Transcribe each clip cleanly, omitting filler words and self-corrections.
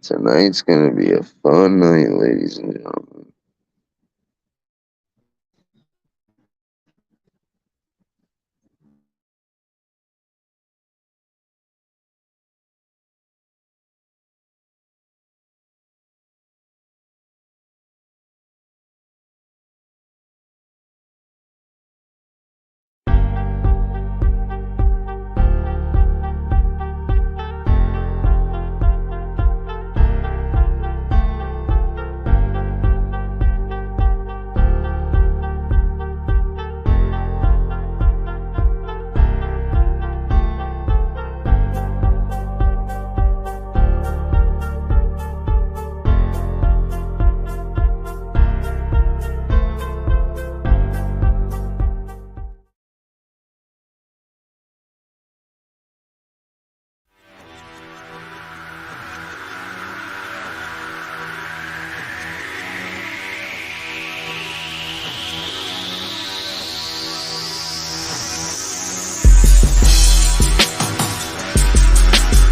Tonight's gonna be a fun night, ladies and gentlemen.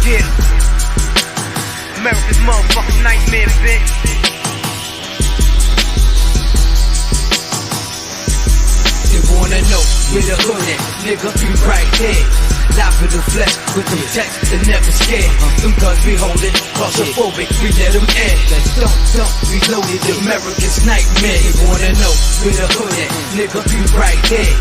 Yeah, America's motherfucking nightmare, bitch. They wanna know where the hood at, nigga, be right there. Live in the flesh with them texts and never scared. Them guns we holding, claustrophobic, we let them in. Don't, reloaded, America's nightmare. They wanna know where the hood at, nigga, be right there.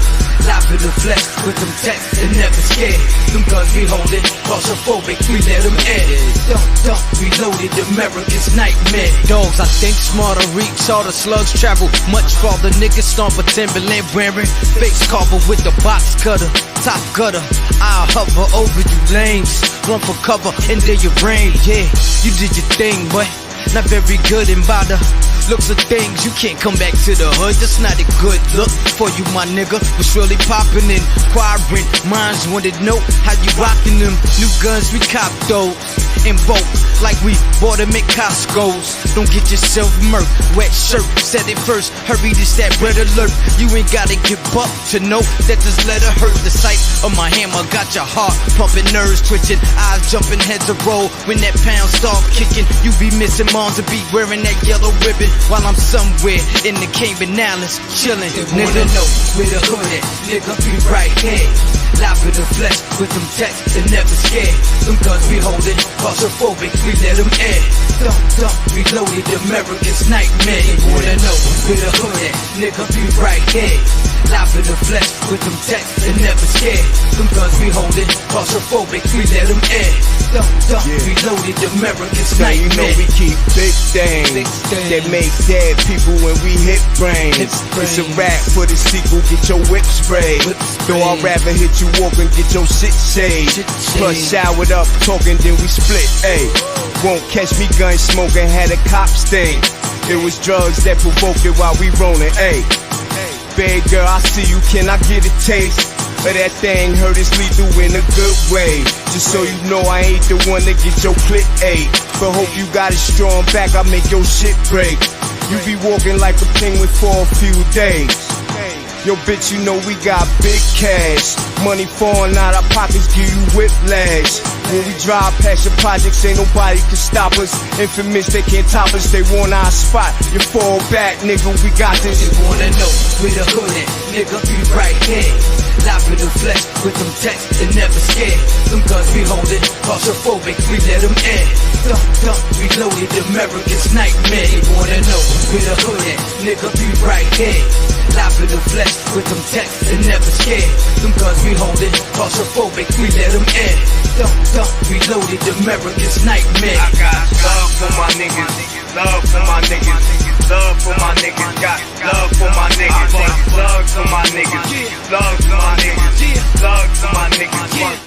Live in the flesh with them texts and never scared. Them guns we holding, claustrophobic, we let them in. Don't, reloaded, America's nightmare. Dogs, I think smarter, reach all the slugs travel much farther. Niggas stomp a Timberland wearing face carver with the box cutter, top gutter. I'll hover over you lanes, run for cover and then you rain. Yeah, you did your thing, but not very good. And by the looks of things, you can't come back to the hood. That's not a good look for you, my nigga. Was really popping and inquiring minds wanted to know how you rocking them new guns. We cop those in bulk like we bought them at Costco's. Don't get yourself murked. Wet shirt, said it first. Hurry, this that red alert. You ain't gotta give up to know that this letter hurt. The sight of my hammer got your heart pumping, nerves twitching, eyes jumping, heads a roll. When that pound start kicking, you be missing moms to be wearing that yellow ribbon while I'm somewhere in the Cayman Islands chilling. They wanna know where the hood at, nigga, be right there. Live in the flesh with them texts and never scared. Them guns we holding, claustrophobic, we let them in. Don't, reloaded, America's nightmare. They wanna know where the hood at, nigga, be right there. Live in the flesh with them texts and never scared. Them guns we holding, claustrophobic, we let them in. Don't, reloaded, America's Now you know nightmare. we keep big things that make dead people when we hit brains. It's a rap for the sequel, get your whip sprayed. Though I'd rather hit you walk and get your shit saved. Plus showered up, talking, then we split, ayy. Won't catch me gun smoking, had a cop sting. It was drugs that provoked it while we rolling, ayy. Bad girl, I see you, can I get a taste? But that thing hurt is lethal in a good way. Just so you know I ain't the one that get your clit ate. But hope you got a strong back, I make your shit break. You be walking like a penguin for a few days. Yo bitch, you know we got big cash. Money falling out our pockets, give you whiplash. When we drive past your projects, ain't nobody can stop us. Infamous, they can't top us, they want our spot. You fall back, nigga, we got this. They wanna know where the hood at, nigga, be right here. Live in the flesh with them texts and never scared. Them guns we holding, claustrophobic, we let them in. Don't, reloaded, America's nightmare. They wanna know where the hood at, nigga, be right here. Live in the flesh with them texts and never scared. Them guns we holding, claustrophobic, we let them in. Don't, reloaded, America's nightmare. I got love for my niggas, love for my niggas, love for my niggas, got love for my niggas, love for my niggas, love for my niggas, love for my niggas.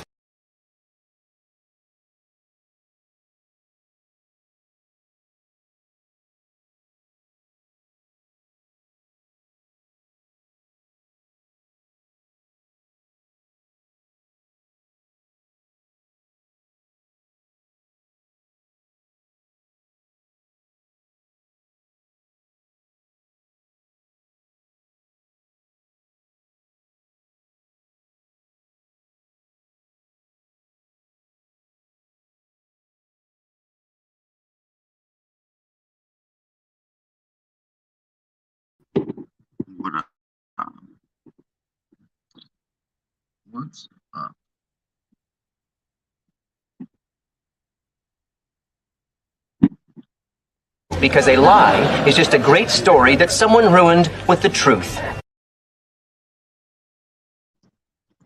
Because a lie is just a great story that someone ruined with the truth.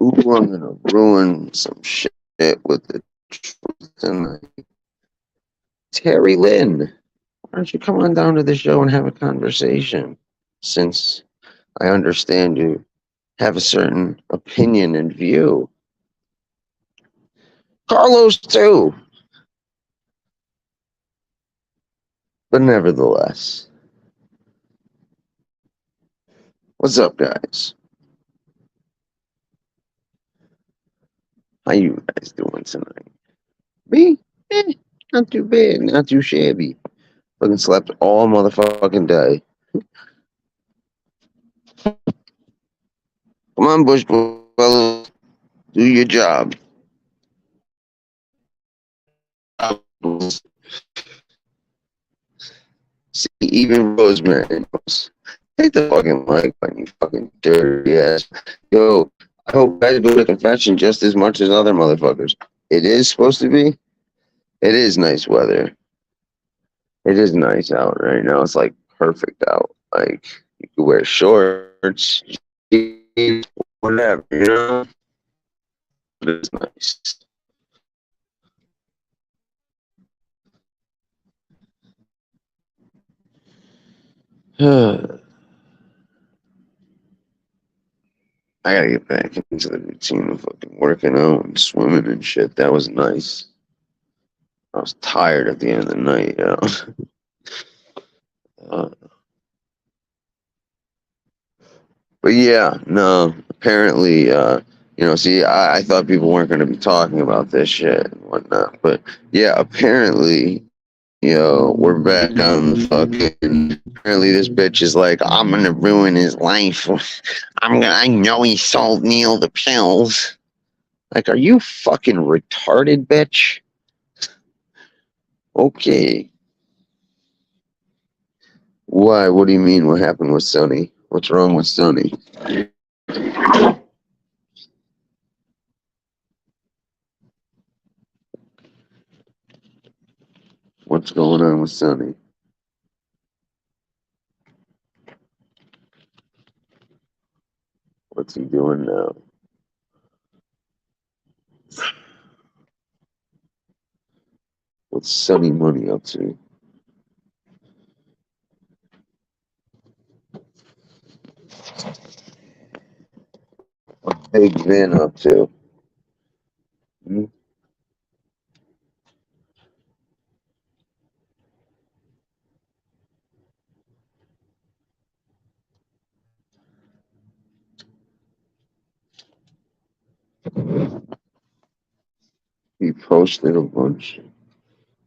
Ooh, I'm gonna ruin some shit with the truth tonight. Terry Lynn, why don't you come on down to the show and have a conversation? Since I understand you have a certain opinion and view. Carlos, too. But nevertheless, what's up, guys? How you guys doing tonight? Me? Not too bad, not too shabby. Fucking slept all motherfucking day. Come on, Bush fellas, do your job. See, even Rosemary knows. Take the fucking mic on you fucking dirty ass. Yo, I hope guys go to confession just as much as other motherfuckers. It is supposed to be. It is nice weather. It is nice out right now. It's like perfect out. Like you could wear shorts, jeans, whatever, you know? It's nice. I gotta get back into the routine of fucking working out and swimming and shit. That was nice. I was tired at the end of the night, you know? But yeah, no, apparently, see, I thought people weren't going to be talking about this shit and whatnot. But yeah, apparently, we're back on the fucking. Apparently, this bitch is like, I'm going to ruin his life. I know he sold Neil the pills. Like, are you fucking retarded, bitch? Okay. Why? What do you mean? What happened with Sonny? What's wrong with Sonny? What's going on with Sonny? What's he doing now? What's Sonny Money up to? What's Big Vin up to? Hmm? He posted a bunch.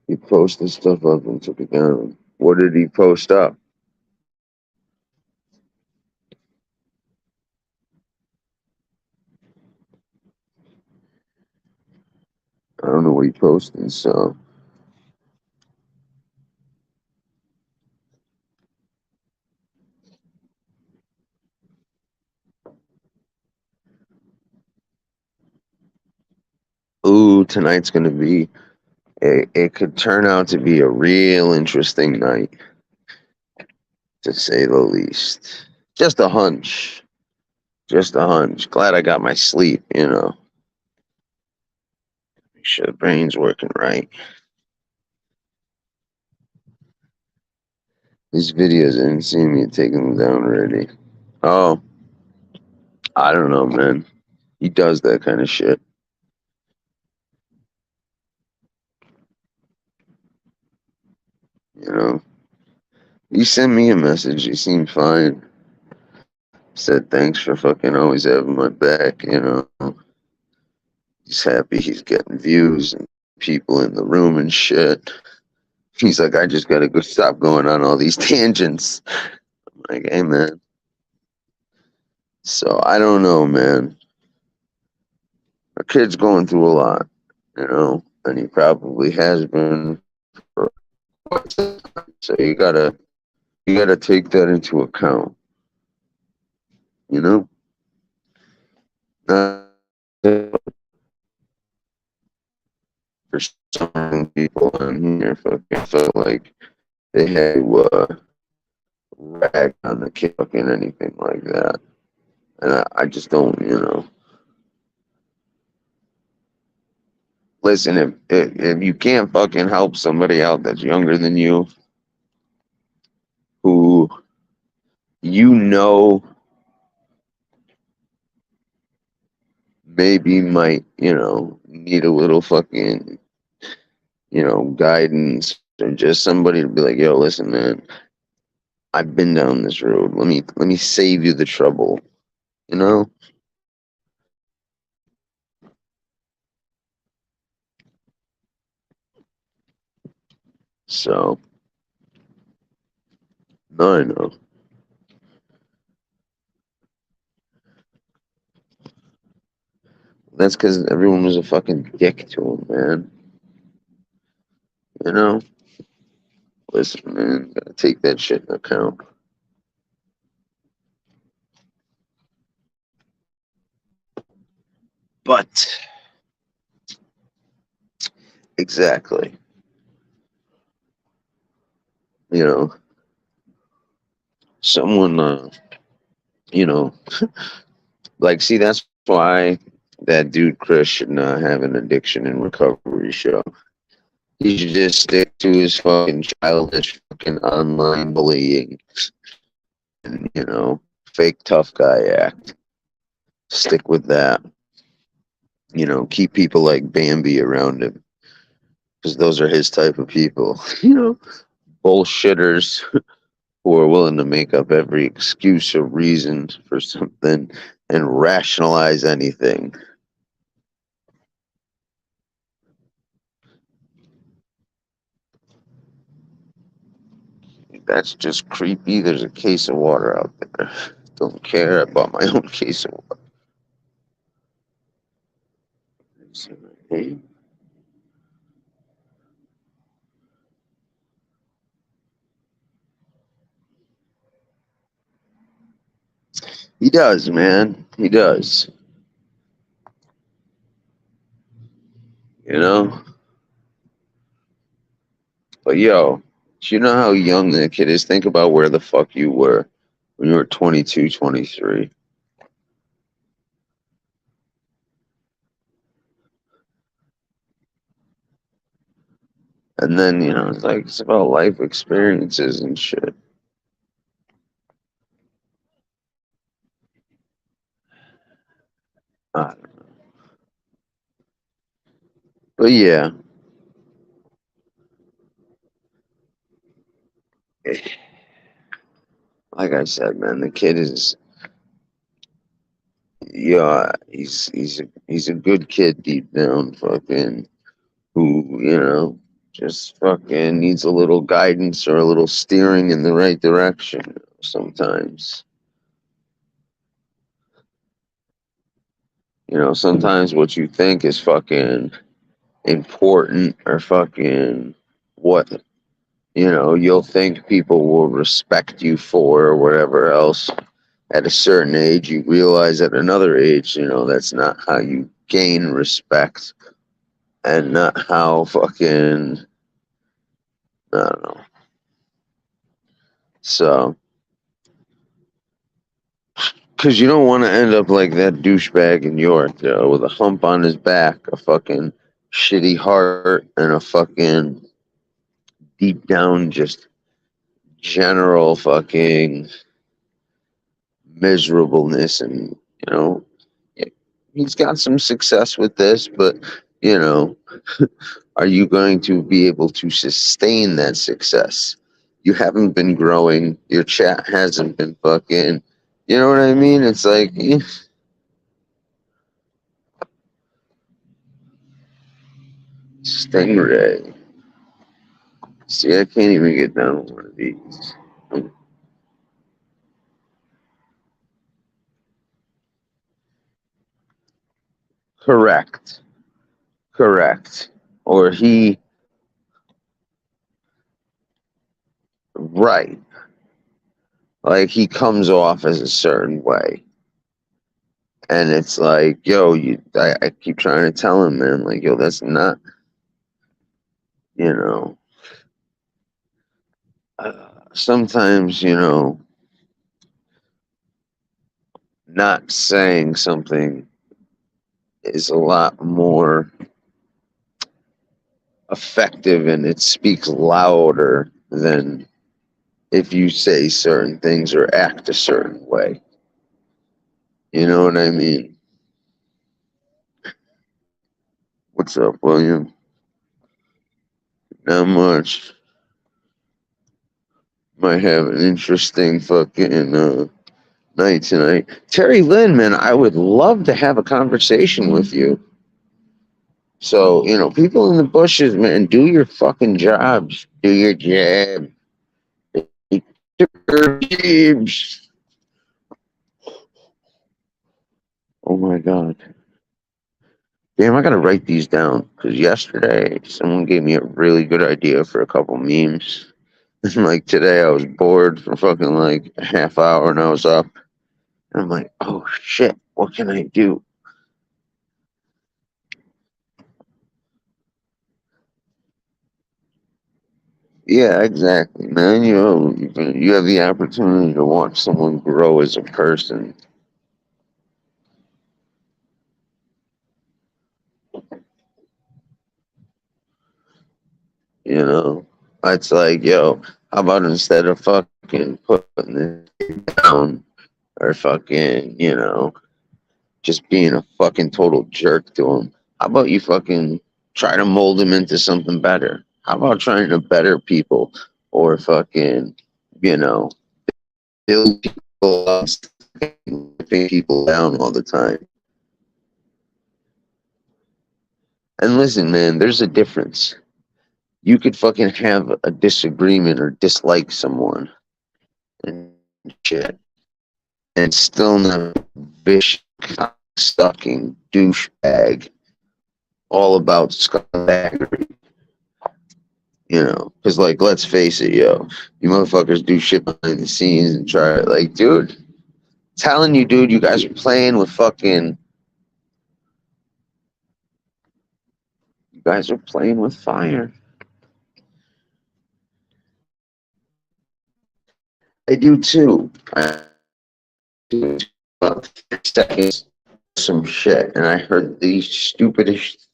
He posted stuff up and took it down. What did he post up? I don't know what he posted, so. Ooh, tonight's gonna be. It could turn out to be a real interesting night, to say the least. Just a hunch. Just a hunch. Glad I got my sleep, Make sure the brain's working right. These videos, I didn't see me taking them down already. Oh, I don't know, man. He does that kind of shit. He sent me a message. He seemed fine. Said thanks for fucking always having my back, He's happy he's getting views and people in the room and shit. He's like, I just gotta go stop going on all these tangents. I'm like, hey, man. So I don't know, man. Our kid's going through a lot, and he probably has been for quite some time. So you gotta take that into account, Not for some people in here fucking felt like they had to rag on the kid fucking anything like that. And I just don't, listen, if you can't fucking help somebody out that's younger than you, who maybe might, need a little fucking, guidance, or just somebody to be like, yo, listen, man, I've been down this road. Let me save you the trouble, you know? So, no, I know. That's because everyone was a fucking dick to him, man. You know? Listen, man, gotta take that shit into account. But, exactly. Someone, like, see, that's why that dude Chris should not have an addiction and recovery show. He should just stick to his fucking childish fucking online bullying and, fake tough guy act. Stick with that. Keep people like Bambi around him. Because those are his type of people. Bullshitters who are willing to make up every excuse or reason for something and rationalize anything. That's just creepy. There's a case of water out there. Don't care. I bought my own case of water. He does, man. He does. But yo, do you know how young that kid is? Think about where the fuck you were when you were 22, 23. And then, it's about life experiences and shit. I don't know. But yeah. Like I said, man, the kid is, yeah, he's a good kid deep down, fucking, who, just fucking needs a little guidance or a little steering in the right direction sometimes. Sometimes what you think is fucking important or fucking what, you'll think people will respect you for or whatever else. At a certain age, you realize at another age, that's not how you gain respect and not how fucking, I don't know. So, because you don't want to end up like that douchebag in York, with a hump on his back, a fucking shitty heart, and a fucking deep down just general fucking miserableness. And, he's got some success with this, but, are you going to be able to sustain that success? You haven't been growing. Your chat hasn't been fucking, you know what I mean? It's like, Stingray. See, I can't even get down one of these. Correct. Or right. Like, he comes off as a certain way. And it's like, yo, I keep trying to tell him, man, like, yo, that's not you know, sometimes, you know, not saying something is a lot more effective and it speaks louder than if you say certain things or act a certain way. You know what I mean? What's up, William? Not much. Might have an interesting fucking night tonight. Terry Lynn, man, I would love to have a conversation with you. So, you know, people in the bushes, man, do your fucking jobs. Do your job. Do your jobs. Oh my God. Damn, I gotta write these down because yesterday someone gave me a really good idea for a couple memes. And like today I was bored for fucking like a half hour and I was up. And I'm like, oh shit, what can I do? Yeah, exactly, man. You know, you have the opportunity to watch someone grow as a person. You know, it's like, yo, how about instead of fucking putting it down or fucking, you know, just being a fucking total jerk to him, how about you fucking try to mold him into something better? How about trying to better people or fucking, you know, build people up, putting people down all the time? And listen, man, there's a difference. You could fucking have a disagreement or dislike someone and shit, and still not vicious, sucking douchebag, all about scumbaggery. You know, because like, let's face it, yo, you motherfuckers do shit behind the scenes and try it. Like, dude, telling you, dude, you guys are playing with fucking. You guys are playing with fire. I do too. I do about 30 seconds some shit, and I heard like the stupidest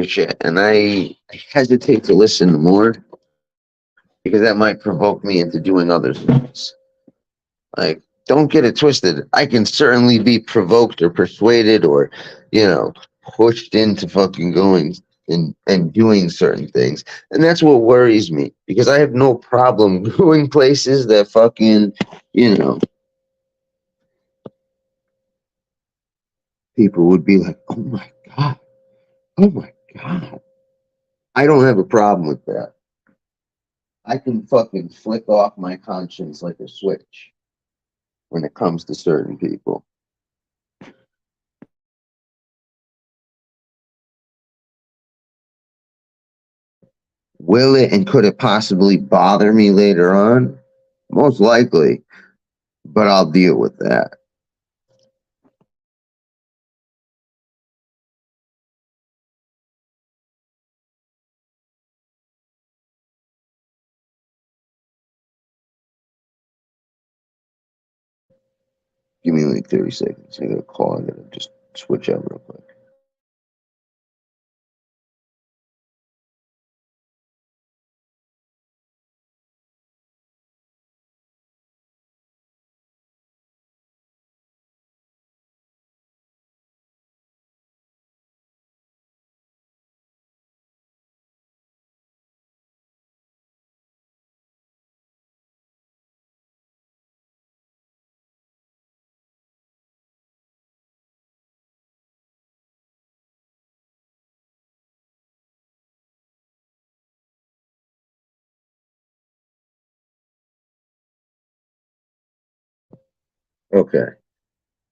shit, and I hesitate to listen more because that might provoke me into doing other things. Like, don't get it twisted. I can certainly be provoked or persuaded or, you know, pushed into fucking going and doing certain things. And that's what worries me because I have no problem going places that fucking, you know, people would be like, oh my God, oh my God. I don't have a problem with that. I can fucking flick off my conscience like a switch when it comes to certain people. Will it and could it possibly bother me later on? Most likely, but I'll deal with that. Give me like 30 seconds. I got a call. I gotta just switch out real quick. Okay.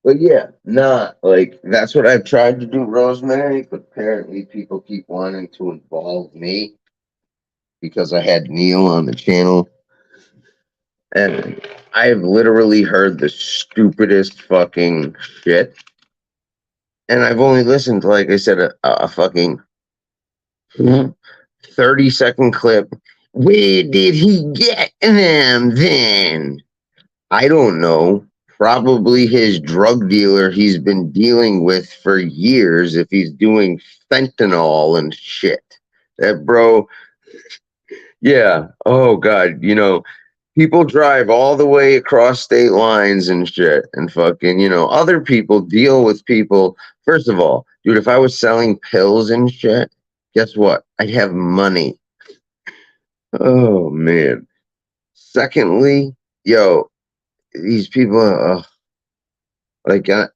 But yeah, not like that's what I've tried to do, Rosemary, but apparently people keep wanting to involve me because I had Neil on the channel. And I've literally heard the stupidest fucking shit. And I've only listened to, like I said, a fucking 30-second clip. Where did he get them then? I don't know. Probably his drug dealer he's been dealing with for years if he's doing fentanyl and shit. That bro, yeah. Oh God, people drive all the way across state lines and shit and fucking, other people deal with people. First of all, dude, if I was selling pills and shit, guess what? I'd have money. Oh man. Secondly, yo, these people, like, and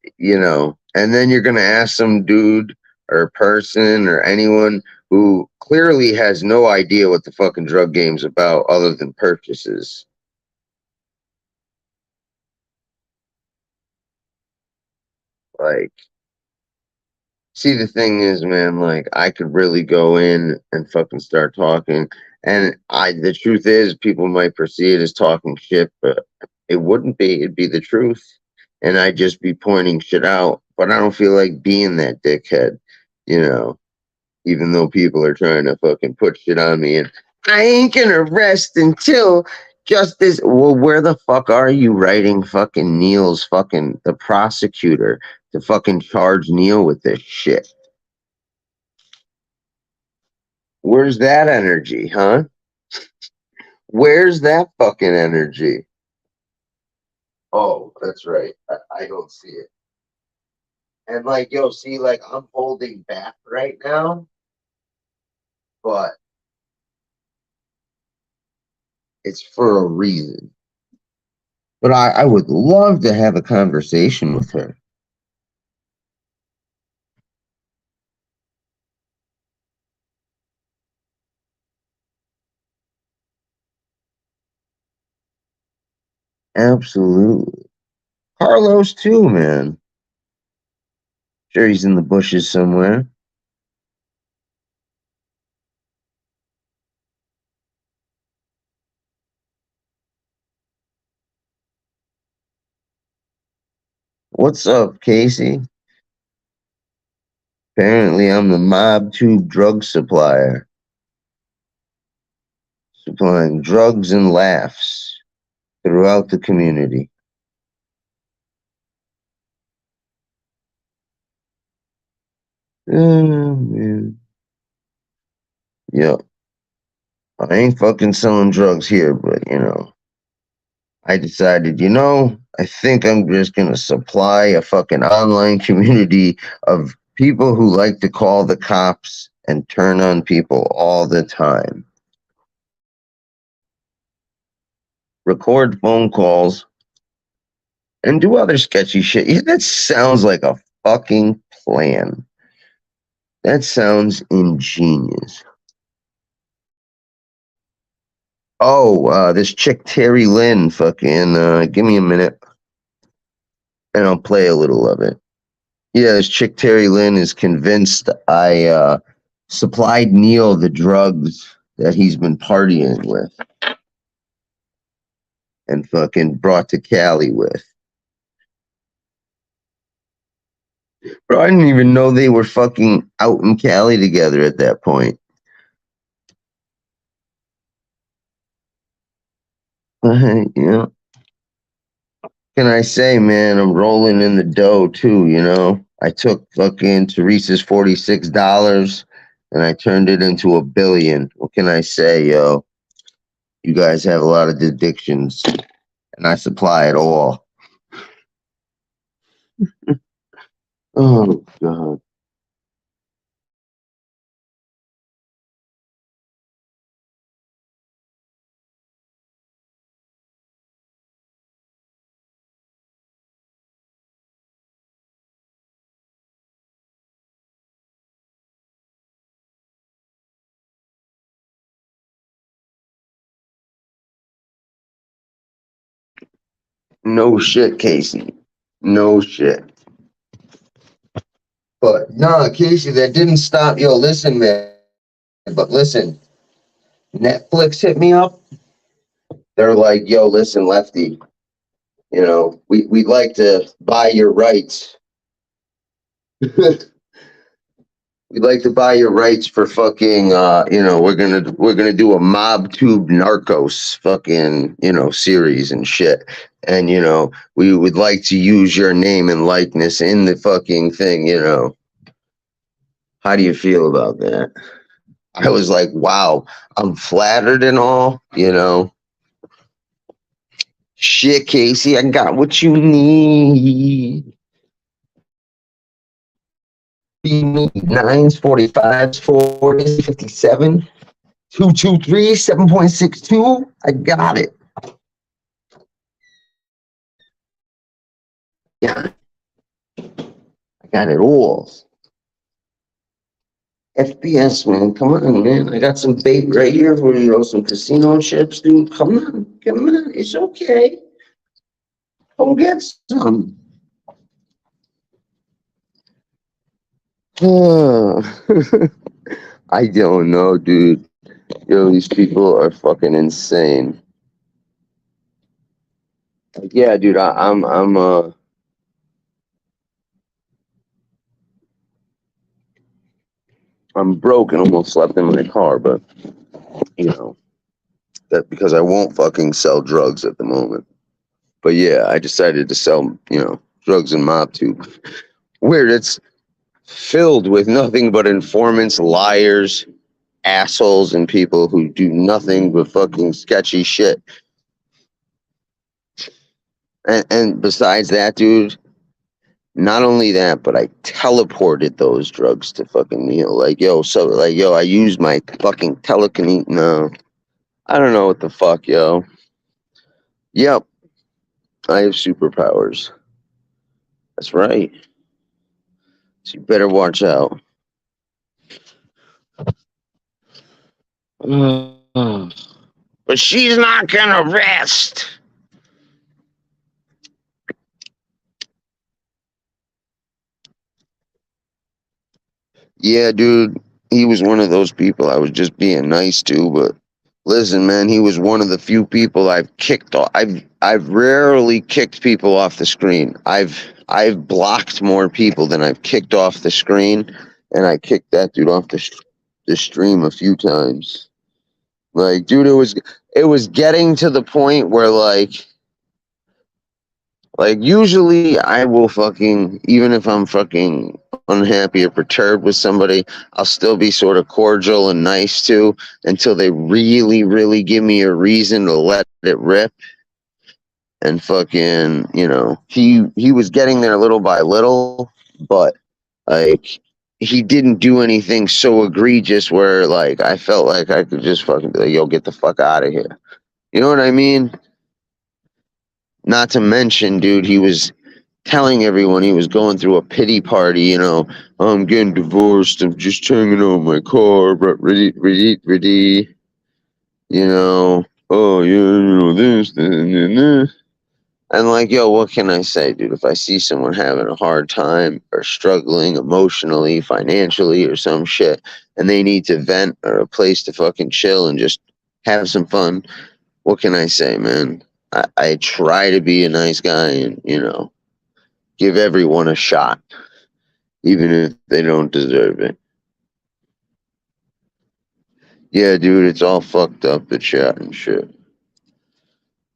then you're gonna ask some dude or person or anyone who clearly has no idea what the fucking drug game's about other than purchases. Like, see, the thing is, man, like, I could really go in and fucking start talking. And the truth is, people might perceive it as talking shit, but it wouldn't be. It'd be the truth. And I'd just be pointing shit out. But I don't feel like being that dickhead, even though people are trying to fucking put shit on me. And I ain't gonna rest until justice. Well, where the fuck are you writing fucking Neil's fucking the prosecutor to fucking charge Neil with this shit? Where's that energy, huh? Where's that fucking energy? Oh, that's right. I don't see it. And like, yo, see, like, I'm holding back right now, but it's for a reason. But I would love to have a conversation with her. Absolutely. Carlos too, man. Sure, he's in the bushes somewhere. What's up, Casey? Apparently, I'm the mob tube drug supplier, supplying drugs and laughs throughout the community. Oh, man. Yo, I ain't fucking selling drugs here, but I decided, I think I'm just gonna supply a fucking online community of people who like to call the cops and turn on people all the time. Record phone calls and do other sketchy shit. Yeah, that sounds like a fucking plan. That sounds ingenious. Oh, this chick Terry Lynn, fucking, give me a minute, and I'll play a little of it. Yeah, this chick Terry Lynn is convinced I supplied Neil the drugs that he's been partying with and fucking brought to Cali with. Bro, I didn't even know they were fucking out in Cali together at that point. Yeah. Can I say, man, I'm rolling in the dough too, I took fucking Teresa's $46 and I turned it into $1 billion. What can I say, yo? You guys have a lot of addictions and I supply it all. Oh, God. No shit, Casey. No shit. But no, Casey, that didn't stop. Yo, listen, man. But listen, Netflix hit me up. They're like, yo, listen, Lefty, we'd like to buy your rights. we'd like to buy your rights for fucking, we're gonna do a mob tube narcos fucking, series and shit. And, we would like to use your name and likeness in the fucking thing. How do you feel about that? I was like, wow, I'm flattered and all. Shit, Casey, I got what you need. You need 9s, 45s, 40s, 57, 223, 7.62. I got it. Yeah, I got it all. FPS, man, come on, man. I got some bait right here for some casino chips, dude. Come on, it's okay. Come get some. I don't know, dude. Yo, these people are fucking insane. Like, yeah, dude, I'm broke and almost slept in my car, but that because I won't fucking sell drugs at the moment. But yeah, I decided to sell, drugs and mob tube. Weird, it's filled with nothing but informants, liars, assholes, and people who do nothing but fucking sketchy shit. And besides that, dude, not only that, but I teleported those drugs to fucking Neil. I used my fucking telekinetic. No, I don't know what the fuck, yo. Yep, I have superpowers. That's right. So you better watch out. But she's not gonna rest. Yeah, dude, he was one of those people I was just being nice to, but listen, man, he was one of the few people I've kicked off. I've rarely kicked people off the screen. I've blocked more people than I've kicked off the screen, and I kicked that dude off the stream a few times. Like, dude, it was getting to the point where usually I will fucking, even if I'm fucking unhappy or perturbed with somebody, I'll still be sort of cordial and nice to until they really, really give me a reason to let it rip. And fucking, he was getting there little by little, but like he didn't do anything so egregious where like I felt like I could just fucking be like, yo, get the fuck out of here. You know what I mean? Not to mention, dude, he was telling everyone he was going through a pity party, I'm getting divorced, I'm just hanging on my car, but ready, oh yeah, this, and like, yo, what can I say, dude? If I see someone having a hard time or struggling emotionally, financially, or some shit, and they need to vent or a place to fucking chill and just have some fun, what can I say, man? I try to be a nice guy and, give everyone a shot, even if they don't deserve it. Yeah, dude, it's all fucked up, the chat and shit.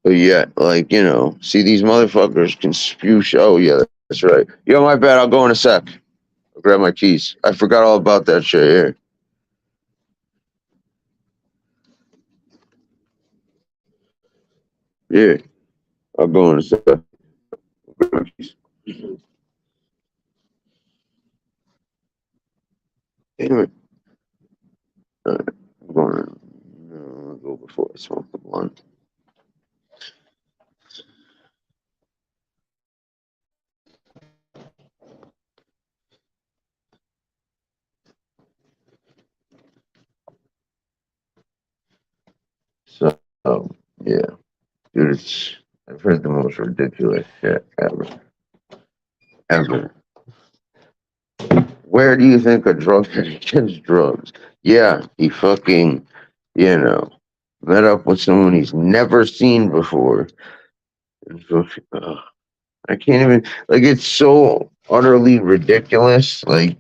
But yeah, like, see, these motherfuckers can spew oh, yeah, that's right. Yo, my bad, I'll go in a sec. I'll grab my keys. I forgot all about that shit here. Yeah, I'll go in a sec. I'll grab my keys. Damn it. I'm going no, I'll go before I smoke the blunt. So, yeah. Dude, I've heard the most ridiculous shit ever. Ever. Where do you think a drug addict gets drugs? Yeah, he fucking, met up with someone he's never seen before. I can't even, like, it's so utterly ridiculous. Like,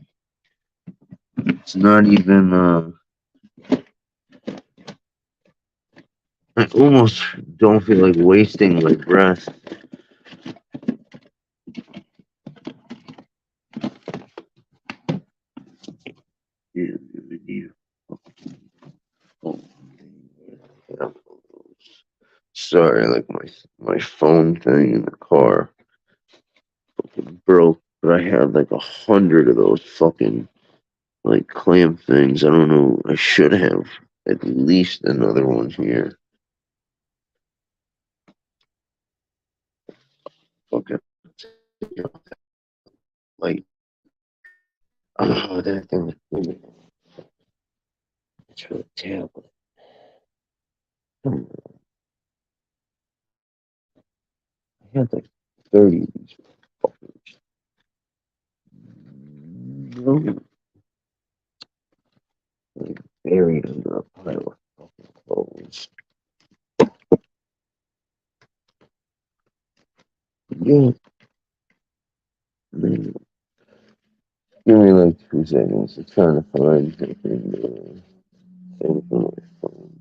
It's not even. I almost don't feel like wasting my breath. Yeah, we need a phone. Yeah. Sorry, like my phone thing in the car broke, but I had like 100 of those fucking like clamp things. I don't know. I should have at least another one here. Fucking like, oh, that thing was big. It's for the tablet. I had like 30 of these fuckers. No, like buried under a pile of fucking clothes. Yeah, man. Give me like 2 seconds. I'm trying to find something. Thing from my phone.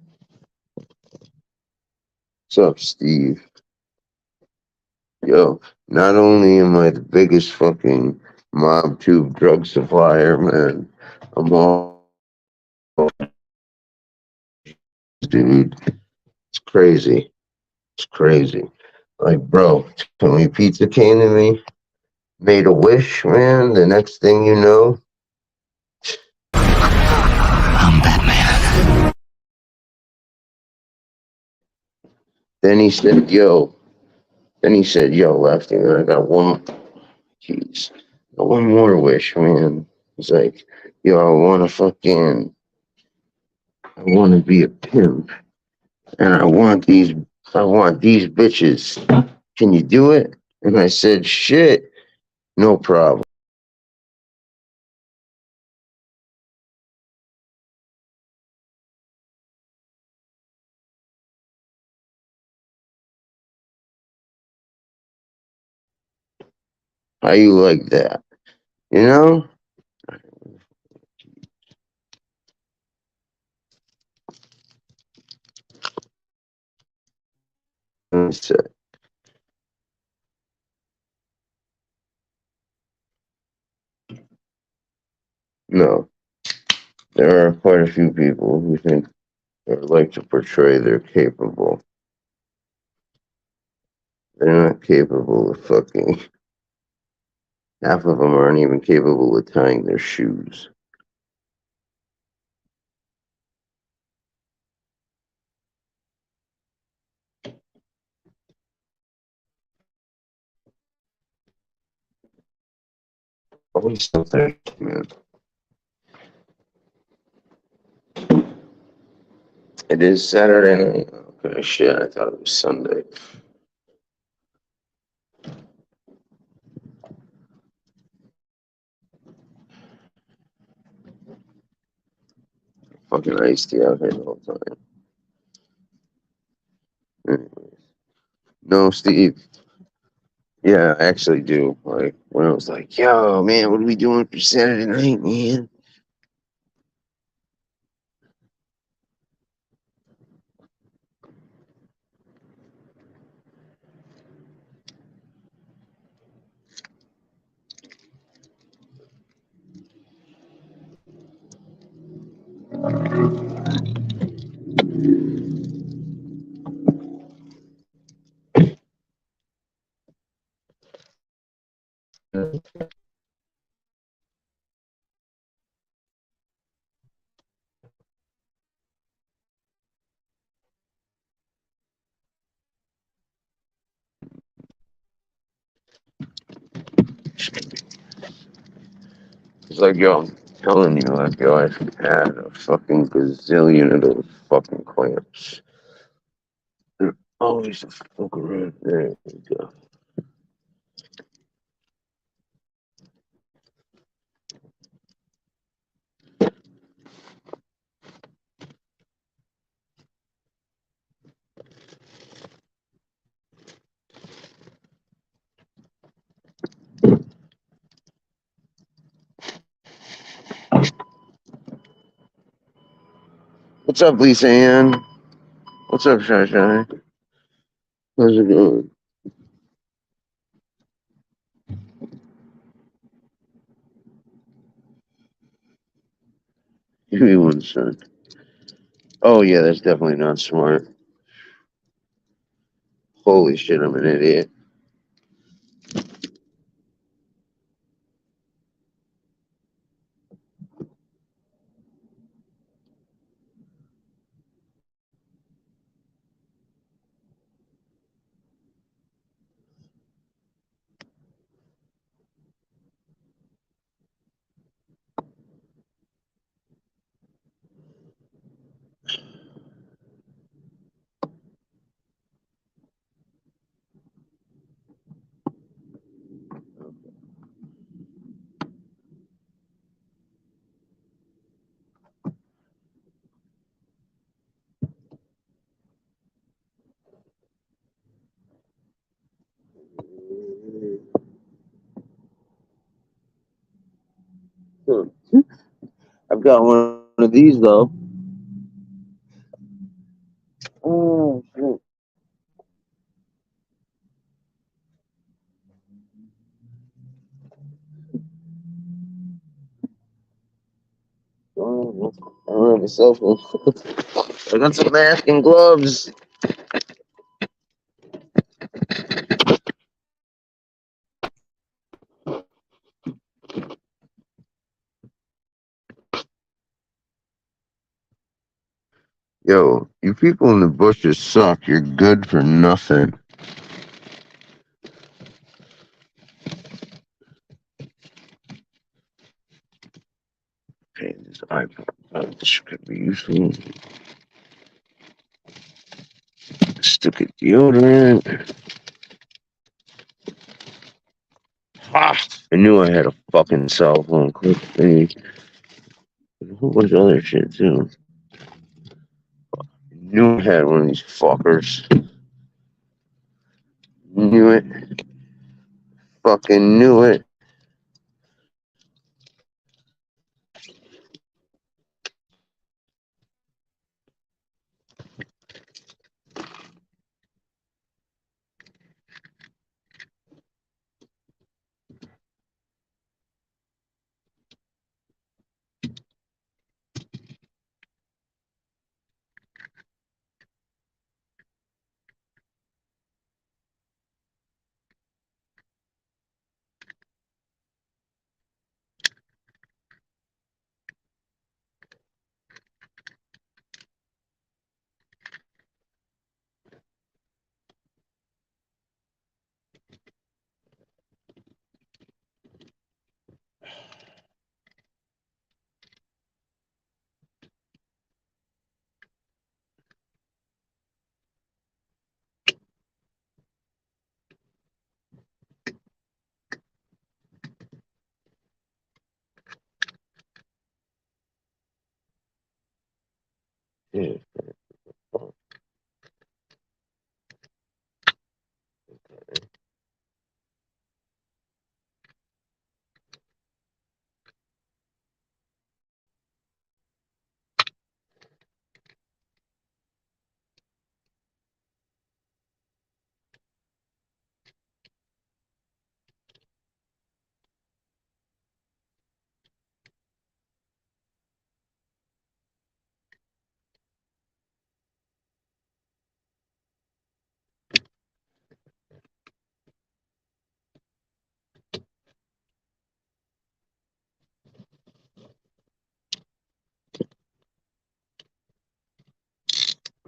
What's up, Steve? Yo, not only am I the biggest fucking mob tube drug supplier, man, I'm all dude. It's crazy. It's crazy. Like, bro, Tony Pizza came to me, made a wish, man. The next thing you know, I'm Batman. then he said, yo, Lefty, man, I got one, jeez, got one more wish, man. He's like, yo, I want to be a pimp, and I want these bitches. Can you do it? And I said, shit, no problem. How you like that? You know? I said, no. There are quite a few people who think or like to portray they're capable. They're not capable of fucking. Half of them aren't even capable of tying their shoes. Always something, man. It is Saturday night. Okay, shit, I thought it was Sunday. Fucking iced tea out here the whole time. Anyways. No, Steve. Yeah, I actually do. Like, when I was like, yo, man, what are we doing for Saturday night, man? It's like, yo, I'm telling you, like, yo, I've had a fucking gazillion of those fucking clamps. They're always a fuck around. There you go. What's up, Lisa Ann? What's up, Shy Shy? How's it going? Give me one sec. Oh yeah, that's definitely not smart. Holy shit, I'm an idiot. I've got one of these though. Oh shit. Oh, I don't have a cell phone. I got some mask and gloves. Yo, you people in the bushes suck. You're good for nothing. Okay, this iPod. This could be useful. Stick a deodorant. Ha! I knew I had a fucking cell phone. Quick thing. A whole bunch of other shit too. I knew I had one of these fuckers. Knew it. Fucking knew it. Yeah.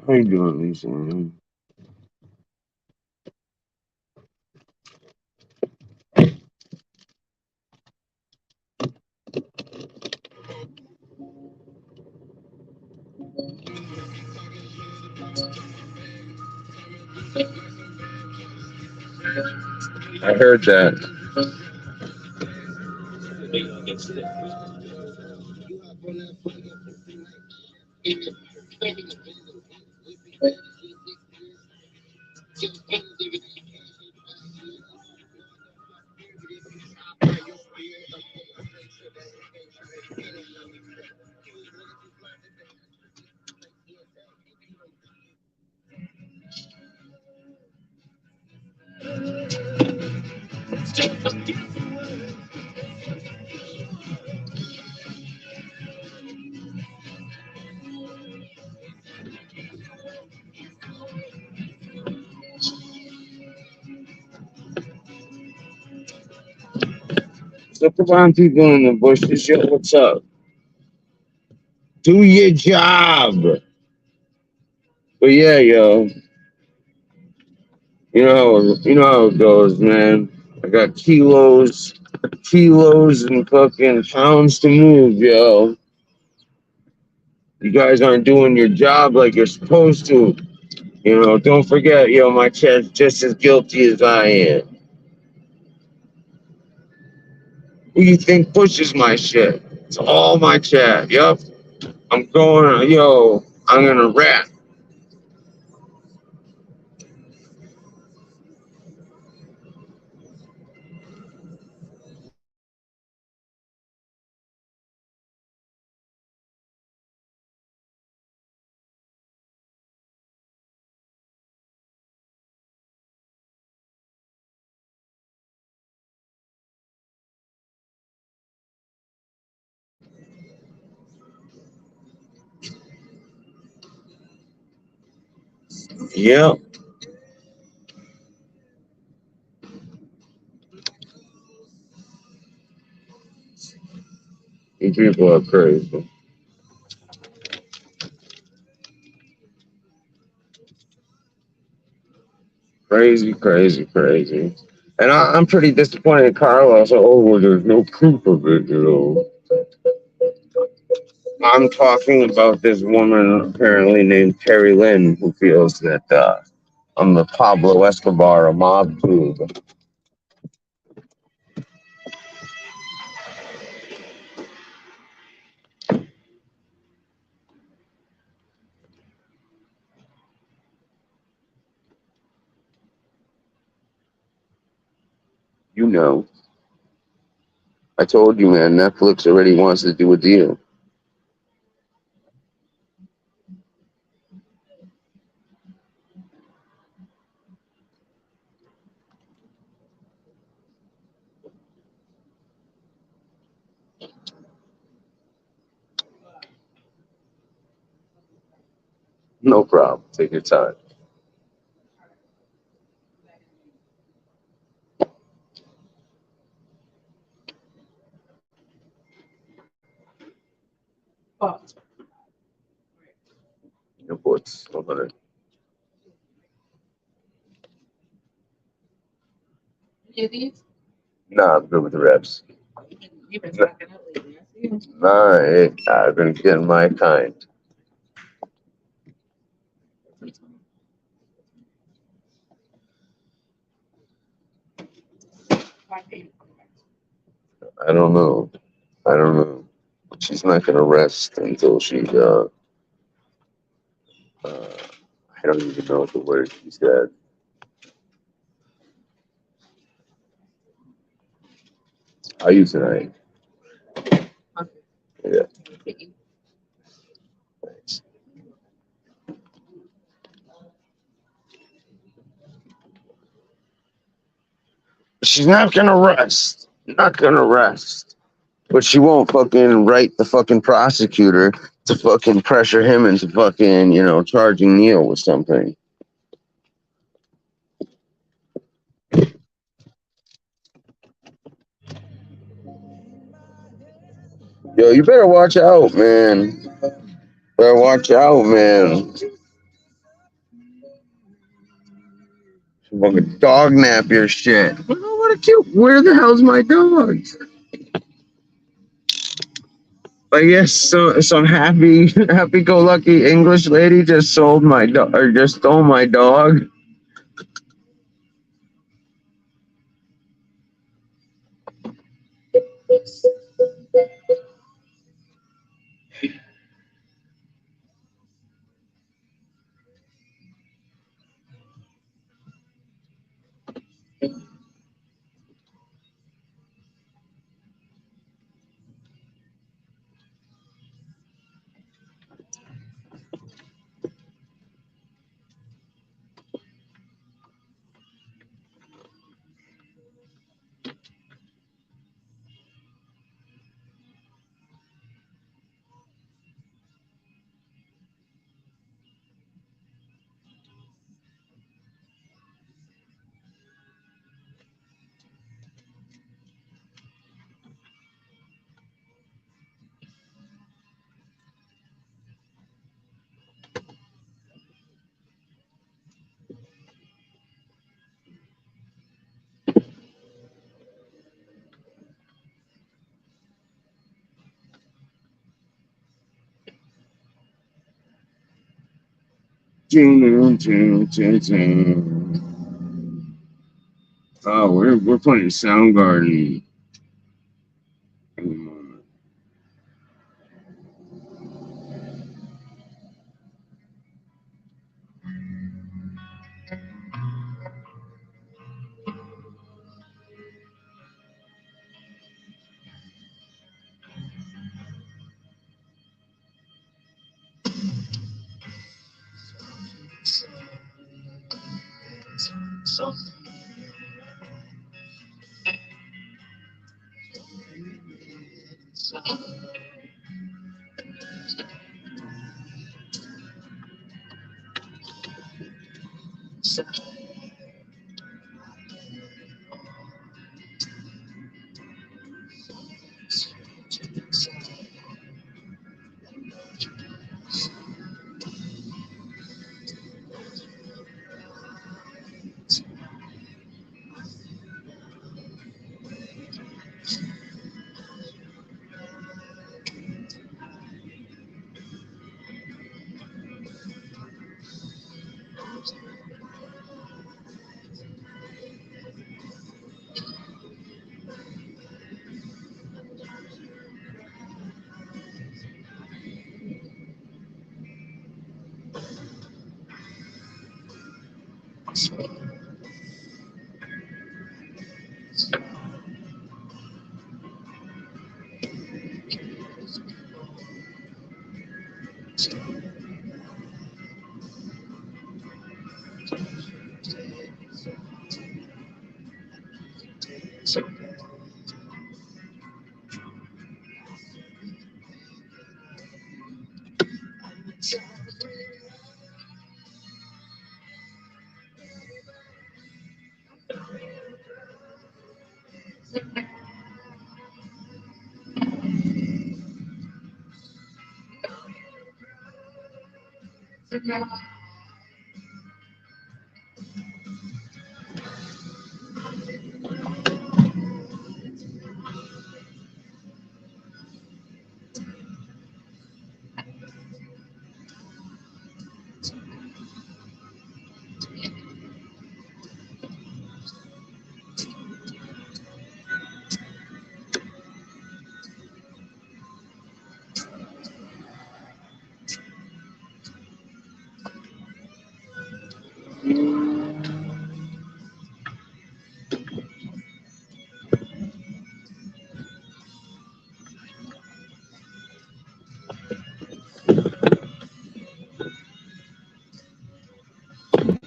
How you doing, Lisa? I heard that. So come on, people in the bushes, yo, what's up? Do your job. But yeah, yo, you know how it goes, man. I got kilos and fucking pounds to move, yo. You guys aren't doing your job like you're supposed to. Don't forget, yo, my chat's just as guilty as I am. Who you think pushes my shit? It's all my chat. Yup. I'm gonna rap. Yep. You people are crazy. Crazy, crazy, crazy. And I'm pretty disappointed in Carlos. Oh, well, there's no proof of it. I'm talking about this woman apparently named Terry Lynn who feels that I'm the Pablo Escobar of mob tube. You know, I told you, man, Netflix already wants to do a deal. No problem. Take your time. Your boys. Nah, I'm good with the reps. Nah, I've been getting my kind. I don't know. I don't know. She's not gonna rest until I don't even know what the word she said. How are you tonight? Yeah, thanks. She's not gonna rest. Not gonna rest. But she won't fucking write the fucking prosecutor to fucking pressure him into fucking, charging Neil with something. Yo, you better watch out, man. Better watch out, man. Fucking dog nap your shit. Oh, what a cute. Where the hell's my dogs? I guess some happy go lucky English lady just sold my dog or just stole my dog. Oh, we're playing Soundgarden at the moment.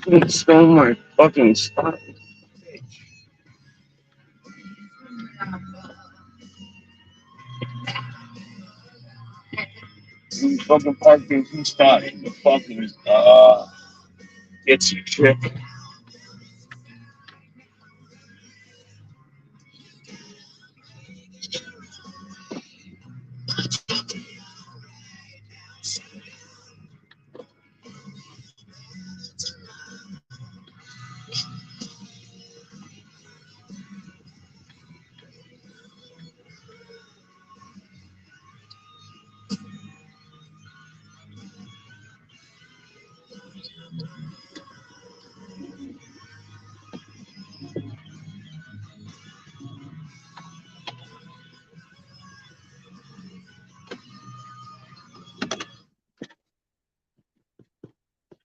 You stole my fucking spot. You fucking parked in two spots. You fucking get your shit.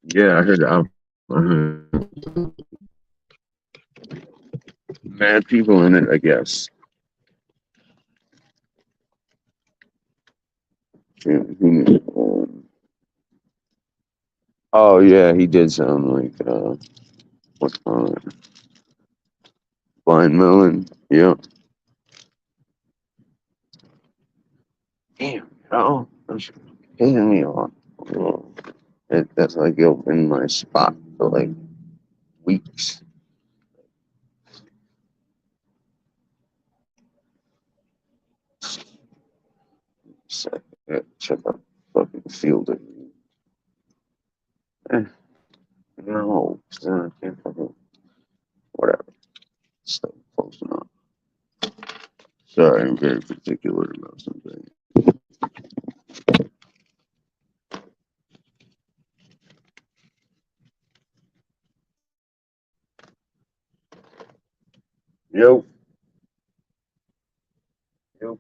Yeah, I heard that. I heard mad people in it, I guess. Yeah, oh yeah, he did sound like what's on it? Blind Melon. Yeah. Damn, that's pissing me off. Oh, that's like in my spot for like weeks. So, check out fucking field of eh, no, I can't fucking whatever. Stay close enough. Sorry, I'm very particular about something. Yo, yo.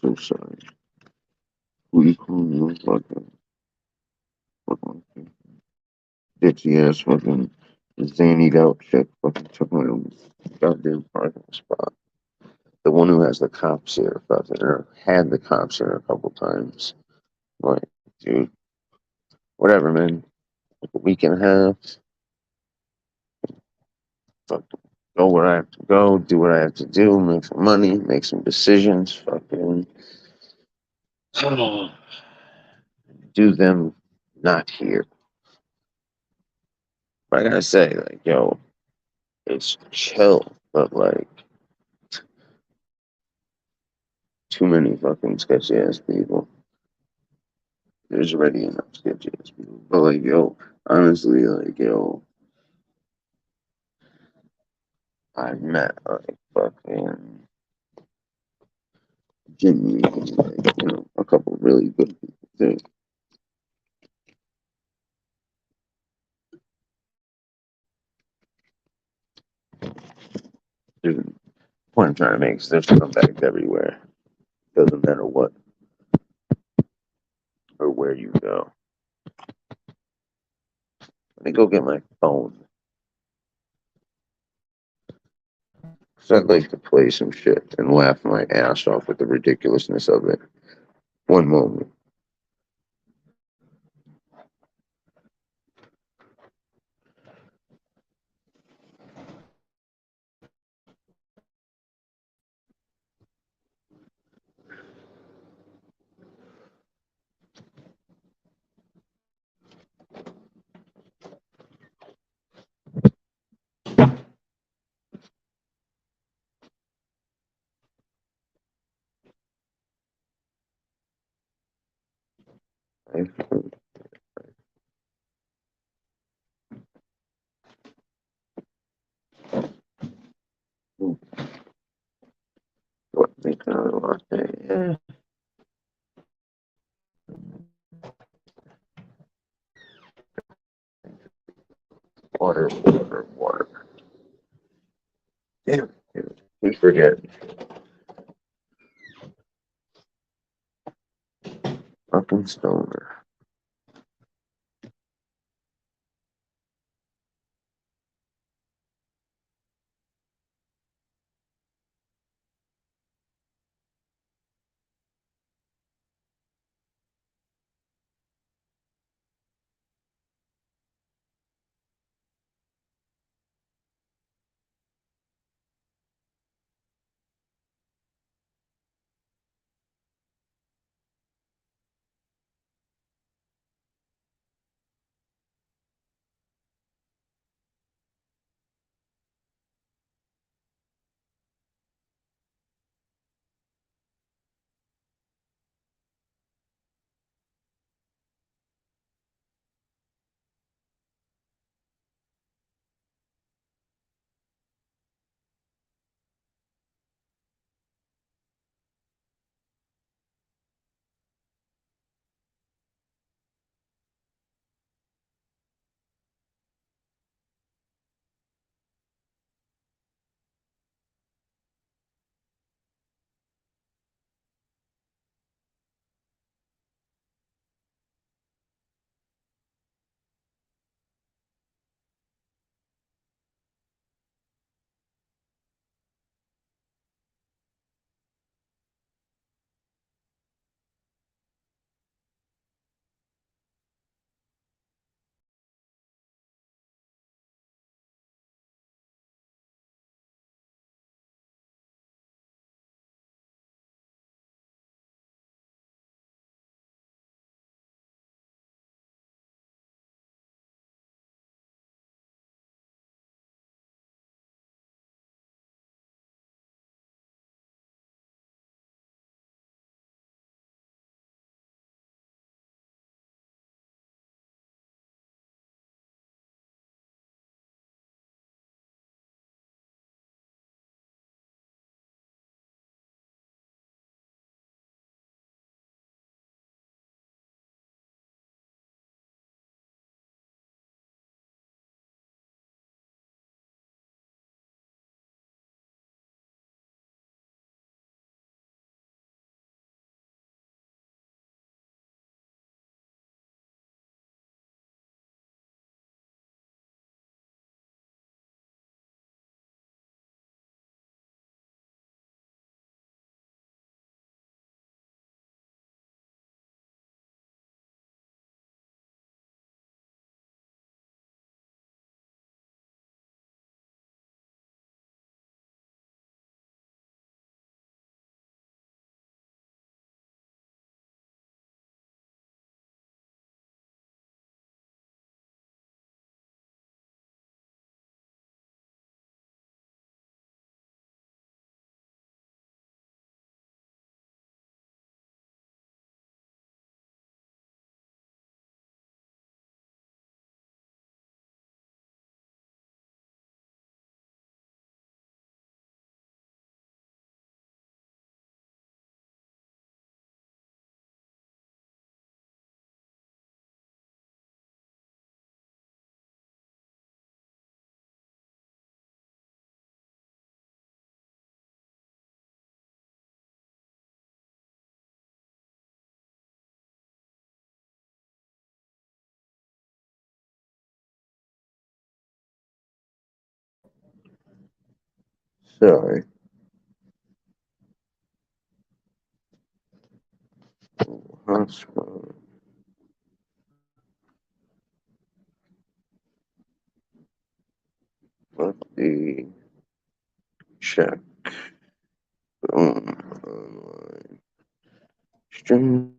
So sorry. Who you calling? You fucking ditchy ass fucking zanied out chick fucking took my goddamn parking spot. The one who has the cops here, fucking, or had the cops here a couple times. Like, dude, whatever, man. Like a week and a half. Fucking go where I have to go, do what I have to do, make some money, make some decisions, fucking do them not here. But I gotta say, like, yo, it's chill, but like too many fucking sketchy ass people. There's already enough sketchy ass people. But like, yo, honestly, like, yo, I've met like fucking genuinely, like, a couple really good people too. There's the point I'm trying to make is there's scumbags everywhere. Doesn't matter what or where you go. Let me go get my phone. So I'd like to play some shit and laugh my ass off with the ridiculousness of it. One moment. What think I want to water, water, water. Damn, dude. We forget. Fucking stoner. Sorry. Hotspot. Let the check. Boom. Online. Stream.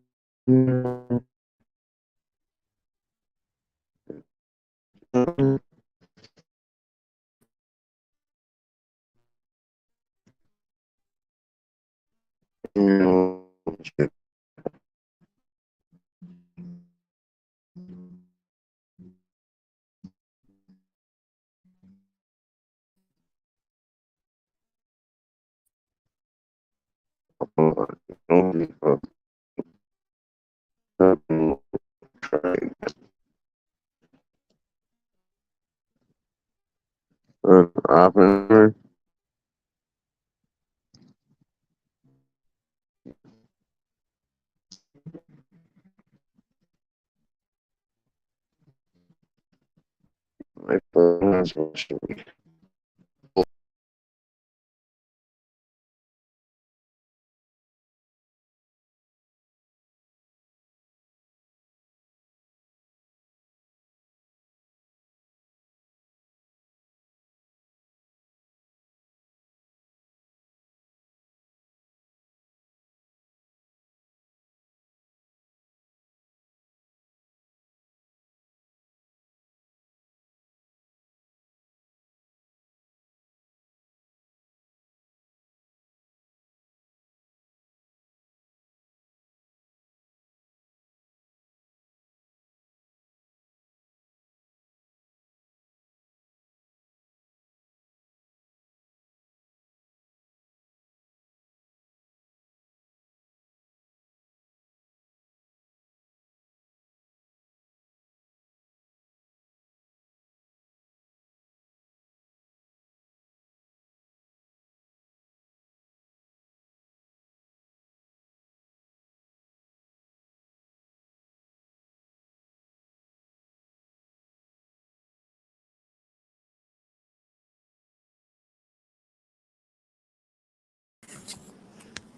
Oppenheimer. My phone has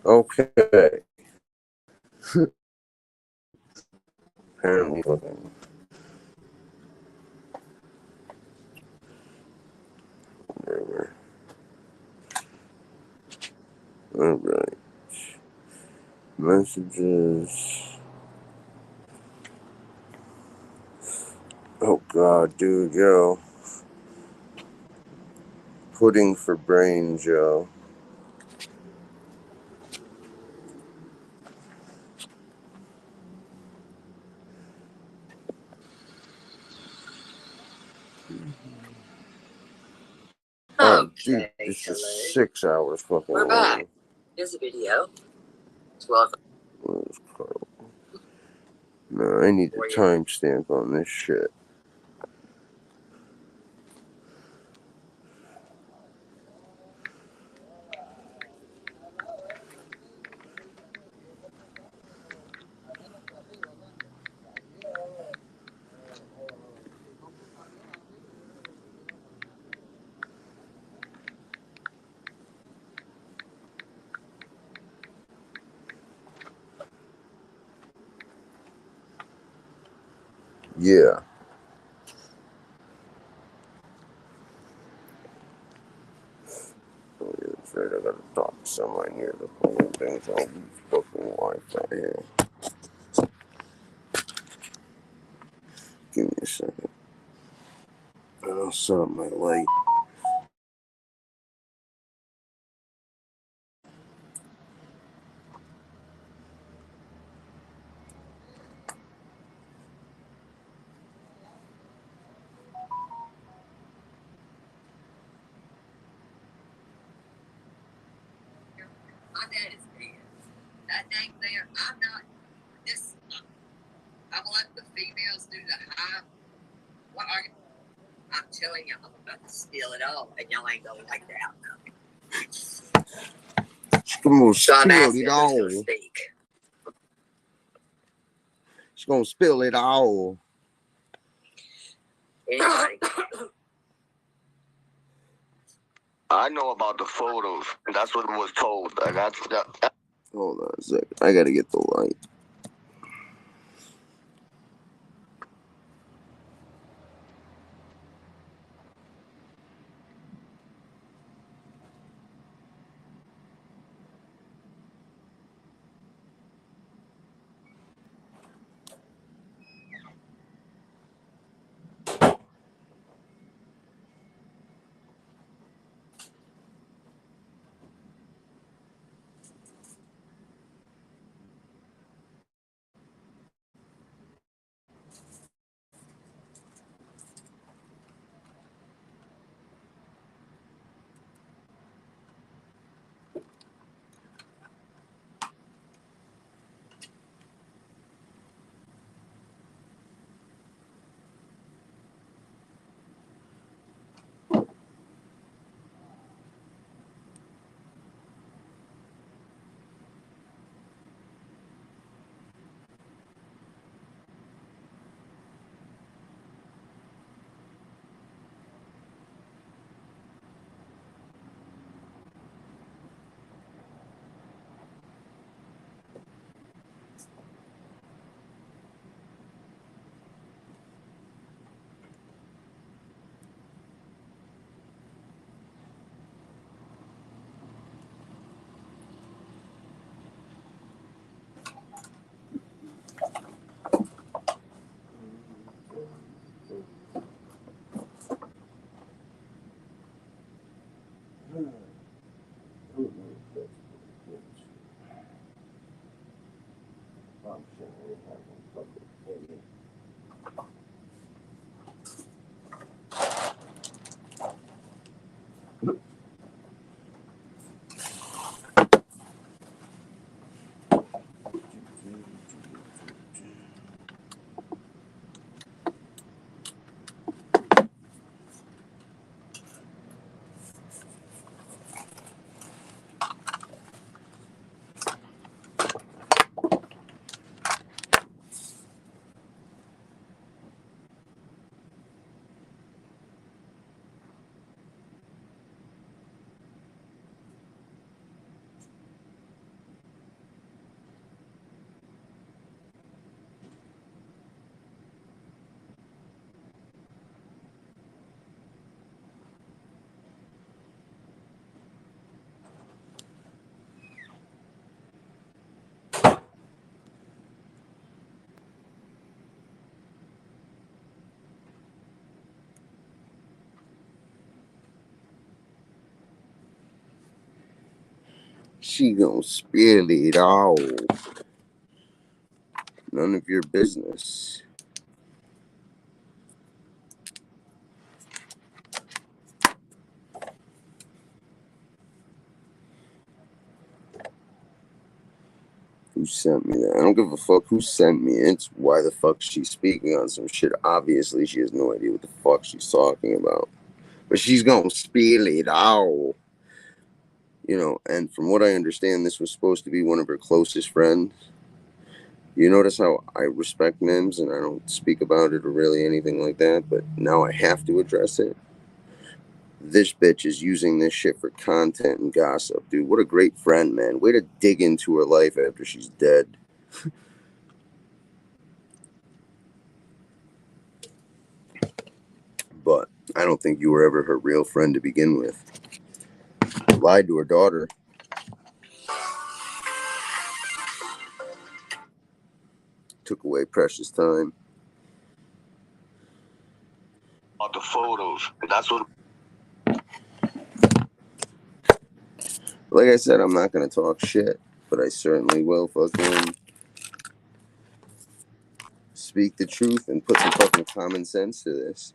okay. Apparently, fucking whatever. All right. Messages. Oh God, dude, yo. Pudding for brains, yo. Oh, dude, this is 6 hours fucking We're long. back. Here's a video. 12. No, I need a timestamp on this shit. Yeah. Oh, yeah, that's right. I gotta talk to someone here. The fucking thing's on fucking Wi-Fi here. Give me a second. I'll set up my light. My dad is dead. That thing there, I'm not. This. I will let the females do the high. What are you? I'm telling you, I'm about to steal it all, and y'all ain't gonna like the outcome. It's gonna So I'm spill asking it who's all. gonna speak. It's gonna spill it all. Anybody? I know about the photos. That's what was told. Hold on a second. I gotta get the light. She gonna spill it all. None of your business. Who sent me that? I don't give a fuck who sent me. It's why the fuck she's speaking on some shit. Obviously, she has no idea what the fuck she's talking about. But she's gonna spill it all. You know, and from what I understand, this was supposed to be one of her closest friends. You notice how I respect Mims and I don't speak about it or really anything like that, but now I have to address it. This bitch is using this shit for content and gossip, dude. What a great friend, man. Way to dig into her life after she's dead. But I don't think you were ever her real friend to begin with. Lied to her daughter. Took away precious time. About the photos. That's what. Like I said, I'm not gonna talk shit, but I certainly will fucking speak the truth and put some fucking common sense to this.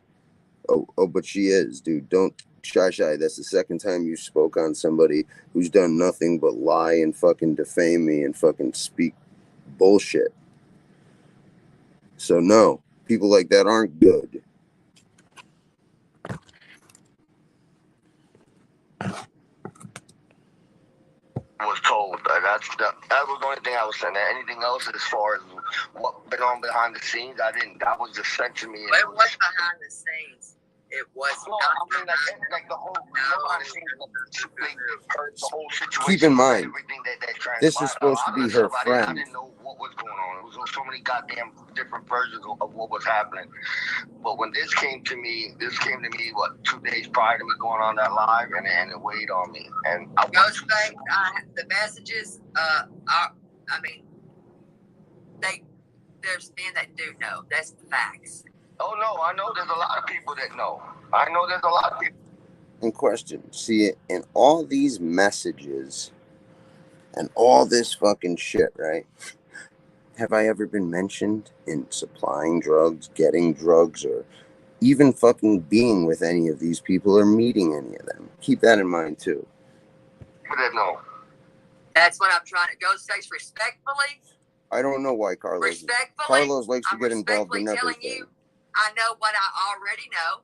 Oh, but she is, dude. Don't shy. That's the second time you spoke on somebody who's done nothing but lie and fucking defame me and fucking speak bullshit. So no, people like that aren't good. Was told. That was the only thing I was saying. Anything else as far as what been on behind the scenes, I didn't. That was just sent to me. Well, it was behind the scenes. It was No, not. I mean, like the whole, the whole situation. Keep in mind, everything that transpired. this is supposed to be her I friend. didn't know what was going on. It was so many goddamn different versions of what was happening. But when this came to me, what, 2 days prior to me going on that live, and it weighed on me. And I Ghostface, the messages, I mean, there's men that do know. That's the facts. Oh no, I know there's a lot of people that know. I know there's a lot of people. In question, see it in all these messages and all this fucking shit, right? Have I ever been mentioned in supplying drugs, getting drugs, or even fucking being with any of these people or meeting any of them? Keep that in mind too. People that know. That's what I'm trying to go say respectfully. I don't know why Carlos likes to get involved in everything. You, I know what I already know.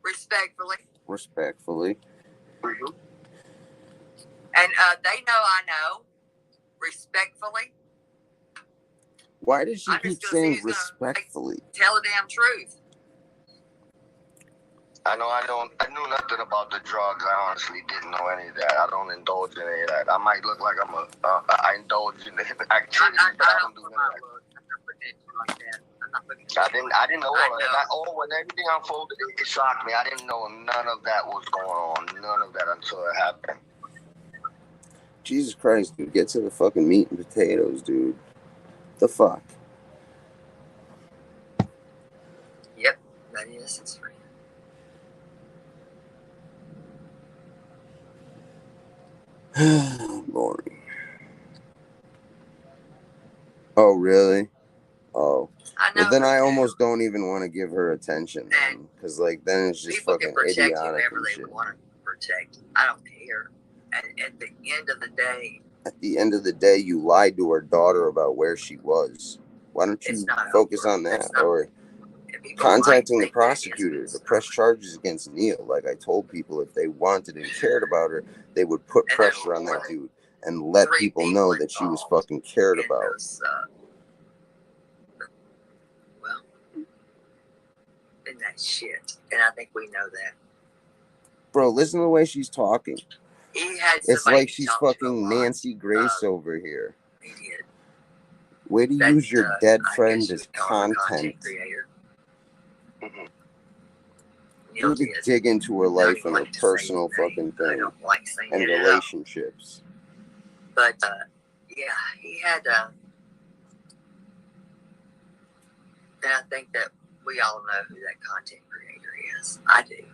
Respectfully. Mm-hmm. And they know I know. Respectfully. Why does she keep saying respectfully? Tell the damn truth. I knew nothing about the drugs. I honestly didn't know any of that. I don't indulge in any of that. I might look like I indulge in the activities, but I don't do none of that. I didn't know all of that. When everything unfolded, it shocked me. I didn't know none of that was going on. None of that until it happened. Jesus Christ, dude. Get to the fucking meat and potatoes, dude. The fuck? Yep, that is. It's free. Boring. Oh, really? Oh. Well, then I almost don't even want to give her attention, man. Because, like, then it's just fucking idiotic and shit. They want to protect. I don't care. And at the end of the day... At the end of the day, you lied to her daughter about where she was. Why don't you focus on that? Or contacting the prosecutor to press charges against Neil. Like I told people, if they wanted and cared about her, they would put pressure on that dude and let people know that she was fucking cared about. Well, and that shit. And I think we know that. Bro, listen to the way she's talking. It's like she's fucking Nancy Grace over here. Way to use your dead friend as content. You need to dig into her life and her personal fucking thing and relationships. But yeah, he had. And I think that we all know who that content creator is. I do.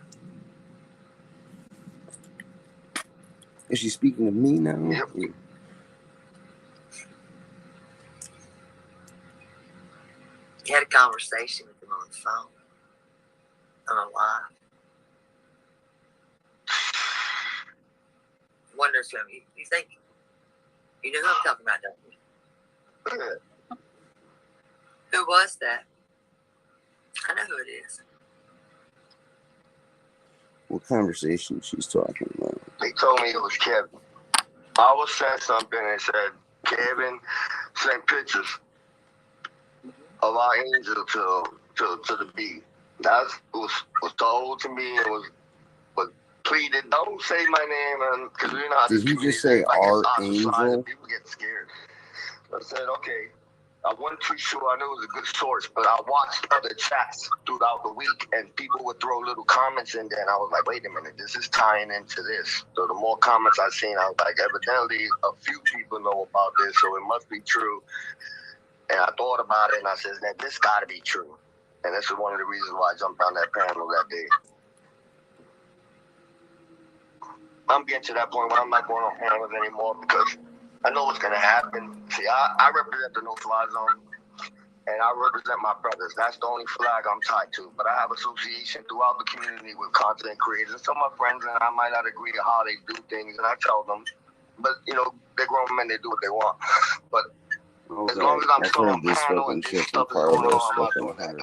Is she speaking of me now? Yep. Yeah. He had a conversation with him on the phone. On a live. Wonder if you think you know who I'm talking about, don't you? Who was that? I know who it is. What conversation she's talking about? They told me it was Kevin. I was sent something and said Kevin sent pictures of our angel to the B. That was told to me and was pleaded. Don't say my name, because you know how did he just say our angel? People get scared. I said okay. I wasn't too sure. I knew it was a good source, but I watched other chats throughout the week, and people would throw little comments in there, and I was like, wait a minute, this is tying into this. So the more comments I seen, I was like, evidently a few people know about this, so it must be true. And I thought about it, and I said, this got to be true. And this is one of the reasons why I jumped on that panel that day. I'm getting to that point where I'm not going on panels anymore because I know what's going to happen. See, I represent the no-fly zone, and I represent my brothers. That's the only flag I'm tied to. But I have association throughout the community with content creators. Some of my friends and I might not agree to how they do things, and I tell them. But, you know, they're grown men, they do what they want. But as long as I'm still on panel and this stuff is going on, I'm not doing that.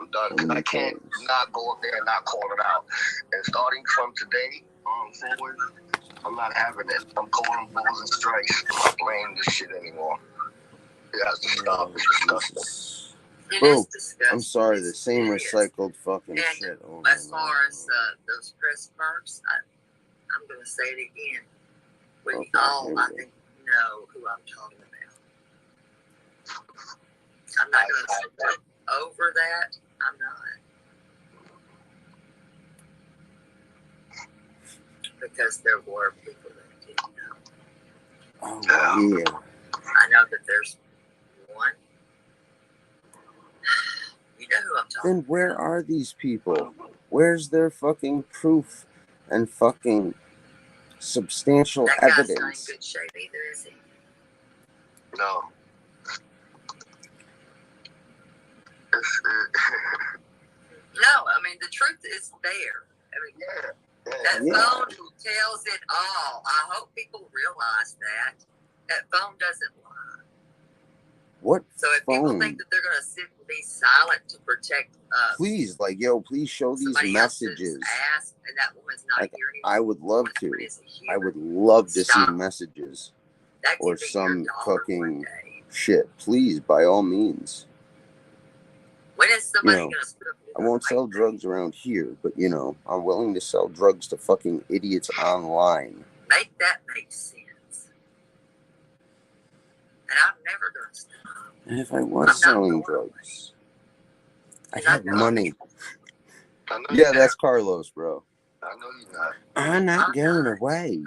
I'm done. Because I can't not go up there and not call it out. And starting from today forward, I'm not having it. I'm calling balls and strikes. I'm not playing this shit anymore. It has to stop. It's disgusting. It Bro, is disgusting. I'm sorry, the same It is. recycled fucking And shit. Oh, as far as those press marks, I'm going to say it again. We Okay, all, here we I go. think, know who I'm talking about. I'm not going to skip over that. I'm not. Because there were people that didn't know. Oh, yeah. I know that there's one. You know who I'm talking Then where are these people? Where's their fucking proof and fucking substantial That guy's not in evidence? good shape either, is he? No. No, I mean, the truth is there. I mean, that phone tells it all. I hope people realize that. That phone doesn't lie. What So if people phone? think that they're going to sit and be silent to protect Please, like, yo, please show these somebody messages. else's ass, and that woman's not Like, here anymore, I would love to. that is a I human. would love to see Stop. messages That could or be your some daughter one fucking day. shit. Please, by all means. When is somebody You know, going to split up? I won't sell drugs around here, but, you know, I'm willing to sell drugs to fucking idiots online. Make that make sense. And I'm never going to stop. And if I was selling drugs, I'd have money. Yeah, that's Carlos, bro. I know you're not. I'm not going away.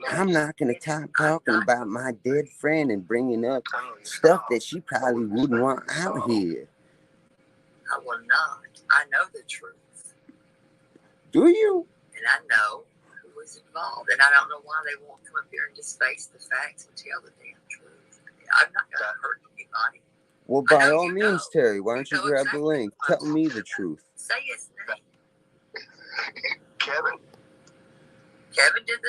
I'm not going to stop talking about my dead friend and bringing up stuff that she probably wouldn't want out here. I will not. I know the truth. Do you? And I know who was involved. And I don't know why they won't come up here and just face the facts and tell the damn truth. I'm not going to hurt anybody. Well, by all means, Terry, why don't you grab the link? Tell me the truth. Say his name. Kevin? Kevin did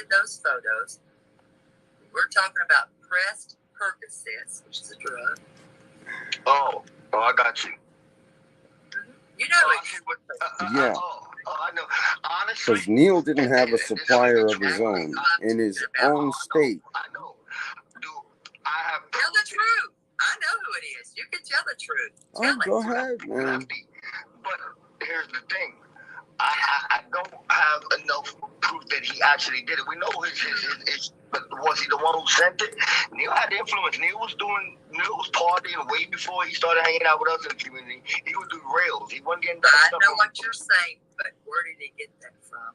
those photos. We're talking about pressed Percocets, which is a drug. Oh, I got you. You know Yeah. I know. Honestly, Because Neil didn't have a supplier of his own in his own state. I know. Dude, I have. Tell the truth. I know who it is. You can tell the truth. Oh, go ahead, man. But here's the thing. I don't have enough proof that he actually did it. We know his but was he the one who sent it? Neil had influence. Neil was partying way before he started hanging out with us in the community. He would do rails. He wasn't getting that I stuff. know what you're saying, but where did he get that from?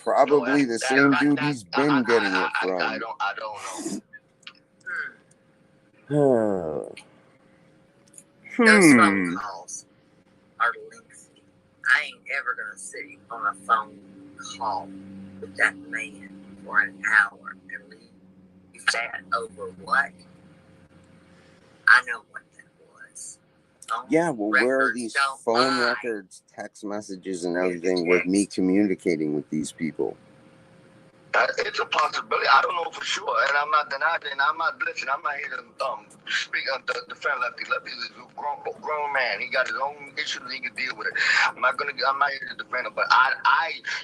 Probably the same dude he's been getting it from. I don't know. Those phone calls are lengthy. I ain't ever gonna sit on a phone call with that man for an hour and leave that over what? I know what that was. Yeah, well, where are these phone records, text messages, and everything with me communicating with these people? It's a possibility. I don't know for sure, and I'm not denying. And I'm not listening. I'm not here to speak on the defend Lefty. Lefty is a grown man. He got his own issues. He can deal with it. I'm not here to defend him. But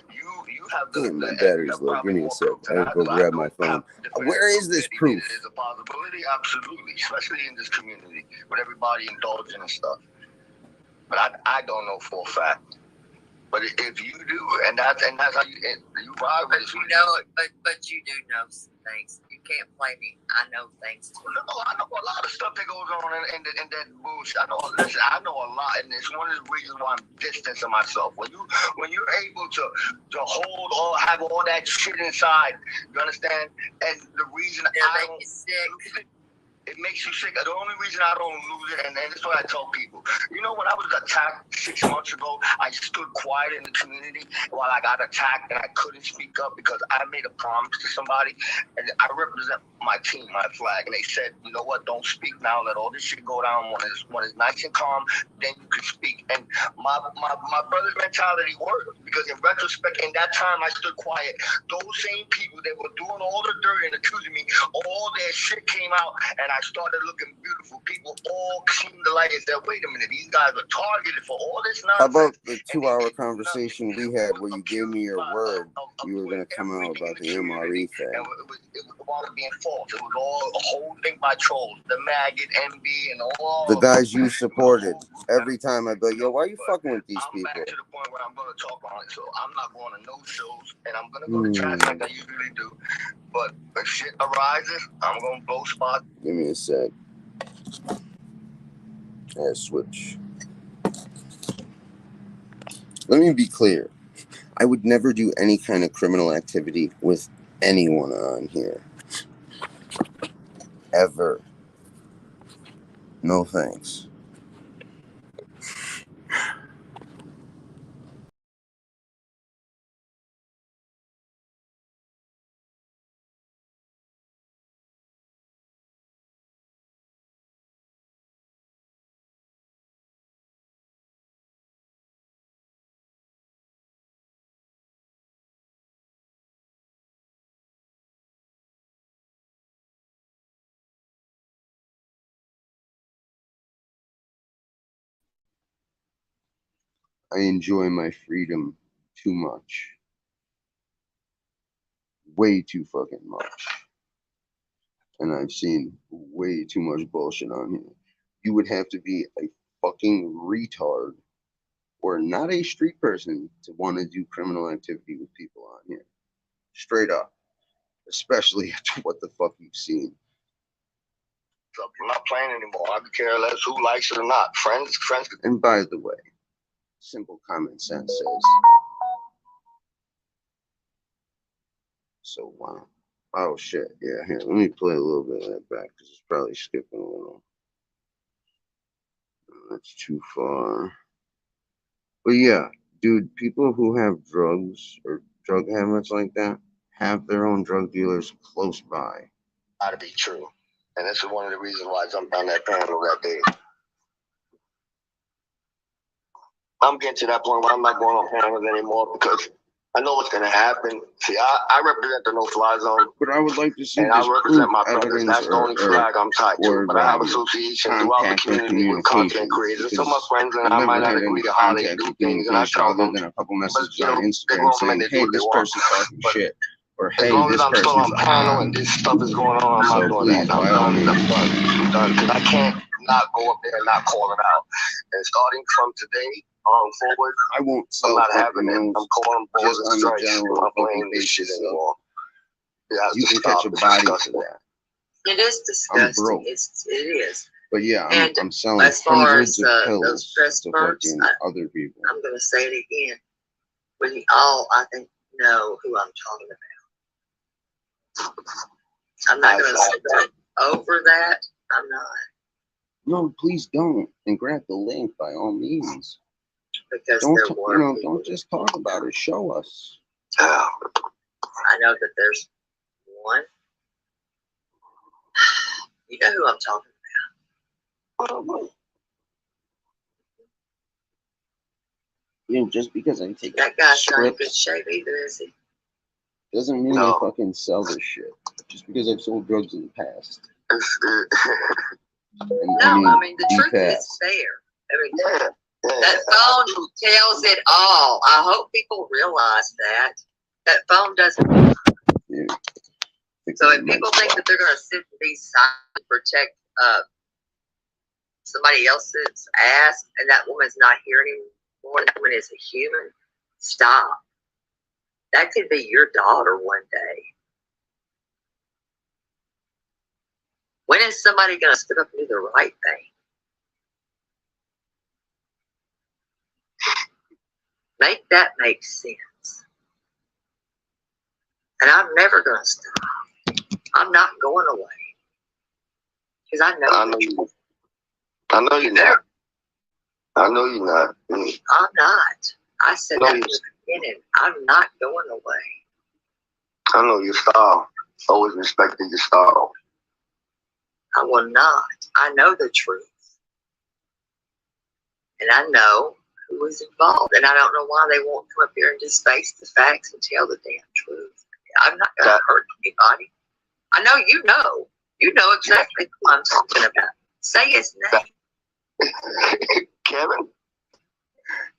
you have the battery's low. Give me a sec. I gotta go grab my phone. Where is this proof? It's a possibility, absolutely, especially in this community with everybody indulging and stuff. But I don't know for a fact. But if you do, and that's how you ride with it. You know it, but you do know some things. You can't play me. I know things too. No, I know a lot of stuff that goes on in that bullshit. I know a lot, and it's one of the reasons why I'm distancing myself. When you're able to hold or have all that shit inside, you understand? And the reason I don't sick. It makes you sick. The only reason I don't lose it, and this is what I tell people. You know, when I was attacked 6 months ago, I stood quiet in the community while I got attacked, and I couldn't speak up because I made a promise to somebody, and I represent my team, my flag, and they said, you know what, don't speak now. Let all this shit go down. When it's nice and calm, then you can speak. And my brother's mentality worked because in retrospect, in that time, I stood quiet. Those same people that were doing all the dirt and accusing me, all their shit came out, and I started looking beautiful. People all seen the light and said, wait a minute, these guys are targeted for all this nonsense. How about the 2-hour conversation we had where you gave me your word you were going to come out about the MRE thing? want to be in false. It was all a whole thing by trolls. The maggot, MB, and all the guys you supported. Every time I'd be like, yo, why are you fucking with these people? I'm back to the point where I'm going to talk on it, so I'm not going to no shows, and I'm going to go to chat like I usually do. But if shit arises, I'm going to blow spots. Give me a sec. Yeah, switch. Let me be clear. I would never do any kind of criminal activity with anyone on here. Ever. No thanks. I enjoy my freedom too much. Way too fucking much. And I've seen way too much bullshit on here. You would have to be a fucking retard or not a street person to want to do criminal activity with people on here. Straight up. Especially after what the fuck you've seen. So I'm not playing anymore. I don't care less who likes it or not. Friends. And by the way, simple common sense says. So wow. Oh shit. Yeah, here. Let me play a little bit of that back because it's probably skipping a little. That's too far. But yeah, dude, people who have drugs or drug habits like that have their own drug dealers close by. Gotta be true. And this is one of the reasons why I jumped on that panel that day. I'm getting to that point where I'm not going on panels anymore because I know what's gonna happen. See, I represent the no-fly zone. But I would like to see and I represent my brothers. That's the only flag I'm tied to. But I have association throughout the community with content creators. Some of my friends and I might not agree to how they do things, and I tell them. Other than a couple messages on Instagram saying, "Hey, this person's talking shit," or "Hey, as long this as I'm still on person's panel and this stuff is going on, I'm not doing that. I'm done. Because I can't not go up there and not call it out. And starting from today forward, I won't. I'm not having it. I'm calling balls and strikes. I'm not playing this shit anymore. You can catch a body for that. It is disgusting. It is. But yeah, I'm selling as far hundreds as of pills those stress to burns, fucking other people. I'm going to say it again. We all, I think, know who I'm talking about. I'm not going to skip over that. I'm not. No, please don't. And grab the link by all means. Because don't just talk about it. Show us. I know that there's one. You know who I'm talking about. You know, just because I take that guy's not in good shape either, is he? Doesn't mean I fucking sell this shit. Just because I've sold drugs in the past. I mean the truth is there. I mean, that phone tells it all. I hope people realize that. That phone doesn't. Yeah. So if people think that they're going to sit and be silent to protect somebody else's ass, and that woman's not here anymore, that woman is a human, stop. That could be your daughter one day. When is somebody going to step up and do the right thing? Make that make sense. And I'm never going to stop. I'm not going away. Because I know you're not. I know you're not. I'm not. I said that in the beginning. I'm not going away. I know your style. Always respected your style. I will not. I know the truth. And I know who is involved. And I don't know why they won't come up here and just face the facts and tell the damn truth. I'm not going to hurt anybody. I know you know. You know exactly who I'm talking about. Say his name. Kevin?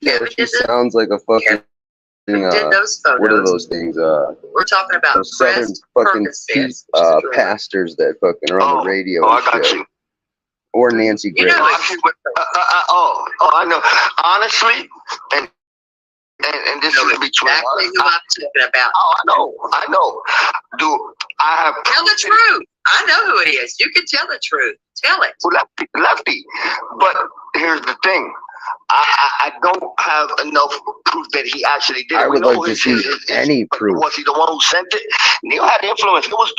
Yeah, she sounds like a fucking Who did those photos? What are those things? We're talking about Those southern fucking pastors that fucking are on the radio I and got shit. you. Or Nancy You Grace. know, I know. Honestly, and this is between exactly who I'm talking about. Oh, I know. Do I have Tell the truth. I know who it is. You can tell the truth. Tell it. Lefty. But here's the thing. I don't have enough proof that he actually did it. I would like to see any proof. Was he the one who sent it? Neil had influence. Neil was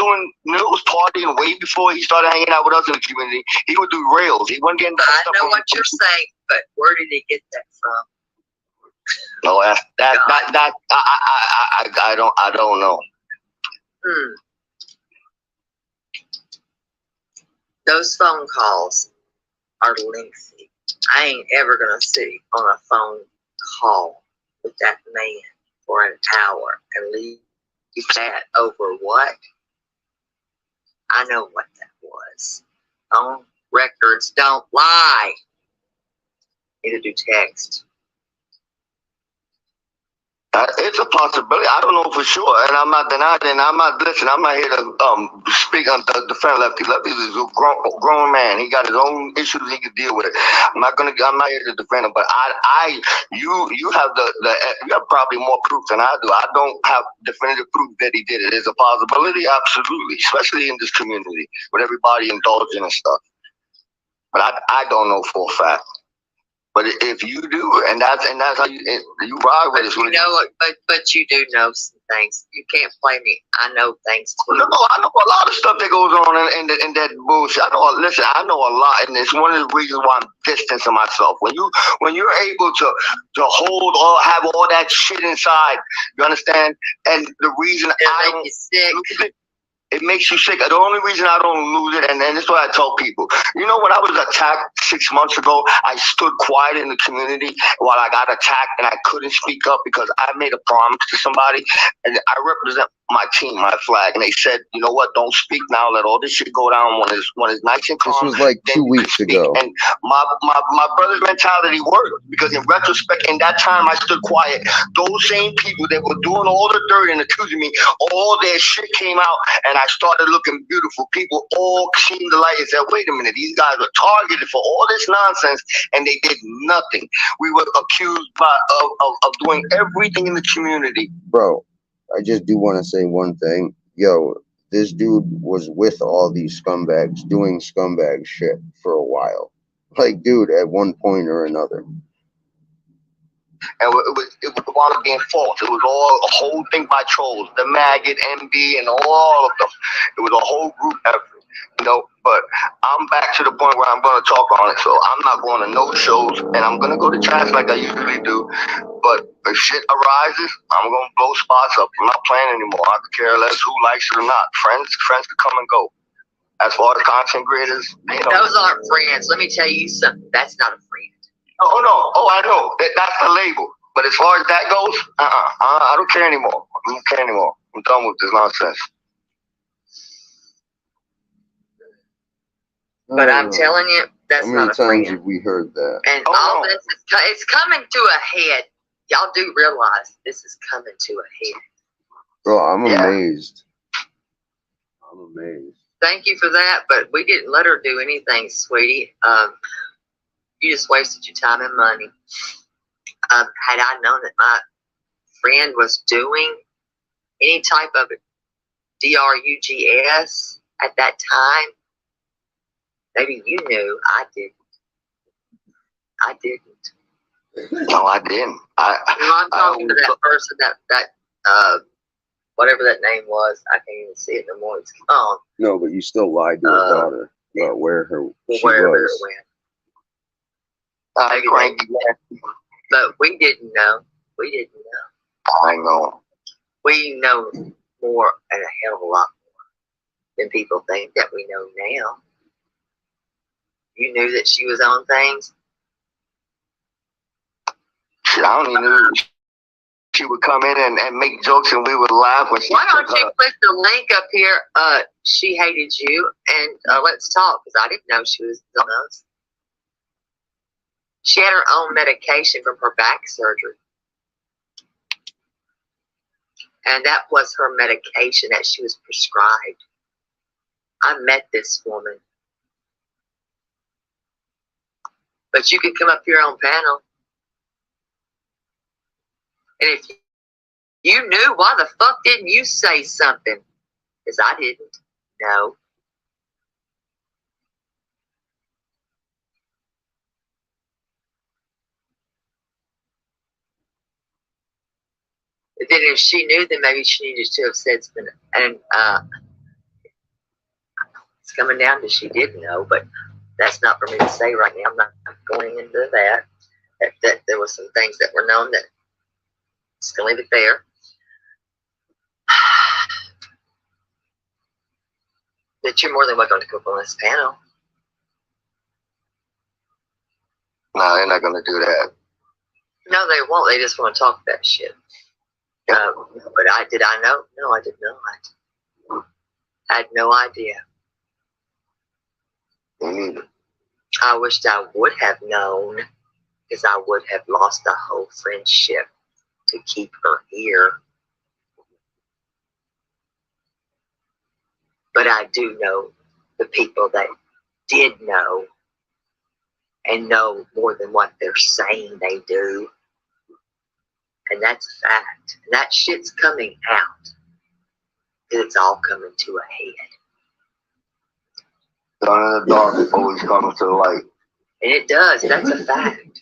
partying way before he started hanging out with us in the community. He would do rails. He wasn't getting that I stuff know from what you're saying, but where did he get that from? No, I don't know. Those phone calls are lengthy. I ain't ever gonna sit on a phone call with that man for an hour and leave that over what? I know what that was. Phone records don't lie. Neither do text. It's a possibility. I don't know for sure, and I'm not denying. And I'm not here to speak on the defend Lefty. Lefty is a grown man. He got his own issues. He can deal with it. I'm not here to defend him. But you have you have probably more proof than I do. I don't have definitive proof that he did it. It's a possibility, absolutely, especially in this community with everybody indulging and stuff. But I don't know for a fact. But if you do, and that's how you ride with it. You know, but you do know some things. You can't play me. I know things too. No, I know a lot of stuff that goes on in that bullshit. I know a lot, and it's one of the reasons why I'm distancing myself. When you're able to hold or have all that shit inside, you understand? And the reason I don't lose it makes you sick. The only reason I don't lose it, and this is what I tell people. You know, when I was attacked 6 months ago, I stood quiet in the community while I got attacked, and I couldn't speak up because I made a promise to somebody, and I represent my team, my flag, and they said, you know what, don't speak now, let all this shit go down when it's nice and calm. This was like 2 weeks ago. And my brother's mentality worked, because in retrospect, in that time I stood quiet. Those same people that were doing all the dirt and accusing me, all their shit came out, and I started looking beautiful. People all seen the light and said, wait a minute, these guys were targeted for all this nonsense, and they did nothing. We were accused of doing everything in the community. Bro, I just do want to say one thing. Yo, this dude was with all these scumbags doing scumbag shit for a while. Like, dude, at one point or another. And it was all being false. It was all a whole thing by trolls, the maggot, MB, and all of them. It was a whole group effort, you know. But I'm back to the point where I'm going to talk on it. So I'm not going to no shows, and I'm going to go to chats like I usually do. But if shit arises, I'm going to blow spots up. I'm not playing anymore. I could care less who likes it or not. Friends could come and go. As far as content creators, you know. Those aren't friends. Let me tell you something. That's not a friend. Oh, no. Oh, I know. That's the label. But as far as that goes, I don't care anymore. I'm done with this nonsense. But I'm telling you, that's not a friend. How many times have we heard that? And all this it's coming to a head. Y'all do realize this is coming to a head. Bro, I'm amazed. I'm amazed. Thank you for that, but we didn't let her do anything, sweetie. You just wasted your time and money. Had I known that my friend was doing any type of drugs at that time, maybe you knew. I didn't. No, I didn't. I'm talking to that person that whatever that name was. I can't even see it no more. It's gone. No, but you still lied to her daughter about where she wherever was. it went. But we didn't know. I know. We know more, and a hell of a lot more than people think that we know now. You knew that she was on things? Shit, I only knew she would come in and make jokes, and we would laugh when she. Why don't you click the link up here? She hated you, and let's talk, because I didn't know she was on those. She had her own medication from her back surgery. And that was her medication that she was prescribed. I met this woman. But you can come up here on panel. And if you knew, why the fuck didn't you say something? Because I didn't. No. But then if she knew, then maybe she needed to have said something. And it's coming down to she did know, but that's not for me to say right now. I'm not going into that. That there were some things that were known that just gonna leave it there. That you're more than welcome to come on this panel. No, they're not gonna do that. No, they won't. They just want to talk that shit. But did I know? No, I did not. I had no idea. Me neither. I wished I would have known, because I would have lost the whole friendship to keep her here. But I do know the people that did know and know more than what they're saying they do. And that's a fact. And that shit's coming out. It's all coming to a head. Down in the dark always comes to the light. And it does. That's a fact.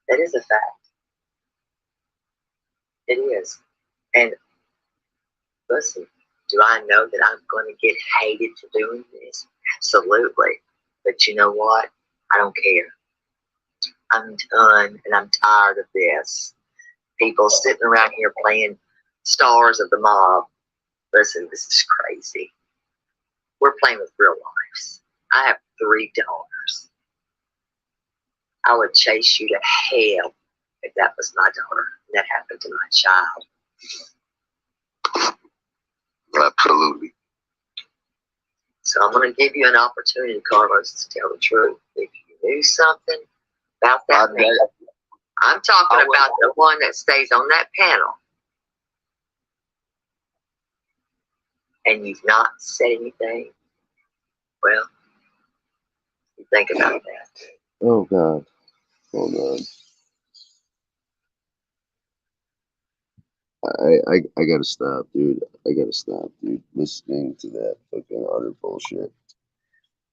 That is a fact. It is. And listen, do I know that I'm going to get hated for doing this? Absolutely. But you know what? I don't care. I'm done and I'm tired of this. People sitting around here playing stars of the mob. Listen, this is crazy. We're playing with real lives. I have 3 daughters. I would chase you to hell if that was my daughter and that happened to my child. Absolutely. So I'm going to give you an opportunity, Carlos, to tell the truth. If you knew something about that man, I'm talking about the one that stays on that panel. And you've not said anything. Well, you think about that. Oh God. Oh God. I gotta stop, dude. I gotta stop, dude. Listening to that fucking utter bullshit.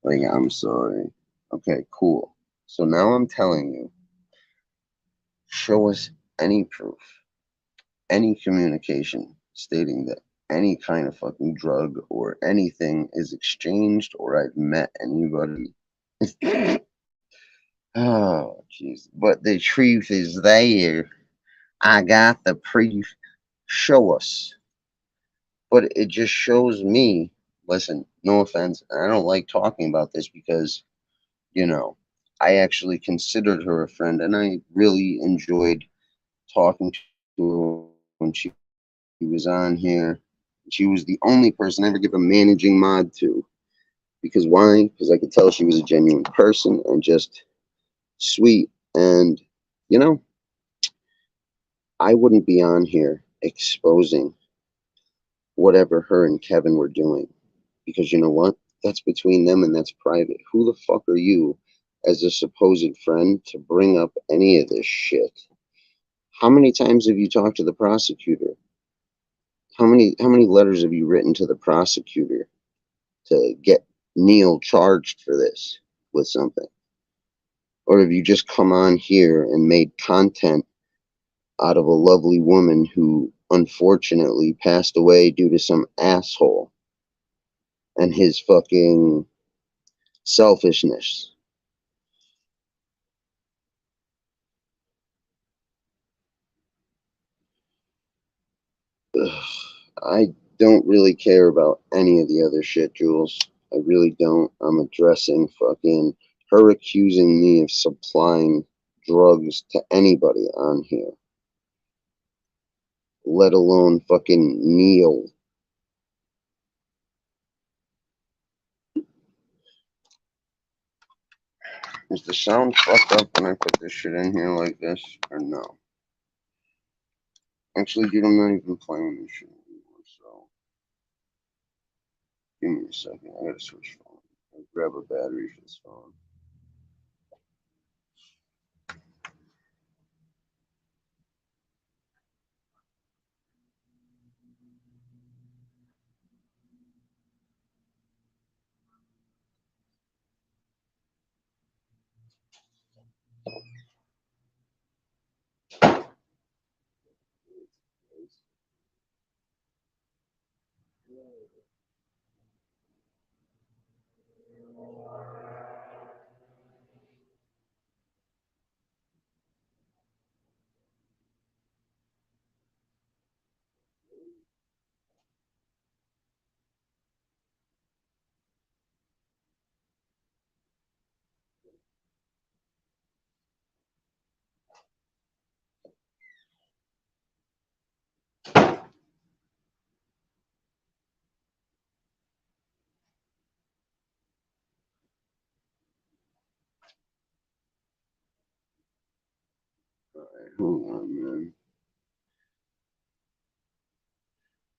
Like, I'm sorry. Okay, cool. So now I'm telling you, show us any proof, any communication stating that any kind of fucking drug or anything is exchanged or I've met anybody. Oh, jeez. But the truth is there. I got the proof. Show us. But it just shows me, listen, no offense, I don't like talking about this because, you know, I actually considered her a friend and I really enjoyed talking to her when she was on here. She was the only person I ever give a managing mod to. Because why? Because I could tell she was a genuine person and just sweet. And, you know, I wouldn't be on here exposing whatever her and Kevin were doing. Because you know what? That's between them and that's private. Who the fuck are you as a supposed friend to bring up any of this shit? How many times have you talked to the prosecutor? How many letters have you written to the prosecutor to get Neil charged for this with something? Or have you just come on here and made content out of a lovely woman who unfortunately passed away due to some asshole and his fucking selfishness? Ugh, I don't really care about any of the other shit, Jules. I really don't. I'm addressing fucking her accusing me of supplying drugs to anybody on here, let alone fucking Neil. Is the sound fucked up when I put this shit in here like this, or no? Actually, dude, I'm not even playing this shit anymore, so give me a second. I gotta switch phone. I'll grab a battery for this phone. Hold on, man.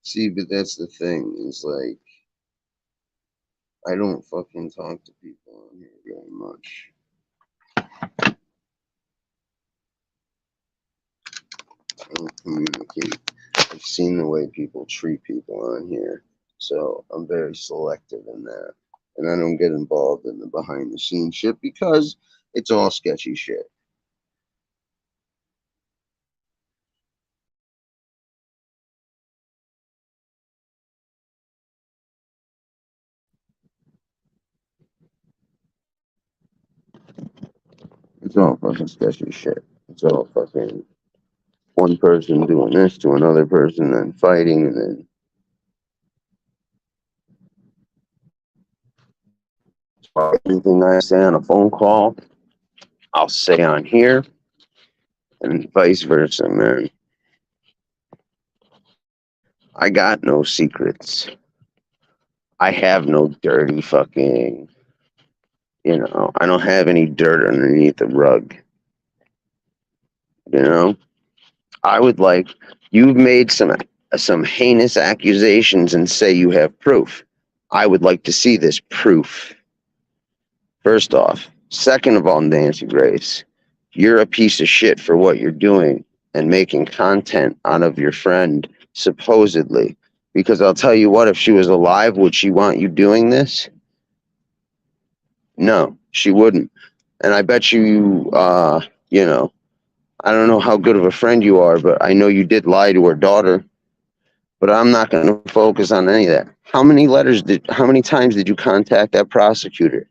See, but that's the thing, is like, I don't fucking talk to people on here very much. I don't communicate. I've seen the way people treat people on here, so I'm very selective in that. And I don't get involved in the behind the scenes shit because it's all sketchy shit. It's all fucking sketchy shit. It's all fucking one person doing this to another person, then fighting, and then everything I say on a phone call, I'll say on here, and vice versa, man. I got no secrets. I have no dirty fucking, I don't have any dirt underneath the rug. You know, I would like, you've made some heinous accusations and say you have proof. I would like to see this proof. First off. Second of all, Nancy Grace, you're a piece of shit for what you're doing and making content out of your friend, supposedly. Because I'll tell you what, if she was alive, would she want you doing this? No, she wouldn't. And I bet you, I don't know how good of a friend you are, but I know you did lie to her daughter. But I'm not going to focus on any of that. How many times did you contact that prosecutor?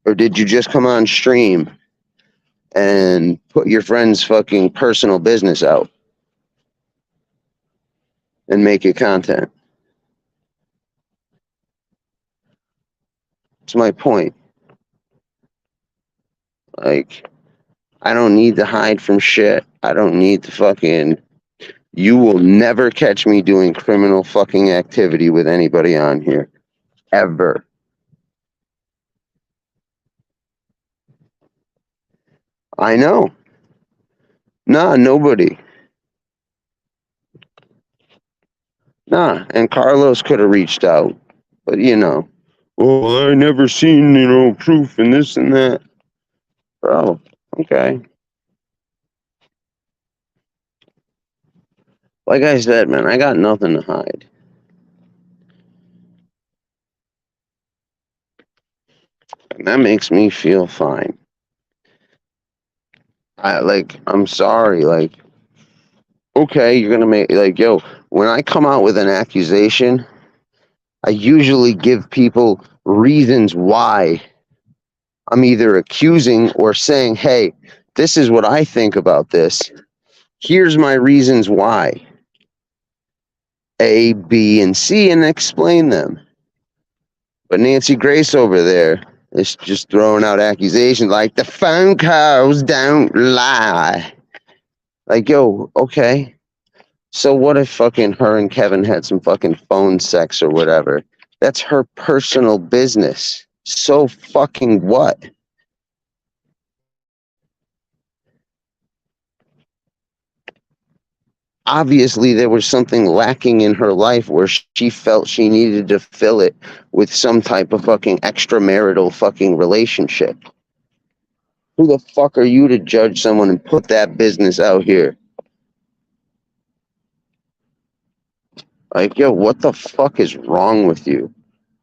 Or did you just come on stream and put your friend's fucking personal business out and make it content? That's my point. Like, I don't need to hide from shit. I don't need to fucking... You will never catch me doing criminal fucking activity with anybody on here. Ever. I know. Nah, nobody. Nah, and Carlos could have reached out. But, well, I never seen, proof and this and that. Bro, okay. Like I said, man, I got nothing to hide. And that makes me feel fine. I'm sorry, okay, you're gonna make, yo, when I come out with an accusation, I usually give people reasons why I'm either accusing or saying, hey, this is what I think about this. Here's my reasons why. A, B, and C, and explain them. But Nancy Grace over there is just throwing out accusations like the phone calls don't lie. Like, yo, okay. So what if fucking her and Kevin had some fucking phone sex or whatever? That's her personal business. So fucking what? Obviously there was something lacking in her life where she felt she needed to fill it with some type of fucking extramarital fucking relationship. Who the fuck are you to judge someone and put that business out here? Like, yo, what the fuck is wrong with you?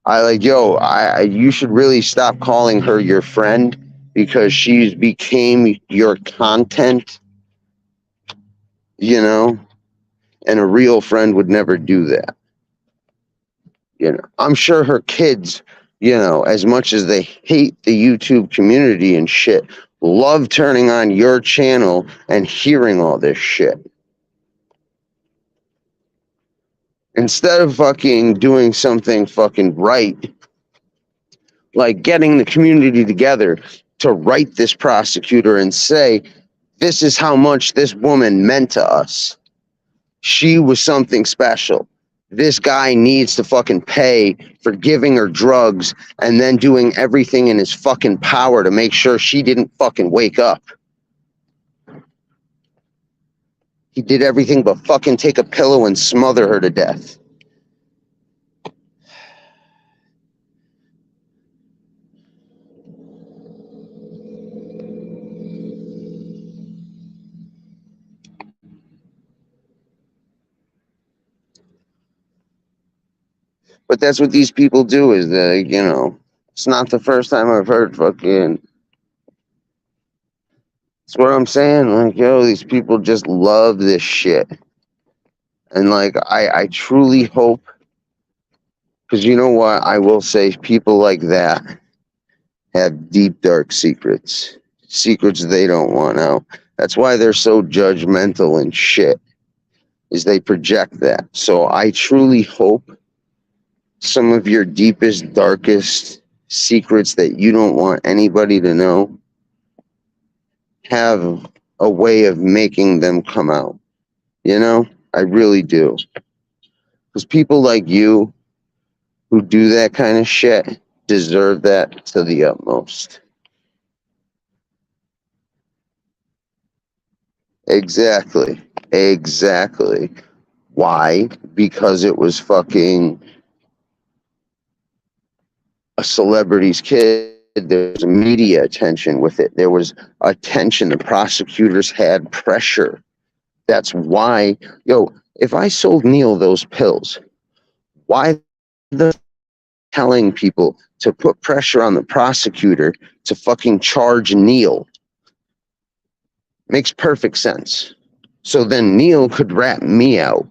You should really stop calling her your friend because she's became your content, you know, and a real friend would never do that. You know, I'm sure her kids, you know, as much as they hate the YouTube community and shit, love turning on your channel and hearing all this shit. Instead of fucking doing something fucking right, like getting the community together to write this prosecutor and say, this is how much this woman meant to us. She was something special. This guy needs to fucking pay for giving her drugs and then doing everything in his fucking power to make sure she didn't fucking wake up. He did everything but fucking take a pillow and smother her to death. But that's what these people do is that, you know, it's not the first time I've heard fucking. That's what I'm saying. Like, yo, these people just love this shit. And like, I truly hope, because you know what? I will say people like that have deep, dark secrets. Secrets they don't want out. That's why they're so judgmental and shit, is they project that. So I truly hope some of your deepest, darkest secrets that you don't want anybody to know have a way of making them come out. You know? I really do. Because people like you who do that kind of shit deserve that to the utmost. Exactly. Exactly. Why? Because it was fucking a celebrity's kid. There was media attention with it. There was attention. The prosecutors had pressure. That's why, yo, if I sold Neil those pills, why the telling people to put pressure on the prosecutor to fucking charge Neil? Makes perfect sense. So then Neil could rat me out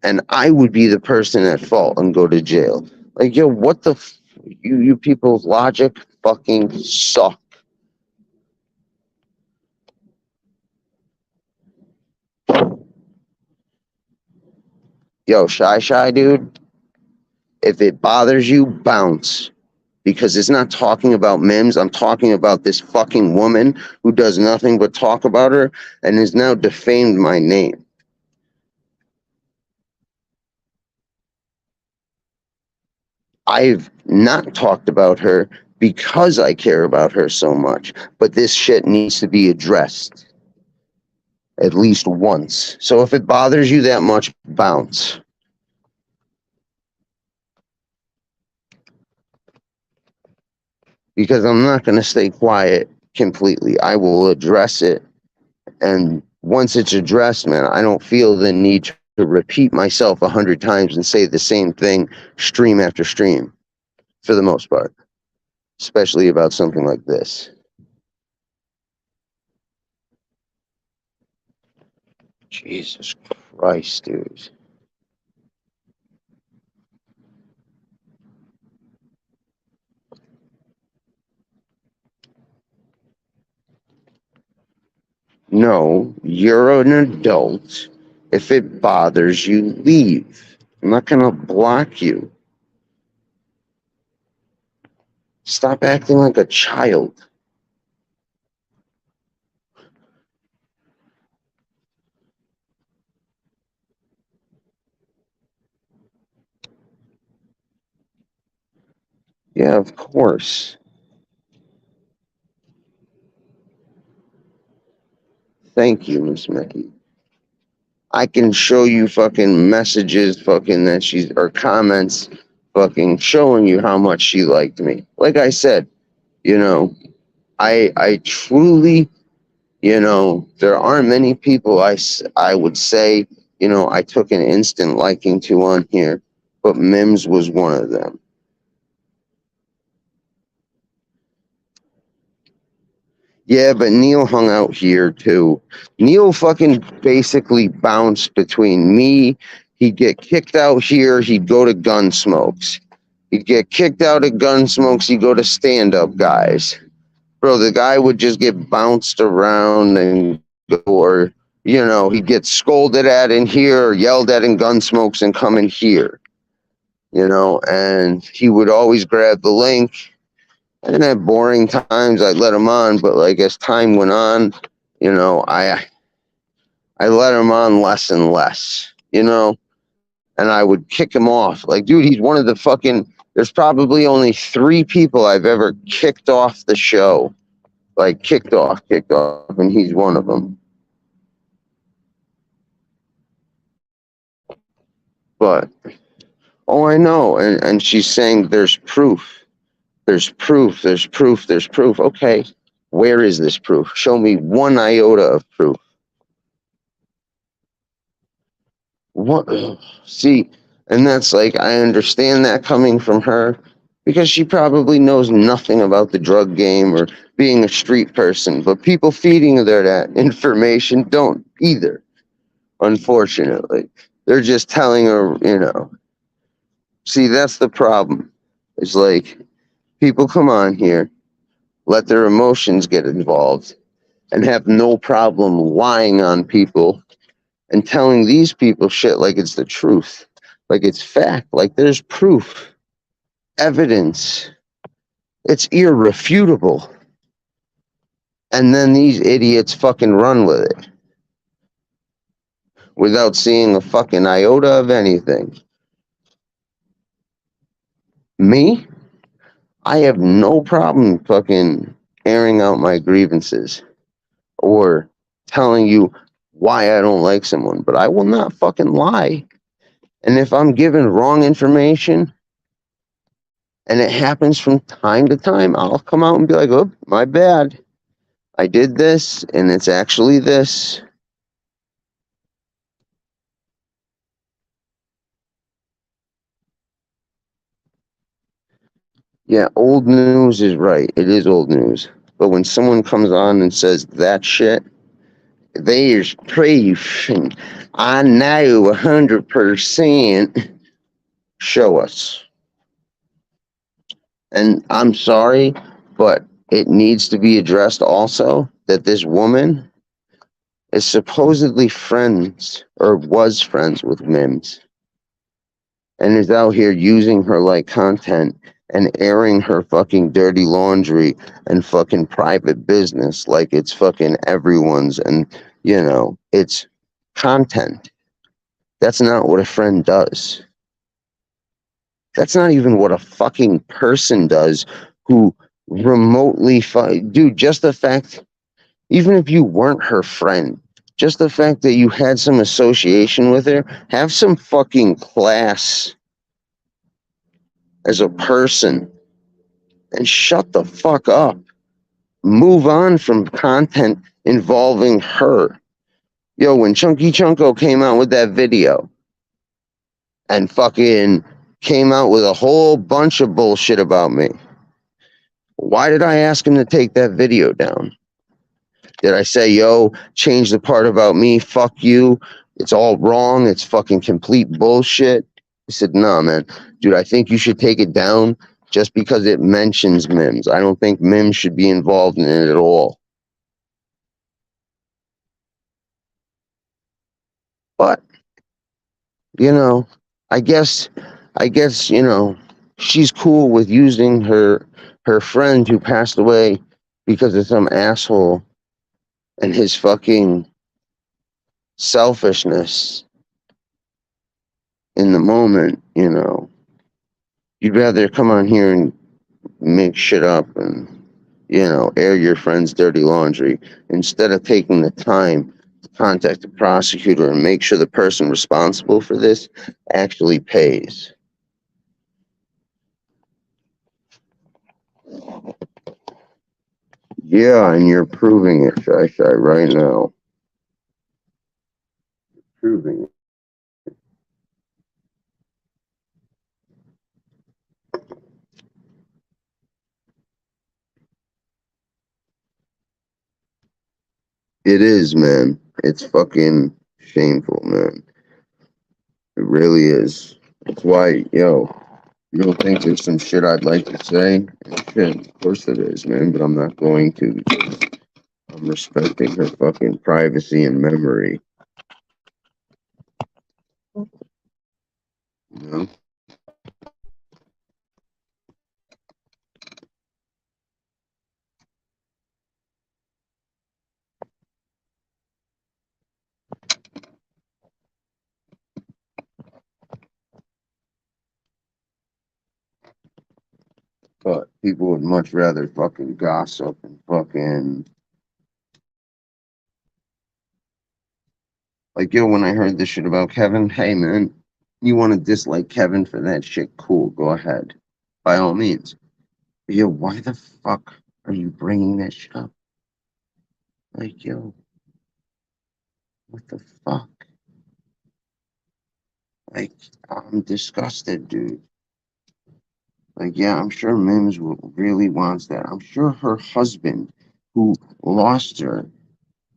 and I would be the person at fault and go to jail. Like, yo, what the you people's logic fucking suck. Yo, shy dude, if it bothers you, bounce. Because it's not talking about Mims. I'm talking about this fucking woman who does nothing but talk about her and has now defamed my name. I've not talked about her because I care about her so much, but this shit needs to be addressed at least once. So if it bothers you that much, bounce. Because I'm not going to stay quiet completely. I will address it. And once it's addressed, man, I don't feel the need to repeat myself 100 times and say the same thing stream after stream, for the most part, especially about something like this. Jesus Christ, dude. No, you're an adult. If it bothers you, leave. I'm not going to block you. Stop acting like a child. Yeah, of course. Thank you, Miss Mickey. I can show you fucking messages fucking that she's, or comments fucking showing you how much she liked me. Like I said, you know, I truly, you know, there aren't many people I would say, you know, I took an instant liking to on here, but Mims was one of them. Yeah, but Neil hung out here too. Neil fucking basically bounced between me. He'd get kicked out here. He'd go to Gunsmokes. He'd get kicked out at Gunsmokes. He'd go to stand-up guys. Bro, the guy would just get bounced around and go, or, you know, he'd get scolded at in here, or yelled at in Gunsmokes and come in here. You know, and he would always grab the link. And at boring times, I'd let him on, but like as time went on, you know, I let him on less and less, you know, and I would kick him off. Like, dude, he's one of the fucking. There's probably only 3 people I've ever kicked off the show, like kicked off, and he's one of them. But oh, I know, and she's saying there's proof. There's proof. Okay, where is this proof? Show me one iota of proof. What? See, and that's like, I understand that coming from her because she probably knows nothing about the drug game or being a street person, but people feeding her that information don't either, unfortunately. They're just telling her, you know. See, that's the problem. It's like, people come on here, let their emotions get involved, and have no problem lying on people and telling these people shit like it's the truth, like it's fact, like there's proof, evidence. It's irrefutable. And then these idiots fucking run with it without seeing a fucking iota of anything. Me? I have no problem fucking airing out my grievances or telling you why I don't like someone, but I will not fucking lie. And if I'm given wrong information, and it happens from time to time, I'll come out and be like, oh, my bad. I did this, and it's actually this. Yeah, old news is right. It is old news. But when someone comes on and says that shit, there's proof, and I know 100%. Show us. And I'm sorry, but it needs to be addressed also that this woman is supposedly friends, or was friends with Mims, and is out here using her like content and airing her fucking dirty laundry and fucking private business like it's fucking everyone's, and, you know, it's content. That's not what a friend does. That's not even what a fucking person does who remotely, dude, just the fact, even if you weren't her friend, just the fact that you had some association with her, have some fucking class as a person and shut the fuck up. Move on from content involving her. Yo, when Chunky Chunko came out with that video and fucking came out with a whole bunch of bullshit about me, why did I ask him to take that video down? Did I say, yo, change the part about me, fuck you, it's all wrong, it's fucking complete bullshit? He said, nah, man, dude, I think you should take it down just because it mentions Mims. I don't think Mims should be involved in it at all. But, you know, I guess, you know, she's cool with using her friend who passed away because of some asshole and his fucking selfishness in the moment, you know. You'd rather come on here and make shit up and, you know, air your friend's dirty laundry instead of taking the time contact the prosecutor and make sure the person responsible for this actually pays. Yeah, and you're proving it, Shy, right now. Proving it. It is, man. It's fucking shameful, man. It really is. That's why, you don't think there's some shit I'd like to say? Shit, of course it is, man, but I'm not going to because I'm respecting her fucking privacy and memory. You know? But people would much rather fucking gossip and fucking like, when I heard this shit about Kevin, hey man, you want to dislike Kevin for that shit? Cool, go ahead. By all means. But why the fuck are you bringing that shit up? Like, what the fuck? Like, I'm disgusted, dude. Like, yeah, I'm sure Mims really wants that. I'm sure her husband, who lost her,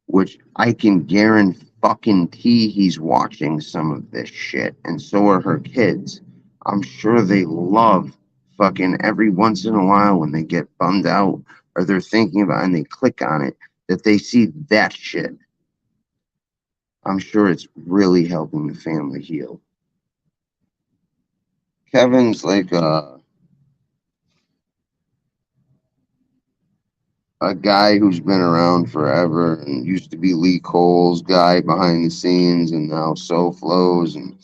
which I can guarantee he's watching some of this shit, and so are her kids. I'm sure they love fucking every once in a while when they get bummed out or they're thinking about and they click on it that they see that shit. I'm sure it's really helping the family heal. Kevin's like a guy who's been around forever and used to be Lee Cole's guy behind the scenes and now SoFlo's and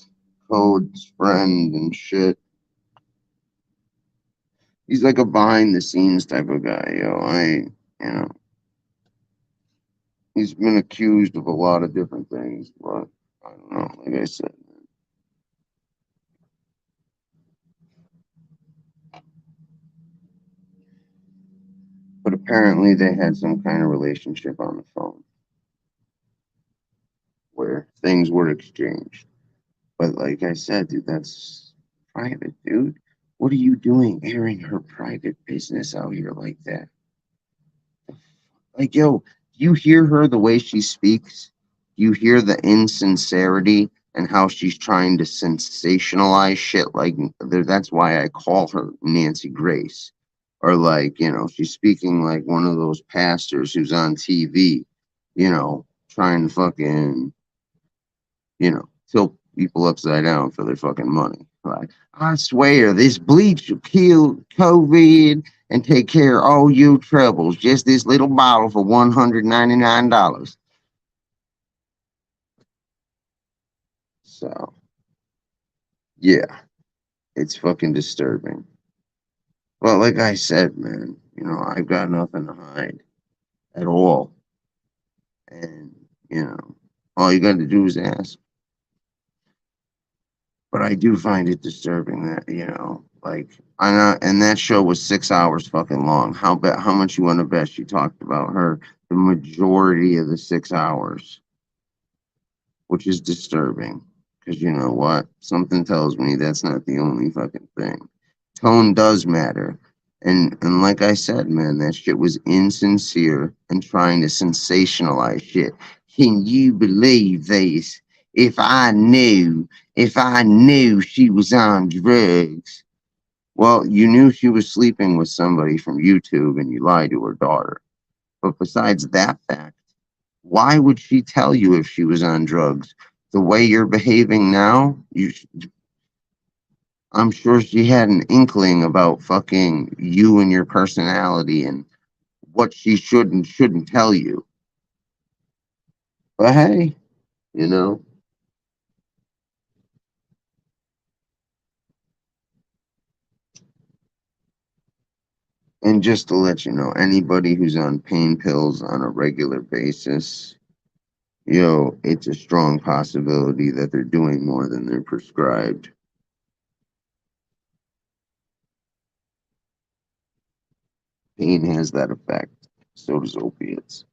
Code's friend and shit. He's like a behind the scenes type of guy, you know, he's been accused of a lot of different things, but I don't know, like I said. But apparently they had some kind of relationship on the phone where things were exchanged. But like I said, dude, that's private, dude. What are you doing airing her private business out here like that? Like, you hear her the way she speaks? You hear the insincerity and how she's trying to sensationalize shit. Like, that's why I call her Nancy Grace. Or, like, she's speaking like one of those pastors who's on TV, trying to fucking, tilt people upside down for their fucking money. Like, I swear, this bleach will kill COVID and take care of all your troubles. Just this little bottle for $199. So, yeah, it's fucking disturbing. But like I said, man, I've got nothing to hide at all. And, all you got to do is ask. But I do find it disturbing that, like, I know, and that show was 6 hours fucking long. How much you want to bet she talked about her the majority of the 6 hours, which is disturbing. Because you know what? Something tells me that's not the only fucking thing. Tone does matter. And like I said, man, that shit was insincere and trying to sensationalize shit. Can you believe this? If I knew she was on drugs. Well, you knew she was sleeping with somebody from YouTube and you lied to her daughter. But besides that fact, why would she tell you if she was on drugs? The way you're behaving now, I'm sure she had an inkling about fucking you and your personality and what she should and shouldn't tell you. But hey, you know, and just to let you know, anybody who's on pain pills on a regular basis, it's a strong possibility that they're doing more than they're prescribed. Pain has that effect. So does opiates.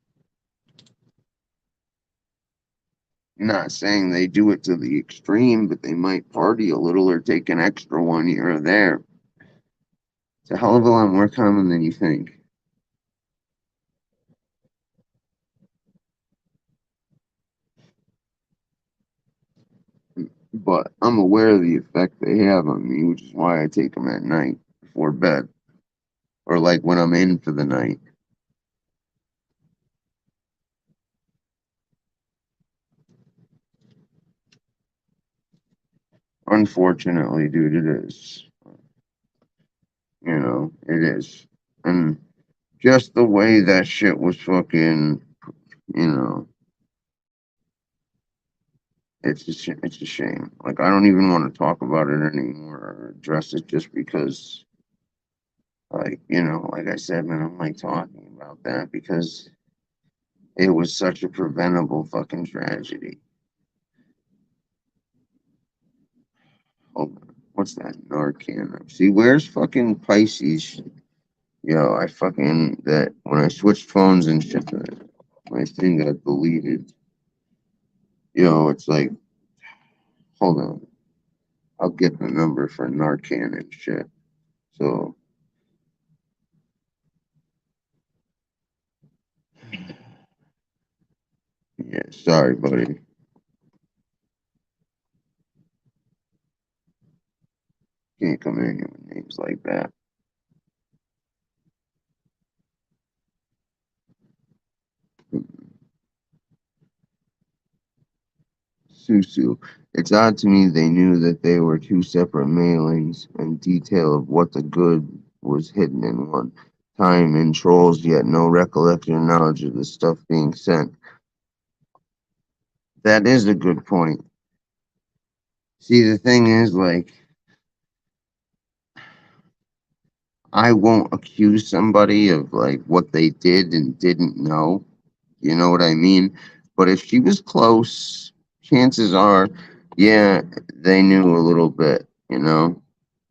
Not saying they do it to the extreme, but they might party a little or take an extra one here or there. It's a hell of a lot more common than you think. But I'm aware of the effect they have on me, which is why I take them at night before bed, or like when I'm in for the night. Unfortunately, dude, it is. It is. And just the way that shit was fucking, you know, it's a shame. Like, I don't even want to talk about it anymore or address it just because, like, like I said, man, I'm like talking about that because it was such a preventable fucking tragedy. Hold on. What's that? Narcan. See, where's fucking Pisces? I fucking, that, when I switched phones and shit, my thing got deleted. It's like, hold on. I'll get the number for Narcan and shit. So, yeah, sorry, buddy. Can't come in here with names like that. Susu. It's odd to me they knew that they were two separate mailings, and detail of what the good was hidden in one. Time and trolls, yet no recollection or knowledge of the stuff being sent. That is a good point. See, the thing is, like, I won't accuse somebody of, like, what they did and didn't know. You know what I mean? But if she was close, chances are, yeah, they knew a little bit.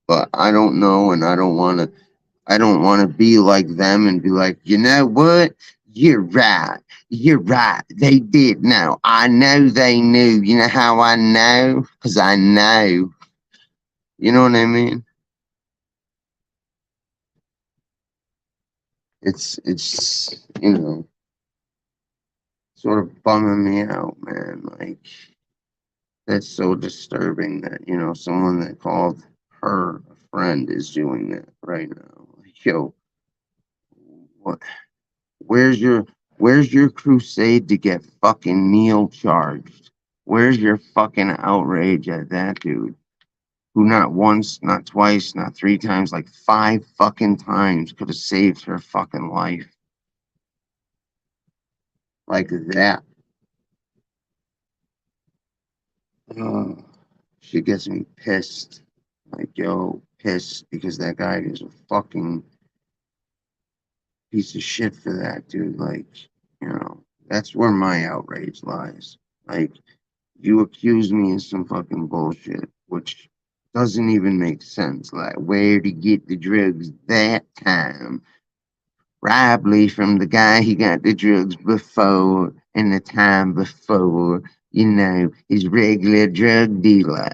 But I don't know, and I don't want to be like them and be like, you know what? You're right. You're right. They did know. I know they knew. You know how I know? Because I know. You know what I mean? It's sort of bumming me out, man. Like, that's so disturbing that, someone that called her a friend is doing that right now. Like, yo, what? Where's your where's your crusade to get fucking Neil charged? Where's your fucking outrage at that dude? Who not once, not twice, not three times, like 5 fucking times could have saved her fucking life. Like that. Ugh. She gets me pissed. Like, yo, pissed because that guy is a fucking piece of shit for that, dude. Like, that's where my outrage lies. Like, you accuse me of some fucking bullshit, which doesn't even make sense. Like, where to get the drugs that time? Probably from the guy he got the drugs before and the time before, his regular drug dealer.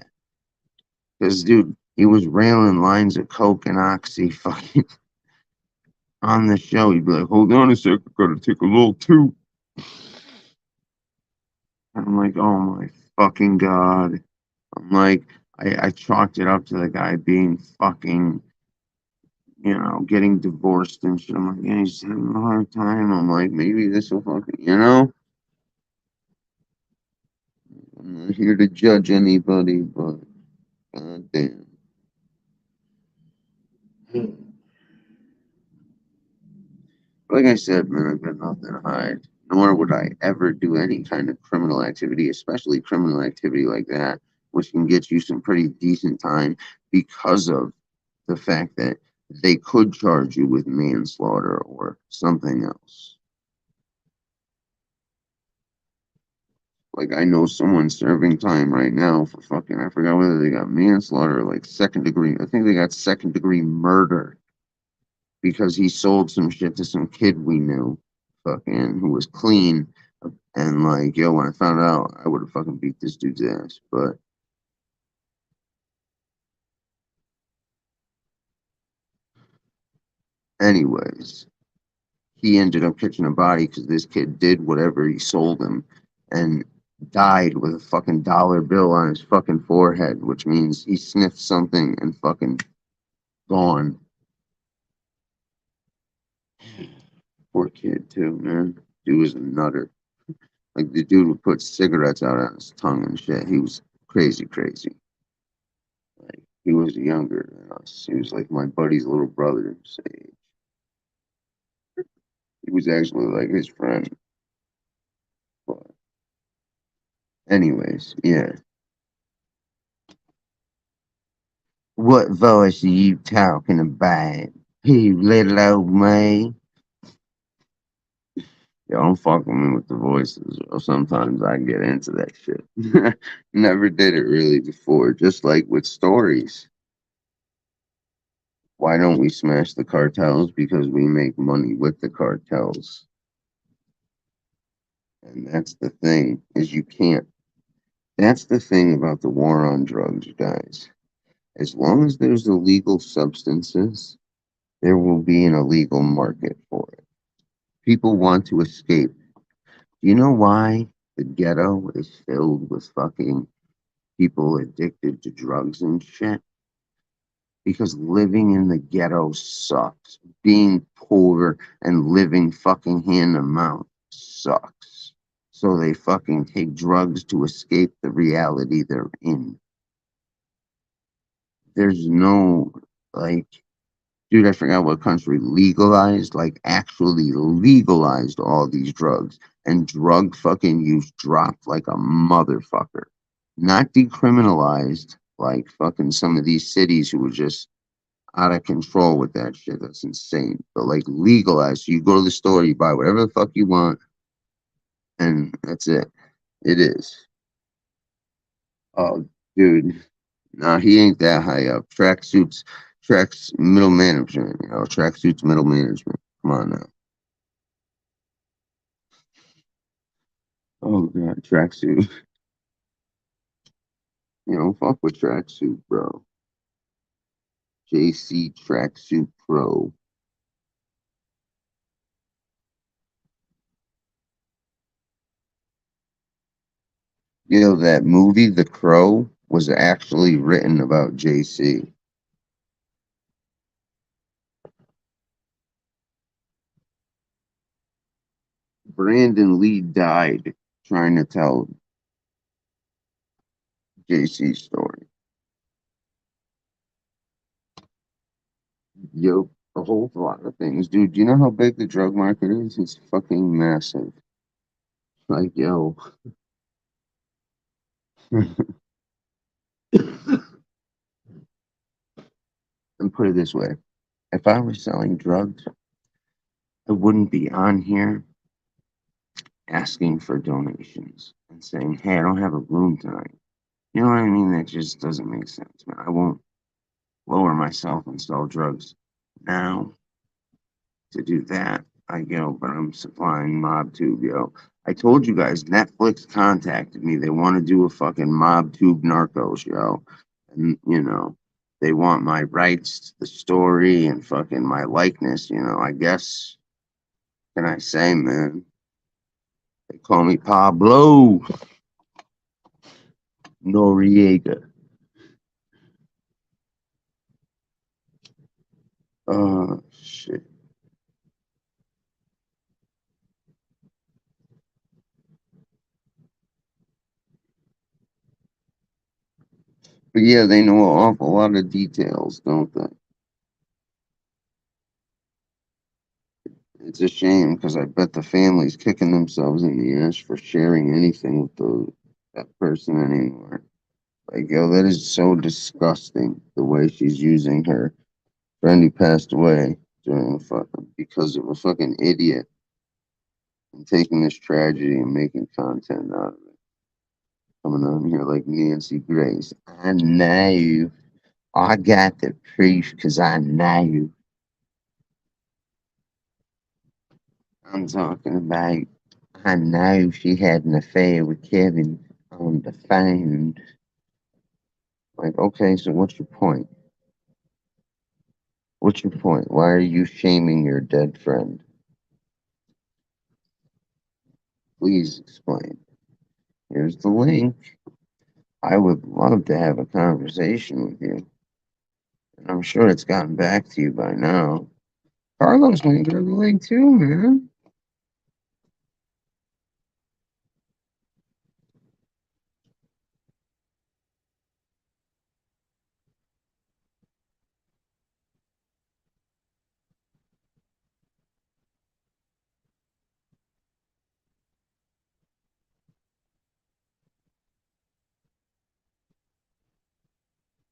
Because, dude, he was railing lines of coke and oxy fucking on the show. He'd be like, hold on a sec, I gotta take a little too. I'm like, oh my fucking god. I'm like, I chalked it up to the guy being fucking, getting divorced and shit. I'm like, yeah, he's having a hard time. I'm like, maybe this will fucking. I'm not here to judge anybody, but god damn. Like I said, man, I've got nothing to hide. Nor would I ever do any kind of criminal activity, especially criminal activity like that, which can get you some pretty decent time because of the fact that they could charge you with manslaughter or something else. Like, I know someone serving time right now for fucking, I forgot whether they got manslaughter or like second degree. I think they got second degree murder because he sold some shit to some kid we knew, fucking, who was clean. And like, yo, when I found out, I would have fucking beat this dude's ass. But anyways, he ended up catching a body because this kid did whatever he sold him and died with a fucking dollar bill on his fucking forehead, which means he sniffed something and fucking gone. Poor kid too, man. Dude was a nutter. Like the dude would put cigarettes out on his tongue and shit. He was crazy, crazy. Like he was younger than us. He was like my buddy's little brother. Say he was actually like his friend. But anyways, yeah. What voice are you talking about? Hey, little old me. Yo, don't fuck with me with the voices. Or sometimes I get into that shit. Never did it really before. Just like with stories. Why don't we smash the cartels? Because we make money with the cartels. And that's the thing, is you can't. That's the thing about the war on drugs, guys. As long as there's illegal substances, there will be an illegal market for it. People want to escape. Do you know why the ghetto is filled with fucking people addicted to drugs and shit? Because living in the ghetto sucks. Being poor and living fucking hand to mouth sucks. So they fucking take drugs to escape the reality they're in. There's no, like, dude, I forgot what country legalized, like, actually legalized all these drugs. And drug fucking use dropped like a motherfucker. Not decriminalized like fucking some of these cities who were just out of control with that shit. That's insane. But like legalized, so you go to the store, you buy whatever the fuck you want, and that's it. It is. Oh, dude, nah, he ain't that high up. Tracks middle management. You know, tracksuits middle management. Come on now. Oh god, tracksuit. You know, fuck with tracksuit, bro. JC Tracksuit Pro. You know, that movie, The Crow, was actually written about JC. Brandon Lee died trying to tell JC's story. Yo, a whole lot of things. Dude, do you know how big the drug market is? It's fucking massive. Like, yo. And put it this way. If I was selling drugs, I wouldn't be on here asking for donations and saying, hey, I don't have a room tonight. You know what I mean? That just doesn't make sense, man. I won't lower myself and sell drugs now to do that. I go, but I'm supplying Mob Tube, yo. I told you guys, Netflix contacted me. They want to do a fucking Mob Tube Narcos, yo. And, you know, they want my rights to the story and fucking my likeness, you know. I guess, can I say, man? They call me Pablo Noriega. Shit. But yeah, they know an awful lot of details, don't they? It's a shame because I bet the family's kicking themselves in the ass for sharing anything with that person anymore. Like, yo, that is so disgusting the way she's using her friend who passed away during because of a fucking idiot and taking this tragedy and making content out of it. coming on here like Nancy Grace. I know. I got the proof because I know. I'm talking about. I know she had an affair with Kevin on the phone. Like, okay, so what's your point? What's your point? Why are you shaming your dead friend? Please explain. Here's the link. I would love to have a conversation with you. And I'm sure it's gotten back to you by now. Carlos might get the link too, man.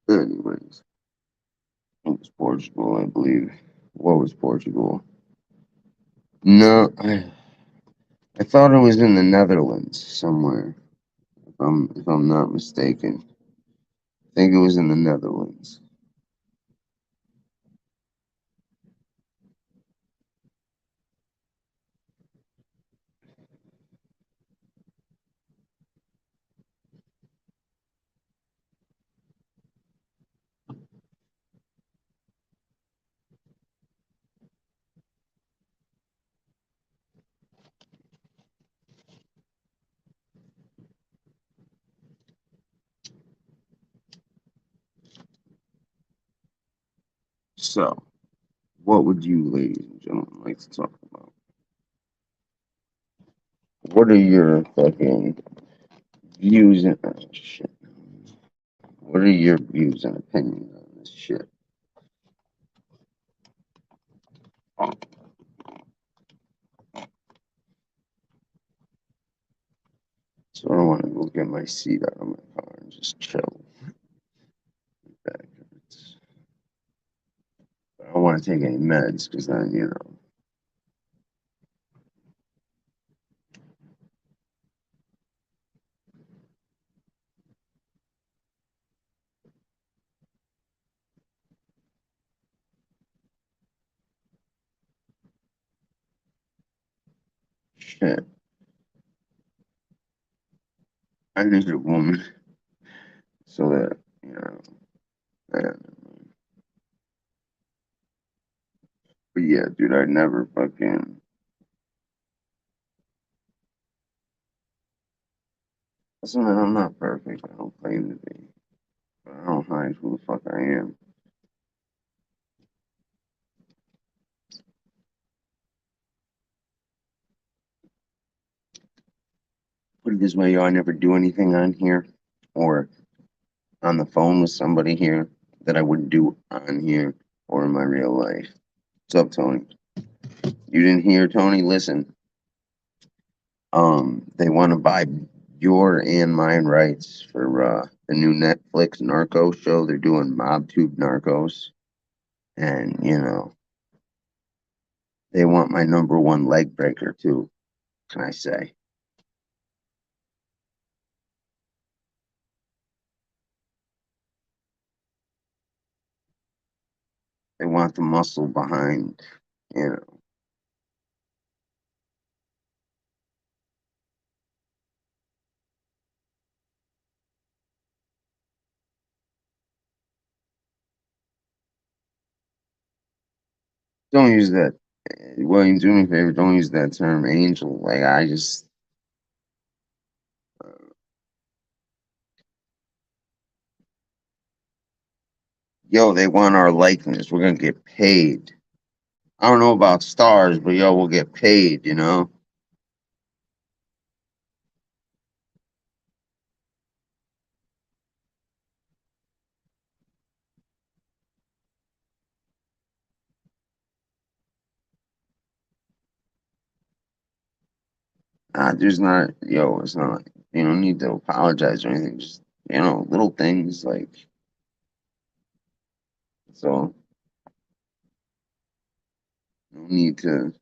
Anyways, it was Portugal, I believe. What was Portugal? No, I thought it was in the Netherlands somewhere. If I'm not mistaken, I think it was in the Netherlands. So, what would you, ladies and gentlemen, like to talk about? What are your fucking views and shit? What are your views and opinions on this shit? So I want to go get my seat out of my car and just chill. Back. But I don't want to take any meds because then, shit. I need a woman so that, and, but yeah, dude, I never fucking. Listen, man, I'm not perfect. I don't claim to be. But I don't hide who the fuck I am. Put it this way, yo, I never do anything on here or on the phone with somebody here that I wouldn't do on here or in my real life. What's up, Tony? You didn't hear, Tony? Listen. They want to buy your and mine rights for the new Netflix Narco show. They're doing MobTube Narcos, and they want my number one leg breaker too. Can I say? They want the muscle behind, you know. Don't use that. William, do me a favor. Don't use that term, angel. Like I just, yo, they want our likeness. We're gonna get paid. I don't know about stars, but yo, we'll get paid. There's not, yo, it's not, you don't need to apologize or anything. Just, little things like, so, no need to,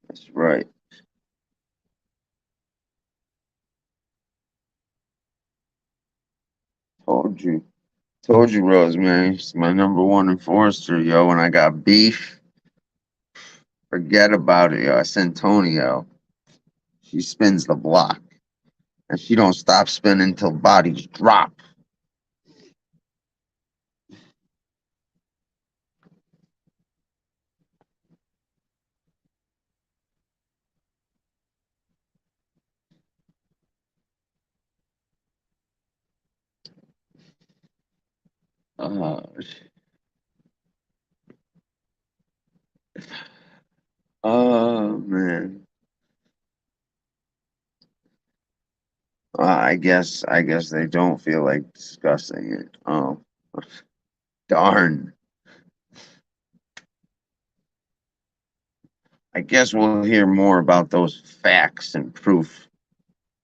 that's right. Told you. Told you, Rosemary. She's my number one enforcer, yo. When I got beef, forget about it, yo. I send Tony out. She spins the block. And she don't stop spinning till bodies drop. Oh, oh man. I guess they don't feel like discussing it. Oh, darn. I guess we'll hear more about those facts and proof,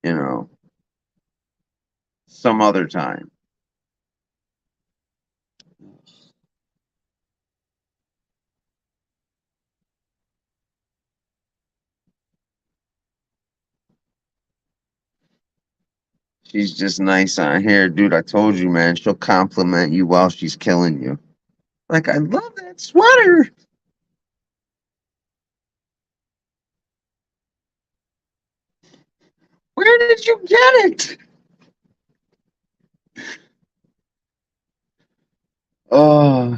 you know, some other time. She's just nice on here, dude. I told you, man. She'll compliment you while she's killing you. Like, I love that sweater. Where did you get it? Oh,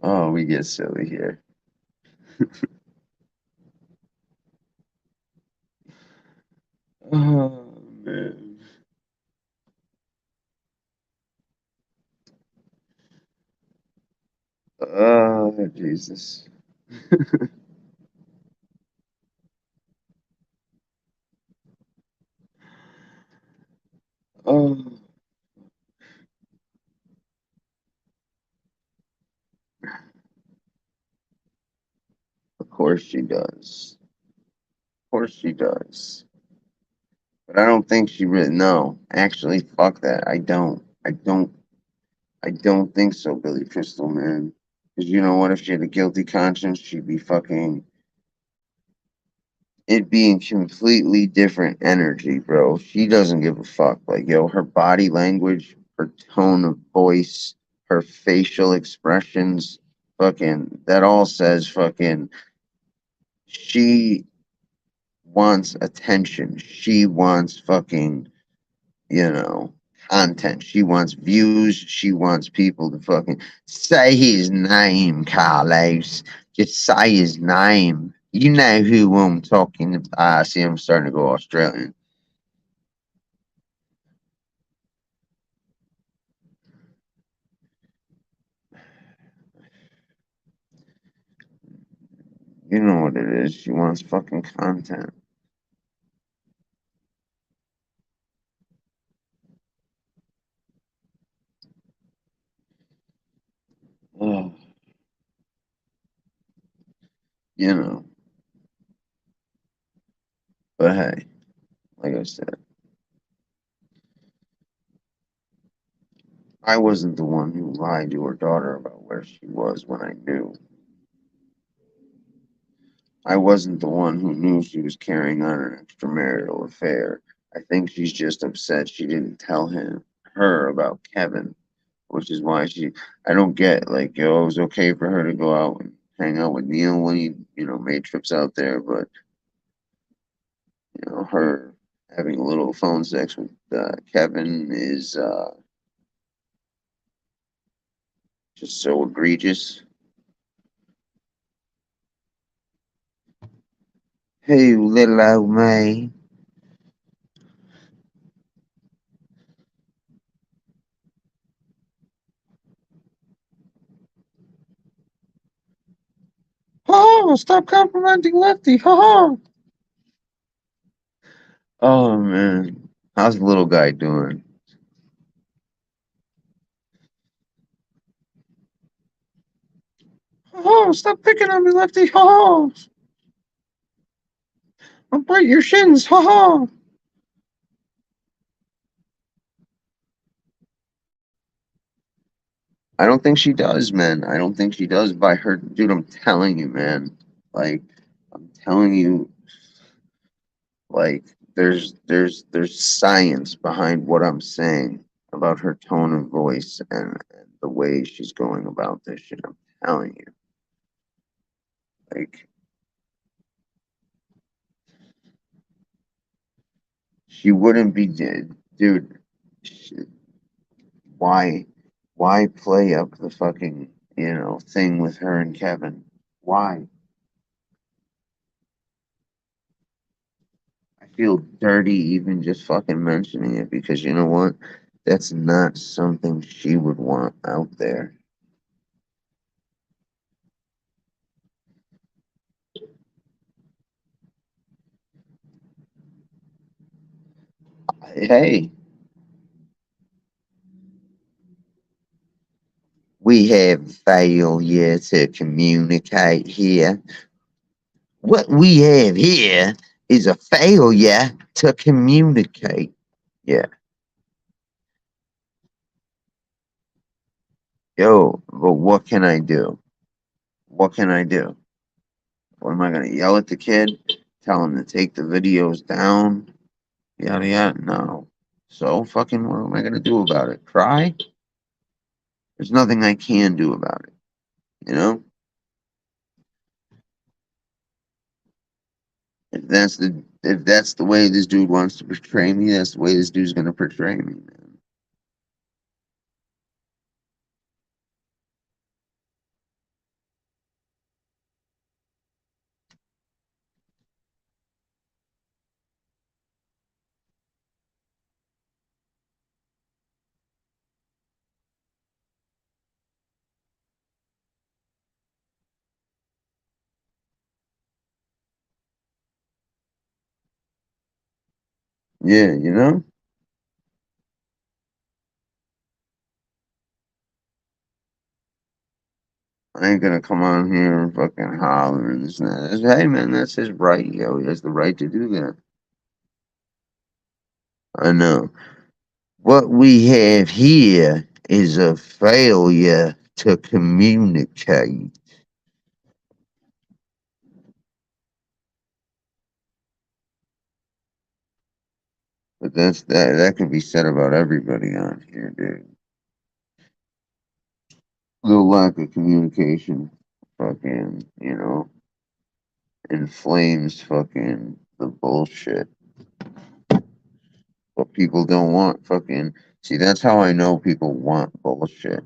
oh, we get silly here. Oh man. Oh Jesus. Oh, of course she does. Of course she does. But I don't think she really. No, actually, fuck that. I don't. I don't. I don't think so, Billy Crystal, man. Because you know what? If she had a guilty conscience, she'd be fucking. It'd be in completely different energy, bro. She doesn't give a fuck. Like, yo, her body language, her tone of voice, her facial expressions, fucking, that all says fucking, she wants attention. She wants fucking, you know, content. She wants views. She wants people to fucking say his name, Carlos. Just say his name. You know who I'm talking about. Ah, see, I'm starting to go Australian. You know what it is. She wants fucking content. Oh, you know. But hey, like I said, I wasn't the one who lied to her daughter about where she was when I knew. I wasn't the one who knew she was carrying on an extramarital affair. I think she's just upset she didn't tell her about Kevin, which is why I don't get, like, yo, it was okay for her to go out and hang out with Neil when he, made trips out there, but, her having a little phone sex with Kevin is just so egregious. Hey, little old me. Oh, stop complimenting Lefty. Ha ha. Oh, man. How's the little guy doing? Oh, stop picking on me, Lefty. Ha ha. I'll break your shins. Ha ha. I don't think she does, man. I don't think she does by her. Dude, I'm telling you, man. Like, I'm telling you, like, there's science behind what I'm saying about her tone of voice and the way she's going about this shit. I'm telling you, like she wouldn't be dead, dude. She, why why play up the fucking thing with her and Kevin? Why? I feel dirty even just fucking mentioning it because you know what? That's not something she would want out there. Hey, we have failure to communicate here. What we have here is a failure to communicate. Yeah. Yo, but what can I do? What can I do? What am I gonna yell at the kid? Tell him to take the videos down? Yada yada. No. So fucking what am I gonna do about it? Cry? There's nothing I can do about it. You know? If that's the way this dude wants to portray me, that's the way this dude's gonna portray me, man. Yeah, you know? I ain't gonna come on here and fucking holler and this and that. Hey man, that's his right, yo. He has the right to do that. I know. What we have here is a failure to communicate. But that can be said about everybody on here, dude. The lack of communication fucking, inflames fucking the bullshit. But people don't want fucking. See, that's how I know people want bullshit.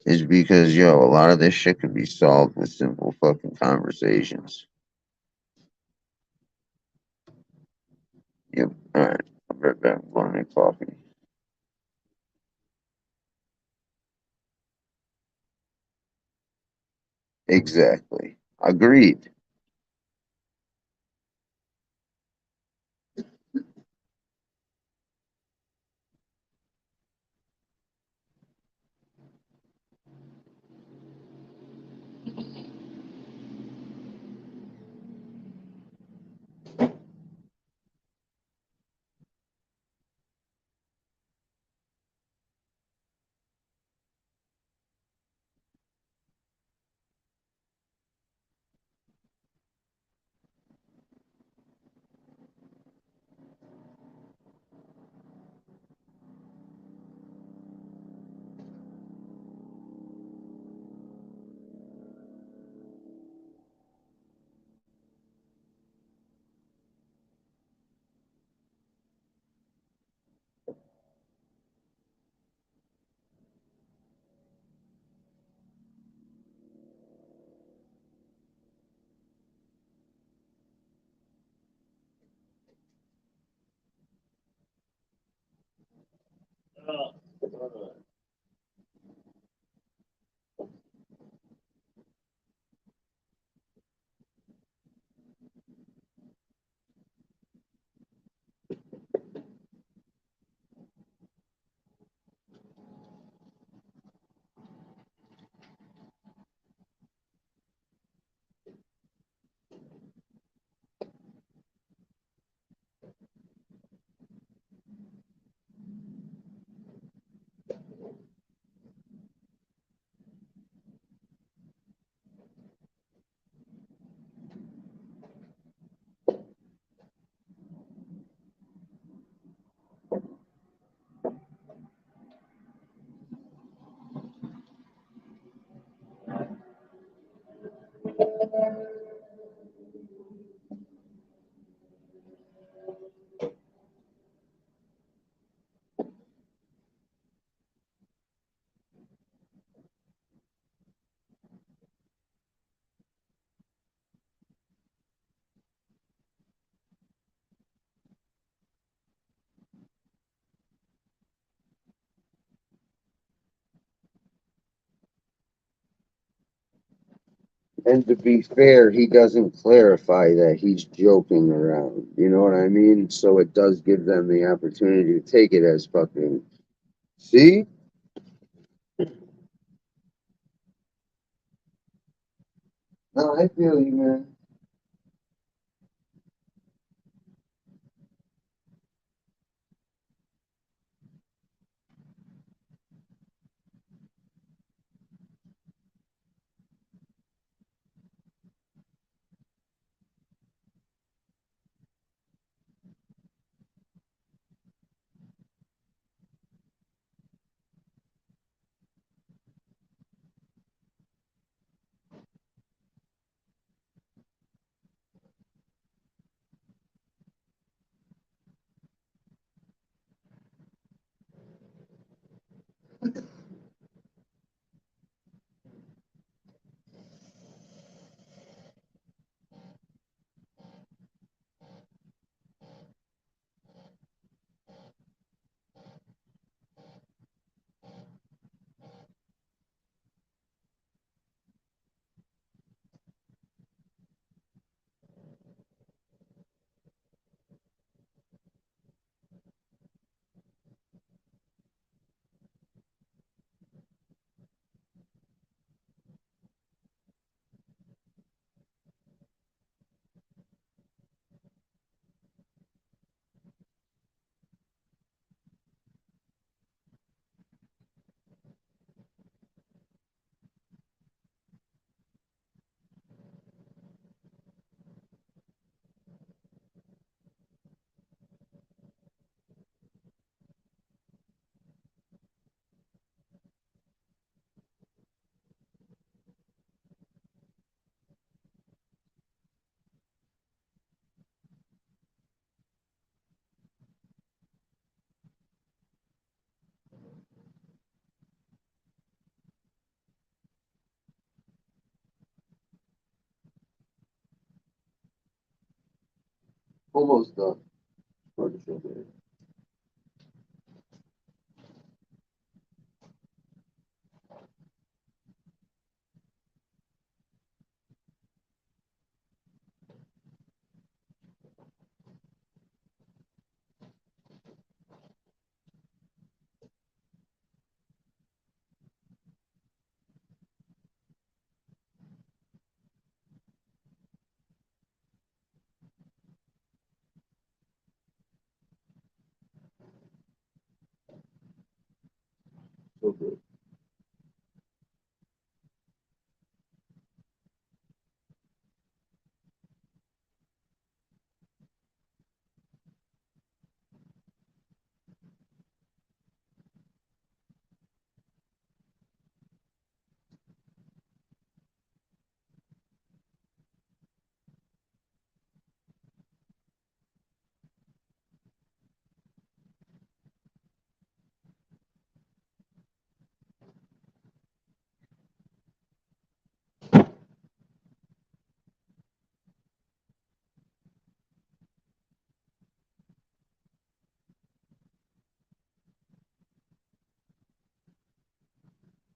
Is because, yo, a lot of this shit can be solved with simple fucking conversations. Yep. Alright. I'll be right back. I'm going to make coffee. Exactly. Agreed. And to be fair, he doesn't clarify that he's joking around. You know what I mean? So it does give them the opportunity to take it as fucking. See? No, I feel you, man. Almost done. Hard to feel better. So good.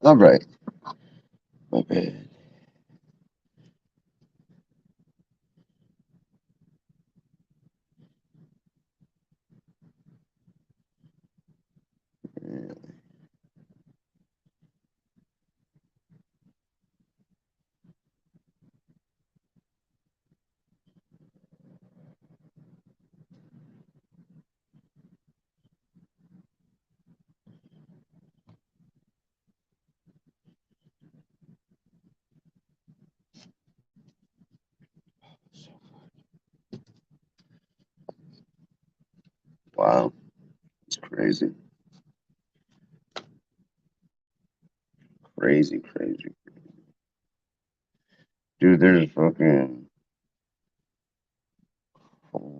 All right. My bad. Wow. It's crazy. Crazy, crazy. Dude, there's fucking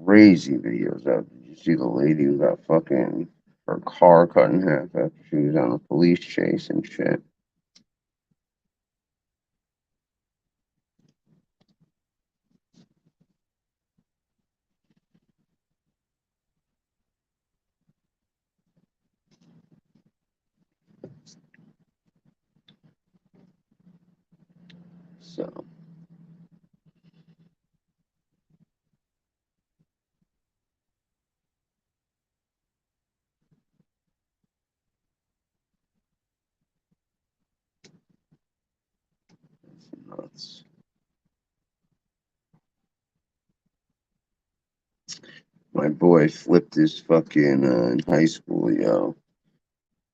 crazy videos out. Did you see the lady who got fucking her car cut in half after she was on a police chase and shit? So, it's nuts. My boy flipped his fucking in high school, yo.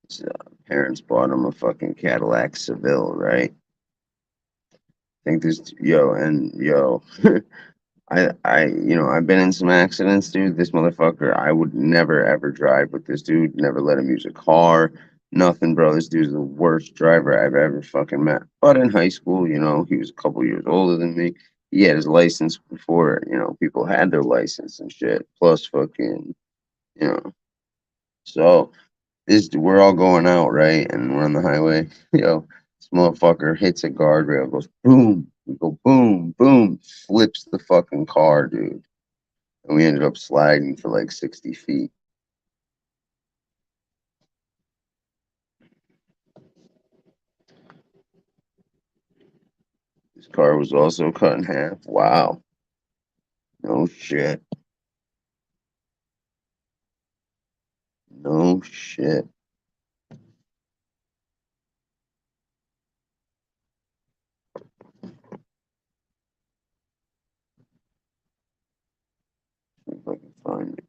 His parents bought him a fucking Cadillac Seville, right? Think this, yo, and yo, I've been in some accidents, dude. This motherfucker, I would never ever drive with this dude. Never let him use a car. Nothing, bro. This dude's the worst driver I've ever fucking met. But in high school, he was a couple years older than me. He had his license before, people had their license and shit. Plus, fucking, you know. So we're all going out, right? And we're on the highway. This motherfucker hits a guardrail, goes boom. We go boom, boom, flips the fucking car, dude. And we ended up sliding for like 60 feet. His car was also cut in half. Wow. No shit. No shit. If I can find it.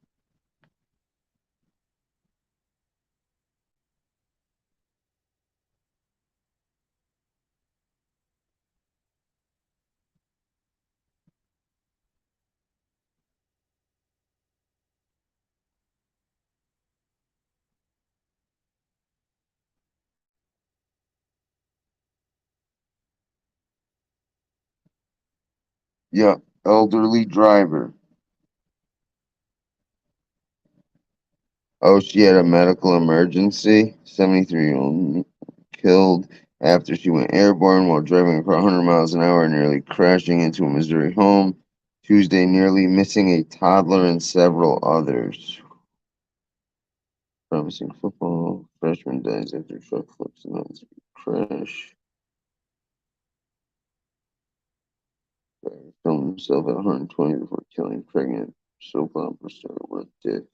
Yeah, elderly driver. Oh, she had a medical emergency. 73-year-old killed after she went airborne while driving across 100 miles an hour, nearly crashing into a Missouri home. Tuesday, nearly missing a toddler and several others. Promising football. Freshman dies after truck flips and ends crash. Filmed himself at 120 before killing pregnant soap opera star. What a dick.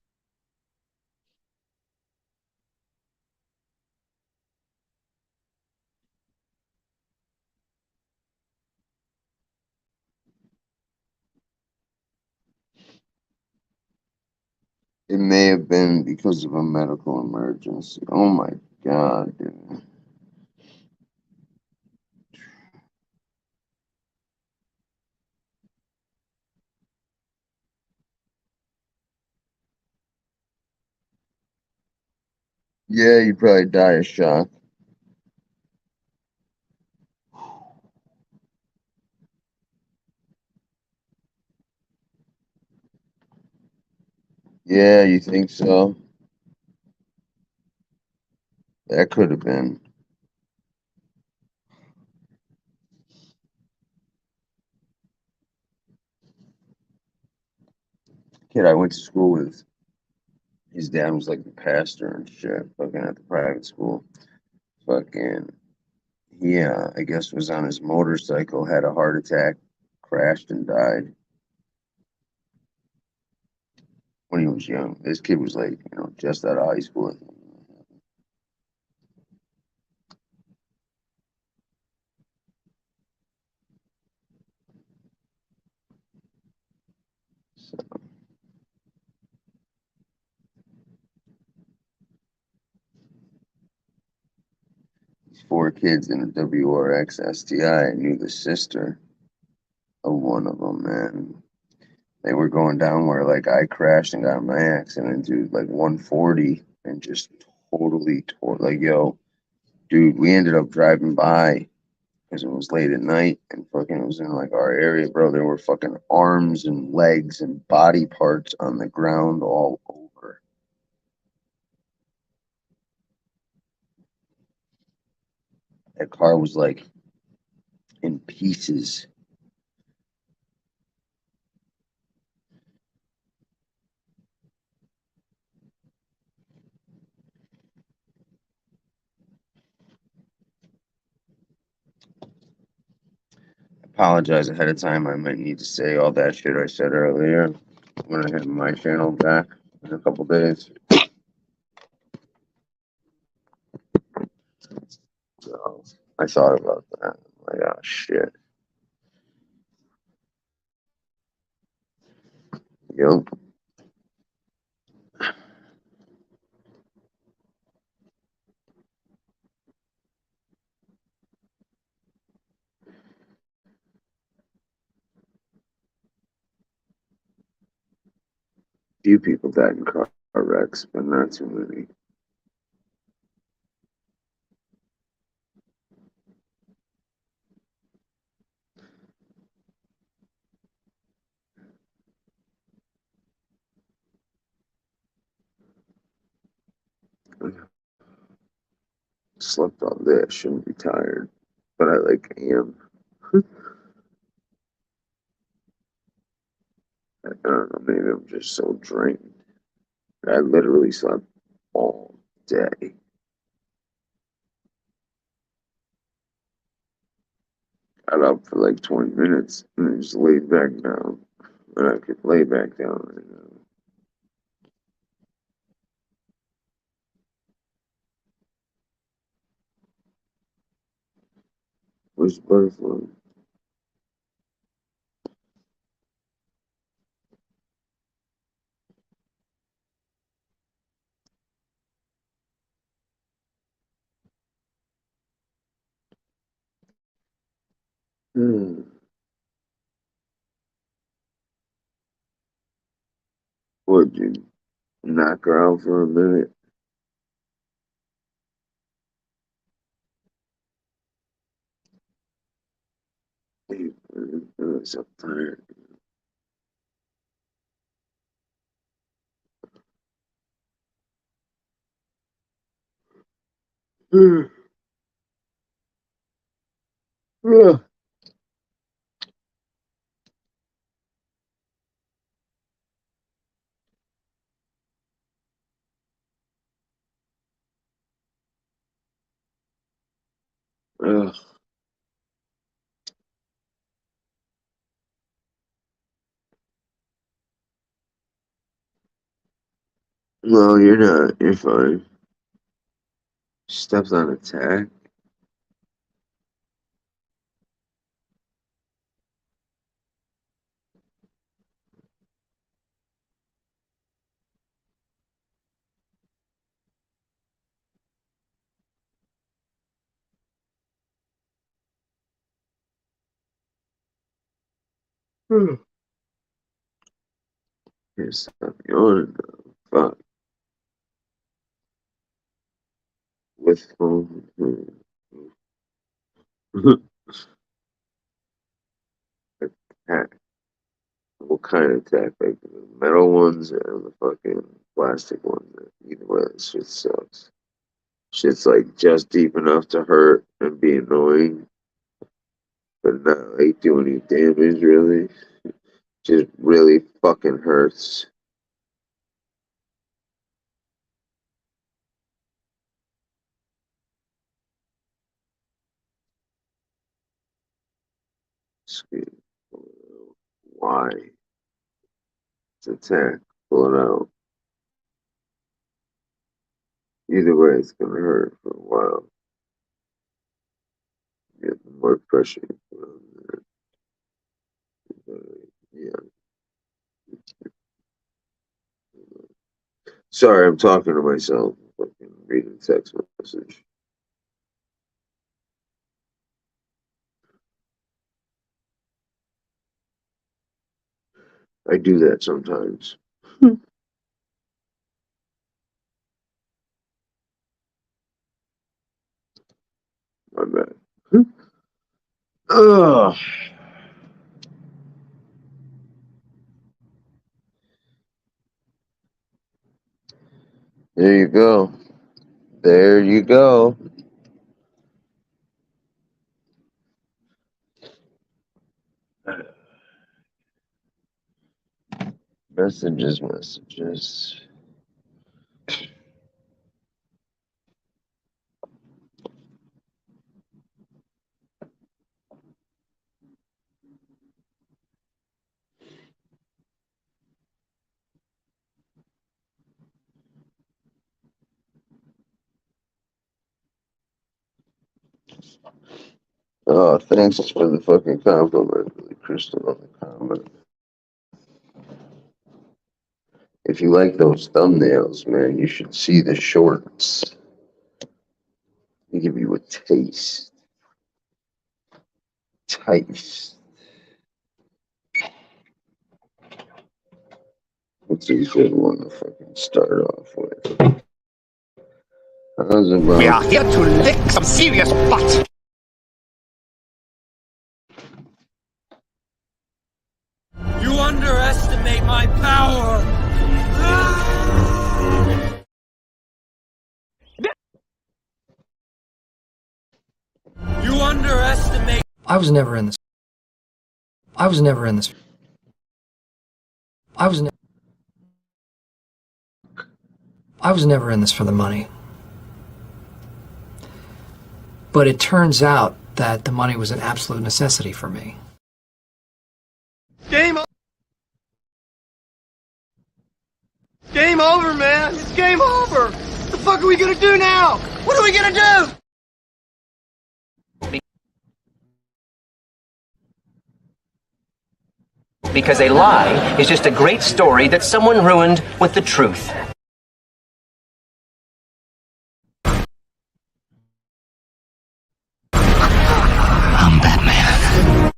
It may have been because of a medical emergency. Oh my god, dude. Yeah, you probably die of shock. Yeah, you think so? That could have been. Kid I went to school with, his dad was like the pastor and shit, fucking at the private school. Fucking, he, I guess, was on his motorcycle, had a heart attack, crashed and died when he was young. This kid was like, just out of high school. So, these four kids in a WRX STI. I knew the sister of one of them, man. They were going down where like I crashed and got in my accident, dude, like 140 and just totally tore like yo, dude, we ended up driving by because it was late at night and fucking it was in like our area, bro. There were fucking arms and legs and body parts on the ground all over. That car was like in pieces. Apologize ahead of time. I might need to say all that shit I said earlier when I have my channel back in a couple days. So I thought about that. Like, oh shit. Yep. Few people died in car wrecks, but not too many. Slept all day. I shouldn't be tired, but I like am. I don't know. Maybe I'm just so drained. I literally slept all day. Got up for like 20 minutes and then just laid back down. And I could lay back down right now. Where's the butterfly? Hmm. Would you knock her out for a minute? I'm so tired. Ugh. No, you're not. You're fine. Steps on attack. Can't stop yawning though. Fuck. With phone. Attack. What kind of attack? Like the metal ones or the fucking plastic ones? Either way, that shit sucks. Shit's like just deep enough to hurt and be annoying, but not like do any damage really. Just really fucking hurts. Scream. Why? It's attack. Pull it out. Either way, it's gonna hurt for a while. Yeah, the more pressure you put on there. Yeah. Sorry, I'm talking to myself. Fucking reading text message. I do that sometimes. My bad. Ugh. There you go. There you go. Messages. Oh, thanks for the fucking compliment, Billy Crystal, on the comment. If you like those thumbnails, man, you should see the shorts. They give you a taste. What's a good one to fucking start off with? How's about... We are here to lick some serious butt. You underestimate my power! You underestimate... I was never in this. I was never in this for the money. But it turns out that the money was an absolute necessity for me. Game over, man! It's game over! What the fuck are we gonna do now? What are we gonna do? Because a lie is just a great story that someone ruined with the truth. I'm Batman.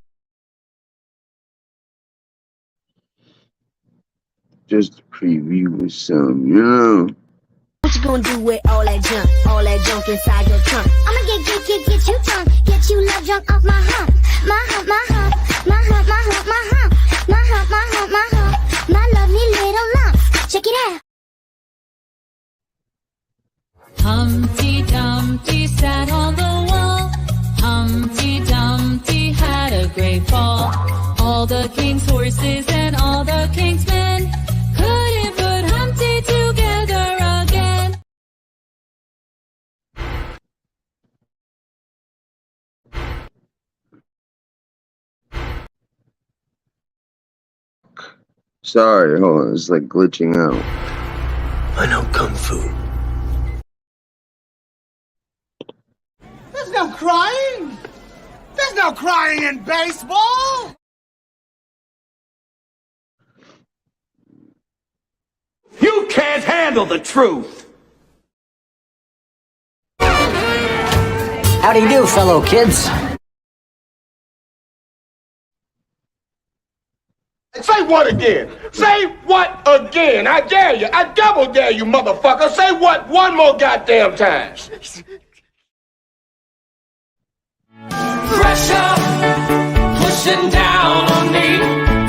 Just a preview with some, you know. What you gonna do with all that junk inside your trunk? I'ma get you drunk, get you love drunk off my hump, my hump, my hump, my hump, my hump, my hump, my hump, my hump, my hump, my lovely little lumps. Check it out. Humpty Dumpty sat on the wall. Humpty Dumpty had a great fall. All the king's horses and all the king's men couldn't put Humpty together again. Sorry, hold on, it's like glitching out. I know Kung Fu. There's no crying. There's no crying in baseball. You can't handle the truth. How do you do, fellow kids? Say what again? Say what again? I dare you. I double dare you, motherfucker. Say what one more goddamn time. Pressure pushing down on me,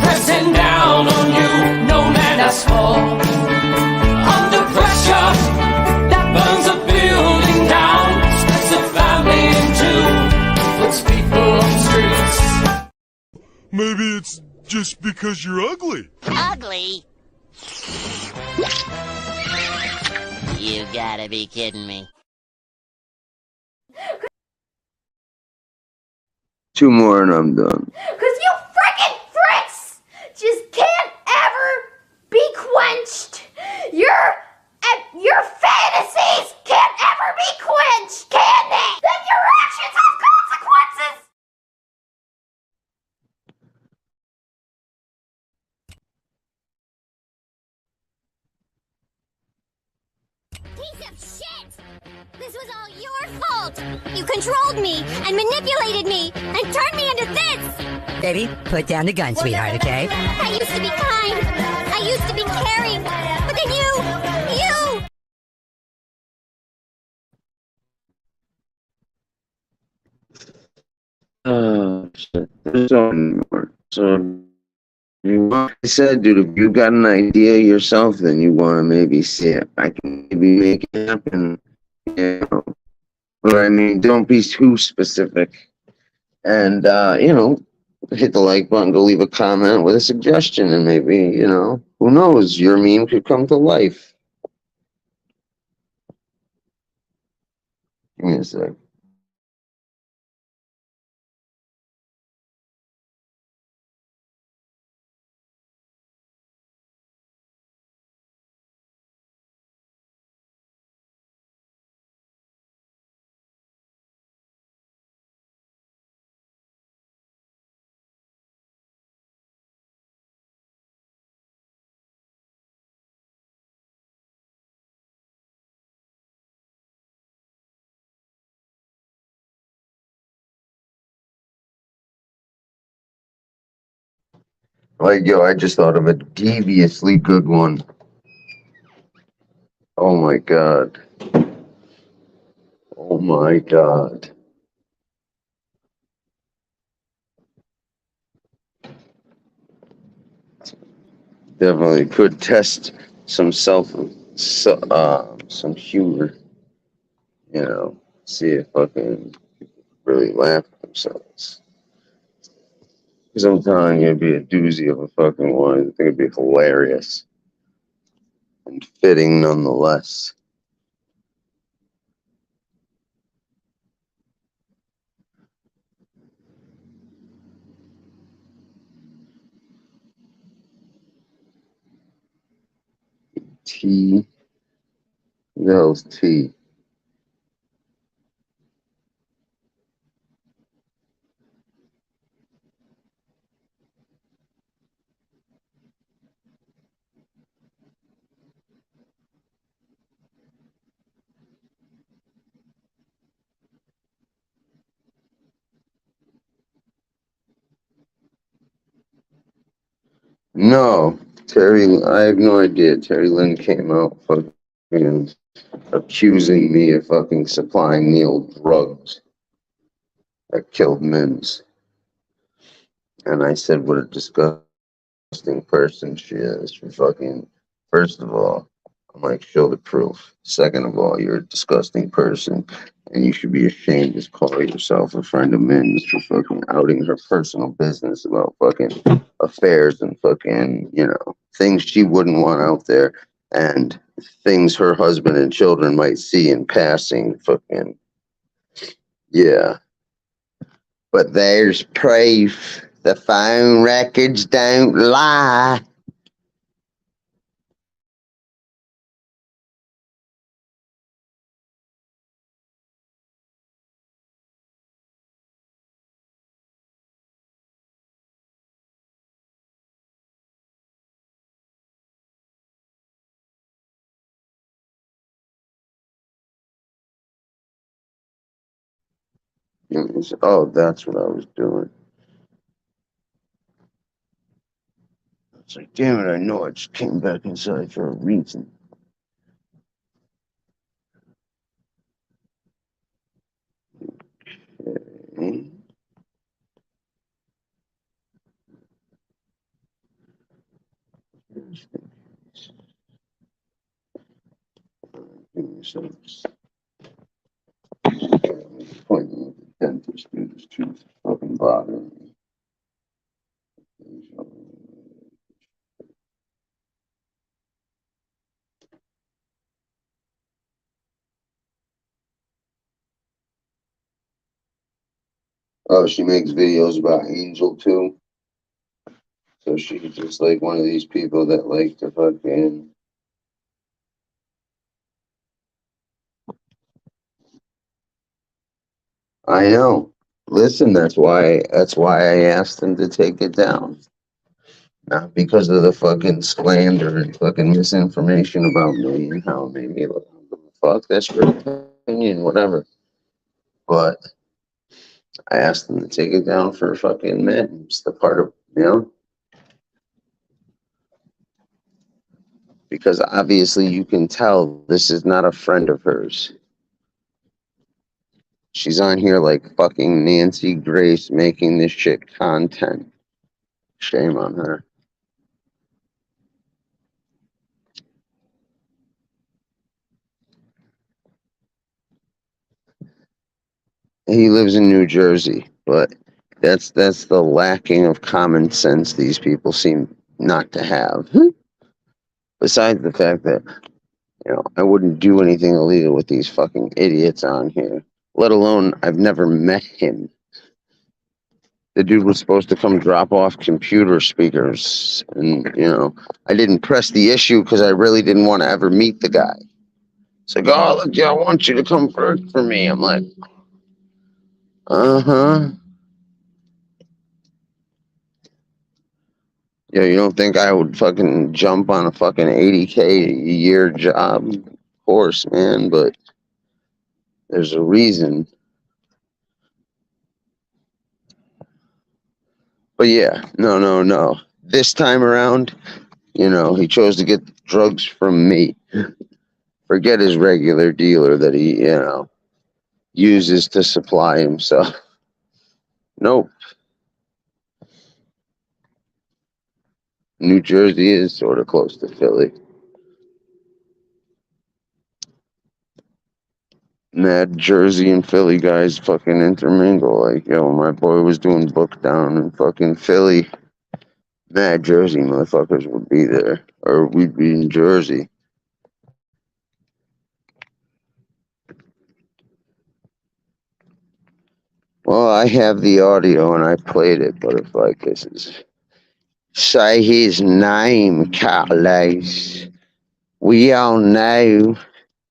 pressing down on you. No man has fall. Under pressure that burns a building down, splits a family in two, puts people on streets. Maybe it's just because you're ugly. Ugly? You gotta be kidding me. Two more and I'm done. Cause you frickin' pricks just can't ever be quenched. Your fantasies can't ever be quenched, can they? Then your actions have consequences. Piece of shit! This was all your fault! You controlled me and manipulated me and turned me into this! Baby, put down the gun, sweetheart, okay? I used to be kind. I used to be caring. But then you... There's so many more. So like I said, dude, if you got an idea yourself, then you want to maybe see it. I can maybe make it happen. You know, but I mean, don't be too specific. And hit the like button, go leave a comment with a suggestion, and maybe who knows, your meme could come to life. Give me a sec. Like, yo, I just thought of a deviously good one. Oh my god. Oh my god. Definitely could test some some humor. See if fucking really laugh at themselves. Because I'm telling you, it'd be a doozy of a fucking one. I think it'd be hilarious and fitting nonetheless. T. What the hell's T? No, Terry. I have no idea. Terry Lynn came out fucking accusing me of fucking supplying Neil drugs that killed Mims, and I said, "What a disgusting person she is." For fucking, first of all, I'm like, show the proof. Second of all, you're a disgusting person, and you should be ashamed to call yourself a friend of Mims for fucking outing her personal business about fucking affairs and fucking, things she wouldn't want out there, and things her husband and children might see in passing. Fucking, yeah. But there's proof. The phone records don't lie. Oh, that's what I was doing. It's like, damn it, I know I just came back inside for a reason. Okay. Give me some appointment with the dentist, dude. This tooth fucking bothering me. Oh, she makes videos about Angel too. So she's just like one of these people that like to fucking. I know. Listen, that's why I asked them to take it down. Not because of the fucking slander and fucking misinformation about me and how it made me look. Fuck, that's your opinion, whatever. But I asked them to take it down for fucking men. It's the part of, because obviously you can tell this is not a friend of hers. She's on here like fucking Nancy Grace making this shit content. Shame on her. He lives in New Jersey, but that's the lacking of common sense these people seem not to have. Besides the fact that, I wouldn't do anything illegal with these fucking idiots on here. Let alone, I've never met him. The dude was supposed to come drop off computer speakers, and, I didn't press the issue because I really didn't want to ever meet the guy. It's like, oh, look, I want you to come work for me. I'm like, uh-huh. Yeah, you don't think I would fucking jump on a fucking 80K a year job? Of course, man, but there's a reason. But yeah, no. This time around, he chose to get drugs from me. Forget his regular dealer that he, uses to supply himself. Nope. New Jersey is sort of close to Philly. Mad Jersey and Philly guys fucking intermingle. Like, my boy was doing book down in fucking Philly. Mad Jersey motherfuckers would be there. Or we'd be in Jersey. Well, I have the audio and I played it, but it's like this is... Say his name, Carlos. We all know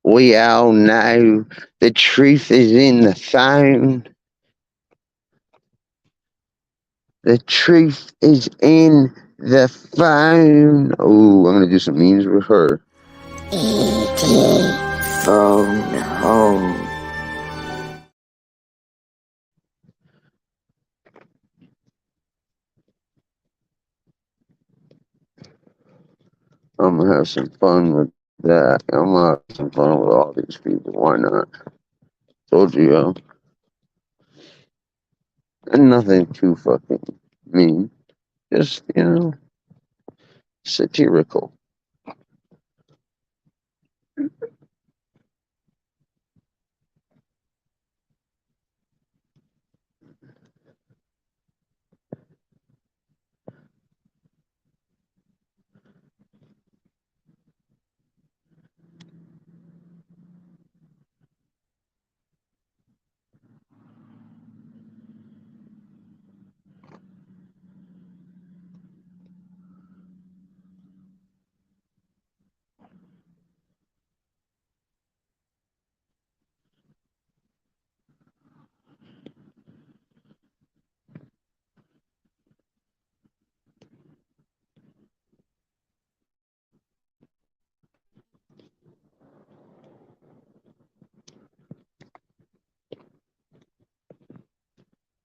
the truth is in the phone. The truth is in the phone. Oh, I'm going to do some memes with her. E.T. phone home. I'm going to have some fun with that. I'm going to have some fun with all these people. Why not? Told you, yo. And nothing too fucking mean. Just, satirical.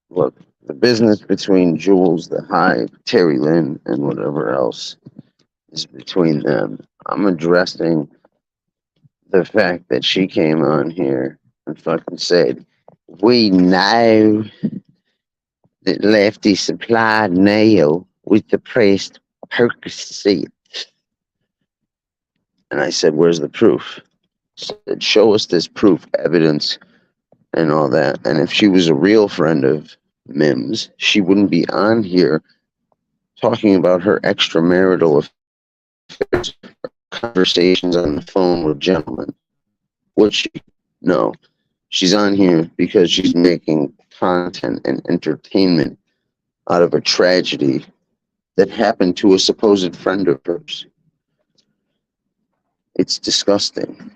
Look, the business between Jules, the Hive, Terry Lynn, and whatever else is between them. I'm addressing the fact that she came on here and fucking said, we know that Lefty supplied Neil with the pressed Percocet. And I said, where's the proof? She said, show us this proof, evidence, and all that. And if she was a real friend of Mims, she wouldn't be on here talking about her extramarital affairs, conversations on the phone with gentlemen. Would she? No. She's on here because she's making content and entertainment out of a tragedy that happened to a supposed friend of hers. It's disgusting.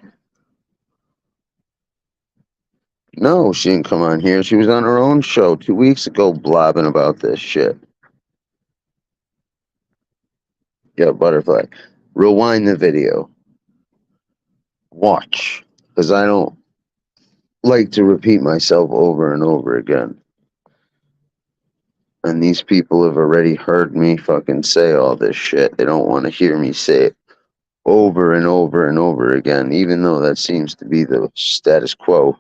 No, she didn't come on here. She was on her own show 2 weeks ago blobbing about this shit. Yeah, Butterfly. Rewind the video. Watch. Because I don't like to repeat myself over and over again. And these people have already heard me fucking say all this shit. They don't want to hear me say it over and over and over again, even though that seems to be the status quo.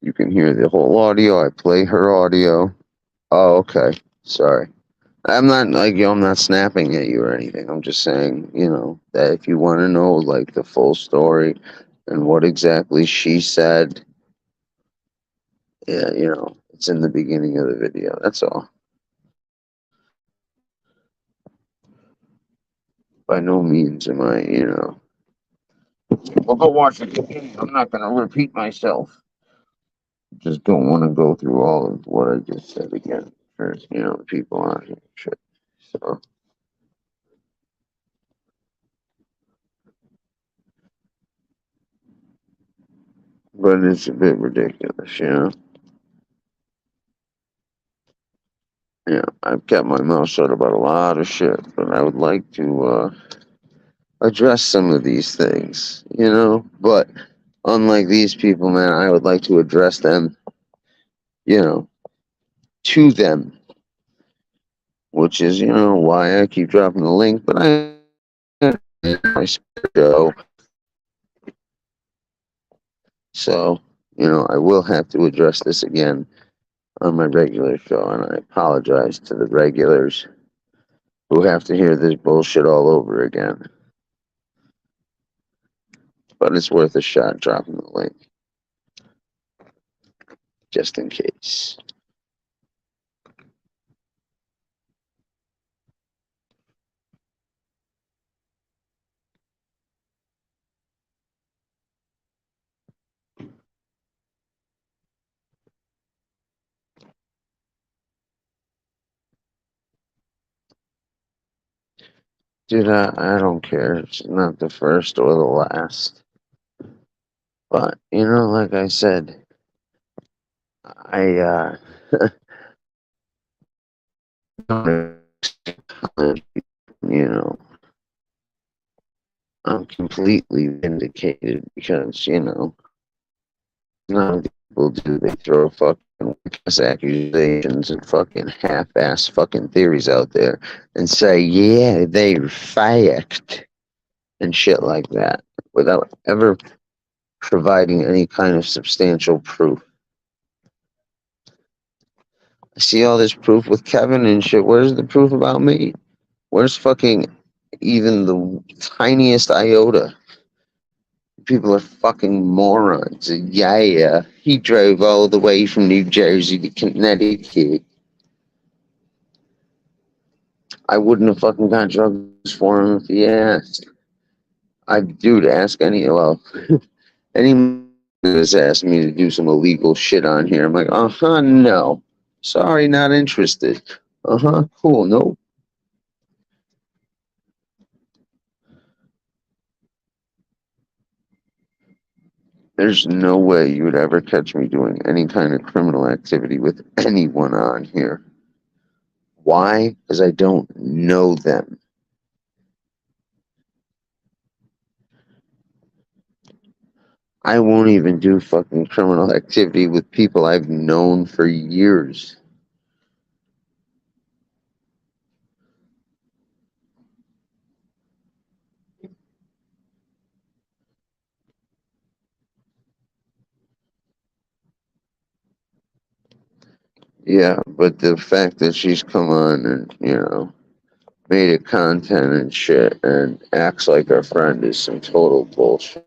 You can hear the whole audio. I play her audio. Oh, okay. Sorry. I'm not like I'm not snapping at you or anything. I'm just saying, that if you want to know like the full story and what exactly she said, yeah, it's in the beginning of the video. That's all. By no means am I, Well, go watch the beginning. I'm not going to repeat myself. Just don't want to go through all of what I just said again. There's, people on here and shit. So, but it's a bit ridiculous. Yeah, I've kept my mouth shut about a lot of shit, but I would like to address some of these things. But unlike these people, man, I would like to address them, to them, which is, why I keep dropping the link. But my show, so I will have to address this again on my regular show, and I apologize to the regulars who have to hear this bullshit all over again. But it's worth a shot dropping the link, just in case. Dude, I don't care. It's not the first or the last. But, like I said, I, I'm completely vindicated because, none of people do. They throw fucking accusations and fucking half-ass fucking theories out there and say, yeah, they're fact and shit like that without ever providing any kind of substantial proof. I see all this proof with Kevin and shit. Where's the proof about me? Where's fucking even the tiniest iota? People are fucking morons. Yeah, he drove all the way from New Jersey to Connecticut. I wouldn't have fucking got drugs for him if he asked. I'd ask anyone has asked me to do some illegal shit on here. I'm like, no. Sorry, not interested. Cool, nope. There's no way you would ever catch me doing any kind of criminal activity with anyone on here. Why? Because I don't know them. I won't even do fucking criminal activity with people I've known for years. Yeah, but the fact that she's come on and, made it content and shit and acts like our friend is some total bullshit.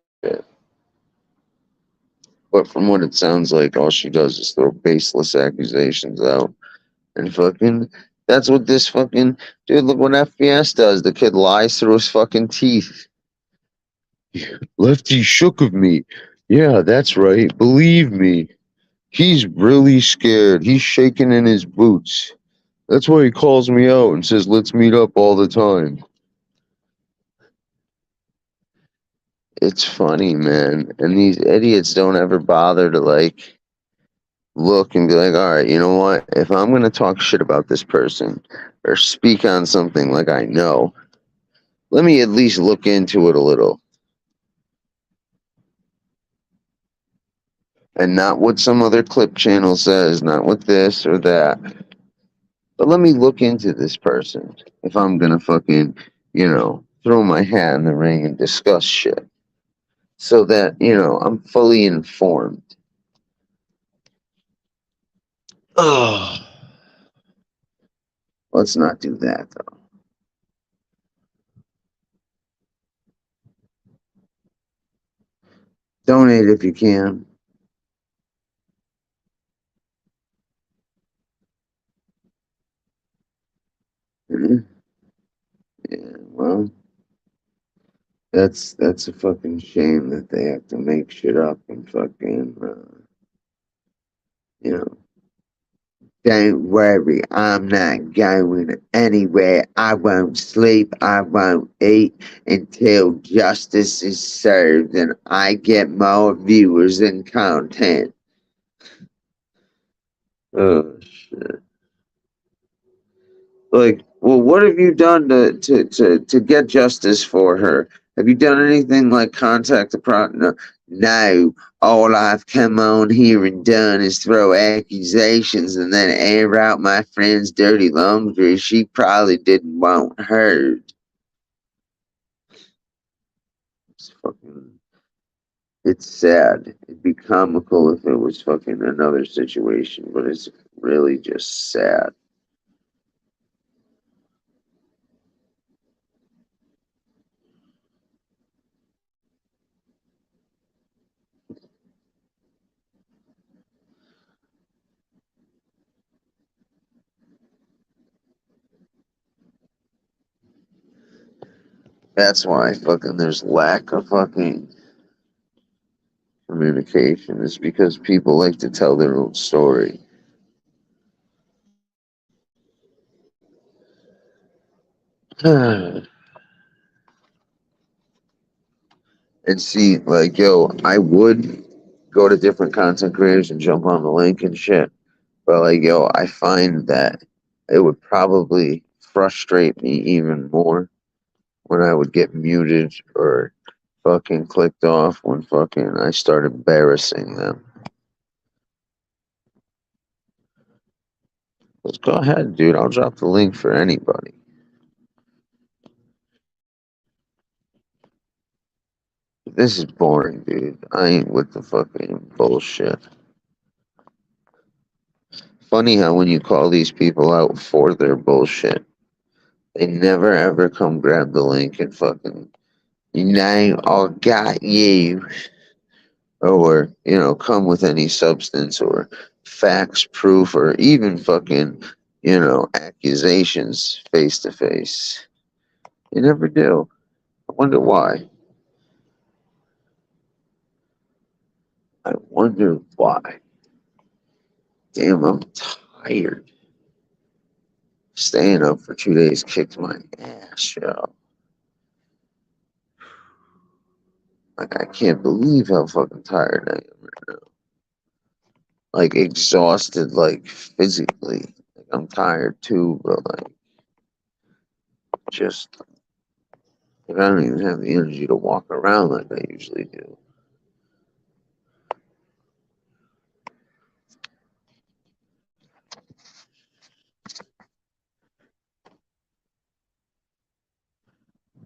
But from what it sounds like, all she does is throw baseless accusations out. And fucking, that's what this fucking, dude, look what FPS does. The kid lies through his fucking teeth. Lefty shook of me. Yeah, that's right. Believe me. He's really scared. He's shaking in his boots. That's why he calls me out and says, let's meet up all the time. It's funny, man. And these idiots don't ever bother to, like, look and be like, all right, you know what? If I'm going to talk shit about this person or speak on something like I know, let me at least look into it a little. And not what some other clip channel says, not what this or that. But let me look into this person if I'm going to fucking, throw my hat in the ring and discuss shit. So that, I'm fully informed. Oh, let's not do that though. Donate if you can. Yeah, well, that's a fucking shame that they have to make shit up and fucking, you know. Don't worry, I'm not going anywhere. I won't sleep. I won't eat until justice is served and I get more viewers and content. Oh shit! Like, well, what have you done to get justice for her? Have you done anything like contact the pro? No, no. All I've come on here and done is throw accusations and then air out my friend's dirty laundry. She probably didn't want heard. It's fucking. It's sad. It'd be comical if it was fucking another situation, but it's really just sad. That's why fucking there's lack of fucking communication. It's because people like to tell their own story. And see, like, yo, I would go to different content creators and jump on the link and shit. But, like, yo, I find that it would probably frustrate me even more when I would get muted or fucking clicked off when fucking I start embarrassing them. Let's go ahead, dude. I'll drop the link for anybody. This is boring, dude. I ain't with the fucking bullshit. Funny how when you call these people out for their bullshit, they never ever come grab the link and fucking, you know, I got you. Or, you know, come with any substance or facts, proof, or even fucking, you know, accusations face to face. They never do. I wonder why. I wonder why. Damn, I'm tired. Staying up for 2 days kicked my ass, yo. Like, I can't believe how fucking tired I am right now. Like, exhausted, like, physically. Like, I'm tired too, but, like, just, like, I don't even have the energy to walk around like I usually do.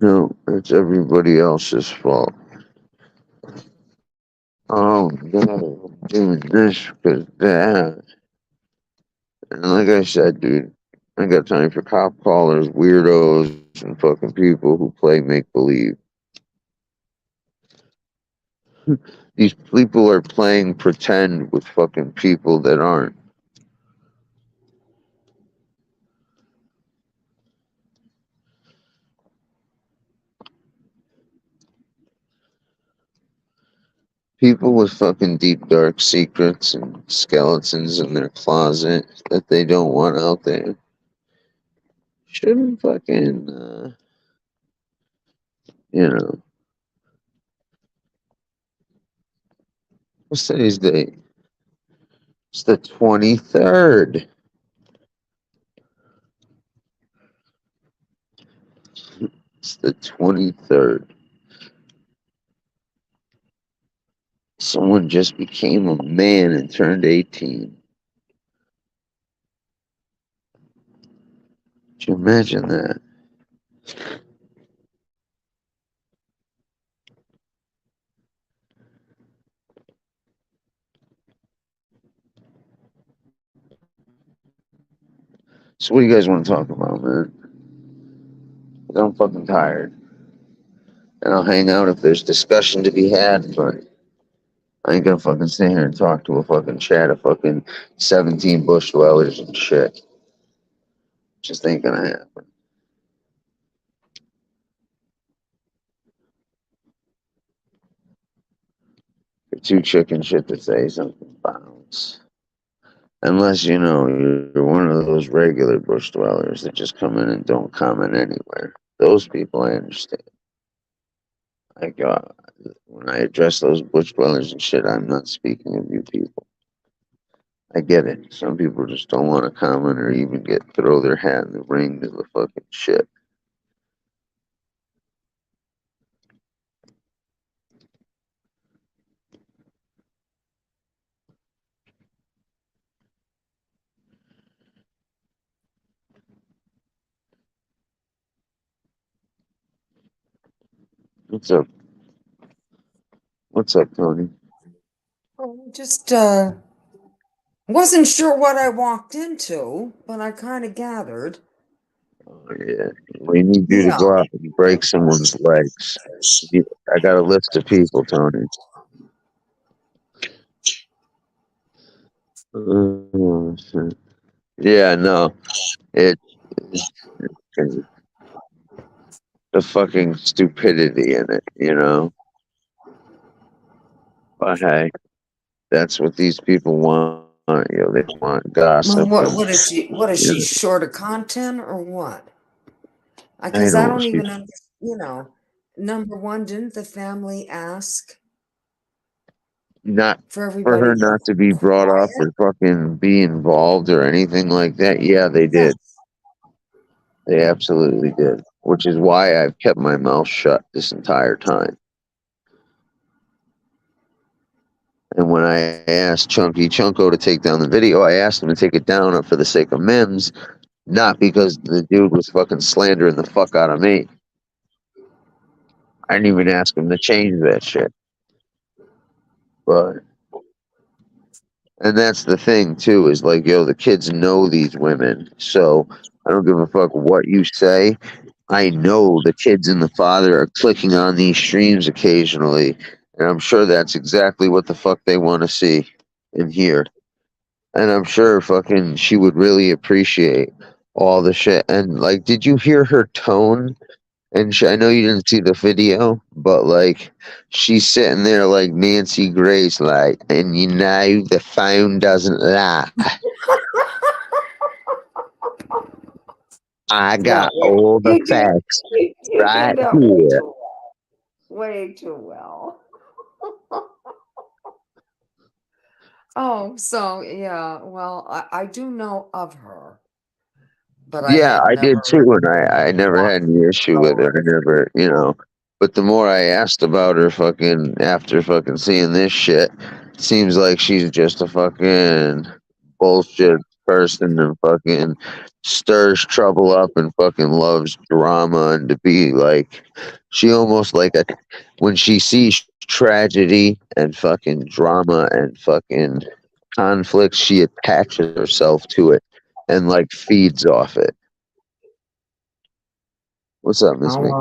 No, it's everybody else's fault. Oh, no, I'm doing this because that. And like I said, dude, I got time for cop callers, weirdos, and fucking people who play make believe. These people are playing pretend with fucking people that aren't. People with fucking deep dark secrets and skeletons in their closet that they don't want out there shouldn't fucking, you know. What's today's date? It's the 23rd. It's the 23rd. Someone just became a man and turned 18. Could you imagine that? So what do you guys want to talk about, man? 'Cause I'm fucking tired. And I'll hang out if there's discussion to be had, but I ain't gonna fucking sit here and talk to a fucking chat of fucking 17 bush dwellers and shit. Just ain't gonna happen. You're too chicken shit to say something bounce. Unless, you know, you're one of those regular bush dwellers that just come in and don't comment anywhere. Those people I understand. Like, when I address those bush dwellers and shit, I'm not speaking of you people. I get it. Some people just don't want to comment or even throw their hat in the ring to the fucking shit. What's up? What's up, Tony? Just wasn't sure what I walked into, but I kind of gathered. Oh, yeah. We need you to go out and break someone's legs. I got a list of people, Tony. Yeah, no. It's the fucking stupidity in it, you know? But hey, that's what these people want. You know, they want gossip. What is she? What is she know, short of content or what? I Because I don't don't see. even understand. You know, number one, didn't the family ask Not for for everybody her to not to be brought up or fucking be involved or anything like that. Yeah, they did. They absolutely did. Which is why I've kept my mouth shut this entire time. And when I asked Chunko to take down the video, I asked him to take it down for the sake of memes, not because the dude was fucking slandering the fuck out of me. I didn't even ask him to change that shit. But, and that's the thing too, is like, yo, the kids know these women. So I don't give a fuck what you say. I know the kids and the father are clicking on these streams occasionally. And I'm sure that's exactly what the fuck they want to see and hear. And I'm sure fucking she would really appreciate all the shit. And like, did you hear her tone? And I know you didn't see the video, but like, she's sitting there like Nancy Grace, like, and you know, the phone doesn't lie. I got all the facts You right did that here. way too well. Oh, so yeah. Well, I do know of her, but I Yeah, had I did never. too, and I never had any issue with it. I never, you know. But the more I asked about her, fucking after fucking seeing this shit, seems like she's just a fucking bullshit person and fucking stirs trouble up and fucking loves drama and to be like, she almost like when she sees tragedy and fucking drama and fucking conflict, she attaches herself to it and like feeds off it. What's up, Miss Mickey?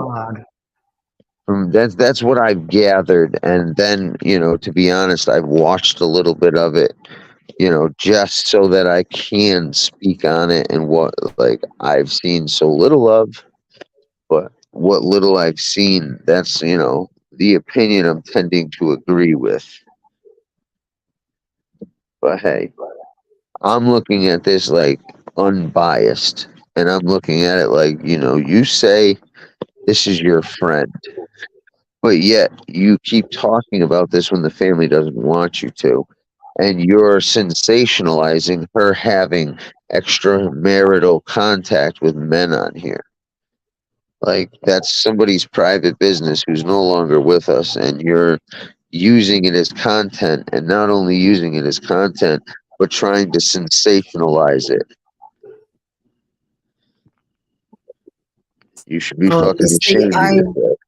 That's what I've gathered, and then you know, to be honest, I've watched a little bit of it, you know, just so that I can speak on it and what like I've seen so little of, but what little I've seen, that's you know the opinion I'm tending to agree with. But hey, I'm looking at this like unbiased, and I'm looking at it like you know, you say this is your friend. But yet you keep talking about this when the family doesn't want you to. And you're sensationalizing her having extramarital contact with men on here. Like, that's somebody's private business who's no longer with us. And you're using it as content. And not only using it as content, but trying to sensationalize it. You should be fucking See, ashamed of yourself.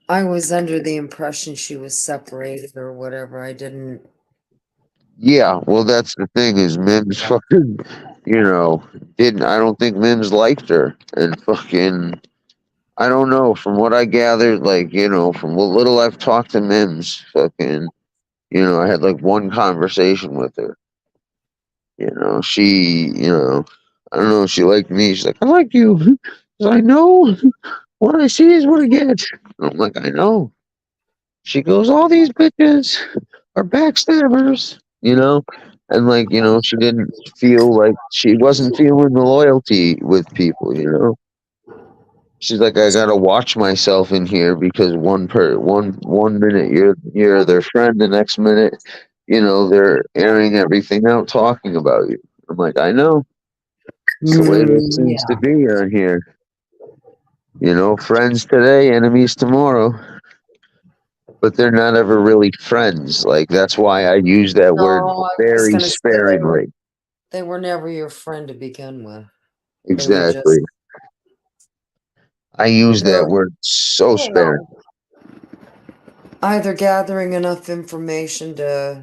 I was under the impression she was separated or whatever. I didn't. Yeah, well, that's the thing is men's fucking you know, I don't think Mims liked her. And fucking, I don't know. From what I gathered, like, you know, from what little I've talked to Mims, fucking, you know, I had like one conversation with her. You know, I don't know if she liked me. She's like, I like you. 'Cause I know what I see is what I get. And I'm like, I know. She goes, all these bitches are backstabbers, you know? And like, you know, she didn't feel like she wasn't feeling the loyalty with people, you know? She's like, I gotta watch myself in here because one minute you're their friend, the next minute, you know, they're airing everything out, talking about you. I'm like, I know. It's the way this seems to Yeah. be around here. You know, friends today, enemies tomorrow. But they're not ever really friends. Like that's why I use that word No, I was very gonna say sparingly. they were never your friend to begin with. They were Exactly. just I use they that were, word so you sparingly. know, either gathering enough information to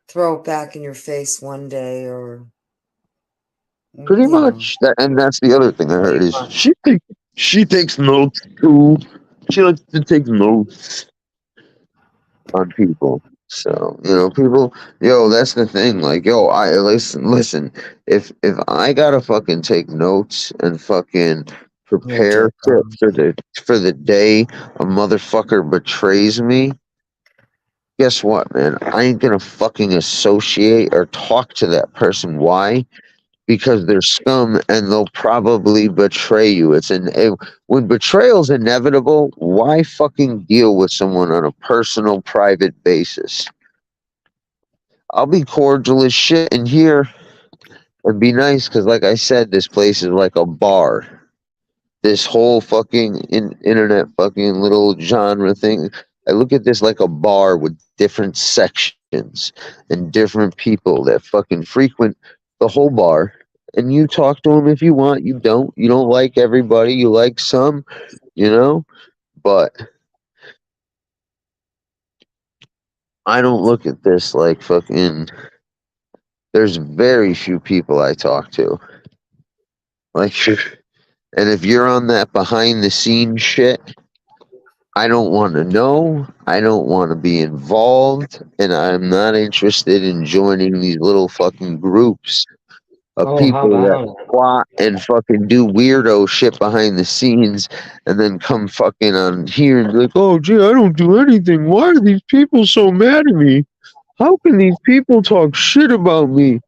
throw it back in your face one day or Pretty you know, much. And that's the other thing I heard pretty is much. she takes notes too. She likes to take notes on people. So, you know, people, yo, that's the thing. Like, yo, I listen. If I gotta fucking take notes and fucking You'll prepare get them. for the day a motherfucker betrays me, guess what, man? I ain't gonna fucking associate or talk to that person. Why? Because they're scum and they'll probably betray you. When betrayal's inevitable, why fucking deal with someone on a personal, private basis? I'll be cordial as shit in here and be nice because, like I said, this place is like a bar. This whole fucking internet fucking little genre thing. I look at this like a bar with different sections and different people that fucking frequent the whole bar. And you talk to them if you want. You don't. You don't like everybody. You like some, you know. But I don't look at this like fucking. There's very few people I talk to. Like, and if you're on that behind the scenes shit, I don't want to know. I don't want to be involved. And I'm not interested in joining these little fucking groups of Oh, how people that about it? plot and fucking do weirdo shit behind the scenes and then come fucking on here and be like, oh, gee, I don't do anything. Why are these people so mad at me? How can these people talk shit about me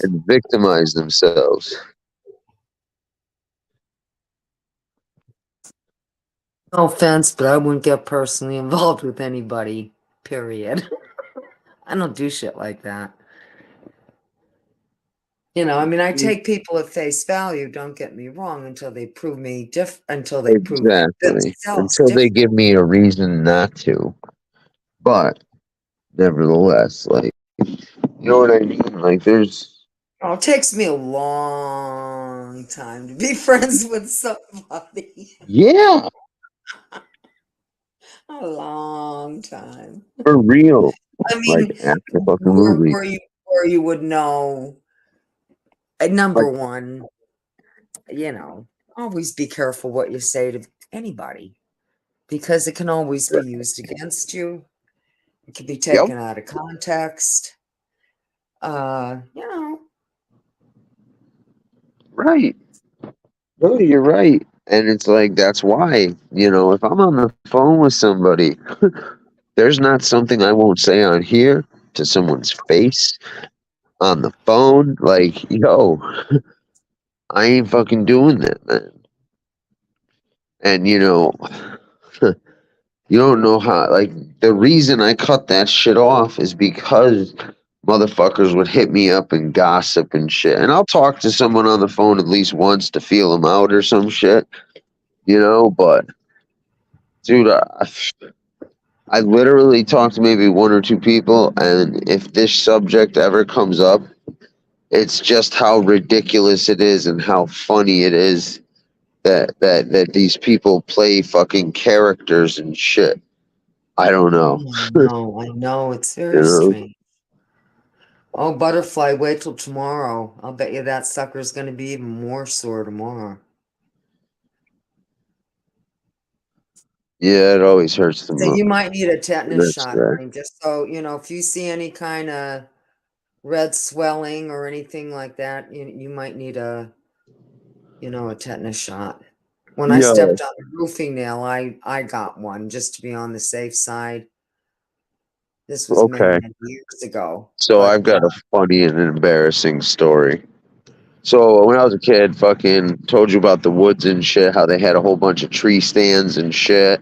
and victimize themselves? No offense, but I wouldn't get personally involved with anybody. Period. I don't do shit like that. You know, I mean, I take people at face value. Don't get me wrong. Until they prove until they prove Exactly. themselves Until they different. give me a reason not to. But nevertheless, like, you know what I mean? Like, there's. Oh, it takes me a long time to be friends with somebody. Yeah, A long time. for real. I Like, mean, after the fucking movie. where you would know. Number Like, one, you know, always be careful what you say to anybody because it can always be used against you. It can be yep, taken out of context. You know, right. No, you're right. And it's like, that's why, you know, if I'm on the phone with somebody, there's not something I won't say on here to someone's face on the phone. Like, yo, I ain't fucking doing that, man. And, you know, you don't know how, like, the reason I cut that shit off is because motherfuckers would hit me up and gossip and shit. And I'll talk to someone on the phone at least once to feel them out or some shit, you know, but dude, I literally talked to maybe one or two people, and if this subject ever comes up, it's just how ridiculous it is and how funny it is that these people play fucking characters and shit. I don't know. I know, it's You very know? strange. Oh, butterfly, wait till tomorrow. I'll bet you that sucker's going to be even more sore tomorrow. Yeah, it always hurts the So you most. might need a tetanus That's shot, right. honey, just so, if you see any kind of red swelling or anything like that, you might need a tetanus shot. When I Yo, stepped on a roofing nail, I got one just to be on the safe side. This was many, okay. many years ago. So But I've got a funny and embarrassing story. So when I was a kid, fucking told you about the woods and shit, how they had a whole bunch of tree stands and shit.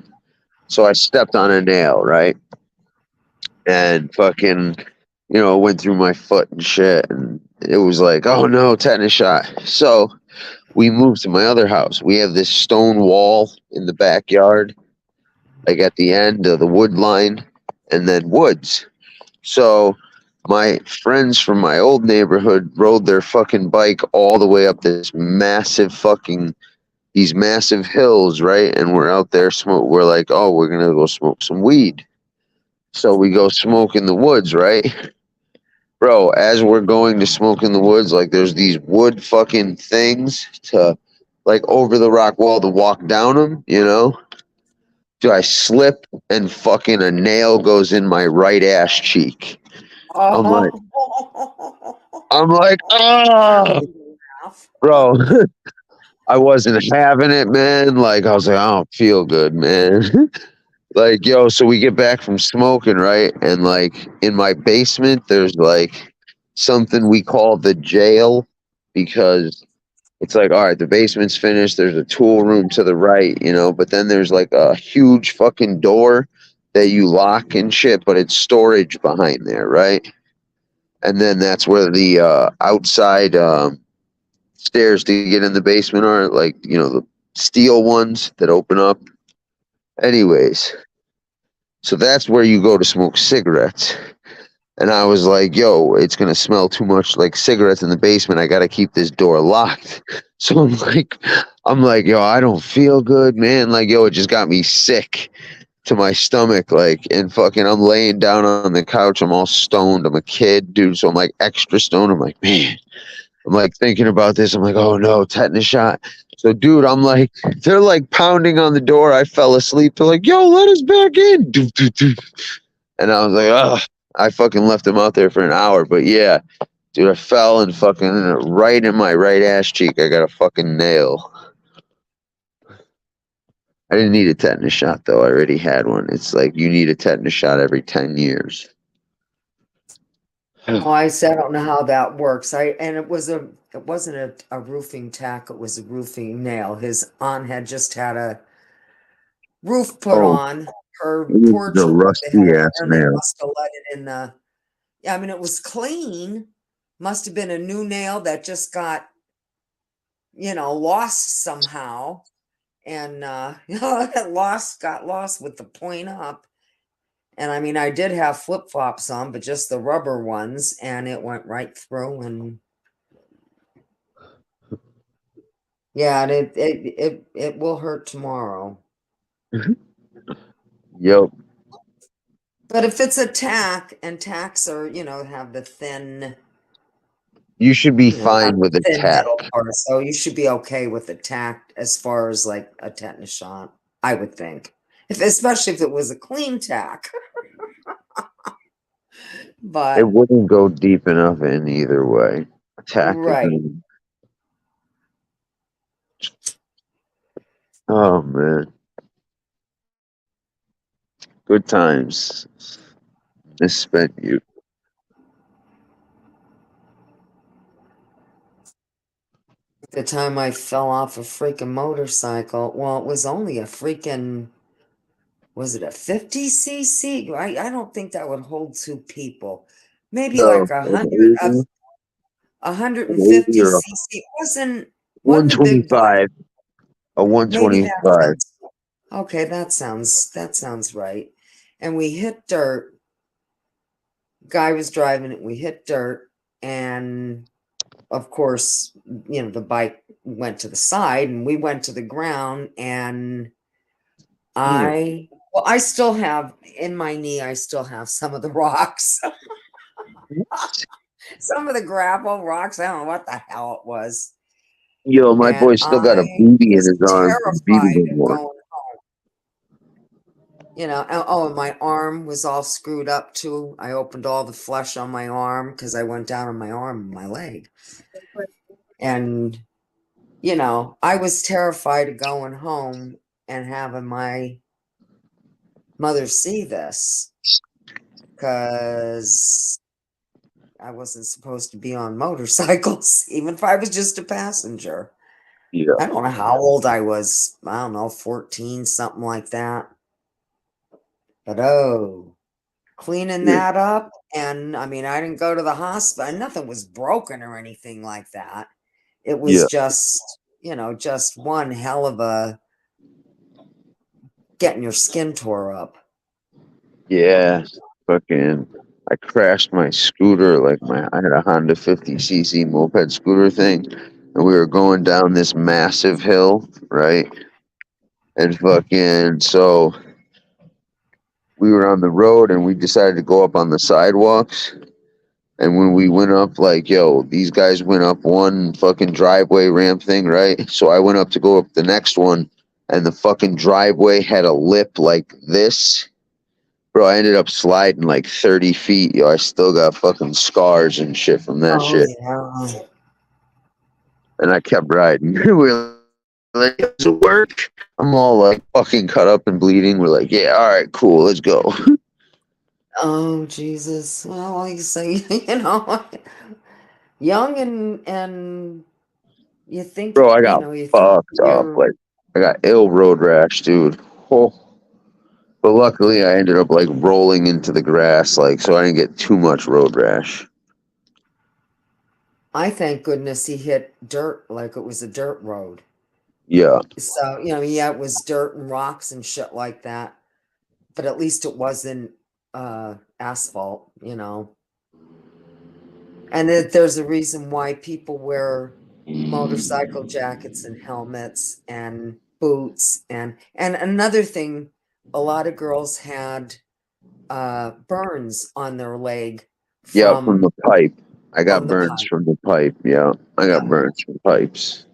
So I stepped on a nail, right? And fucking, went through my foot and shit. And it was like, oh no, tetanus shot. So we moved to my other house. We have this stone wall in the backyard, like at the end of the wood line, and then woods. So my friends from my old neighborhood rode their fucking bike all the way up these massive hills, right? And we're out there we're like, oh, we're gonna go smoke some weed. So we go smoke in the woods, right? Bro, as we're going to smoke in the woods, like there's these wood fucking things to like over the rock wall to walk down them, Dude, I slip and fucking a nail goes in my right ass cheek. I'm like, ah, bro. I wasn't having it, man. Like I was like, I don't feel good, man. Like, yo, so we get back from smoking, right? And like in my basement, there's like something we call the jail because it's like, all right, the basement's finished. There's a tool room to the right, but then there's like a huge fucking door that you lock and shit, but it's storage behind there, right? And then that's where the outside stairs to get in the basement are, like, the steel ones that open up. Anyways, so that's where you go to smoke cigarettes. And I was like, yo, it's going to smell too much like cigarettes in the basement. I got to keep this door locked. So I'm like, yo, I don't feel good, man. Like, yo, it just got me sick to my stomach. Like, and fucking, I'm laying down on the couch. I'm all stoned. I'm a kid, dude. So I'm like extra stoned. I'm like, man, I'm like thinking about this. I'm like, oh no, tetanus shot. So, dude, I'm like, they're like pounding on the door. I fell asleep. They're like, yo, let us back in. Doof, doof, doof. And I was like, oh, I fucking left them out there for an hour. But yeah, dude, I fell and fucking right in my right ass cheek. I got a fucking nail. I didn't need a tetanus shot though. I already had one. It's like you need a tetanus shot every 10 years. oh, I said, I don't know how that works. It wasn't a roofing tack, it was a roofing nail. His aunt had just had a roof put Oh, on her it was porch, the or what they had rusty up ass there, and they nail. must have let it in the. Yeah, I mean, it was clean. Must have been a new nail that just got, lost somehow, and it got lost with the point up. And I mean, I did have flip flops on, but just the rubber ones, and it went right through. And yeah, and it will hurt tomorrow. Yep. But if it's a tack, and tacks are, have the thin, You should be not fine with the a thin tack. metal part, so you should be okay with the tack as far as like a tetanus shot, I would think. Especially if it was a clean tack. It But wouldn't go deep enough in either way. A tack is. right. Oh man, good times. Misspent you. The time I fell off a freaking motorcycle, well, it was only a freaking, was it a 50cc? I don't think that would hold two people. Maybe No, like a an hundred of 80, an 80 or a 150cc. It wasn't a big bike. 125. A Maybe that 125. sounds okay. That sounds right. And we hit dirt. Guy was driving it. We hit dirt, and of course, the bike went to the side, and we went to the ground. And Mm. I still have in my knee. I still have some of the rocks. some of the gravel rocks. I don't know what the hell it was. Yo, my And boy still got a I booty in was his arm from beating terrified him of one. going home. You know, and my arm was all screwed up too. I opened all the flesh on my arm because I went down on my arm and my leg. And, you know, I was terrified of going home and having my mother see this because I wasn't supposed to be on motorcycles, even if I was just a passenger. Yeah. I don't know how old I was. I don't know, 14, something like that. But oh, cleaning Yeah. that up. And I mean, I didn't go to the hospital. Nothing was broken or anything like that. It was Yeah. just, you know, just one hell of a getting your skin tore up. Yeah. Fucking, I crashed my scooter. I had a Honda 50cc moped scooter thing, and we were going down this massive hill, right? And fucking, so we were on the road, and we decided to go up on the sidewalks. And when we went up, these guys went up one fucking driveway ramp thing, right? So I went up to go up the next one, and the fucking driveway had a lip like this. Bro, I ended up sliding like 30 feet. Yo, I still got fucking scars and shit from that Oh, shit. yeah. And I kept riding. We were like, does it work? I'm all like fucking cut up and bleeding. We're like, yeah, all right, cool, let's go. Oh, Jesus. Well, like you say, you know, young and you think, Bro, I you got know, you think fucked up. you're, Like, I got ill road rash, dude. Oh. But luckily, I ended up like rolling into the grass, like, so I didn't get too much road rash. I thank goodness he hit dirt like it was a dirt road. Yeah. So, you know, yeah, it was dirt and rocks and shit like that. But at least it wasn't asphalt, you know. And there's a reason why people wear motorcycle jackets and helmets and boots and another thing, a lot of girls had burns on their leg Yeah, from the pipe. I got from the burns pipe. from the pipe. Yeah, I got burns from pipes.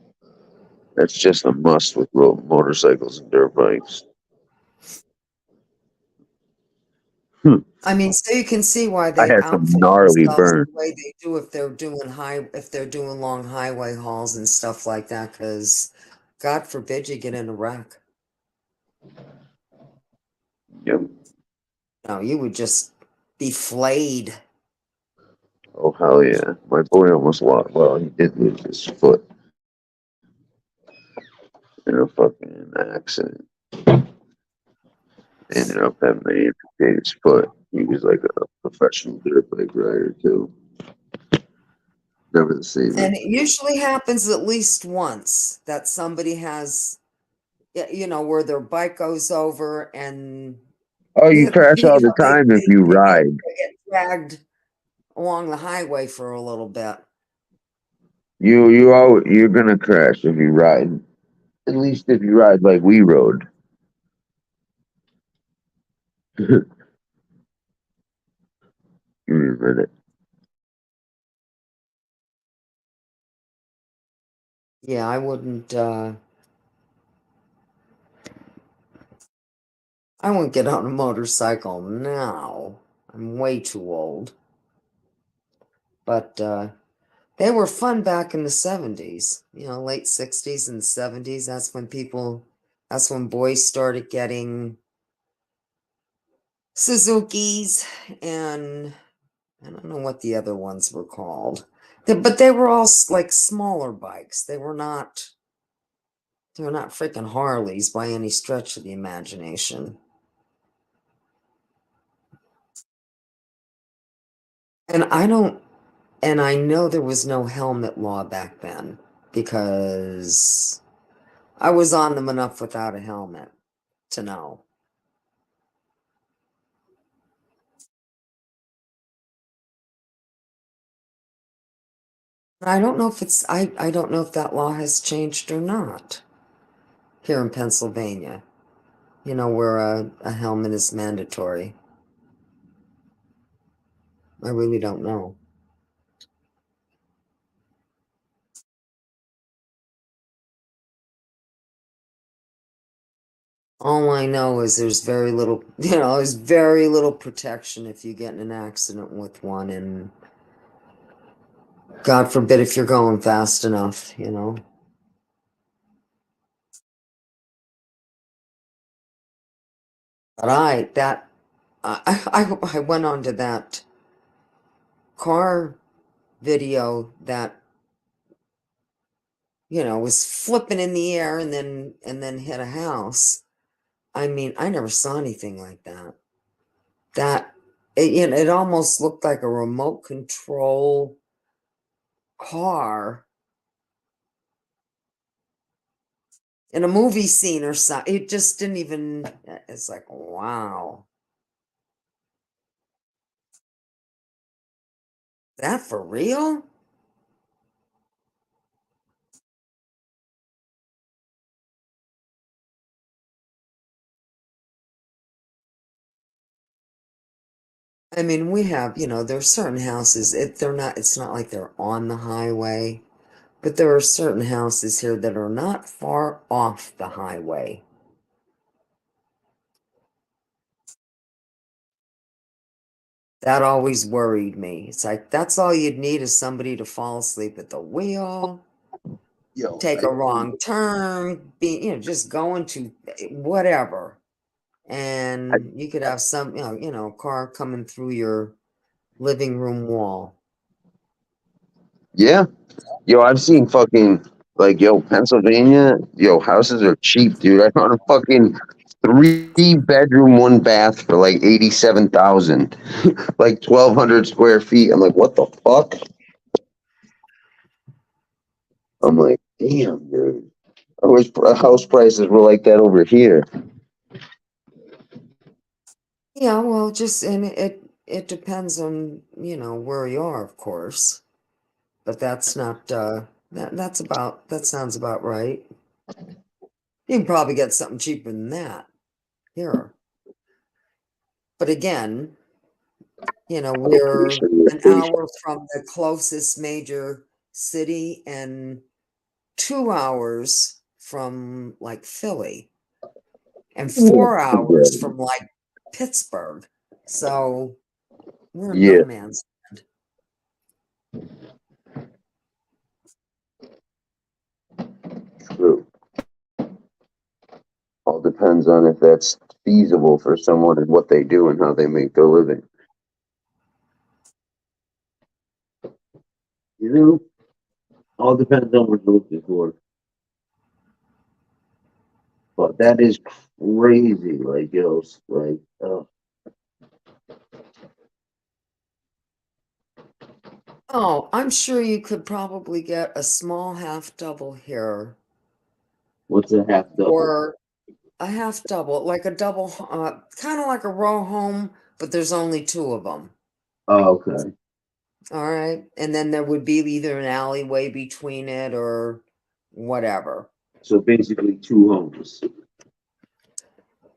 That's just a must with motorcycles and dirt bikes. I mean, so you can see why I they had some outfit gnarly themselves burns. the way they do if they're doing long highway hauls and stuff like that, because God forbid you get in a wreck. Yep. No, you would just be flayed. Oh hell yeah! My boy almost lost. Well, he did lose his foot in a fucking accident. Ended up having to amputate his foot. He was like a professional dirt bike rider too. Never the same. And it usually happens at least once that somebody has, you know, where their bike goes over and Oh, you crash you all the know, time if you ride. they get dragged along the highway for a little bit. You're gonna crash if you ride. At least if you ride like we rode. Give me a minute. Yeah, I wouldn't get on a motorcycle now. I'm way too old. But they were fun back in the 70s, you know, late 60s and 70s. That's when boys started getting Suzuki's and I don't know what the other ones were called. But they were all like smaller bikes. They were not freaking Harleys by any stretch of the imagination. And I know there was no helmet law back then because I was on them enough without a helmet to know. I don't know if I don't know if that law has changed or not here in Pennsylvania, you know, where a helmet is mandatory. I really don't know. All I know is there's very little, there's very little protection if you get in an accident with one, and God forbid if you're going fast enough. But I went on to that car video that was flipping in the air and then hit a house. I mean, I never saw anything like that. It almost looked like a remote control car in a movie scene or something. It just didn't even. It's like, wow, that for real? I mean, we have, there's certain houses. It's not like they're on the highway, but there are certain houses here that are not far off the highway. That always worried me. It's like, that's all you'd need is somebody to fall asleep at the wheel, take a wrong turn, just going to whatever. And you could have some, car coming through your living room wall. Yeah. I've seen fucking Pennsylvania. Houses are cheap, dude. I found a fucking 3-bedroom, 1 bath for like 87,000, like 1,200 square feet. I'm like, what the fuck? I'm like, damn, dude. I wish house prices were like that over here. Yeah, well, and it depends on, where you are, of course. But that's not that sounds about right. You can probably get something cheaper than that here. But again, we're an hour from the closest major city and 2 hours from like Philly and 4 hours from like Pittsburgh. So we're in no man's land. True. All depends on if that's feasible for someone and what they do and how they make their living. All depends on what you're looking for. But that is crazy. Oh, I'm sure you could probably get a small half double here. What's a half double? Or a half double, like a double, kind of like a row home, but there's only 2 of them. Oh, okay. All right. And then there would be either an alleyway between it or whatever. So basically 2 homes.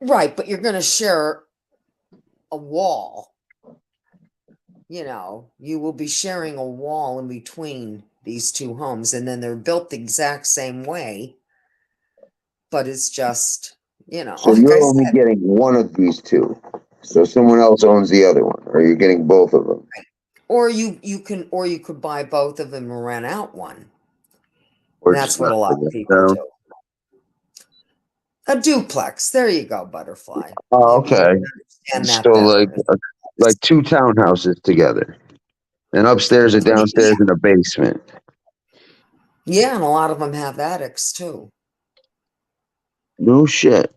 Right. But you're going to share a wall. You will be sharing a wall in between these 2 homes. And then they're built the exact same way. But it's just, So like you're I only said, getting one of these 2. So someone else owns the other one, or you're getting both of them. Right. Or you could buy both of them and rent out one. Or That's what a lot of people do. A duplex. There you go, butterfly. Oh, okay. So like 2 townhouses together, and upstairs and downstairs in a basement. Yeah, and a lot of them have attics too. No shit.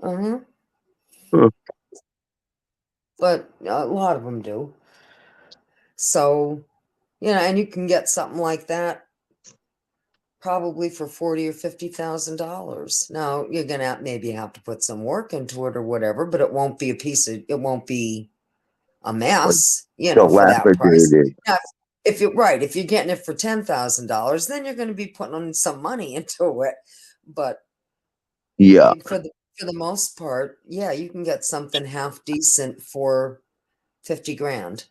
Huh. But a lot of them do. So, and you can get something like that probably for $40,000 or $50,000. Now you're gonna maybe have to put some work into it or whatever, but it won't be it won't be a mess, for that price. Now, if you're getting it for $10,000, then you're going to be putting on some money into it. But yeah, for the most part, yeah, you can get something half decent for $50,000.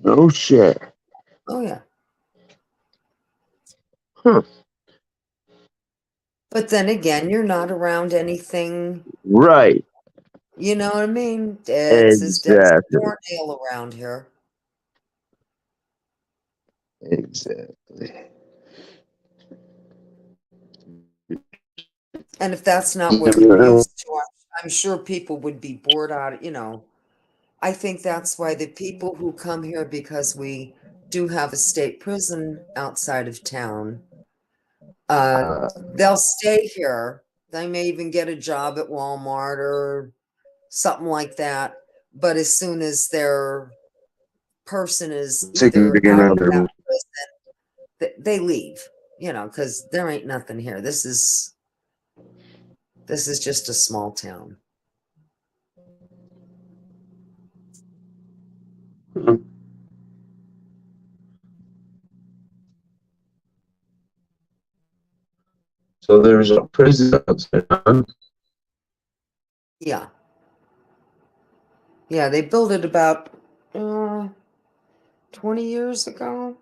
No shit. Oh yeah. Huh. But then again, you're not around anything, Right. you know what I mean? It's as dead as a Exactly. doornail around here. Exactly. And if that's not what you're used to, I'm sure people would be bored out, you know. I think that's why the people who come here, because we do have a state prison outside of town, they'll stay here. They may even get a job at Walmart or something like that. But as soon as their person is either Significant out of other. that prison, they leave, you know, because there ain't nothing here. This is just a small town. So there's a prison outside, huh? Yeah. Yeah, they built it about 20 years ago.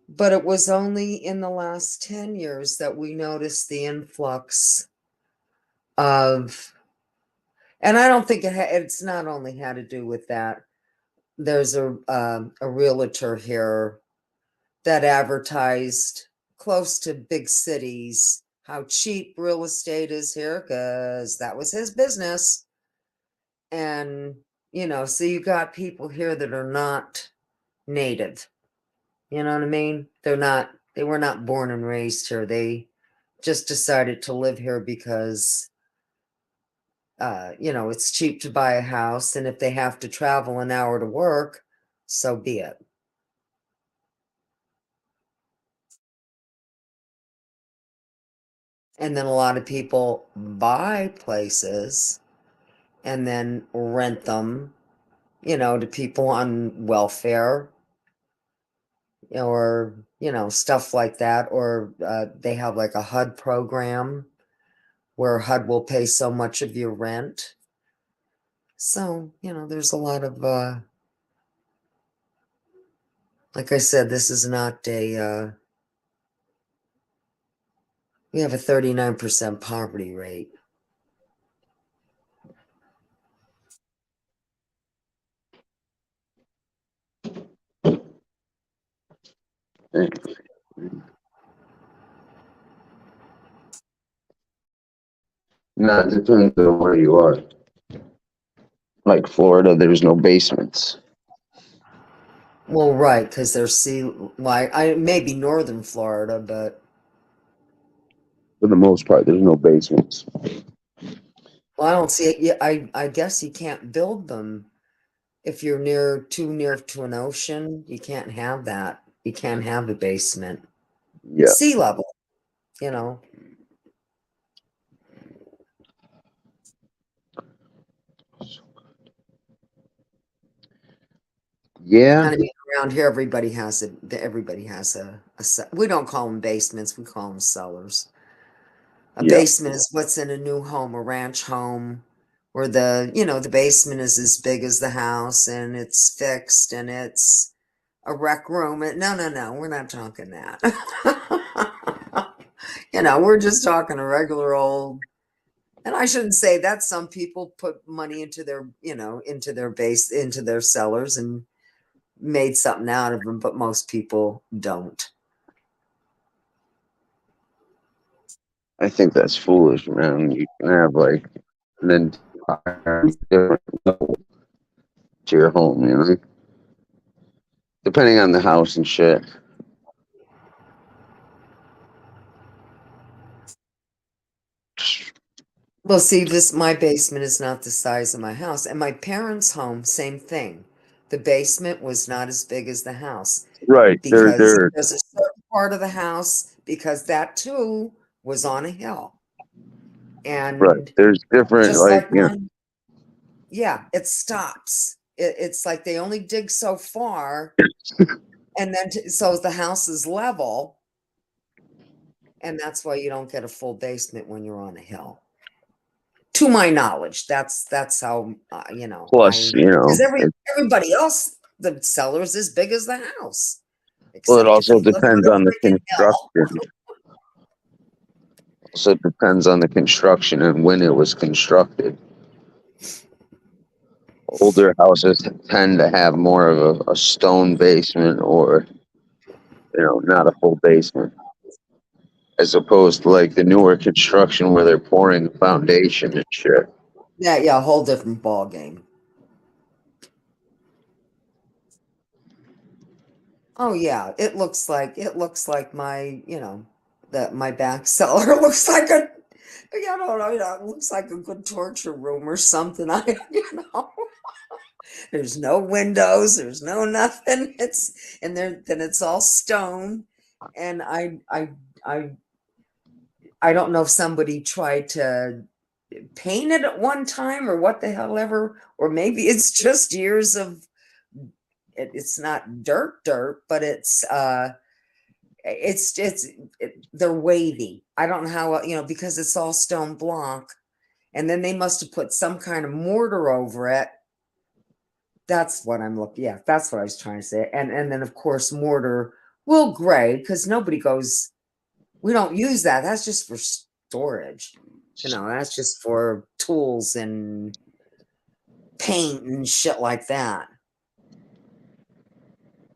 But it was only in the last 10 years that we noticed the influx of, and I don't think it's not only had to do with that. There's a realtor here that advertised close to big cities how cheap real estate is here, because that was his business. And, you know, so you got people here that are not native. You know what I mean? They were not born and raised here. They just decided to live here because, you know, it's cheap to buy a house. And if they have to travel an hour to work, so be it. And then a lot of people buy places and then rent them, you know, to people on welfare or, you know, stuff like that. Or they have like a HUD program where HUD will pay so much of your rent. So, you know, there's a lot of, like I said, this is not we have a 39% poverty rate. No, it depends on where you are. Like Florida, there's no basements. Well, right, because there's maybe northern Florida, but For the most part, there's no basements. well, I don't see it. Yeah, I guess you can't build them if you're too near to an ocean. You can't have that. You can't have a basement. Yeah. Sea level, you know. Yeah. And I mean, around here, everybody has we don't call them basements, we call them cellars. A Yeah. basement is what's in a new home, a ranch home, where the basement is as big as the house and it's fixed and it's a rec room. No, we're not talking that. We're just talking a regular old, and I shouldn't say that. Some people put money into their cellars and made something out of them, but most people don't. I think that's foolish, man. You can have like an entire different level to your home, you know? Depending on the house and shit. Well, see, my basement is not the size of my house. And my parents' home, same thing. The basement was not as big as the house Right. because They're there's a certain part of the house, because that too was on a hill. right. And There's different, just like, like you know, mine, yeah, it stops. It's like they only dig so far, and then so the house is level, and that's why you don't get a full basement when you're on a hill. To my knowledge, that's how plus, you know, because everybody else, the cellar's as big as the house, well, it except if also you live on depends a on the freaking hill. construction. also depends on the construction and when it was constructed. Older houses tend to have more of a stone basement or, not a full basement, as opposed to like the newer construction where they're pouring a foundation and shit. Yeah, a whole different ball game. Oh yeah, it looks like my, that my back cellar looks like a, I don't know, it looks like a good torture room or something. There's no windows, there's no nothing. Then it's all stone, and I I don't know if somebody tried to paint it at one time or what the hell ever, or maybe it's just years of it's not dirt, but they're wavy. I don't know how, because it's all stone block, and then they must have put some kind of mortar over it. That's what I'm looking. Yeah, that's what I was trying to say. And then of course mortar will grade because nobody goes. We don't use that. That's just for storage. That's just for tools and paint and shit like that.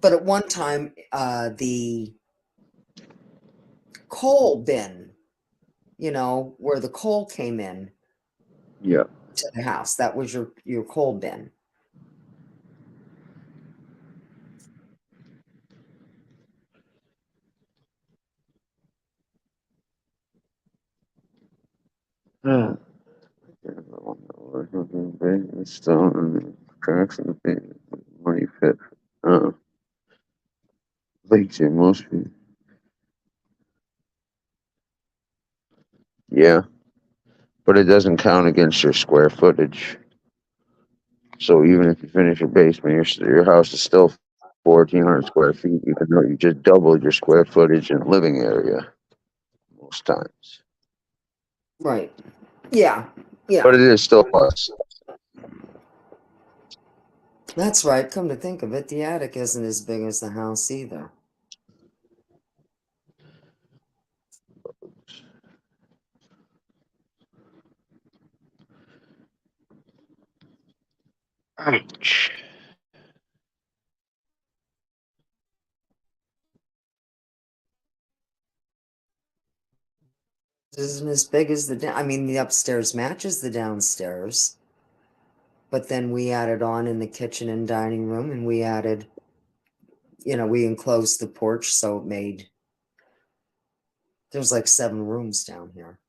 But at one time, the coal bin, where the coal came in Yeah. to the house, that was your coal bin. Hmm. Stone cracks in the paint. Money fit. Like most people. Yeah, but it doesn't count against your square footage. So even if you finish your basement, your house is still 1,400 square feet, even though you just doubled your square footage in living area most times. Right. Yeah. But it is still less. That's right. Come to think of it, the attic isn't as big as the house either. Ouch. It isn't as big as the upstairs matches the downstairs. But then we added on in the kitchen and dining room, and we added, we enclosed the porch, so it made, there's like 7 rooms down here.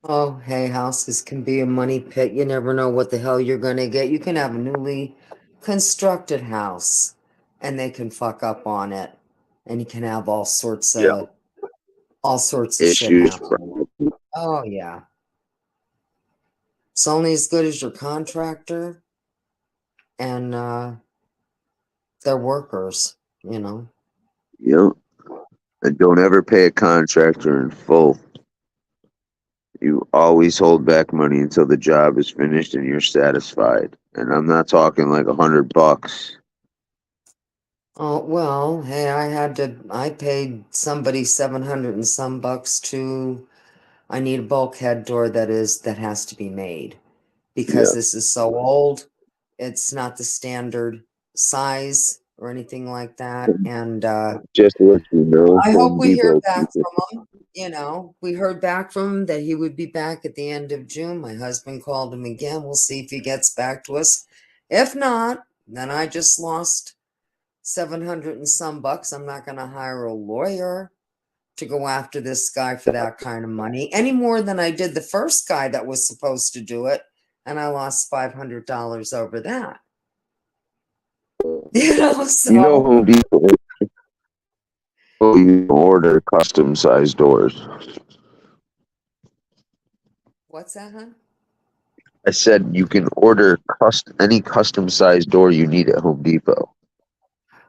Oh, hey, houses can be a money pit. You never know what the hell you're gonna get. You can have a newly constructed house, and they can fuck up on it, and you can have all sorts Yeah. of shit Issues. happen. Oh yeah. It's only as good as your contractor and their workers, Yep. And don't ever pay a contractor in full. You always hold back money until the job is finished and you're satisfied. And I'm not talking like $100. Oh, well, hey, I paid somebody 700 and some bucks I need a bulkhead door that has to be made because Yeah. this is so old. It's not the standard size or anything like that. And Just to let you know, I hope Home we hear Depot back people. from him. We heard back from him that he would be back at the end of June. My husband called him again. We'll see if he gets back to us. If not, then I just lost 700 and some bucks. I'm not going to hire a lawyer to go after this guy for that kind of money any more than I did the first guy that was supposed to do it. And I lost $500 over that. So. Home Depot. You can order custom sized doors. What's that, huh? I said you can order any custom sized door you need at Home Depot.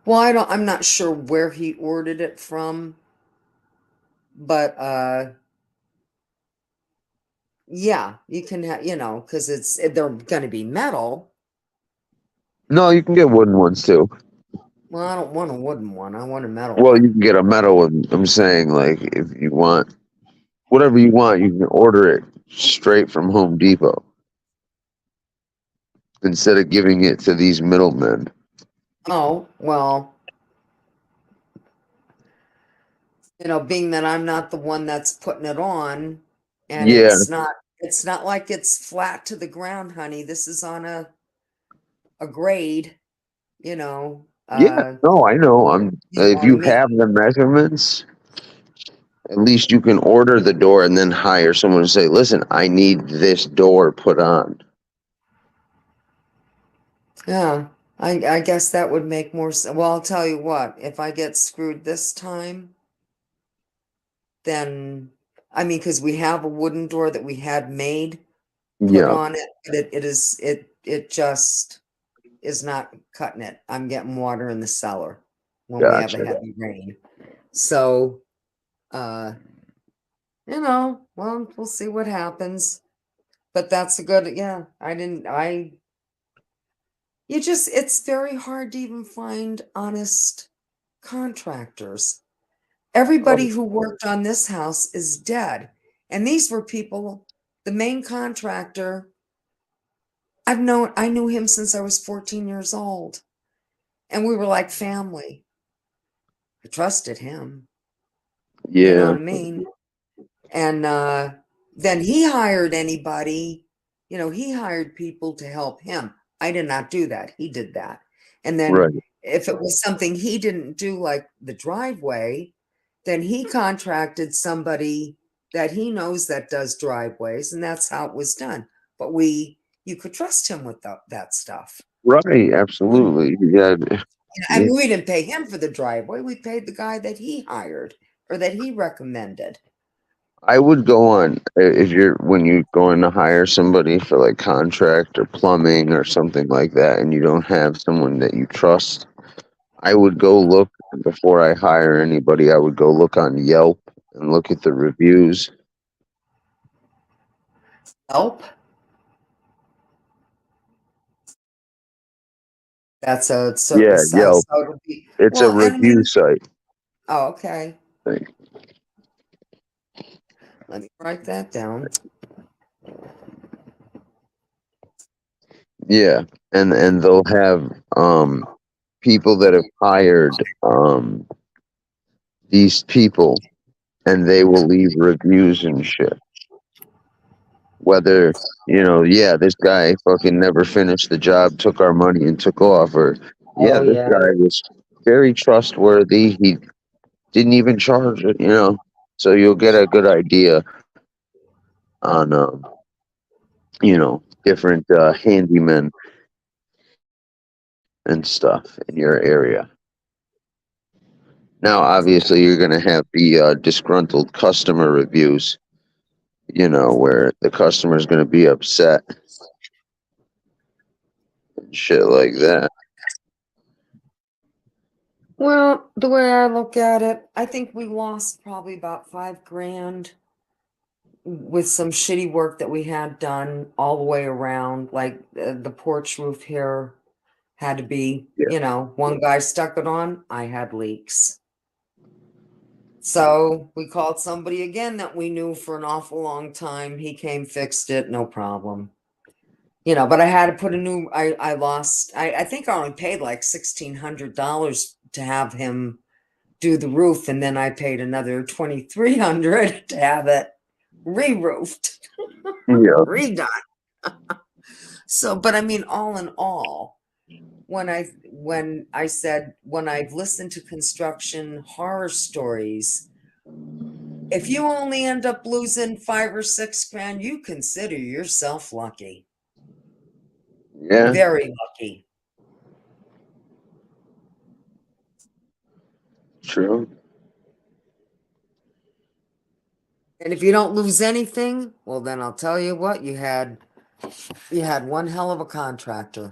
Well, I'm not sure where he ordered it from, but yeah, you can have, because they're going to be metal. No, you can get wooden ones too. Well, I don't want a wooden one. I want a metal Well, one. you can get a metal one. I'm saying, like, if you want whatever you want, you can order it straight from Home Depot instead of giving it to these middlemen. Oh, well, being that I'm not the one that's putting it on, and Yeah, it's not like it's flat to the ground, honey. This is on a grade, you know. yeah. No, I know. You know If what I you mean? have the measurements, at least you can order the door and then hire someone to say, "Listen, I need this door put on." Yeah, I guess that would make more sense. Well, I'll tell you what, if I get screwed this time, then, I mean, because we have a wooden door that we had made, put Yeah, on it, but it just is not cutting it. I'm getting water in the cellar when we have a gotcha. heavy rain. So, uh, well, we'll see what happens. But that's a good, yeah, it's very hard to even find honest contractors. Everybody Oh, who worked on this house is dead. And these were people, the main contractor, I knew him since I was 14 years old. And we were like family. I trusted him. You know yeah, what I mean? And then he hired anybody, he hired people to help him. I did not do that. He did that. And then right, if it was something he didn't do, like the driveway, then he contracted somebody that he knows that does driveways, and that's how it was done. But you could trust him with that stuff. right. Absolutely. Yeah, And yeah. we didn't pay him for the driveway. We paid the guy that he hired or that he recommended. I would go on if you're when you're going to hire somebody for like contract or plumbing or something like that, and you don't have someone that you trust. I would go look before I hire anybody. I would go look on Yelp and look at the reviews. Help? That's a certain Yeah, size. Yelp. So it'll be, It's a well, and I review mean, site. oh, okay. Thing. Let me write that down. Yeah, and they'll have people that have hired these people, and they will leave reviews and shit. Whether yeah, this guy fucking never finished the job, took our money, and took off, or yeah, Oh, this yeah. guy was very trustworthy. He didn't even charge it. So you'll get a good idea on different handymen and stuff in your area. Now, obviously, you're going to have the disgruntled customer reviews, where the customer is going to be upset and shit like that. Well, the way I look at it, I think we lost probably about $5,000 with some shitty work that we had done all the way around. Like the porch roof here had to be, one guy stuck it on, I had leaks. So we called somebody again that we knew for an awful long time. He came, fixed it, no problem. But I had to put I think I only paid like $1,600 to have him do the roof, and then I paid another $2,300 to have it re-roofed, Yeah. redone. So, but I mean, all in all, when I've listened to construction horror stories, if you only end up losing $5,000 or $6,000, you consider yourself lucky. Yeah. Very lucky. True. And if you don't lose anything, well, then I'll tell you what, you had one hell of a contractor.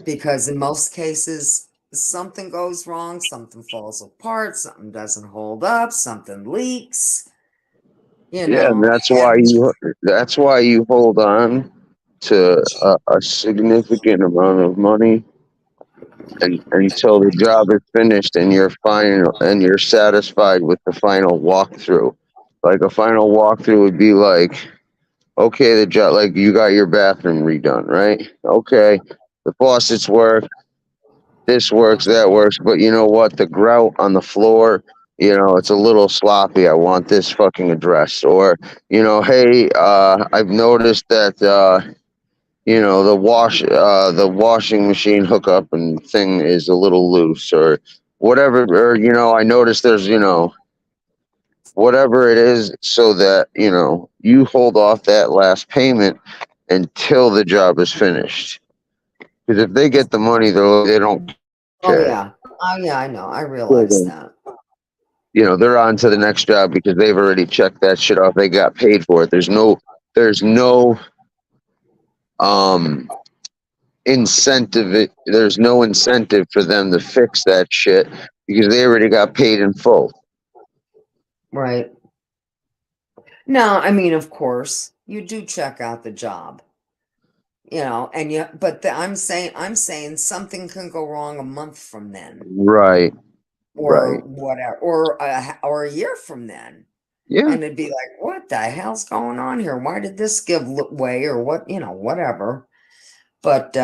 Because in most cases, something goes wrong, something falls apart, something doesn't hold up, something leaks. You Yeah, and know, that's why you hold on to a significant amount of money until the job is finished and you're satisfied with the final walkthrough. Like a final walkthrough would be like, okay, the job, like you got your bathroom redone, right? Okay, the faucets work, this works, that works, but you know what? The grout on the floor, it's a little sloppy. I want this fucking addressed. Or, hey, I've noticed that the washing machine hookup and thing is a little loose, or whatever. Or I noticed there's whatever it is, so that you hold off that last payment until the job is finished. Because if they get the money, they don't oh care. yeah, I know, I So realize then, that. they're on to the next job because they've already checked that shit off. They got paid for it. There's no um incentive. There's no incentive for them to fix that shit because they already got paid in full. Right. No, I mean, of course, you do check out the job, and but I'm saying something can go wrong a month from then, Right. or Right. whatever, or a year from then, Yeah. and it'd be like, what the hell's going on here? Why did this give way, or what, whatever. But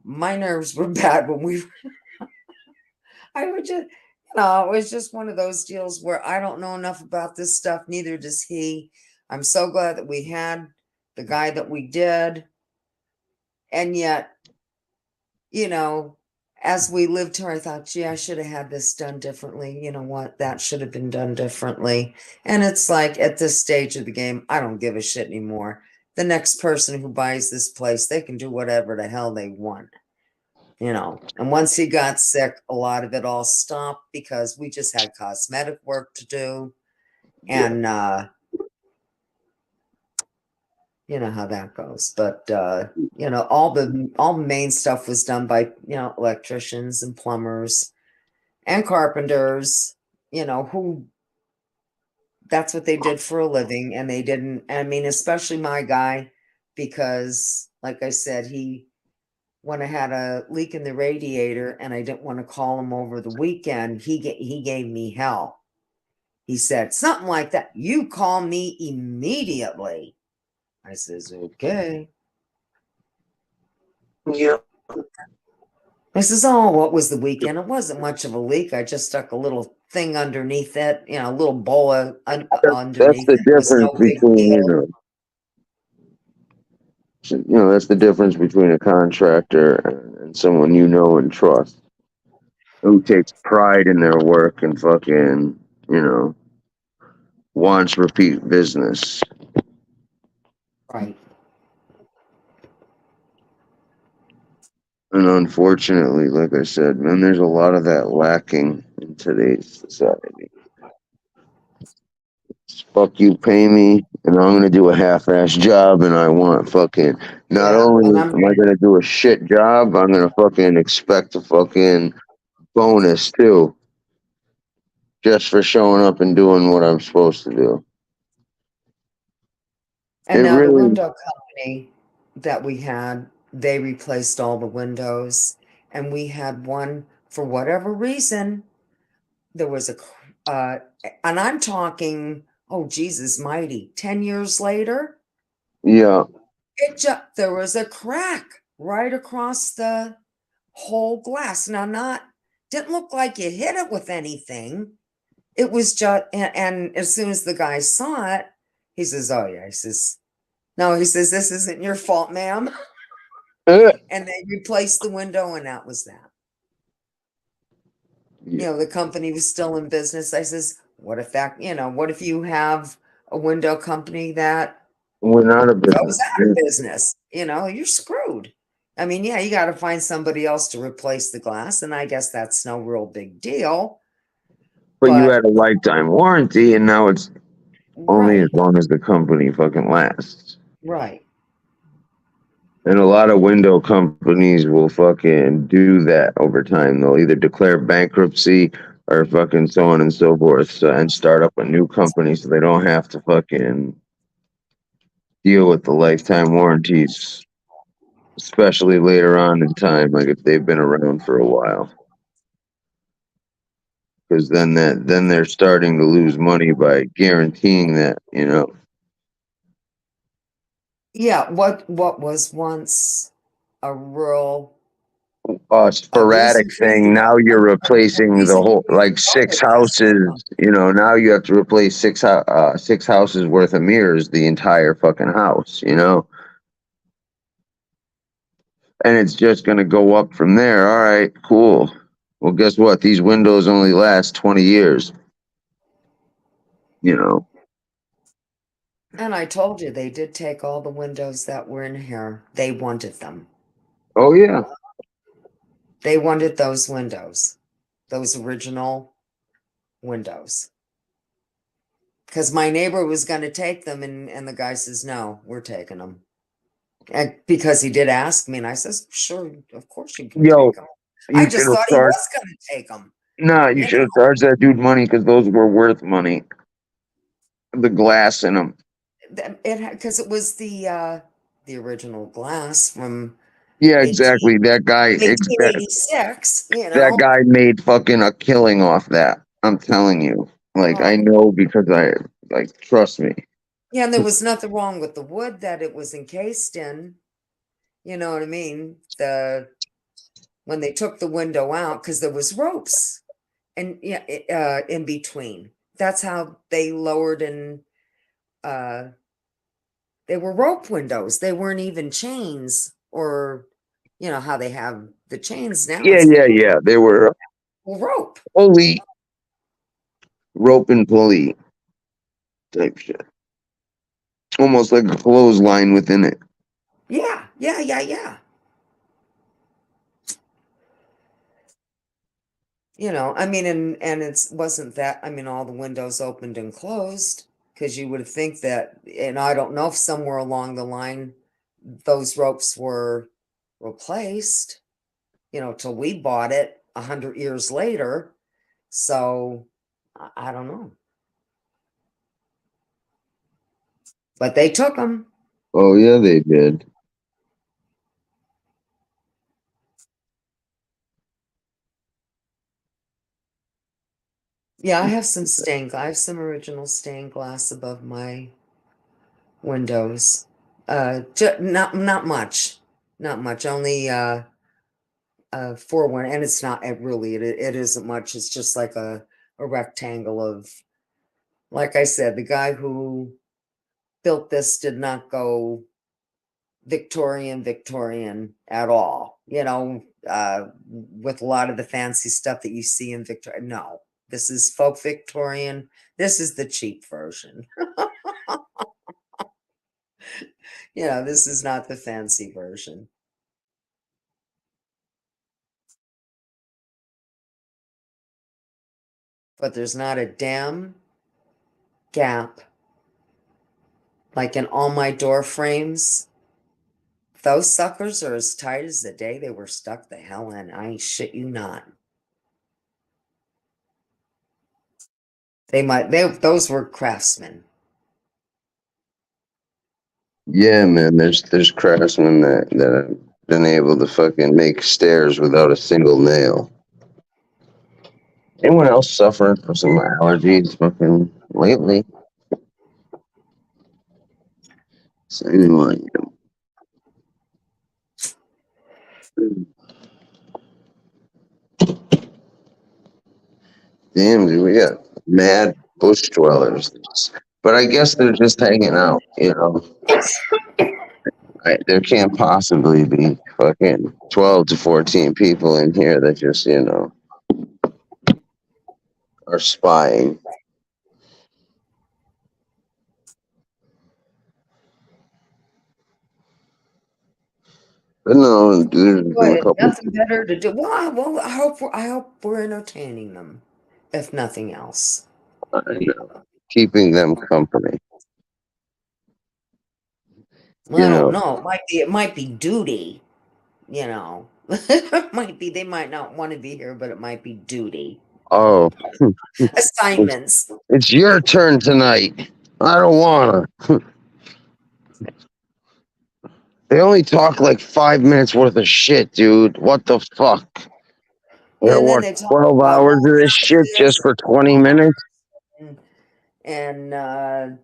my nerves were bad when I would just, it was just one of those deals where I don't know enough about this stuff, neither does he. I'm so glad that we had the guy that we did. And yet, as we lived here, I thought, gee, I should have had this done differently. You know what? That should have been done differently. And it's like at this stage of the game, I don't give a shit anymore. The next person who buys this place, they can do whatever the hell they want. And once he got sick, a lot of it all stopped because we just had cosmetic work to do. And you know how that goes. But all the main stuff was done by, electricians and plumbers and carpenters, who that's what they did for a living. And they didn't, I mean, especially my guy, because like I said, when I had a leak in the radiator and I didn't want to call him over the weekend, he gave me hell. He said something like that. You call me immediately. I says, okay. Yeah. I says, oh, what was the weekend? It wasn't much of a leak. I just stuck a little thing underneath it, a little bowl That's underneath the it. It was difference no big between, deal. that's the difference between a contractor and someone you know and trust, who takes pride in their work and fucking, wants repeat business. Right. And unfortunately, like I said, man, there's a lot of that lacking in today's society. It's fuck you, pay me, and I'm gonna do a half-ass job, and I want fucking. Not Yeah. only And am I gonna do a shit job, I'm gonna fucking expect a fucking bonus too, just for showing up and doing what I'm supposed to do. It now the really, window company that we had, they replaced all the windows. And we had one, for whatever reason, there was and I'm talking, oh, Jesus mighty, 10 years later, yeah. there was a crack right across the whole glass. Now, didn't look like you hit it with anything. It was just, and as soon as the guy saw it, he says, oh yeah, he says, no, he says, this isn't your fault, ma'am. And they replaced the window, and that was that. The company was still in business. I says, what if you have a window company that Went out of business. goes out of business? You're screwed. I mean, yeah, you got to find somebody else to replace the glass, and I guess that's no real big deal. But you had a lifetime warranty, and now it's only as Right. long as the company fucking lasts. Right. And a lot of window companies will fucking do that over time. They'll either declare bankruptcy or fucking so on and so forth, and start up a new company so they don't have to fucking deal with the lifetime warranties, especially later on in time, like if they've been around for a while. Because then they're starting to lose money by guaranteeing that, you know. Yeah, what was once a rural Sporadic thing. Now you're replacing the whole, like, six houses. You know, now you have to replace six houses worth of mirrors, the entire fucking house. You know, and it's just gonna go up from there. All right, cool. Well, guess what? These windows only last 20 years. You know. And I told you they did take all the windows that were in here. They wanted them. Oh yeah. They wanted those windows, those original windows. Because my neighbor was going to take them, and the guy says, no, we're taking them. And because he did ask me, and I says, sure, of course you can Yo, take them. I you just should have thought he charged. was going to take them. Nah, you should have charged that dude money because those were worth money. The glass in them. Because it was the original glass from Yeah, exactly. That guy, 1886, you that know. guy made fucking a killing off that. I'm telling you. Like, I know because trust me. Yeah, and there was nothing wrong with the wood that it was encased in. You know what I mean? When they took the window out, because there was ropes and in between. That's how they lowered and they were rope windows. They weren't even chains, or you know how they have the chains now. Yeah. They were Rope. pulley, rope and pulley type shit. Almost like a clothesline within it. Yeah. You know, I mean, and it wasn't that, I mean, all the windows opened and closed, because you would think that, and I don't know if somewhere along the line those ropes were replaced, you know, till we bought it 100 years later. So I don't know. But they took them. Oh yeah, they did. Yeah, I have some original stained glass above my windows. Not much. Not much. Only for one, and it's not it isn't much. It's just like a rectangle of, like I said, the guy who built this did not go Victorian at all, you know, with a lot of the fancy stuff that you see in Victoria. No, this is folk Victorian. This is the cheap version. Yeah, this is not the fancy version. But there's not a damn gap. Like in all my door frames, those suckers are as tight as the day they were stuck the hell in. I ain't shit you not. Those were craftsmen. Yeah, man. There's craftsmen that have been able to fucking make stairs without a single nail. Anyone else suffering from some allergies fucking lately? So anyway, damn, dude, we got mad bush dwellers. But I guess they're just hanging out, you know. There can't possibly be fucking 12 to 14 people in here that just, you know, are spying. But no, there's been a couple. Nothing better to do. Well, I hope we're entertaining them, if nothing else. I know, keeping them company. I don't know. It might be duty, you know. It might be they might not want to be here, but it might be duty. Oh, Assignments. it's your turn tonight. I don't wanna. They only talk like 5 minutes worth of shit, dude. What the fuck? They're And then what, they talk 12 about hours of this shit just for 20 minutes? and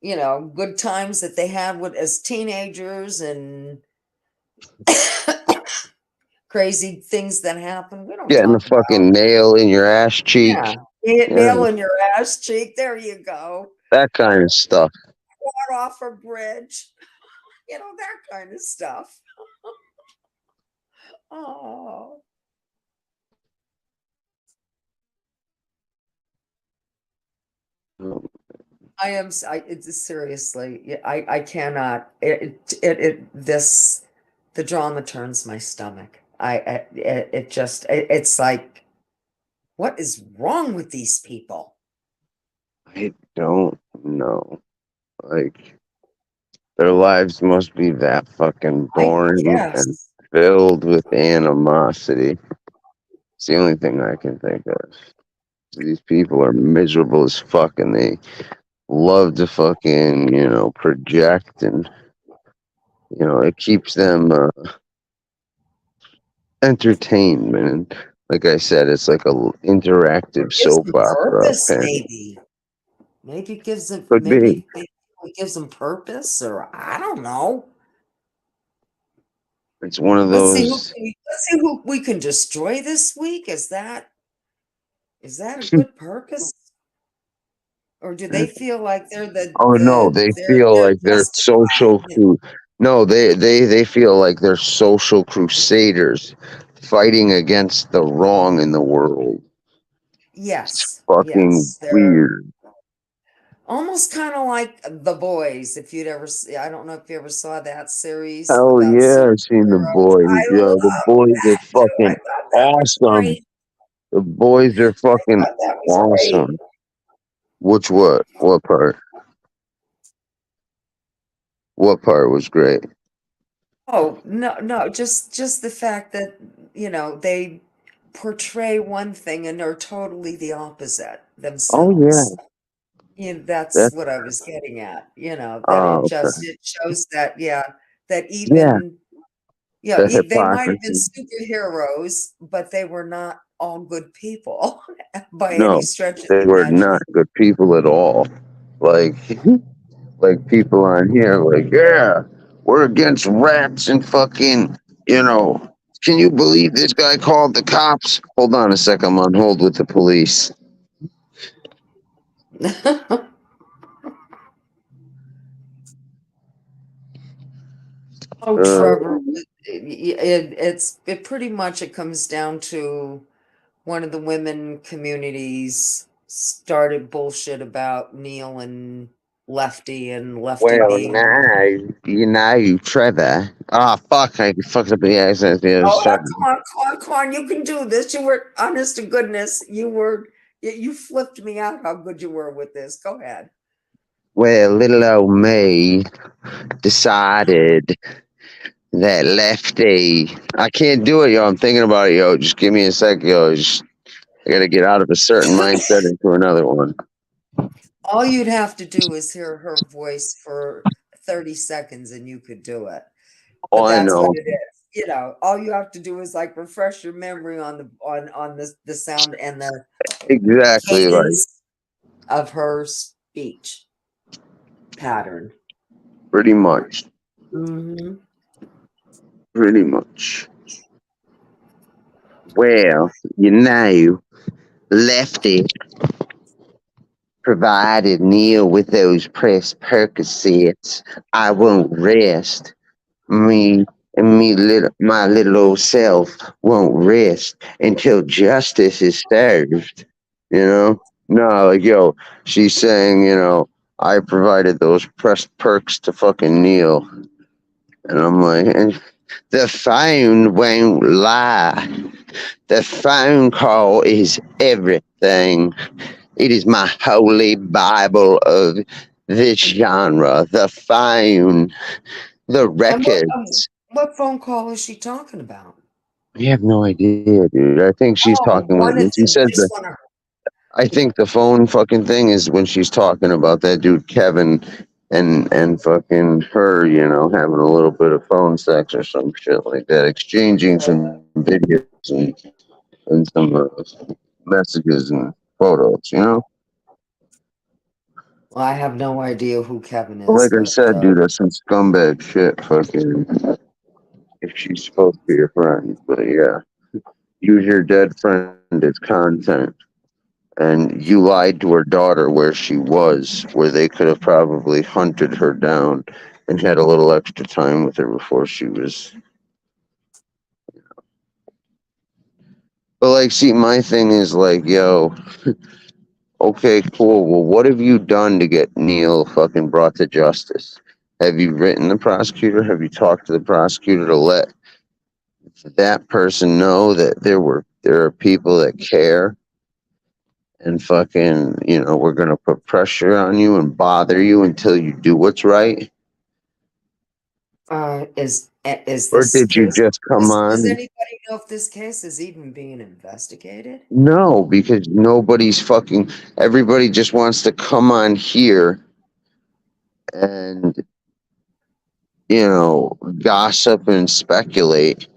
you know, good times that they had with as teenagers and crazy things that happen. We don't Getting a talk about. fucking nail in your ass cheek. Yeah, Yeah, nail in your ass cheek. There you go. that kind of stuff. Water off a bridge. You know, that kind of stuff. Oh. I am. It's seriously. I cannot. The drama turns my stomach. It's like, what is wrong with these people? I don't know. Like, their lives must be that fucking boring and Yes. filled with animosity. It's the only thing I can think of. These people are miserable as fuck, and they love to fucking, project, and it keeps them entertained, man. Like I said, it's like a interactive Gives soap them opera. purpose, maybe. Maybe it gives them. Could be. Maybe it gives them purpose, or I don't know. It's one of Let's those. see who we can destroy this week. Is that a good purpose? Or do they feel like they're Oh no, they feel like they're social. No, they feel like they're social crusaders fighting against the wrong in the world. Yes. Fucking They're weird. almost kind of like The Boys. If you'd ever see, I don't know if you ever saw that series Oh about yeah, I've seen the boys. I Yo, the love boys are that too. I fucking thought that was awesome. great. The boys are fucking That was awesome. great. Which what? What part? What part was great? Oh, no, just the fact that, they portray one thing and are totally the opposite Oh yeah. themselves. That's That's what I was getting at, that okay. it shows that, that Yeah. even, The they might have been hypocrisy. superheroes, but they were not all good people by any No, stretch of they the were not imagination. good people at all. Like like people on here, like, yeah, we're against rats and fucking, can you believe this guy called the cops? Hold on a second, I'm on hold with the police. Oh, Trevor, it pretty much it comes down to one of the women communities started bullshit about Neil and Lefty Well, being. Trevor. Ah, fuck, I fucked up the accent. Yeah, Oh, sorry. come on, you can do this. You were, honest to goodness, you flipped me out how good you were with this. Go ahead. Well, little old me decided that Lefty. I can't do it, yo. I'm thinking about it, yo. Just give me a sec, yo. I gotta get out of a certain mindset into another one. All you'd have to do is hear her voice for 30 seconds and you could do it. Oh, But I that's what know. it is. All you have to do is like refresh your memory on the sound and the Exactly, like cadence of her speech pattern. pretty much. Mm-hmm. Pretty much. Well, Lefty provided Neil with those press Percocets. I won't rest. My little old self won't rest until justice is served. No, like, yo, she's saying, I provided those press perks to fucking Neil. And I'm like, and the phone won't lie. The phone call is everything. It is my holy Bible of this genre, the phone, the And records. what phone call is she talking about? I have no idea, dude. I think she's Oh, talking with one when of she the says just that. one of I think the phone fucking thing is when she's talking about that dude Kevin and fucking her, you know, having a little bit of phone sex or some shit like that, exchanging some videos and some messages and photos, you know. Well, I have no idea who Kevin But is, like I but said, dude, that's some scumbag shit. Fucking, if she's supposed to be your friend, but yeah, use your dead friend as content. And you lied to her daughter where she was, where they could have probably hunted her down and had a little extra time with her before she was. But like, see, my thing is like, yo, okay, cool. Well, what have you done to get Neil fucking brought to justice? Have you written the prosecutor? Have you talked to the prosecutor to let that person know that there are people that care and fucking, you know, we're gonna put pressure on you and bother you until you do what's right? is Or this did you case just come does on? anybody know if this case is even being investigated? No, because nobody's fucking. Everybody just wants to come on here and, you know, gossip and speculate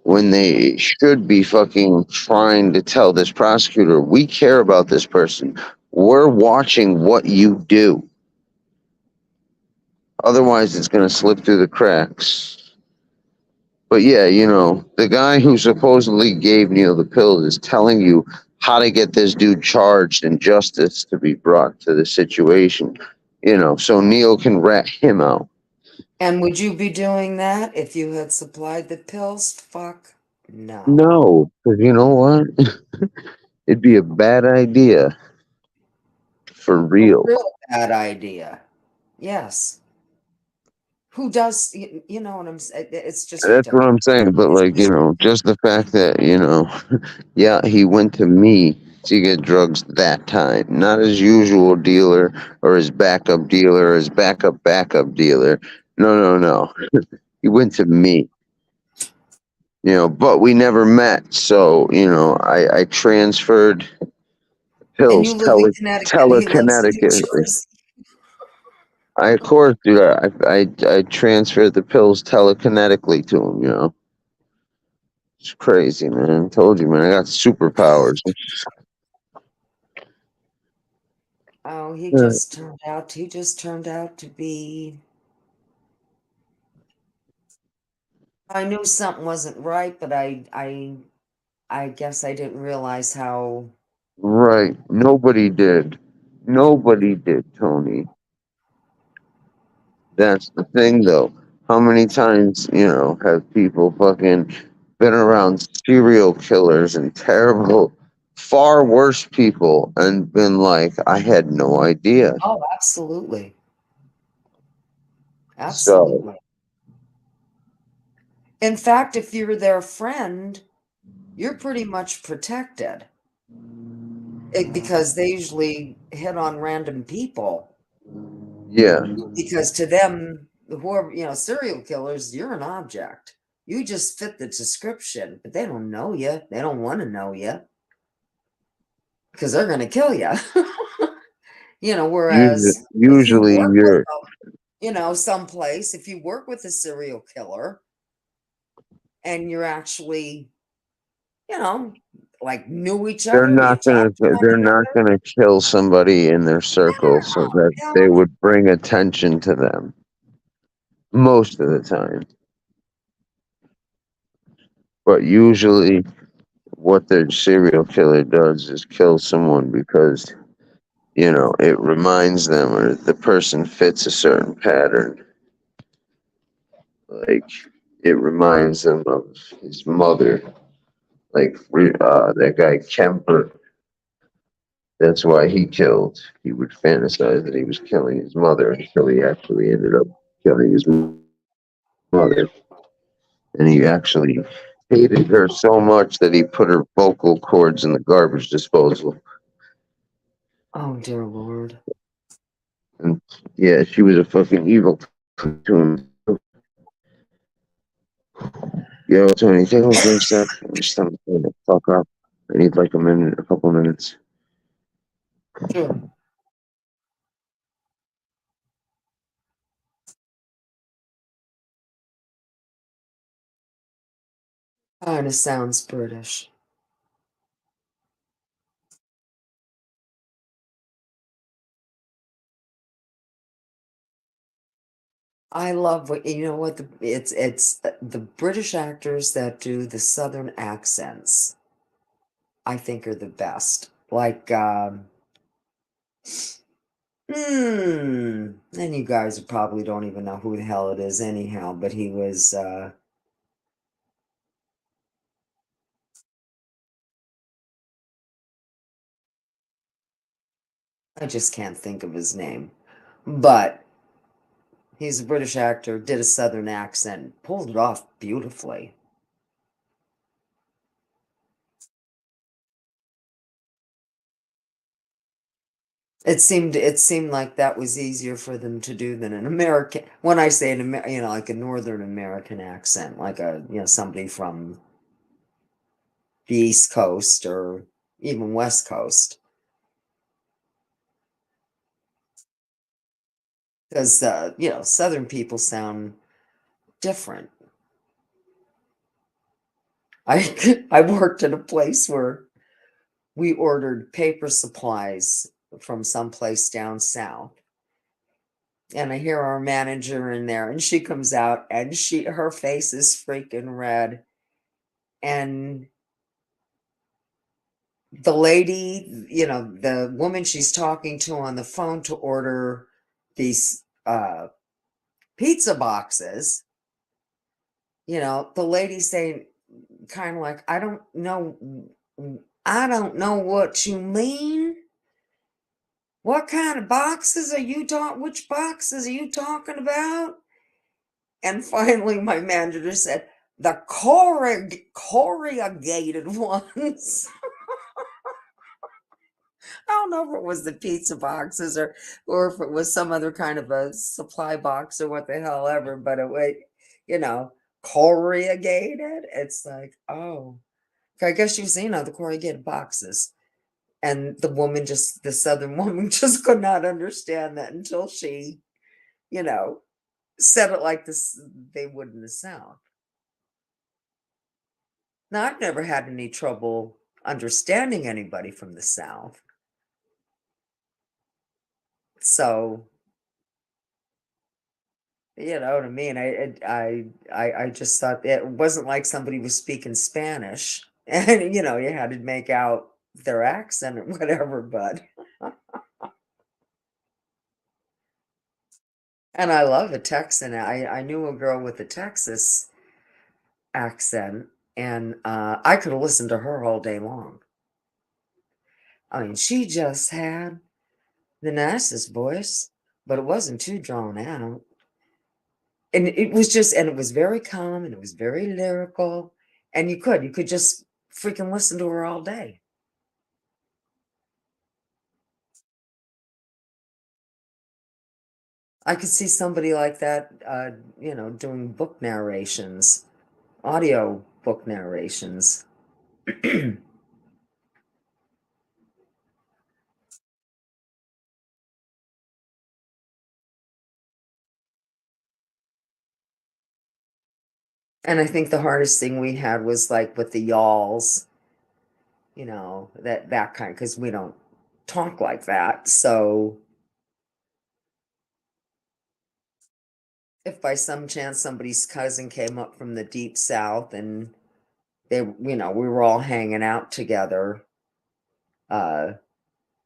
when they should be fucking trying to tell this prosecutor, we care about this person. We're watching what you do. Otherwise, it's going to slip through the cracks. But yeah, you know, the guy who supposedly gave Neil the pills is telling you how to get this dude charged and justice to be brought to the situation, you know, so Neil can rat him out. And would you be doing that if you had supplied the pills? Fuck no. No, because you know what? It'd be a bad idea for A real. real bad idea. Yes. Who does, you know what I'm saying? It's just That's what ridiculous. I'm saying. But It's like, you just, know, just the fact that, you know, yeah, he went to me to get drugs that time, not his usual dealer or his backup dealer or his backup dealer. No, no, no. He went to me, you know, but we never met. So, you know, I transferred and you pills live in Connecticut and he lives in New telekinetically. Jersey. I, of course, dude, I transferred the pills telekinetically to him, you know. It's crazy, man. I told you, man, I got superpowers. Oh, Yeah. he just turned out to be, I knew something wasn't right, but I guess I didn't realize how, Right. Nobody did. Nobody did, Tony. That's the thing, though. How many times, you know, have people fucking been around serial killers and terrible, far worse people and been like, I had no idea. oh, absolutely. So, Absolutely. In fact, if you're their friend, you're pretty much protected because they usually hit on random people. yeah. Because to them, whoever, serial killers, you're an object. You just fit the description, but they don't know you. They don't want to know you because they're going to kill you. Whereas if you Usually work with you're, them, someplace, if you work with a serial killer and you're actually, like knew each they're other, you not gonna, talked to one they're not another. gonna kill somebody in their circle so that they Hell, would bring attention to them most of the time. But usually, what the serial killer does is kill someone because, you know, it reminds them or the person fits a certain pattern. Like, it reminds them of his mother. Like, that guy Kemper. That's why he killed. He would fantasize that he was killing his mother until he actually ended up killing his mother. And he actually hated her so much that he put her vocal cords in the garbage disposal. oh dear Lord. And yeah, she was a fucking evil to him. Yo, Tony, take over for a sec. I'm just starting to the fuck up. I need like a couple minutes. Sure. Kind of sounds British. I love what you know what it's the British actors that do the southern accents. I think are the best. Like and you guys probably don't even know who the hell it is anyhow, but he was I just can't think of his name. But he's a British actor, did a southern accent, pulled it off beautifully. It seemed like that was easier for them to do than an American. When I say like a Northern American accent, like somebody from the East Coast or even West Coast, because Southern people sound different. I worked at a place where we ordered paper supplies from someplace down south. And I hear our manager in there, and she comes out, and her face is freaking red. And the lady, the woman she's talking to on the phone to order these pizza boxes, the lady saying kind of like, I don't know what you mean. What kind of boxes are you talking? Which boxes are you talking about? And finally, my manager said, the corrugated ones. I don't know if it was the pizza boxes or if it was some other kind of a supply box or what the hell ever, but it was, corrugated. It's like, oh, I guess you've seen the corrugated boxes. And the Southern woman just could not understand that until she, you know, said it like this they would in the South. Now, I've never had any trouble understanding anybody from the South. So, you know what I mean? I just thought it wasn't like somebody was speaking Spanish and, you had to make out their accent or whatever, but. And I love a Texan. I knew a girl with a Texas accent, and I could have listened to her all day long. I mean, she just had the nicest voice, but it wasn't too drawn out. And it was very calm and it was very lyrical. And you could just freaking listen to her all day. I could see somebody like that, doing book narrations, audio book narrations. And I think the hardest thing we had was like with the y'alls, that kind, because we don't talk like that. So if by some chance somebody's cousin came up from the deep south and we were all hanging out together, it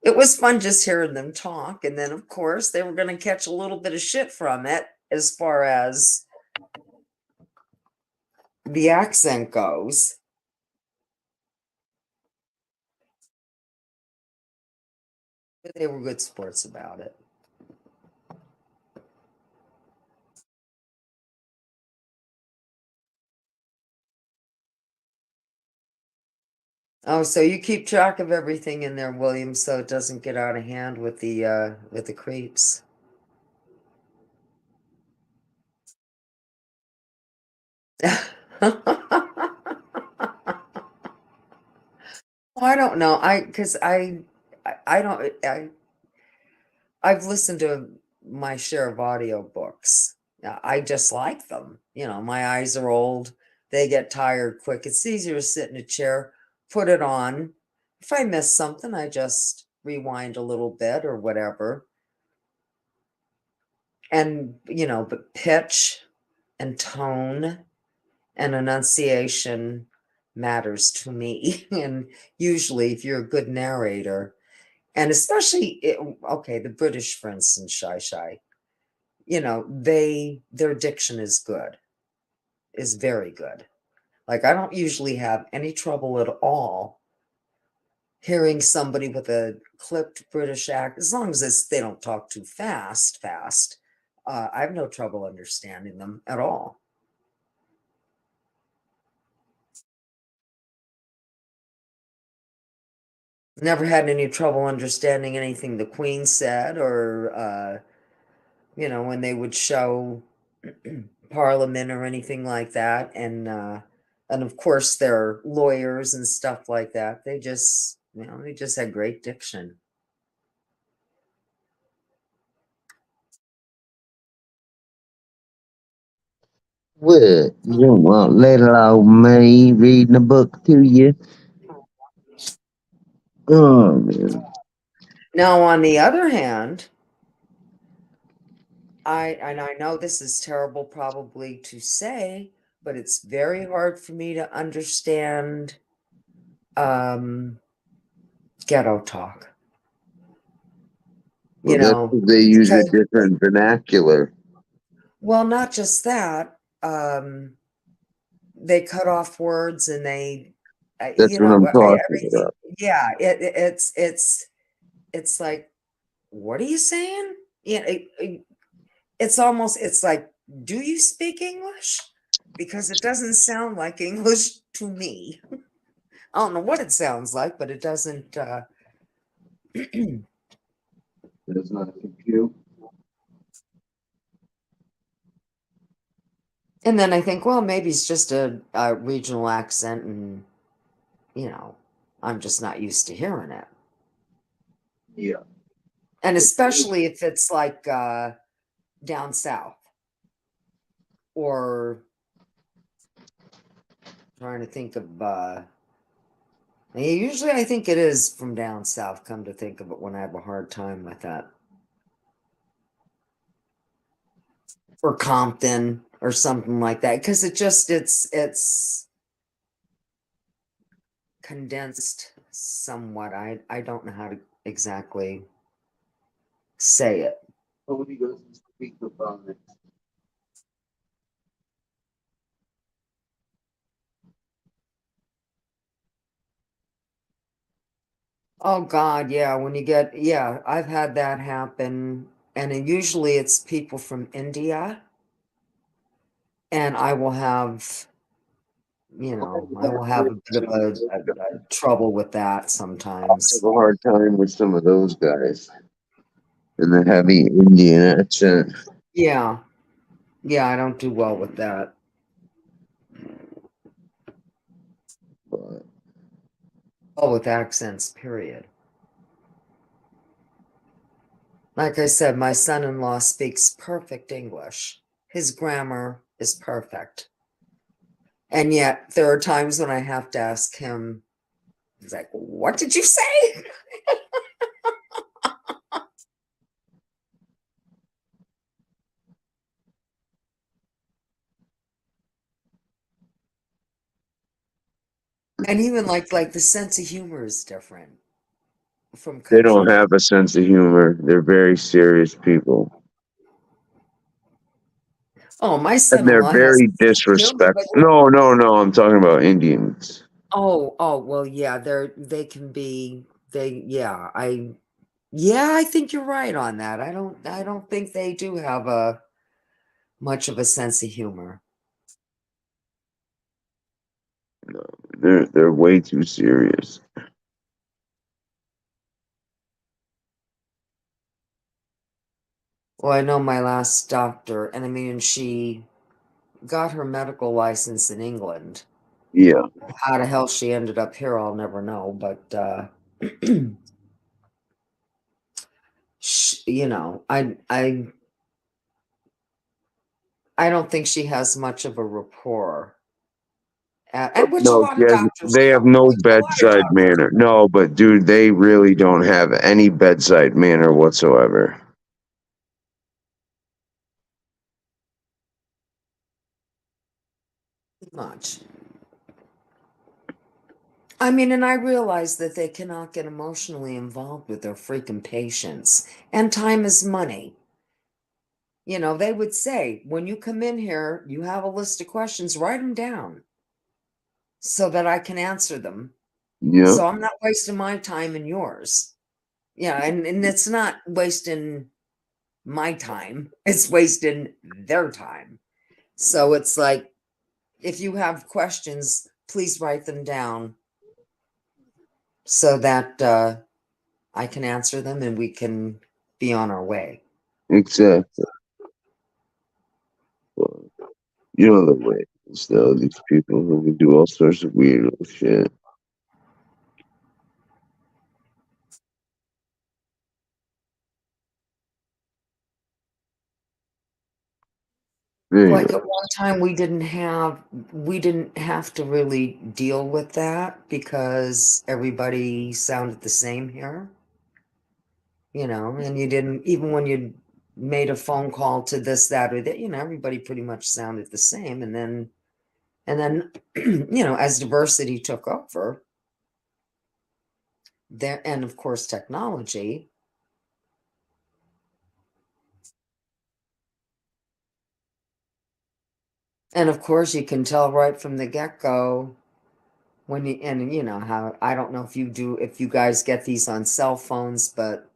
was fun just hearing them talk. And then, of course, they were going to catch a little bit of shit from it as far as the accent goes. But they were good sports about it. Oh, so you keep track of everything in there, William, so it doesn't get out of hand with the creeps. I don't know. Because I don't, I've listened to my share of audiobooks. I just like them. You know, my eyes are old. They get tired quick. It's easier to sit in a chair, put it on. If I miss something, I just rewind a little bit or whatever. And, but pitch and tone and enunciation matters to me. And usually, if you're a good narrator, and especially, okay, the British, for instance, shy, their diction is good, is very good. Like, I don't usually have any trouble at all hearing somebody with a clipped British accent, as long as they don't talk too fast. I have no trouble understanding them at all. Never had any trouble understanding anything the Queen said, or when they would show Parliament or anything like that, and of course their lawyers and stuff like that. They just had great diction. What? You don't want little old me reading a book to you? Oh, man. Now, on the other hand, I know this is terrible probably to say, but it's very hard for me to understand ghetto talk. Well, that's because they use a Because, different vernacular. well, not just that. They cut off words, and they, That's what I'm talking everything. about. Yeah, it's like, what are you saying? Yeah, it's like, do you speak English? Because it doesn't sound like English to me. I don't know what it sounds like, but it doesn't. It's not a compute. And then I think, well, maybe it's just a regional accent, and I'm just not used to hearing it. Yeah. And especially if it's like down south, or trying to think of. Usually, I think it is from down south. Come to think of it, when I have a hard time with that, or Compton, or something like that, because it's condensed somewhat. I don't know how to exactly say it. Nobody doesn't speak about it. Oh God, yeah. I've had that happen, and usually it's people from India, and I will have a bit of a trouble with that I sometimes. have a hard time with some of those guys and the heavy Indian accent. Yeah, I don't do well with that. But Oh, with accents, period. Like I said, my son-in-law speaks perfect English. His grammar is perfect. And yet there are times when I have to ask him, he's like, what did you say? And even like the sense of humor is different from they don't country. have a sense of humor. They're very serious people. Oh, my And they're son-in-law has very a sense of humor, disrespectful. but No. I'm talking about Indians. oh, well, yeah, they can be, I think you're right on that. I don't think they do have a much of a sense of humor. No, they're way too serious. Well, I know my last doctor, and I mean, she got her medical license in England. Yeah. How the hell she ended up here, I'll never know. But you know, I don't think she has much of a rapport. And which a No, lot of doctors they have don't. no Which a lot of bedside doctors manner. No, but dude, they really don't have any bedside manner whatsoever. much. I mean, and I realize that they cannot get emotionally involved with their freaking patients. And time is money. You know, they would say, when you come in here, you have a list of questions, write them down so that I can answer them. Yeah. So I'm not wasting my time and yours. Yeah, and it's not wasting my time, it's wasting their time. So it's like, if you have questions, please write them down so that I can answer them and we can be on our way. Exactly. Well, you know the way. Still, these people who can do all sorts of weird little shit. Like Anyway, at one time we didn't have to really deal with that because everybody sounded the same here. You know, and you didn't, even when you made a phone call to this, that, or that, you know, everybody pretty much sounded the same. And then, you know, as diversity took over there, and of course technology, and of course you can tell right from the get-go when you, and you know how, I don't know if you guys get these on cell phones, but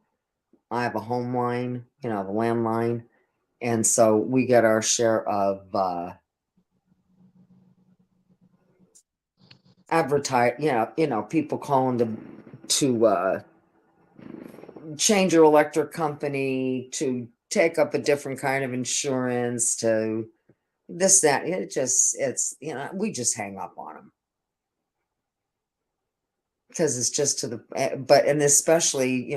I have a home line, you know, the landline, and so we get our share of advertise, people calling to change your electric company, to take up a different kind of insurance, to this, that. It's, we just hang up on them because it's just to the, but, and especially,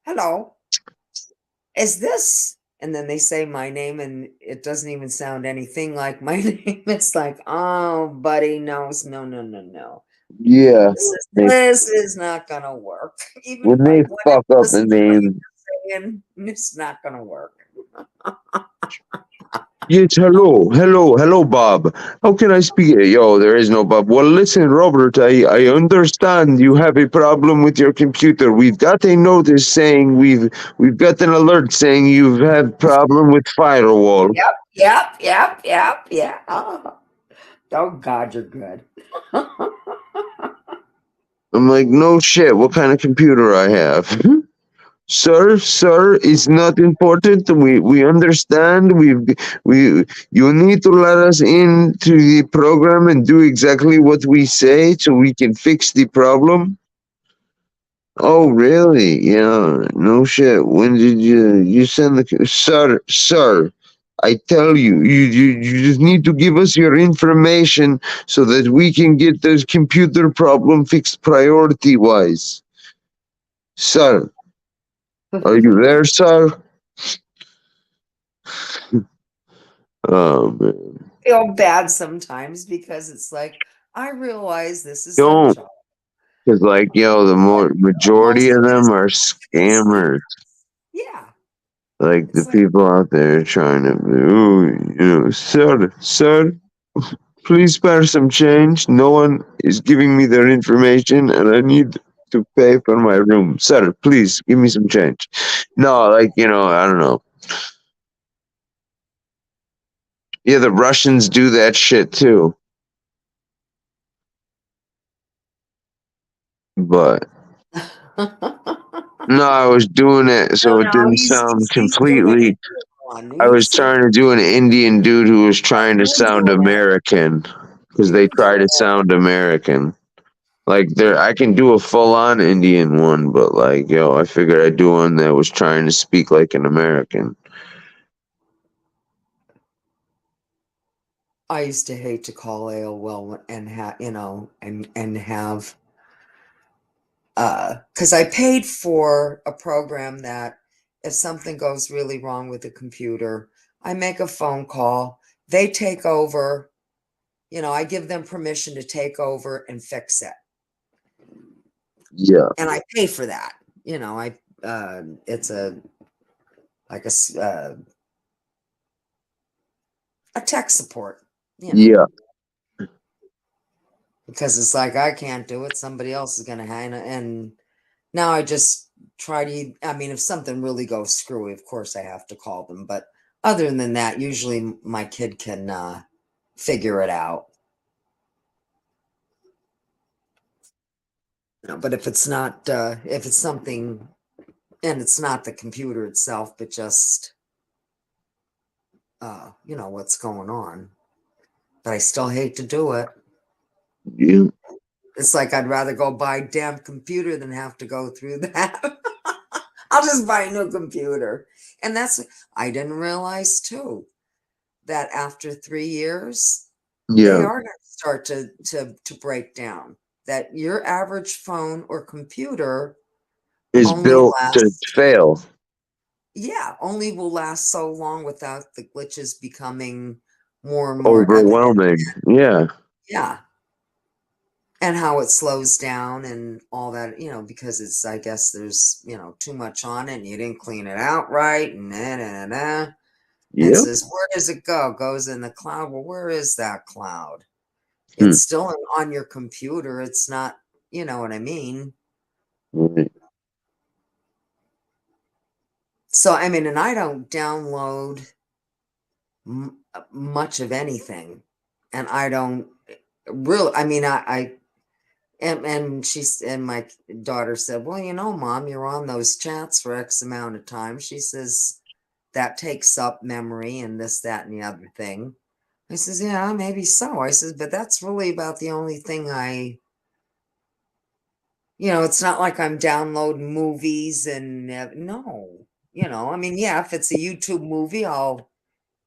hello, is this? And then they say my name and it doesn't even sound anything like my name. It's like, oh, buddy, no, no, no, no, no. yeah. This is not gonna work. Even When if I they wanted fuck to up listen and to what name, you're saying, it's not gonna work. yes, hello, Bob. How can I speak? Yo, there is no Bob. Well, listen, Robert, I understand you have a problem with your computer. We've got a notice saying we've got an alert saying you've had problem with firewall. Yep. Yeah. Oh God, you're good. I'm like, no shit. What kind of computer I have? Sir, it's not important. We understand. You need to let us into the program and do exactly what we say so we can fix the problem. Oh, really? Yeah, no shit. When did you send the sir? I tell you, you just need to give us your information so that we can get this computer problem fixed priority wise. Sir, are you there, sir? Oh man. Feel bad sometimes because it's like, I realize this is their Don't, job. because like the majority Most of of it them is are scammers. yeah. Like the It's like, people out there trying to, sir, please spare some change. No one is giving me their information, and I need to pay for my room. Sir, please give me some change. No, like I don't know. Yeah, the Russians do that shit too. But no, I was doing it so it no, didn't he's sound doing the completely. Indian one. I was He's trying to do an Indian dude who was trying to sound doing it. American because they You're try doing to it. sound American. Like I can do a full-on Indian one, but like I figured I'd do one that was trying to speak like an American. I used to hate to call AOL and have, and have, because I paid for a program that if something goes really wrong with the computer, I make a phone call, they take over, I give them permission to take over and fix it. Yeah. And I pay for that. It's like a tech support, Yeah. because it's like I can't do it, somebody else is going to hang it. And now I just try to, if something really goes screwy, of course I have to call them. But other than that, usually my kid can figure it out. But if it's not, if it's something, and it's not the computer itself, but just, what's going on. But I still hate to do it. You. It's like I'd rather go buy a damn computer than have to go through that. I'll just buy a new computer. And I didn't realize too, that after 3 years, they Yeah. are going to start to break down. That your average phone or computer Is only built to fail. only will last so long without the glitches becoming more and more evident. Overwhelming. Yeah. Yeah. And how it slows down and all that, because I guess there's, too much on it and you didn't clean it out right and And Yeah. says, where does it go? Goes in the cloud. Well, where is that cloud? Hmm. It's still on your computer. It's not, you know what I mean? Right. So, and I don't download much of anything. And I don't really, and my daughter said, well, Mom, you're on those chats for X amount of time. She says, that takes up memory and this, that, and the other thing. I says, yeah, maybe so. I says, but that's really about the only thing it's not like I'm downloading movies and no, if it's a YouTube movie, I'll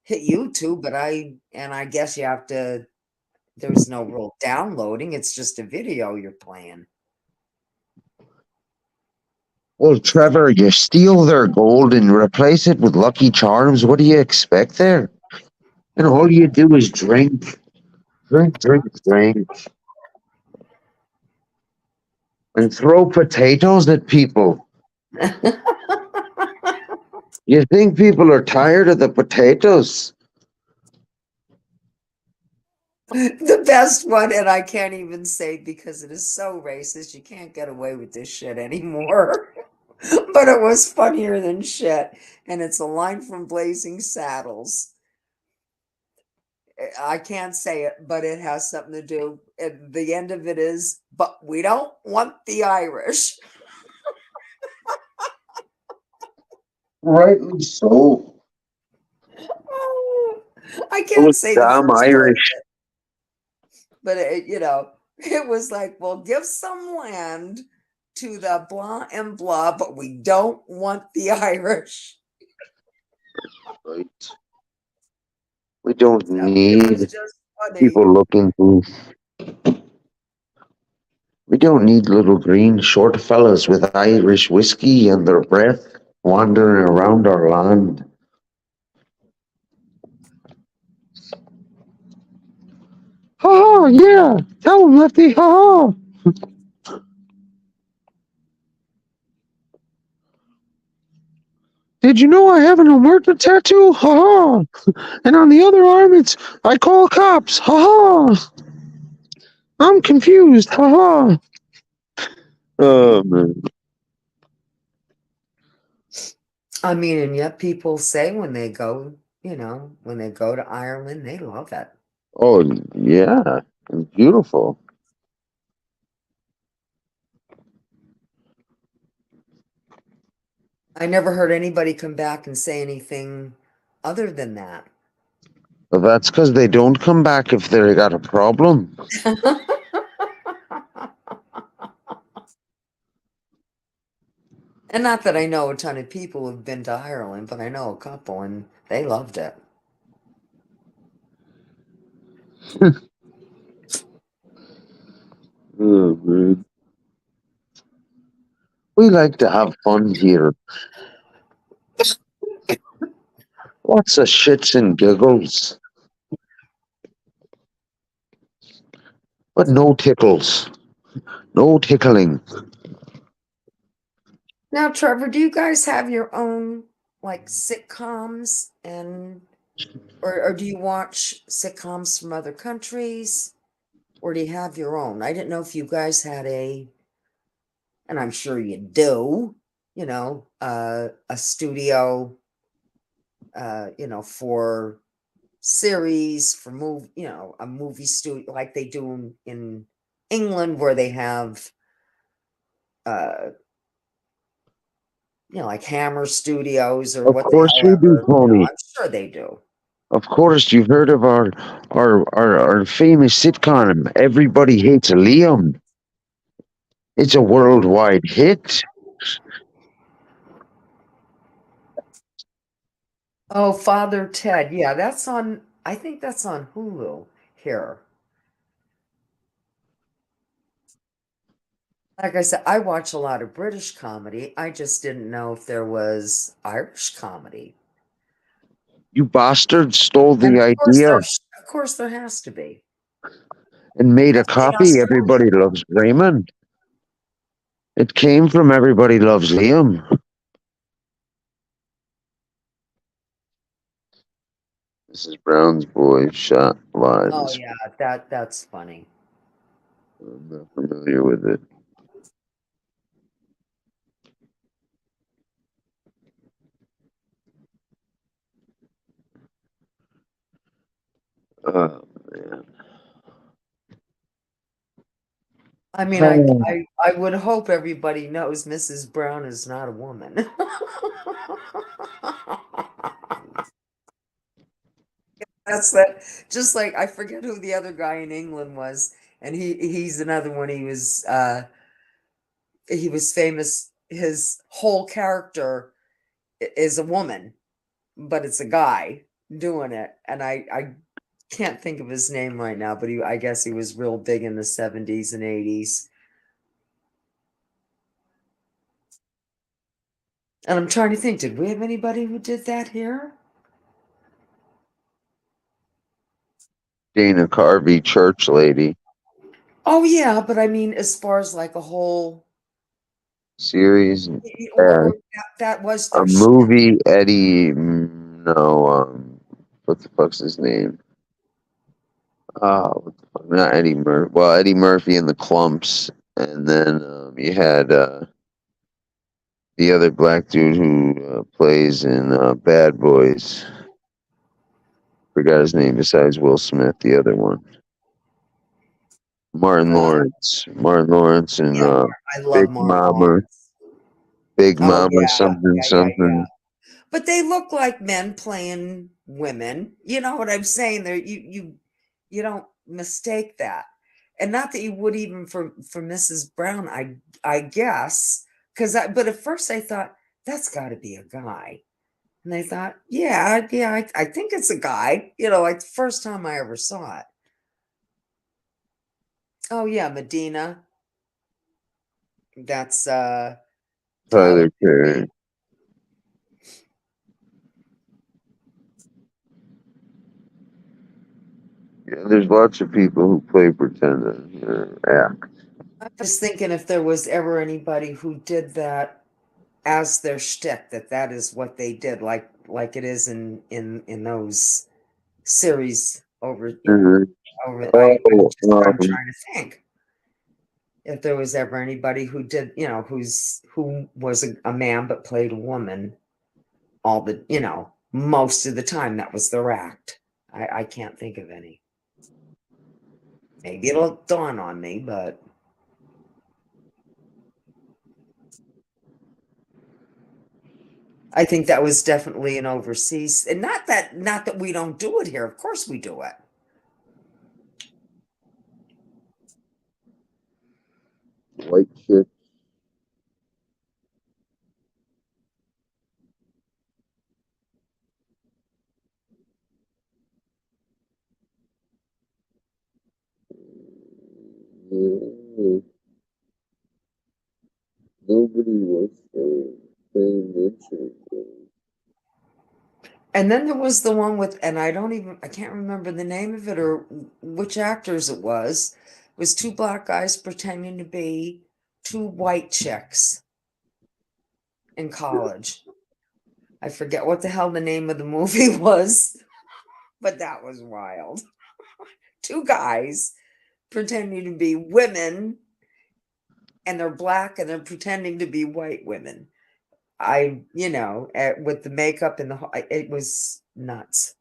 hit YouTube, but I guess there's no real downloading. It's just a video you're playing. Well, Trevor, you steal their gold and replace it with Lucky Charms. What do you expect there? And all you do is drink, drink, drink, drink, and throw potatoes at people. You think people are tired of the potatoes? The best one, and I can't even say because it is so racist, you can't get away with this shit anymore. But it was funnier than shit. And it's a line from Blazing Saddles. I can't say it, but it has something to do. And the end of it is, but we don't want the Irish. Rightly so. I can't say the Damn first part of Irish. it. But it was like, well, give some land to the blah and blah, but we don't want the Irish. Right. We don't It need was just funny. people looking to. We don't need little green short fellas with Irish whiskey and their breath wandering around our land. Ha ha, yeah. Tell him, Lefty, ha ha. Did you know I have an Omerta tattoo? Ha ha. And on the other arm, it's I call cops. Ha ha. I'm confused. Ha ha. Oh, man. And yet people say when they go, when they go to Ireland, they love it. Oh, yeah. It's beautiful. I never heard anybody come back and say anything other than that. But that's because they don't come back if they got a problem. And not that I know a ton of people who've been to Ireland, but I know a couple and they loved it. Oh, man. We like to have fun here. Lots of shits and giggles, but no tickles. No tickling. Now, Trevor, do you guys have your own like sitcoms and or do you watch sitcoms from other countries? Or do you have your own? I didn't know if you guys had and I'm sure you do, a studio, for series, for a movie studio like they do in England where they have, uh, like Hammer Studios or Of course we do, however, Tony. I'm sure they do. Of course, you've heard of our famous sitcom, Everybody Hates Liam. It's a worldwide hit. Oh, Father Ted. Yeah, I think that's on Hulu here. Like I said, I watch a lot of British comedy. I just didn't know if there was Irish comedy. You bastards stole And the idea of course there has to be. and made a In copy. Australia. Everybody Loves Raymond. It came from Everybody Loves Liam. Mrs. Brown's boy shot alive. Oh yeah, that's funny. I'm not familiar with it. Oh, man. I mean, I would hope everybody knows Mrs. Brown is not a woman. That's that. Just like I forget who the other guy in England was, and he's another one. He was famous. His whole character is a woman, but it's a guy doing it, and I can't think of his name right now, but I guess he was real big in the 70s and 80s. And I'm trying to think, did we have anybody who did that here? Dana Carvey, church lady. Oh yeah, but I mean, as far as like a whole, Series. or that was A their movie, Eddie. No, what the fuck's his name? What the fuck? Not Eddie Murphy. Well, Eddie Murphy and the Clumps, and then you had the other black dude who plays in Bad Boys. Forgot his name. Besides Will Smith, the other one, Martin Lawrence. Martin Lawrence and yeah, I Big love Martin Mama. Lawrence. Big Oh Mama, something, yeah. something. But they look like men playing women. You know what I'm saying? There, you don't mistake that, and not that you would even for Mrs. Brown. I guess because but at first I thought that's got to be a guy, and I thought, yeah, I think it's a guy. Like the first time I ever saw it. Oh yeah, Medina. That's Tyler Tyler Perry. Yeah, there's lots of people who play pretend and act. I'm just thinking if there was ever anybody who did that as their shtick, that is what they did, like it is in those series over, Mhm. over. Oh, I'm trying to think if there was ever anybody who did, who was a man but played a woman all the, most of the time. That was their act. I can't think of any. Maybe it'll dawn on me, but I think that was definitely an overseas, and not that we don't do it here. Of course we do it. white shit. Yeah. Nobody was paying attention. And then there was the one with, and I can't remember the name of it or which actors it was. It was two black guys pretending to be two white chicks in college. I forget what the hell the name of the movie was, but that was wild. Two guys pretending to be women, and they're black and they're pretending to be white women. With the makeup and it was nuts.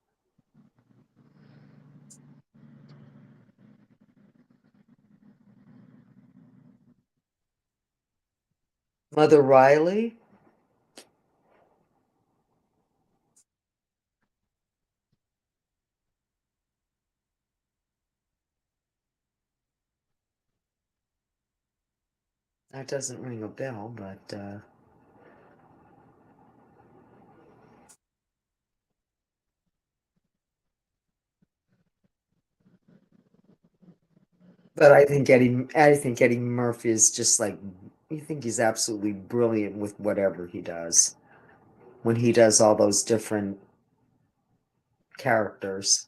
Mother Riley. That doesn't ring a bell, but I think Eddie Murphy is just like, you think he's absolutely brilliant with whatever he does. When he does all those different characters,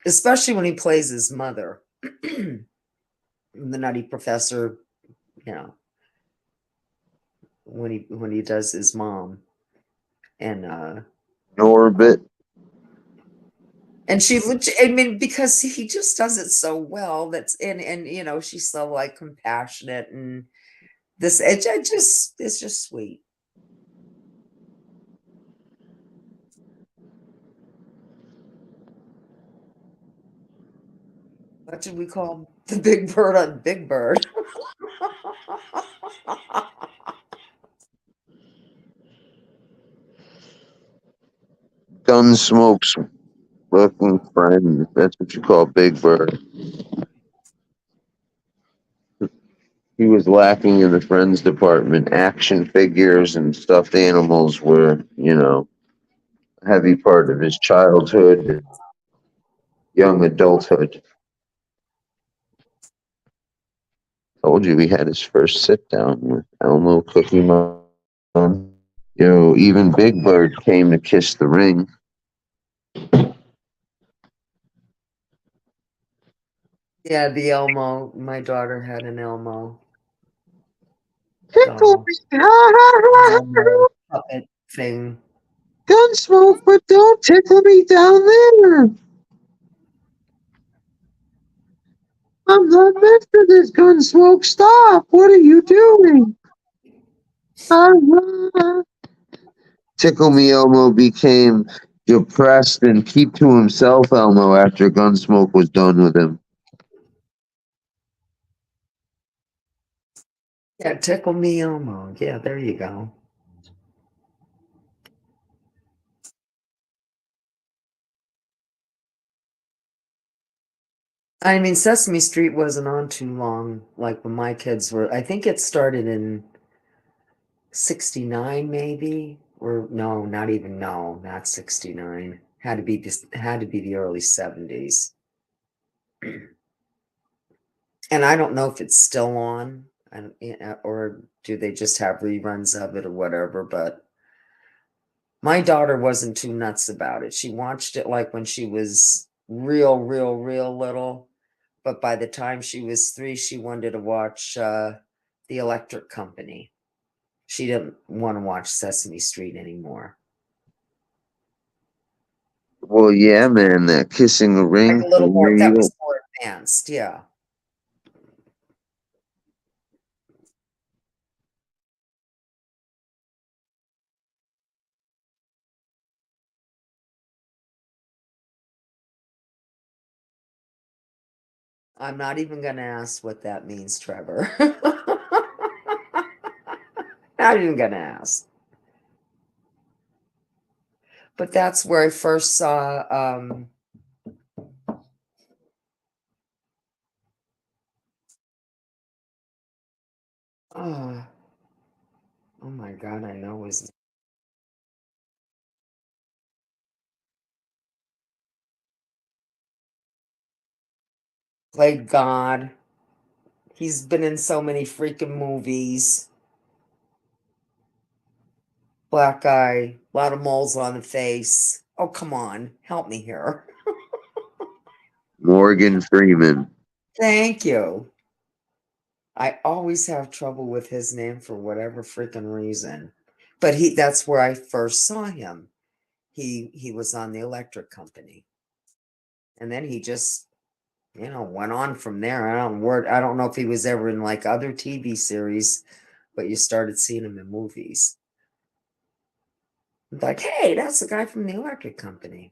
especially when he plays his mother, the Nutty Professor. You know, when he does his mom, and Norbit. and I mean, because he just does it so well. And she's so like compassionate, and it's just sweet. What did we call the big bird on Big Bird? Gunsmoke's fucking friend. That's what you call Big Bird. He was lacking in the friends department. Action figures and stuffed animals were, a heavy part of his childhood and young adulthood. Told you we had his first sit down with Elmo Cookie Monster. Even Big Bird came to kiss the ring. Yeah, the Elmo. My daughter had an Elmo Tickle doll, me, an Elmo puppet thing. Gunsmoke, but don't tickle me down there. I'm not meant for this, Gunsmoke. Stop. What are you doing? Tickle Me Elmo became depressed and keep to himself Elmo after Gunsmoke was done with him. Yeah, Tickle Me Elmo. Yeah, there you go. I mean, Sesame Street wasn't on too long, like when my kids were. I think it started in 69, maybe. Or no, not even, no, not 69. Had to be the early 70s. And I don't know if it's still on, or do they just have reruns of it or whatever, but my daughter wasn't too nuts about it. She watched it like when she was real, real, real little. But by the time she was 3, she wanted to watch The Electric Company. She didn't want to watch Sesame Street anymore. Well, yeah, man, that kissing the Like ring a little thing, more, that you was more advanced, yeah. I'm not even going to ask what that means, Trevor. Not even going to ask. But that's where I first saw oh my God, I know his Played God. He's been in so many freaking movies. Black guy, a lot of moles on the face. Oh, come on. Help me here. Morgan Freeman. Thank you. I always have trouble with his name for whatever freaking reason. But that's where I first saw him. He was on the electric company. And then he just, went on from there. I don't know if he was ever in like other TV series, but you started seeing him in movies. Like, hey, that's the guy from the electric company.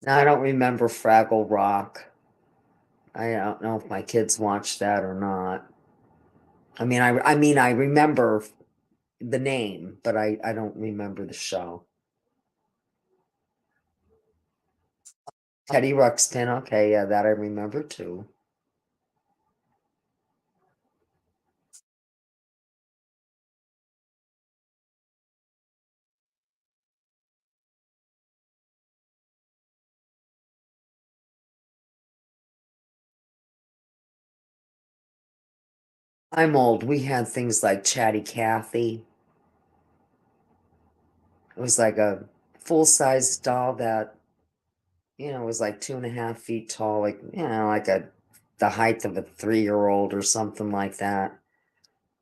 Now, I don't remember Fraggle Rock. I don't know if my kids watched that or not. I mean, I remember the name, but I don't remember the show. Teddy Ruxpin, okay, yeah, that I remember too. I'm old. We had things like Chatty Cathy. It was like a full-size doll that, was like 2.5 feet tall, like, like the height of a 3-year-old or something like that.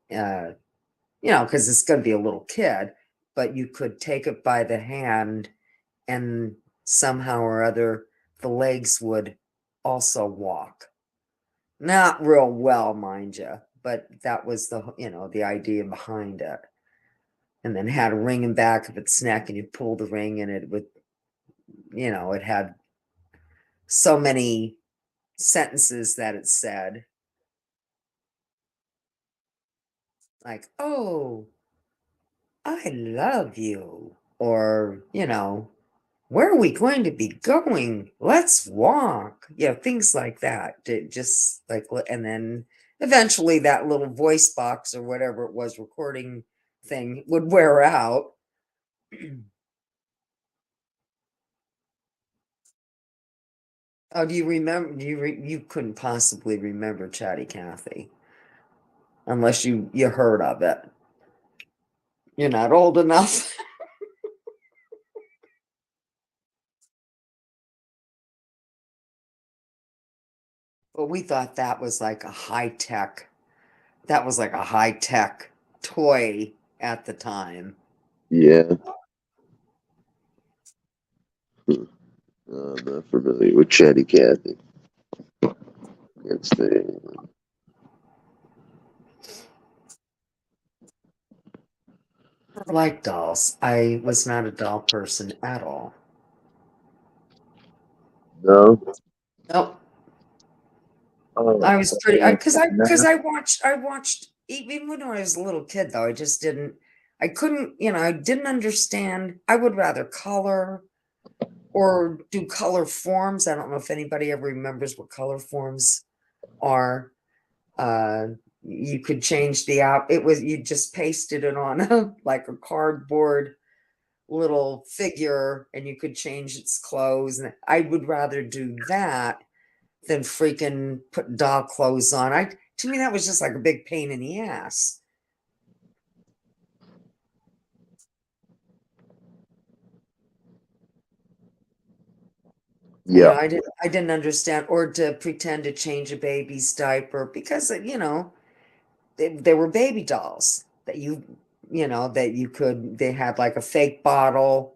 Because it's going to be a little kid, but you could take it by the hand and somehow or other the legs would also walk. Not real well, mind you, but that was the idea behind it. And then had a ring in back of its neck, and you pull the ring, and it would, it had so many sentences that it said, like, "Oh, I love you," or where are we going to be going? Let's walk. Things like that. Just like, and then eventually that little voice box or whatever it was recording thing would wear out. Oh, do you remember? You couldn't possibly remember Chatty Cathy unless you heard of it. You're not old enough. But we thought that was like a high tech. That was like a high tech toy at the time. Yeah. I'm not familiar with Chatty Cathy. It's the I like dolls. I was not a doll person at all. no. Nope. Oh, I was pretty because I no. watched even when I was a little kid though. I couldn't, I didn't understand. I would rather color or do color forms. I don't know if anybody ever remembers what color forms are. You could change the out. It was you just pasted it on like a cardboard little figure, and you could change its clothes. And I would rather do that than freaking put doll clothes on. To me that was just like a big pain in the ass. Yeah. I didn't understand, or to pretend to change a baby's diaper because they were baby dolls that they had like a fake bottle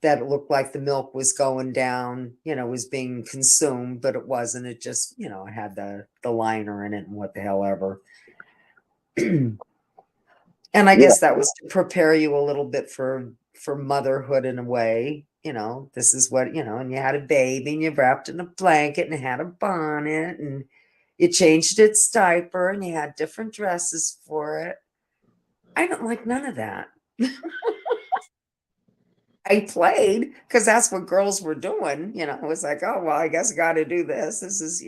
that it looked like the milk was going down, was being consumed, but it wasn't. It just, it had the liner in it and what the hell ever. And I Yeah. guess that was to prepare you a little bit for motherhood in a way. This is what, and you had a baby and you wrapped in a blanket and it had a bonnet and you changed its diaper and you had different dresses for it. I don't like none of that. I played because that's what girls were doing. It was like, oh, well, I guess I got to do this. This is,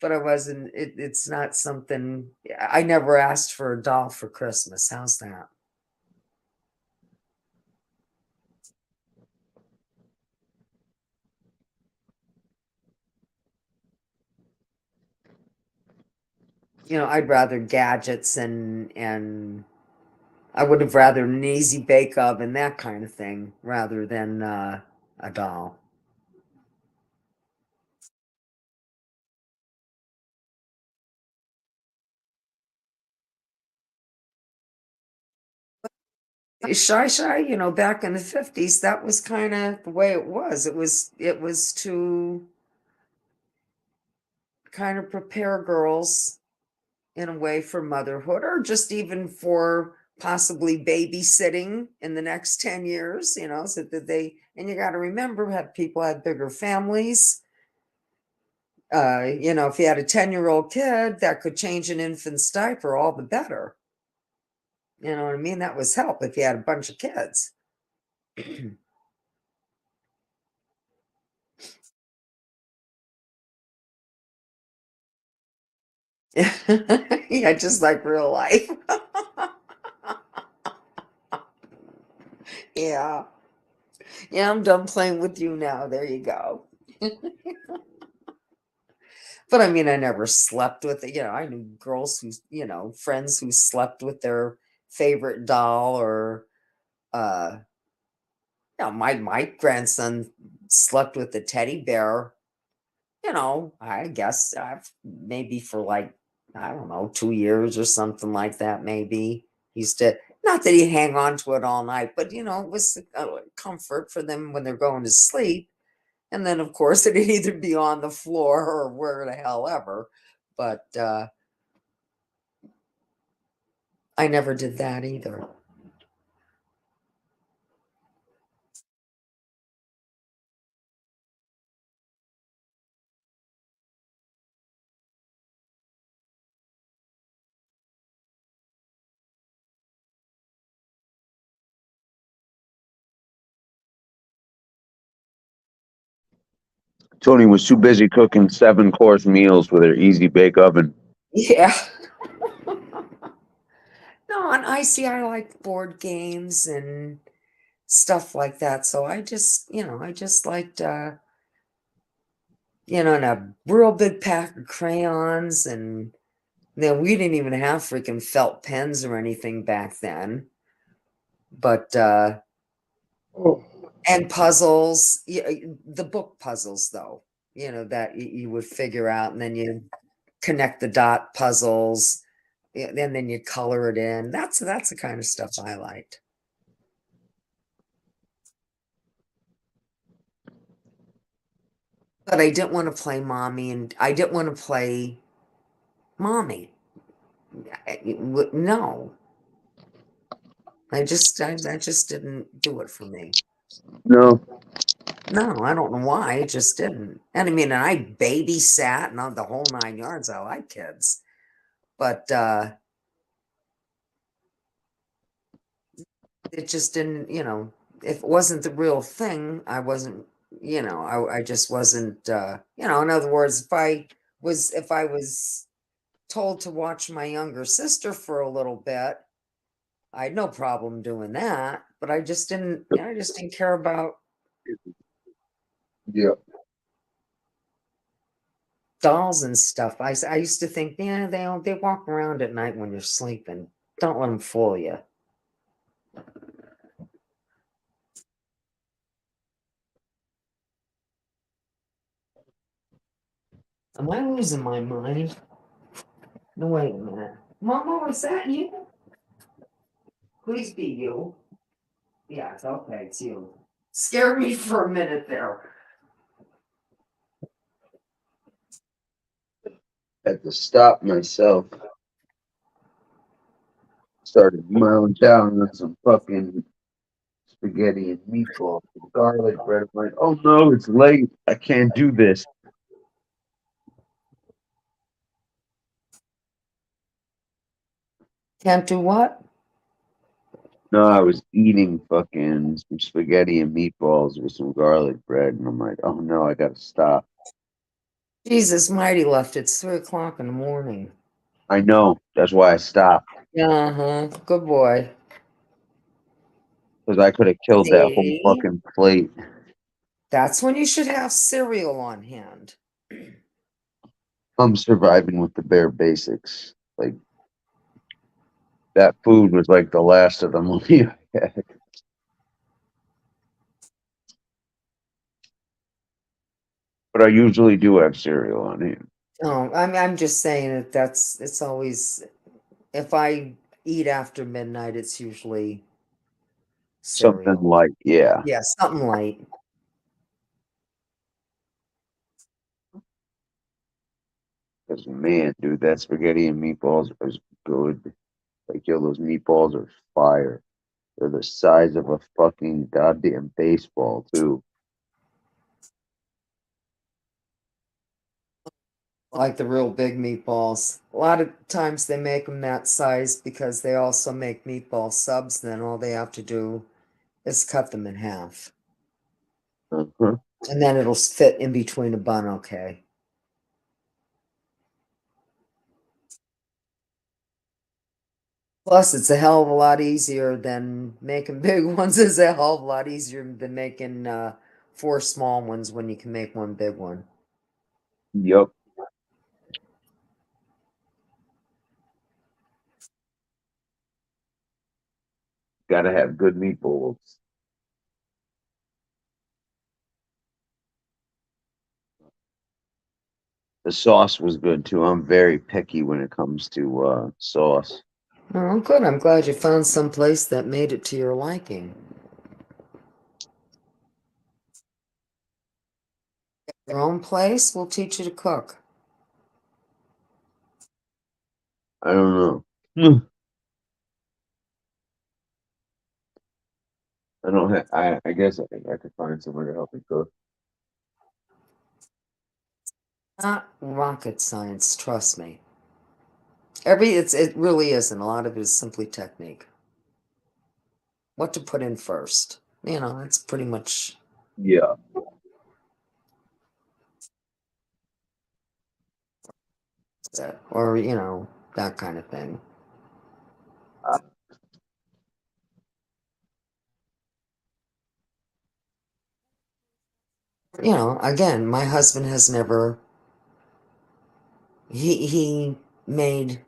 but I wasn't, it's not something, I never asked for a doll for Christmas. How's that? I'd rather gadgets and I would have rather an easy bake oven, that kind of thing, rather than a doll. Shy, back in the 50s, that was kind of the way it was. It was to kind of prepare girls in a way for motherhood, or just even for possibly babysitting in the next 10 years, so that and you got to remember, people had bigger families. If you had a 10-year-old kid, that could change an infant's diaper, all the better. You know what I mean? That was help if you had a bunch of kids. Yeah, just like real life. Yeah. Yeah, I'm done playing with you now. There you go. But I mean, I never slept with it. I knew girls who, friends who slept with their favorite doll, or my grandson slept with a teddy bear. I guess maybe for like, I don't know, 2 years or something like that. Maybe he used to, not that he'd hang on to it all night, but it was a comfort for them when they're going to sleep. And then, of course, it'd either be on the floor or where the hell ever. But I never did that either. Tony was too busy cooking 7-course meals with her easy bake oven. Yeah. No, and I like board games and stuff like that. So I just liked, and a real big pack of crayons. And then we didn't even have freaking felt pens or anything back then. But, and puzzles, the book puzzles, though, that you would figure out, and then you connect the dot puzzles, and then you color it in. That's the kind of stuff I liked. But I didn't want to play mommy, and I didn't want to play mommy. No, I just didn't do it for me. No. No, I don't know why. It just didn't. And I mean, and I babysat and on the whole 9 yards. I like kids, but it just didn't. If it wasn't the real thing, I wasn't. I just wasn't. In other words, if I was told to watch my younger sister for a little bit, I had no problem doing that. But I just didn't. I just didn't care about Yeah. dolls and stuff. I used to think, yeah, they walk around at night when you're sleeping. Don't let them fool you. Am I losing my mind? No, wait a minute. Mama, was that you? Please be you. Yeah, it's okay. It's you. Scared me for a minute there. Had to stop myself. Started mowing down on some fucking spaghetti and meatballs with garlic bread. I'm like, oh no, it's late. I can't do this. Can't do what? No, I was eating fucking some spaghetti and meatballs with some garlic bread, and I'm like, oh no, I gotta stop. Jesus mighty left. It's 3 o'clock in the morning. I know. That's why I stopped. Uh-huh. Good boy. Because I could have killed that whole See? fucking plate. That's when you should have cereal on hand. I'm surviving with the bare basics. Like, that food was like the last of the money I had. But I usually do have cereal on hand. Oh, I'm just saying that it's always, if I eat after midnight, it's usually Something cereal. like, yeah. Yeah, something light. Because, man, dude, that spaghetti and meatballs is good. Like, yo, those meatballs are fire. They're the size of a fucking goddamn baseball, too. Like the real big meatballs. A lot of times they make them that size because they also make meatball subs. Then all they have to do is cut them in half. Uh-huh. And then it'll fit in between a bun okay. Plus, it's a hell of a lot easier than making big ones. It's a hell of a lot easier than making 4 small ones when you can make one big one. Yup. Gotta have good meatballs. The sauce was good, too. I'm very picky when it comes to sauce. Oh, good. I'm glad you found some place that made it to your liking. Your own place will teach you to cook. I don't know. I don't have. I guess I think I could find somewhere to help me cook. Not rocket science, trust me. It really isn't. A lot of it is simply technique. What to put in first. It's pretty much Yeah. it. Or, that kind of thing. Again, my husband has never he made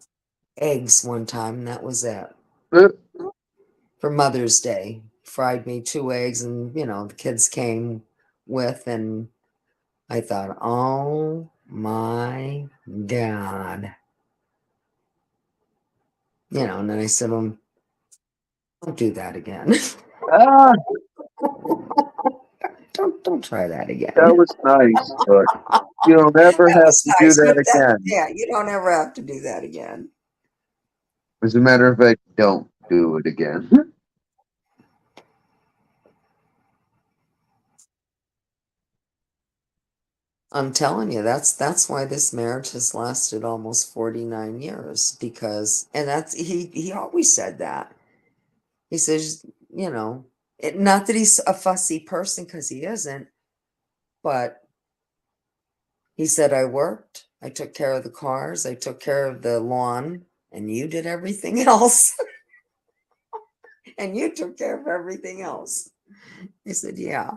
eggs one time and that was it. For Mother's Day. Fried me 2 eggs and the kids came with and I thought, oh my God. And then I said, don't do that again. Ah, Don't try that again. that was nice, but you don't ever That have was to do nice, that but again. yeah, you don't ever have to do that again. As a matter of fact, don't do it again. I'm telling you, that's why this marriage has lasted almost 49 years because and that's he always said that. He says, not that he's a fussy person because he isn't, but he said I worked, I took care of the cars, I took care of the lawn, and you did everything else. And you took care of everything else. He said, yeah.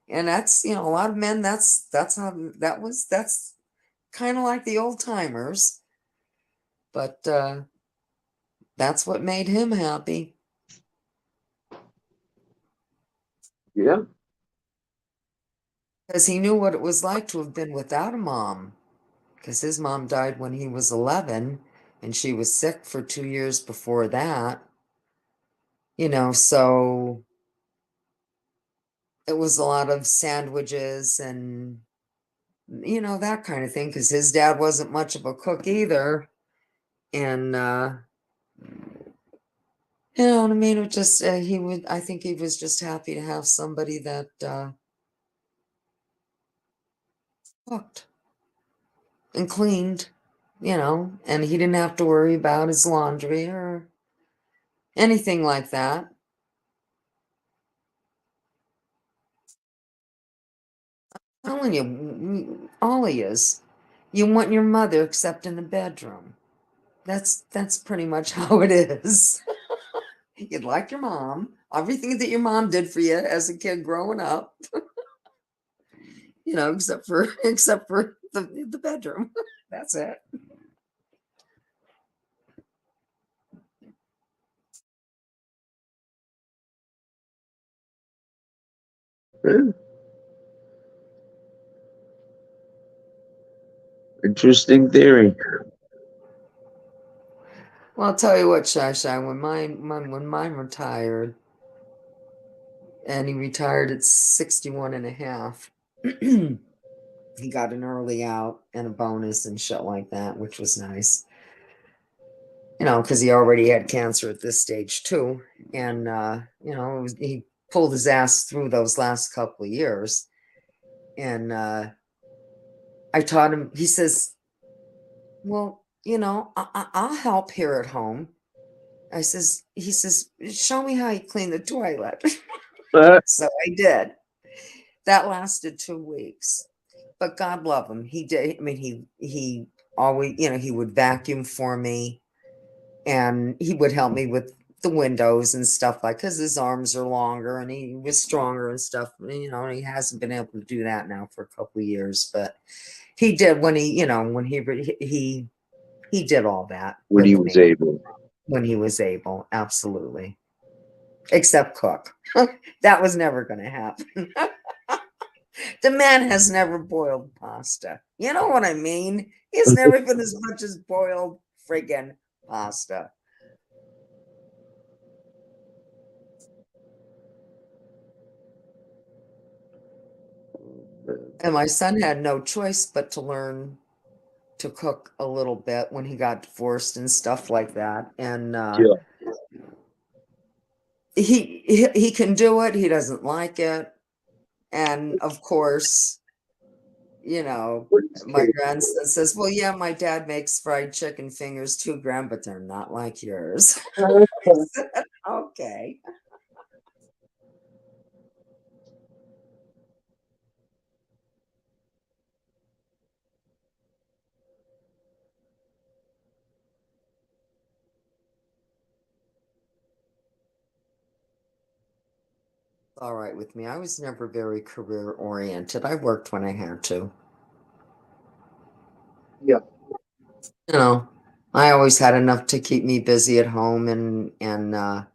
And that's, a lot of men, that's how that's kind of like the old timers, but that's what made him happy. Yeah. Because he knew what it was like to have been without a mom. Because his mom died when he was 11, and she was sick for 2 years before that. So it was a lot of sandwiches and, that kind of thing. Because his dad wasn't much of a cook either. And, you know what I mean? It just, I think he was just happy to have somebody that cooked and cleaned, and he didn't have to worry about his laundry or anything like that. I'm telling you, all of yous, you want your mother except in the bedroom. That's pretty much how it is. You'd like your mom, everything that your mom did for you as a kid growing up, except for the bedroom. That's it. Interesting theory. Well, I'll tell you what, Shai, when mine retired, and he retired at 61 and a half, he got an early out and a bonus and shit like that, which was nice. Because he already had cancer at this stage too. And, he pulled his ass through those last couple of years. And I taught him, he says, well, I'll help here at home. He says, show me how you clean the toilet. So I did. That lasted 2 weeks. But God love him. He did. I mean, he always, he would vacuum for me, and he would help me with the windows and stuff because his arms are longer and he was stronger and stuff. And he hasn't been able to do that now for a couple of years, but he did when he did all that When he with was me able. when he was able. Absolutely. Except cook. That was never going to happen. The man has never boiled pasta. You know what I mean? He's never been as much as boiled friggin' pasta. And my son had no choice but to learn to cook a little bit when he got divorced and stuff like that. And he can do it. He doesn't like it. And of course, my grandson says, well, yeah, my dad makes fried chicken fingers too, Grand, but they're not like yours. I said, okay. All right with me. I was never very career oriented. I worked when I had to. Yeah. I always had enough to keep me busy at home, and of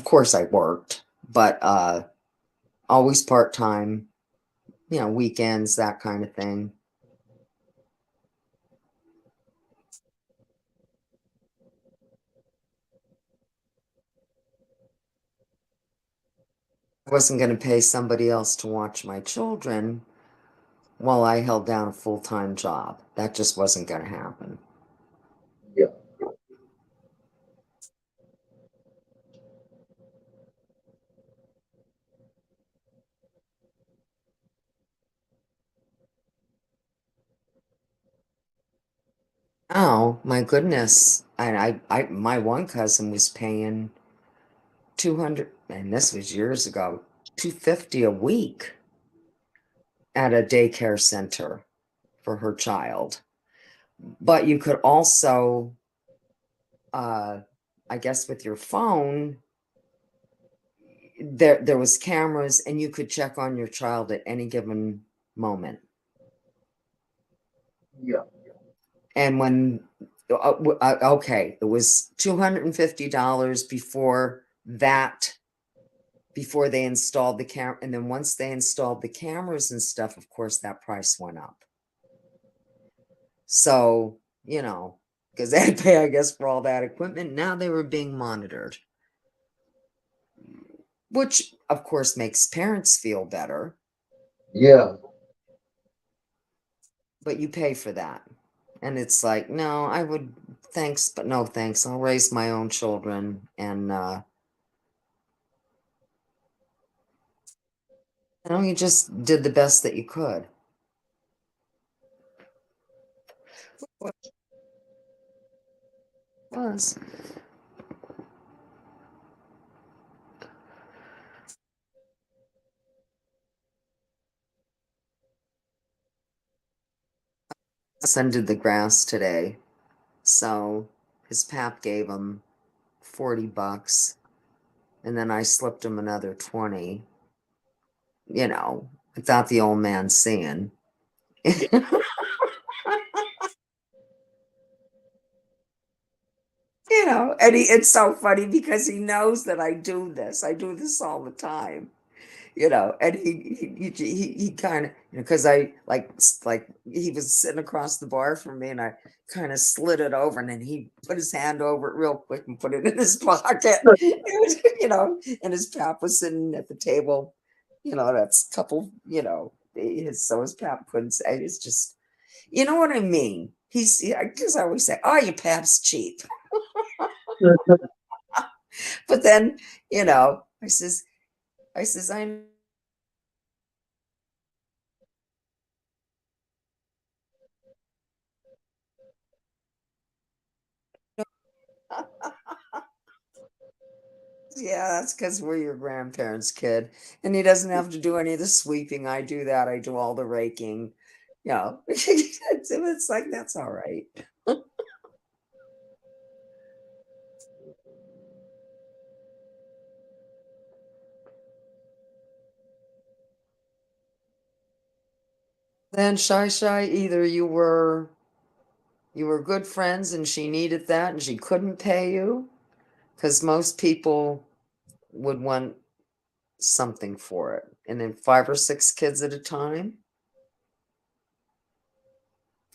course I worked, but always part-time, weekends, that kind of thing. I wasn't going to pay somebody else to watch my children while I held down a full-time job. That just wasn't going to happen. Yeah. Oh my goodness. And my one cousin was paying 200, and this was years ago, 250 a week at a daycare center for her child. But you could also, I guess with your phone, there was cameras and you could check on your child at any given moment. Yeah. And when okay, it was $250 before they installed the camera, and then once they installed the cameras and stuff, of course that price went up. So because they had to pay, I guess, for all that equipment. Now they were being monitored, which of course makes parents feel better. Yeah. But you pay for that. And it's like, no, I would, thanks, but no thanks. I'll raise my own children. And, you just did the best that you could. Was. Son did the grass today, so his pap gave him $40, and then I slipped him another 20. You know, without the old man seeing. You know, and it's so funny because he knows that I do this. I do this all the time. You know, and he kind of, because I like he was sitting across the bar from me, and I kind of slid it over, and then he put his hand over it real quick and put it in his pocket. You know, and his pap was sitting at the table. You know, that's a couple. You know, his pap couldn't say. It's just, you know what I mean. Because I always say, "Oh, your pap's cheap," but then, you know, I yeah, that's because we're your grandparents' kid. And he doesn't have to do any of the sweeping. I do that. I do all the raking. You know, it's like, that's all right. Then Shy, either you were good friends and she needed that and she couldn't pay you, because most people would want something for it. And then 5 or 6 kids at a time.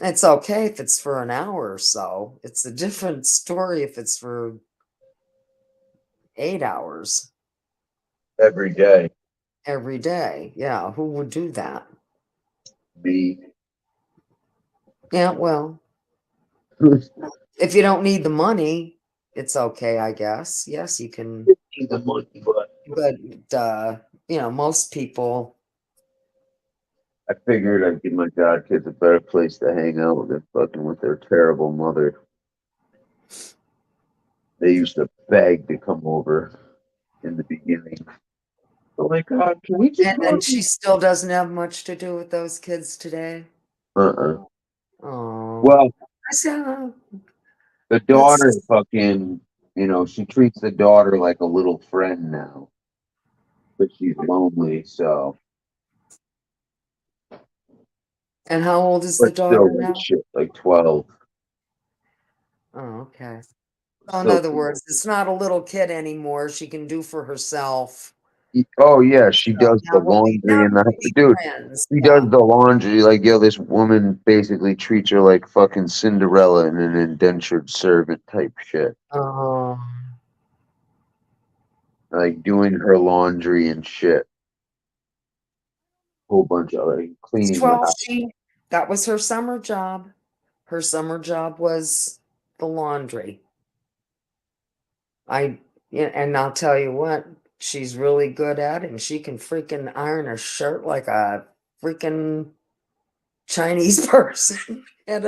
It's okay if it's for an hour or so. It's a different story if it's for 8 hours every day. every day. Yeah, who would do that? Me. Yeah, well, if you don't need the money, it's okay, I guess. Yes, you can. Need the money, but You know, most people. I figured I'd give my god kids a better place to hang out than fucking with their terrible mother. They used to beg to come over in the beginning. Oh my god, can we just And then she still doesn't have much to do with those kids today. Oh, Well, I said, the daughter fucking, you know, she treats the daughter like a little friend now. But she's lonely, so. and how old is the But still, daughter like now? shit, like 12. Oh, okay. So in Still, other words, it's not a little kid anymore. She can do for herself. oh yeah, she So does the laundry now and we'll that. be Dude, friends. she Yeah. does the laundry. Like, yo, this woman basically treats her like fucking Cinderella and an indentured servant type shit. Oh. Like doing her laundry and shit. Whole bunch of like cleaning the 12, house. that was her summer job. Her summer job was the laundry. Yeah, and I'll tell you what, she's really good at it, and she can freaking iron a shirt like a freaking Chinese person. You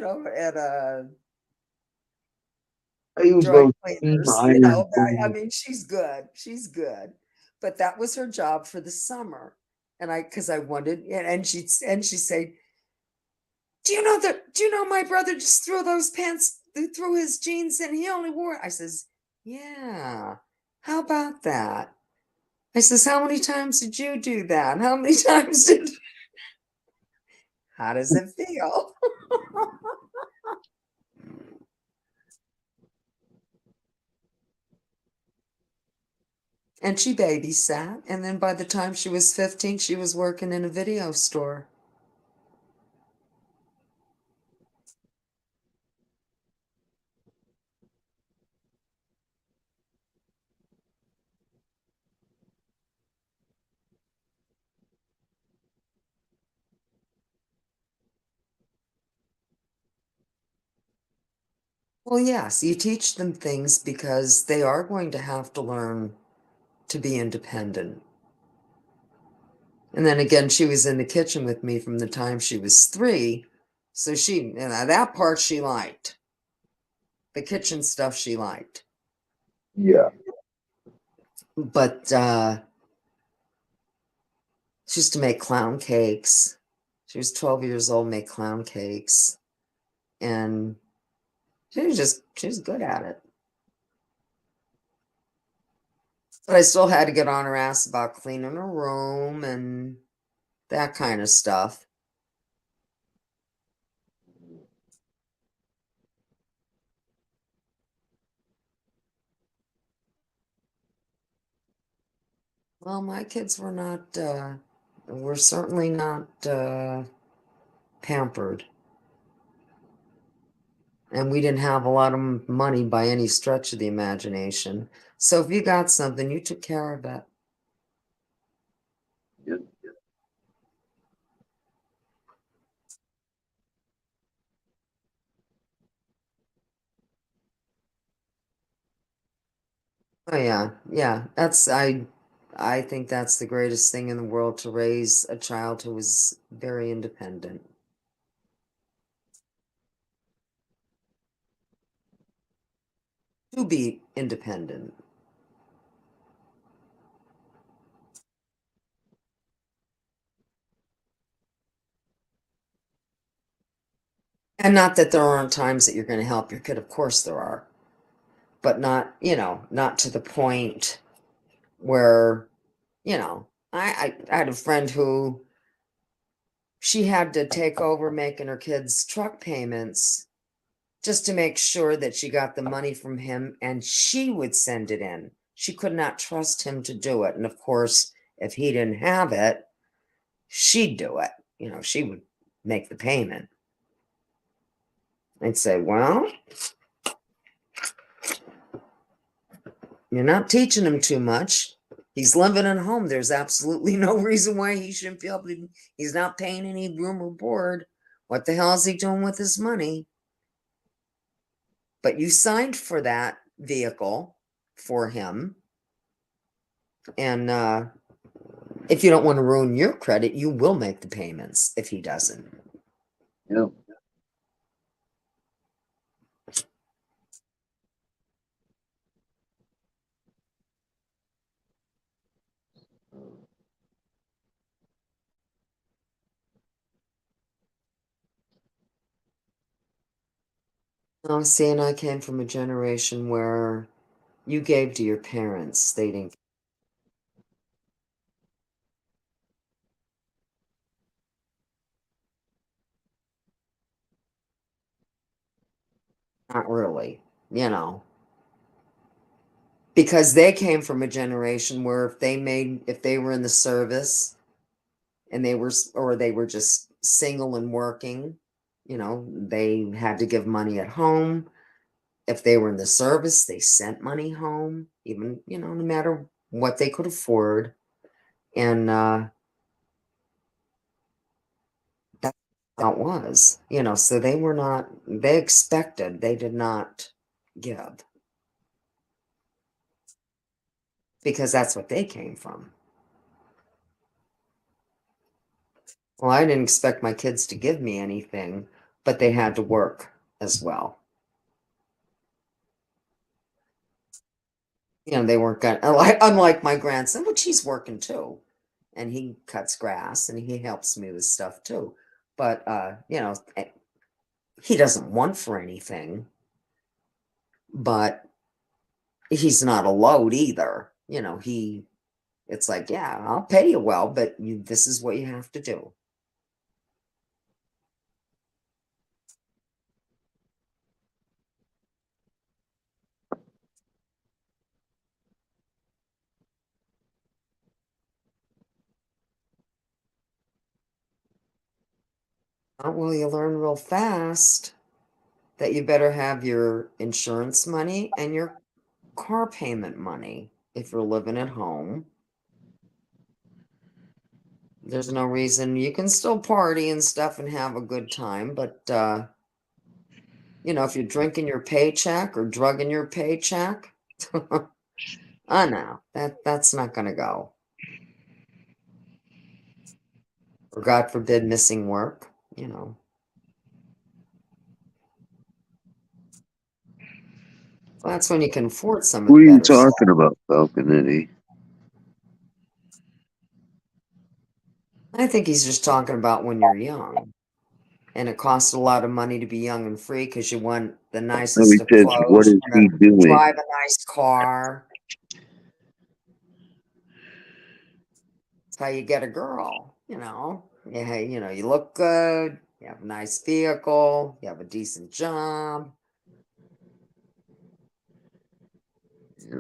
know, at a I use dry those steam cleaners, you iron know. I things. mean, she's good. She's good. But that was her job for the summer. And because I wanted, and she said, do you know my brother just threw those pants through his jeans and he only wore, I says, yeah, how about that? I says, how many times did you do that? How many times how does it feel? And she babysat, and then by the time she was 15, she was working in a video store. Well, yes, you teach them things because they are going to have to learn to be independent. And then again, she was in the kitchen with me from the time she was 3. So that part she liked. The kitchen stuff she liked. Yeah. But she used to make clown cakes. She was 12 years old, make clown cakes. And she was good at it. But I still had to get on her ass about cleaning her room and that kind of stuff. Well, my kids were certainly not pampered. And we didn't have a lot of money by any stretch of the imagination. So if you got something, you took care of it. Oh yeah, yeah. I think that's the greatest thing in the world, to raise a child who is very independent. To be independent. And not that there aren't times that you're going to help your kid, of course there are. But not, not to the point where, I had a friend who she had to take over making her kids' truck payments just to make sure that she got the money from him and she would send it in. She could not trust him to do it. And of course, if he didn't have it, she'd do it. She would make the payment. I'd say, well, you're not teaching him too much. He's living at home. There's absolutely no reason why he shouldn't be able to. He's not paying any room or board. What the hell is he doing with his money? But you signed for that vehicle for him. And if you don't want to ruin your credit, you will make the payments if he doesn't. Yeah. Oh, see, and I came from a generation where you gave to your parents. They didn't. Not really, because they came from a generation where if they were in the service and they were just single and working, they had to give money at home. If they were in the service, they sent money home, even, no matter what they could afford. And that's how it was, so they expected, they did not give. Because that's what they came from. Well, I didn't expect my kids to give me anything, but they had to work as well. They weren't gonna, unlike my grandson, which he's working too. And he cuts grass and he helps me with stuff too. But, he doesn't want for anything. But he's not a load either. It's like, yeah, I'll pay you well, but this is what you have to do. Well, you learn real fast that you better have your insurance money and your car payment money if you're living at home. There's no reason. You can still party and stuff and have a good time, but if you're drinking your paycheck or drugging your paycheck, I know that's not going to go. Or God forbid, missing work. That's when you can afford some of Who the are you better stuff. talking about, Falconetti? I think he's just talking about when you're young. And it costs a lot of money to be young and free because you want the No, he nicest of says, what clothes, is you he want to doing? drive a nice car. That's how you get a girl, you know. Yeah, you look good, you have a nice vehicle, you have a decent job. Yeah.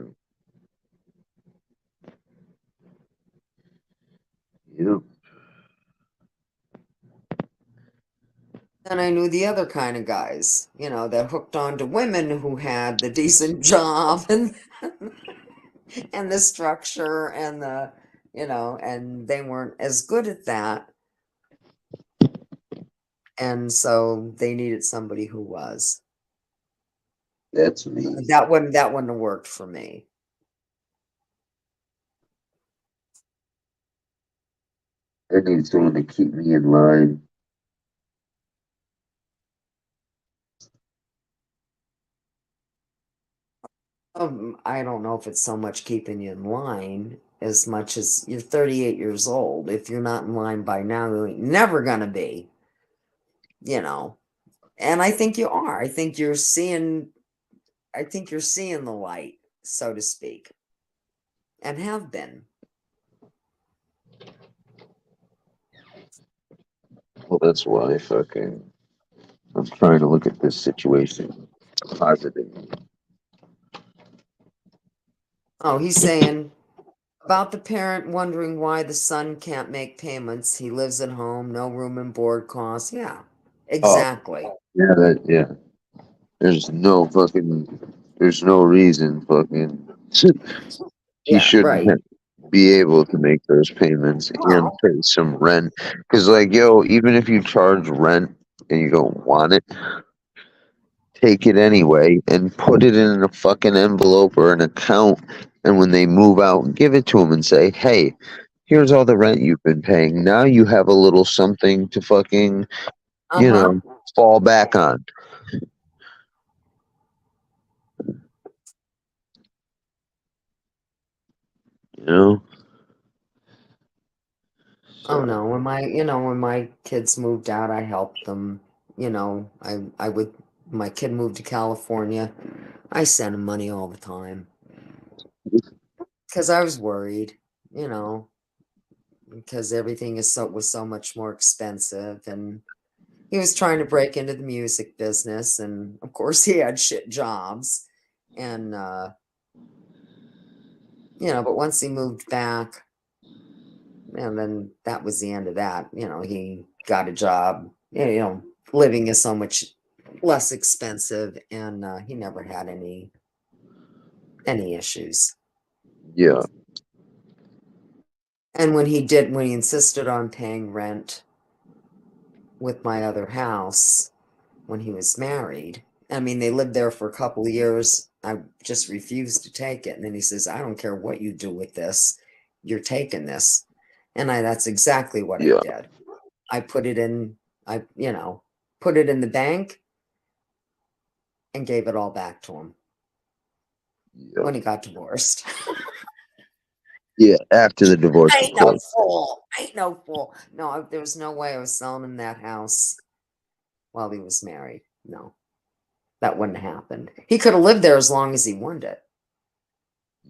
Yeah. And I knew the other kind of guys, that hooked on to women who had the decent job and and the structure and and they weren't as good at that. And so they needed somebody who was. That's me. That wouldn't have worked for me. I need someone to keep me in line. I don't know if it's so much keeping you in line as much as you're 38 years old. If you're not in line by now, you're never gonna be, you know. And I think you are. I think you're seeing the light, so to speak, and have been. Well, that's why I'm trying to look at this situation positively. Oh, he's saying about the parent wondering why the son can't make payments. He lives at home, no room and board costs. Yeah, Oh, exactly. yeah. There's no reason he Yeah, shouldn't right. be able to make those payments and Well, pay some rent. Because, like, yo, even if you charge rent and you don't want it, take it anyway and put it in a fucking envelope or an account. And when they move out, give it to them and say, hey, here's all the rent you've been paying. Now you have a little something to uh-huh. fall back on. You know? Oh So, no, when my kids moved out, I helped them. My kid moved to California. I sent him money all the time because I was worried, you know, because everything was so much more expensive, and he was trying to break into the music business, and of course he had shit jobs, and but once he moved back, and then that was the end of that. He got a job. Living is so much less expensive, and he never had any issues. yeah. And when he insisted on paying rent with my other house when he was married, I mean, they lived there for a couple of years. I just refused to take it. And then he says, I don't care what you do with this, you're taking this. And that's exactly what I Yeah. did. I put it in, put it in the bank and gave it all back to him Yeah. when he got divorced. Yeah. After the divorce I was ain't no closed. fool. I ain't no fool. No, there was no way I was selling him that house while he was married. No, that wouldn't have happened. He could have lived there as long as he wanted it.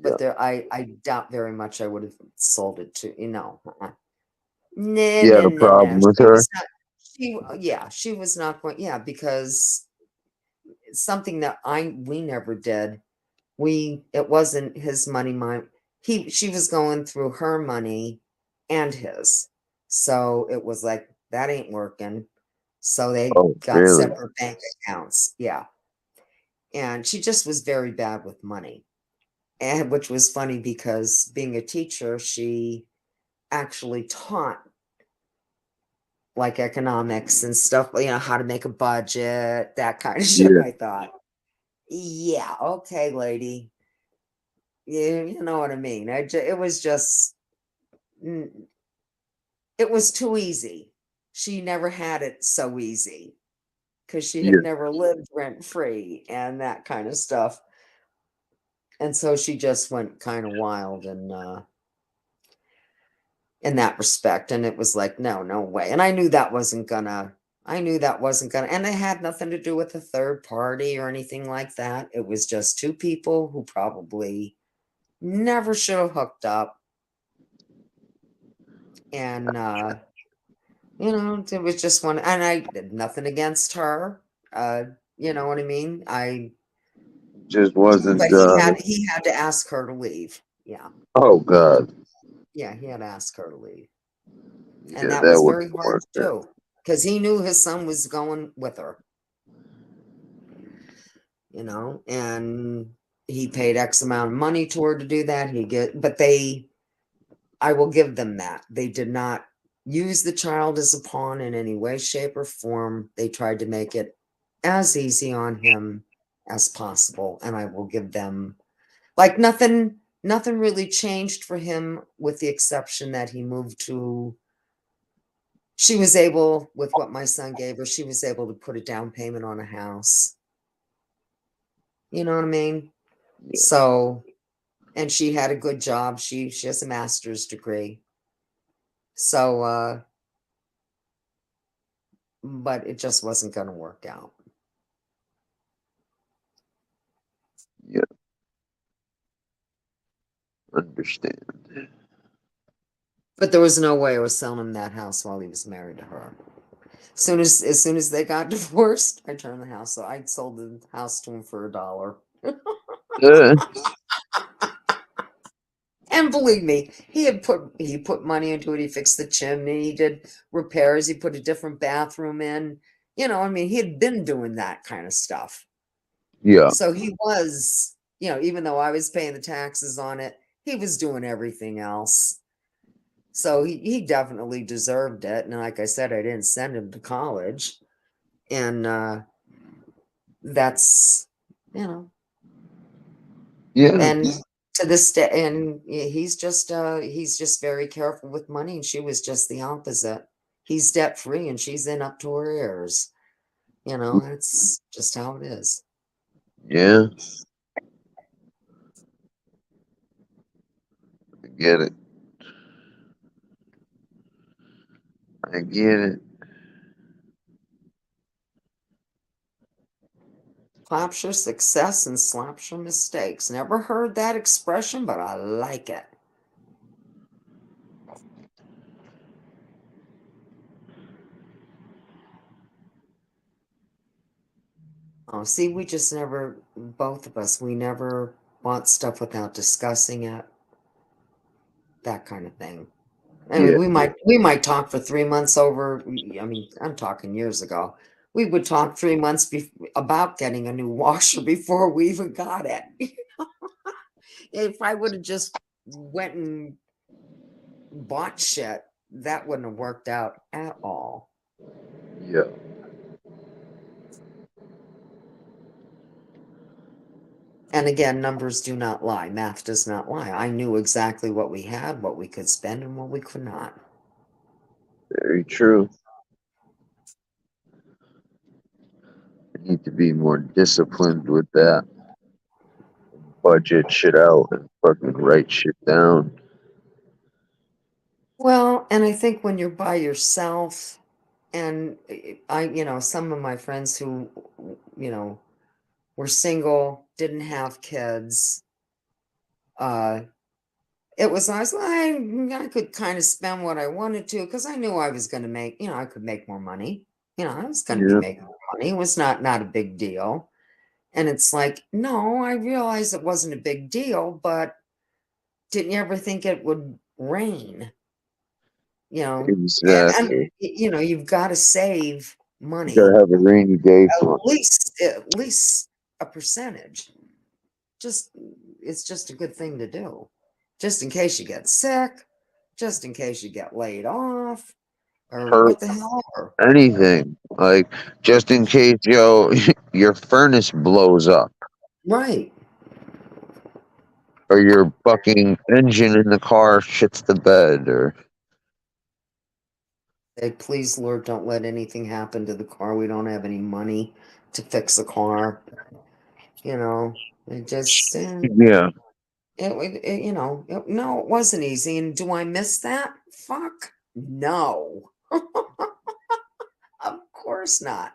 Yeah. But I doubt very much I would have sold it to, No, You had no, a no, no. problem with She her? was not, she was not going, yeah, because it's something that we never did. It wasn't his money, she was going through her money and his. So it was like, that ain't working. So they Oh, got really? separate bank accounts. Yeah. And she just was very bad with money. And which was funny because being a teacher, she actually taught like economics and stuff, how to make a budget, that kind of shit. Yeah. I thought, yeah, okay, lady. You know what I mean? It was just, it was too easy. She never had it so easy because she had Yeah. never lived rent free and that kind of stuff. And so she just went kind of wild in that respect. And it was like, no way. And I knew that wasn't gonna, and it had nothing to do with a third party or anything like that. It was just two people who probably never should have hooked up. And, it was just one, and I did nothing against her. You know what I mean? Just wasn't. But he had to ask her to leave. Yeah. Oh God. Yeah, he had to ask her to leave. Yeah, And that that was would very hard to do because he knew his son was going with her. And he paid X amount of money to her to do that. I will give them that. They did not use the child as a pawn in any way, shape, or form. They tried to make it as easy on him as possible. And I will give them, like, nothing really changed for him with the exception that he moved to, she was able, with what my son gave her, she was able to put a down payment on a house. You know what I mean? So, and she had a good job. She has a master's degree. So, but it just wasn't going to work out. Yeah. Understand. But there was no way I was selling him that house while he was married to her. As soon as they got divorced, I turned the house. So I sold the house to him for $1. And believe me, he put money into it. He fixed the chimney. He did repairs. He put a different bathroom in. He had been doing that kind of stuff. Yeah. So he was, even though I was paying the taxes on it, he was doing everything else. So he definitely deserved it. And like I said, I didn't send him to college. And that's, Yeah. and to this day, and he's just very careful with money. And she was just the opposite. He's debt free and she's in up to her ears. It's just how it is. Yeah. I get it. I get it. Claps your success and slaps your mistakes. Never heard that expression, but I like it. Oh, see, we just never, both of us, we never want stuff without discussing it. That kind of thing. I mean, we might talk for 3 months over. I mean, I'm talking years ago. We would talk 3 months about getting a new washer before we even got it. If I would have just went and bought shit, that wouldn't have worked out at all. Yeah. And again, numbers do not lie. Math does not lie. I knew exactly what we had, what we could spend, and what we could not. Very true. I need to be more disciplined with that. Budget shit out and fucking write shit down. Well, and I think when you're by yourself, and some of my friends who, were single, didn't have kids, it was nice. I could kind of spend what I wanted to because I knew I was going to make, I could make more money. I was going to be making more money. It was not a big deal. And it's like, no, I realized it wasn't a big deal, but didn't you ever think it would rain? Exactly. And you've got to save money. You gotta have a rainy day fund. At least a percentage. It's just a good thing to do. Just in case you get sick, just in case you get laid off, or what the hell ever. Anything. Like, just in case, your furnace blows up. Right. Or your fucking engine in the car shits the bed, or... Say, please, Lord, don't let anything happen to the car. We don't have any money to fix the car. It just, Yeah. no, it wasn't easy. And do I miss that? Fuck no. Of course not.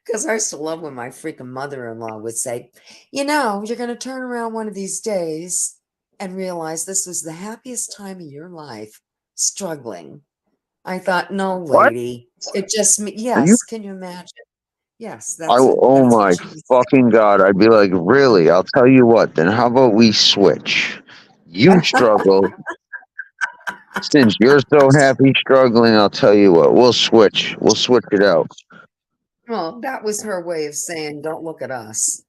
Because I used to love when my freaking mother-in-law would say, you're going to turn around one of these days and realize this was the happiest time of your life, struggling. I thought, no, What? lady. It just, Are you? yes, can you imagine? Yes, Oh that's what my she would say. fucking God. I'd be like, really? I'll tell you what, then how about we switch? You struggle. Since you're so happy struggling, I'll tell you what, we'll switch. We'll switch it out. Well, that was her way of saying, don't look at us.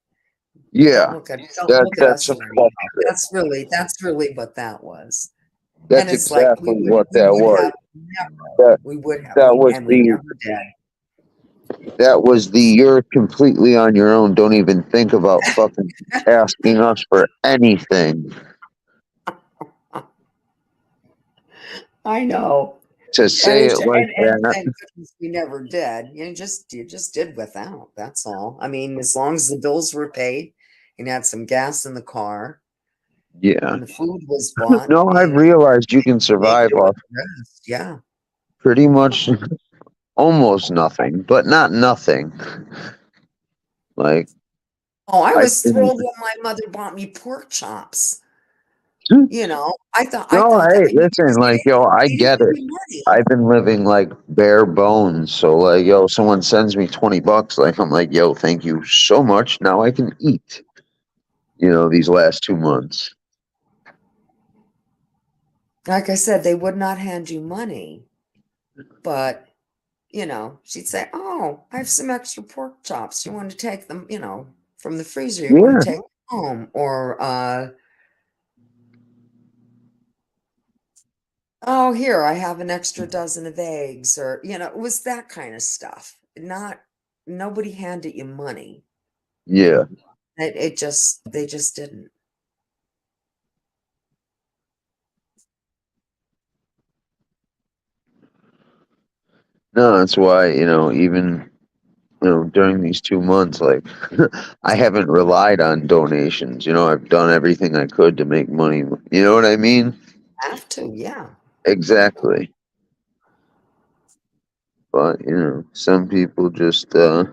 Yeah. Don't look at That's us some for any fuck help. shit. That's really what that was. And That's it's like exactly what we that would was. have never, That we would have, that we was and we the never did. you're completely on your own. Don't even think about fucking asking us for anything. I know. To And say it like that. thank goodness we never did. You just did without. That's all. I mean, as long as the bills were paid and had some gas in the car Yeah. and the food was bought, No, I've realized you can made survive do with off the rest. Yeah. pretty much almost nothing, but not nothing. Like Oh, I I was can. thrilled when my mother bought me pork chops. I No, thought that hey, listen, like, yo, I gave get it. me money. I've been living like bare bones. So, like, yo, someone sends me $20. Like, I'm like, yo, thank you so much. Now I can eat, these last 2 months. Like I said, they would not hand you money, but she'd say, "Oh, I have some extra pork chops. You want to take them, from the freezer? You want Yeah. to take them home?" Or, "Oh, here, I have an extra dozen of eggs," or, it was that kind of stuff. Nobody handed you money. Yeah. They just didn't. No, that's why, even, during these 2 months, like, I haven't relied on donations. I've done everything I could to make money. You know what I mean? Have to, yeah. Exactly. But, some people just, I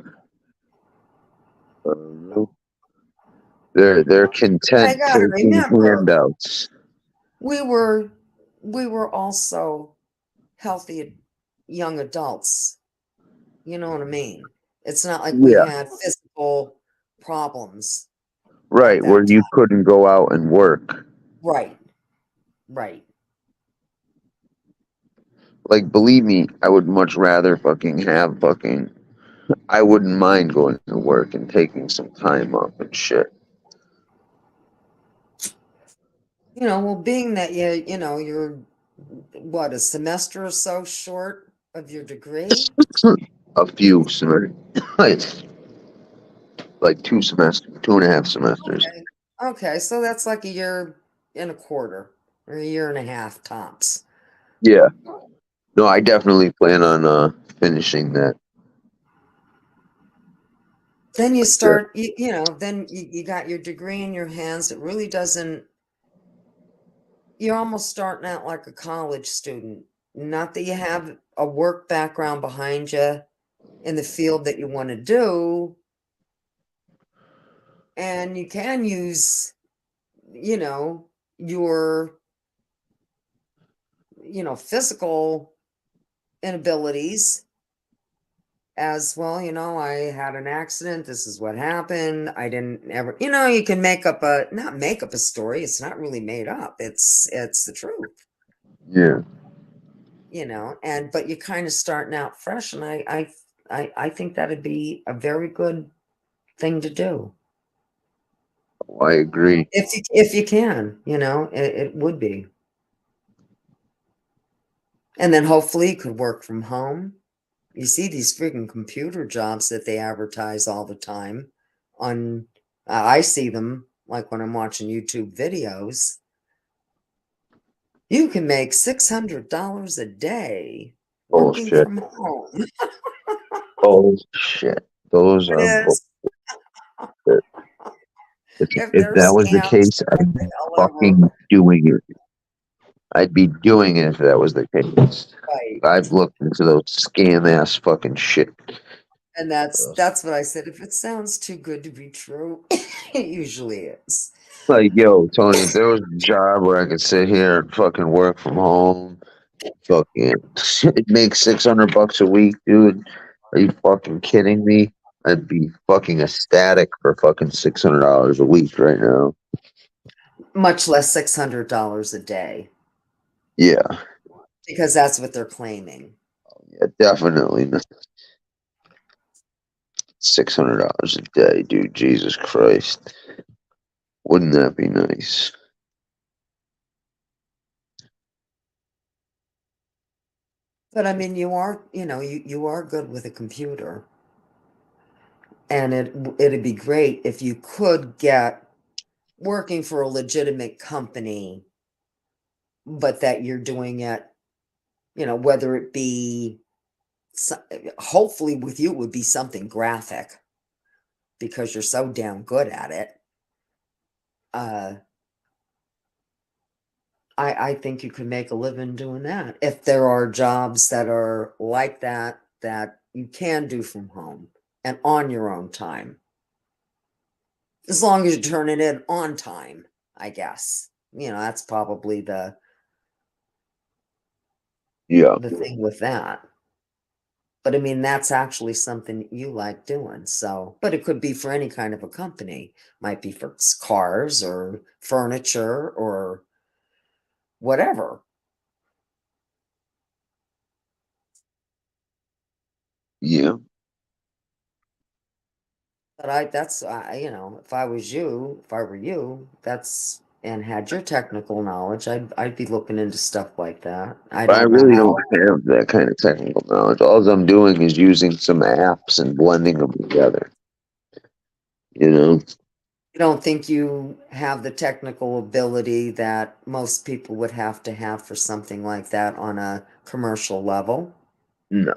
don't know. They're I content gotta taking remember, handouts. we were also healthy young adults. You know what I mean? It's not like we Yeah. had physical problems at Right, where that you time. couldn't go out and work. Right. Right. Like, believe me, I would much rather I wouldn't mind going to work and taking some time off and shit. Well, being that you're what, a semester or so short of your degree? A few semesters. Like 2 semesters, 2.5 semesters. Okay. Okay, so that's like a year and a quarter or a year and a half tops. Yeah. No, I definitely plan on finishing that. Then you Yeah. start, then you got your degree in your hands. It really doesn't, you're almost starting out like a college student. Not that you have a work background behind you in the field that you want to do. And you can use, your, physical inabilities as well. I had an accident. This is what happened. I didn't ever, you can not make up a story. It's not really made up. It's the truth. Yeah. But you're kind of starting out fresh. And I think that'd be a very good thing to do. Oh, I agree. If you can, it would be. And then hopefully you could work from home. You see these freaking computer jobs that they advertise all the time on, I see them like when I'm watching YouTube videos. You can make $600 a day working Bullshit. from home. Bullshit. Those It are is. bullshit. if If there's that was the scams case, I'd be all over, fucking doing it. I'd be doing it if that was the case. right? I've looked into those scam ass fucking shit. And that's what I said. If it sounds too good to be true, it usually is. Like, yo, Tony, if there was a job where I could sit here and fucking work from home, fucking make $600 a week, dude. Are you fucking kidding me? I'd be fucking ecstatic for fucking $600 a week right now. Much less $600 a day, Yeah, because that's what they're claiming. yeah, definitely not. $600 a day, dude. Jesus Christ. Wouldn't that be nice? But I mean, you are good with a computer, and it'd be great if you could get working for a legitimate company, but that you're doing it, whether it be, hopefully with you it would be something graphic because you're so damn good at it. I think you could make a living doing that if there are jobs that are like that you can do from home and on your own time. As long as you turn it in on time, I guess. That's probably the Yeah. thing with that. But I mean, that's actually something you like doing. So, but it could be for any kind of a company. Might be for cars or furniture or whatever. Yeah. But if I was you, if I were you, and had your technical knowledge, I'd be looking into stuff like that. I But I don't know really how. don't have that kind of technical knowledge. All I'm doing is using some apps and blending them together. You know? You don't think you have the technical ability that most people would have to have for something like that on a commercial level? No.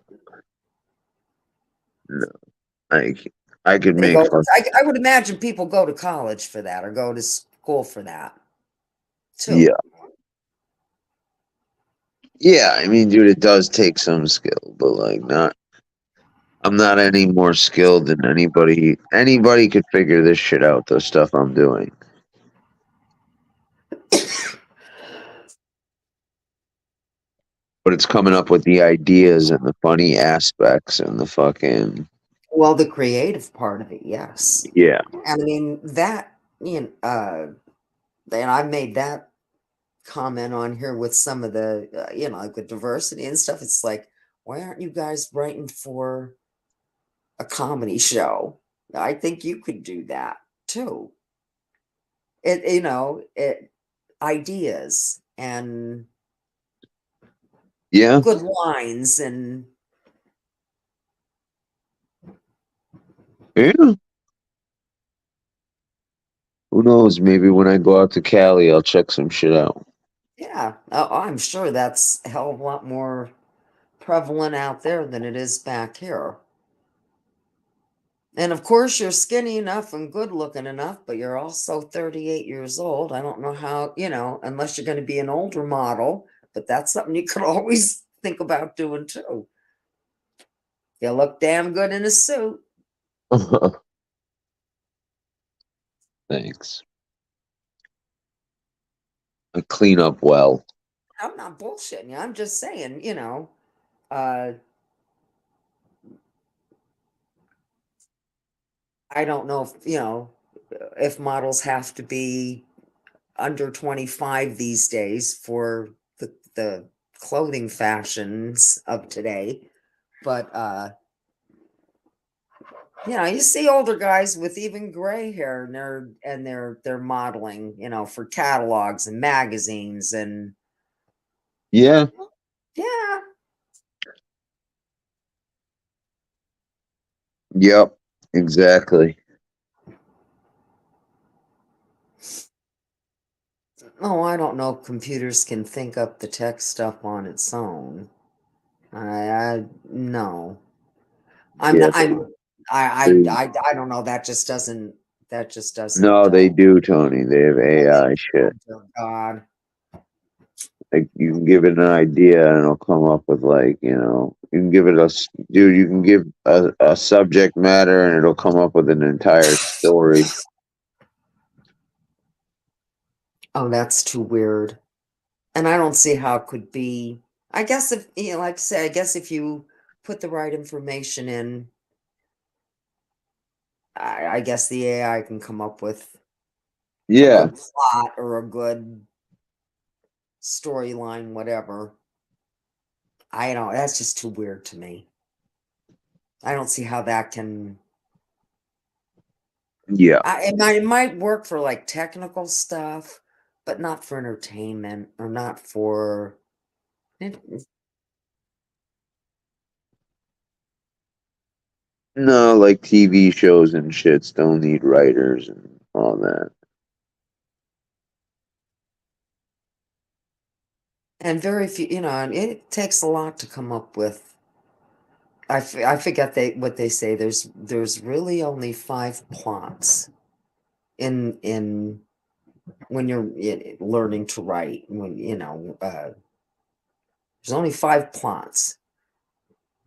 No. I could They make go. fun. I would imagine people go to college for that or go to school for that too. Yeah. Yeah, I mean, dude, it does take some skill, but like not I'm not any more skilled than anybody. Anybody could figure this shit out, the stuff I'm doing. But it's coming up with the ideas and the funny aspects and the fucking Well, the creative part of it, yes. yeah. I mean that and I've made that comment on here with some of the like the diversity and stuff. It's like, why aren't you guys writing for a comedy show? I think you could do that too. It ideas and Yeah. good lines and Yeah. Who knows? Maybe when I go out to Cali, I'll check some shit out. yeah. I'm sure that's a hell of a lot more prevalent out there than it is back here. And of course, you're skinny enough and good looking enough, but you're also 38 years old. I don't know how, unless you're going to be an older model, but that's something you could always think about doing too. You look damn good in a suit. Thanks. I clean up well. I'm not bullshitting you. I'm just saying, I don't know if models have to be under 25 these days for the clothing fashions of today. But you see older guys with even gray hair and they're modeling, for catalogs and magazines and Yeah. yeah. Yep. Exactly. Oh, I don't know if computers can think up the tech stuff on its own. I no. I'm Yeah. not, I'm I They- I I don't know. That just doesn't That just doesn't. No, they do, Tony. They have AI shit. Oh God. Like you can give it an idea and it'll come up with like, you can give it dude, you can give a subject matter and it'll come up with an entire story. Oh, that's too weird. And I don't see how it could be. I guess if like I say, I guess if you put the right information in, I guess the AI can come up with a Yeah. good plot or a good storyline, whatever. I don't. That's just too weird to me. I don't see how that can. Yeah. It might work for like technical stuff, but not for entertainment or not for. No, like TV shows and shits don't need writers and all that. And very few, and it takes a lot to come up with. I forget what they say. There's really only 5 plots in when you're learning to write. When there's only 5 plots,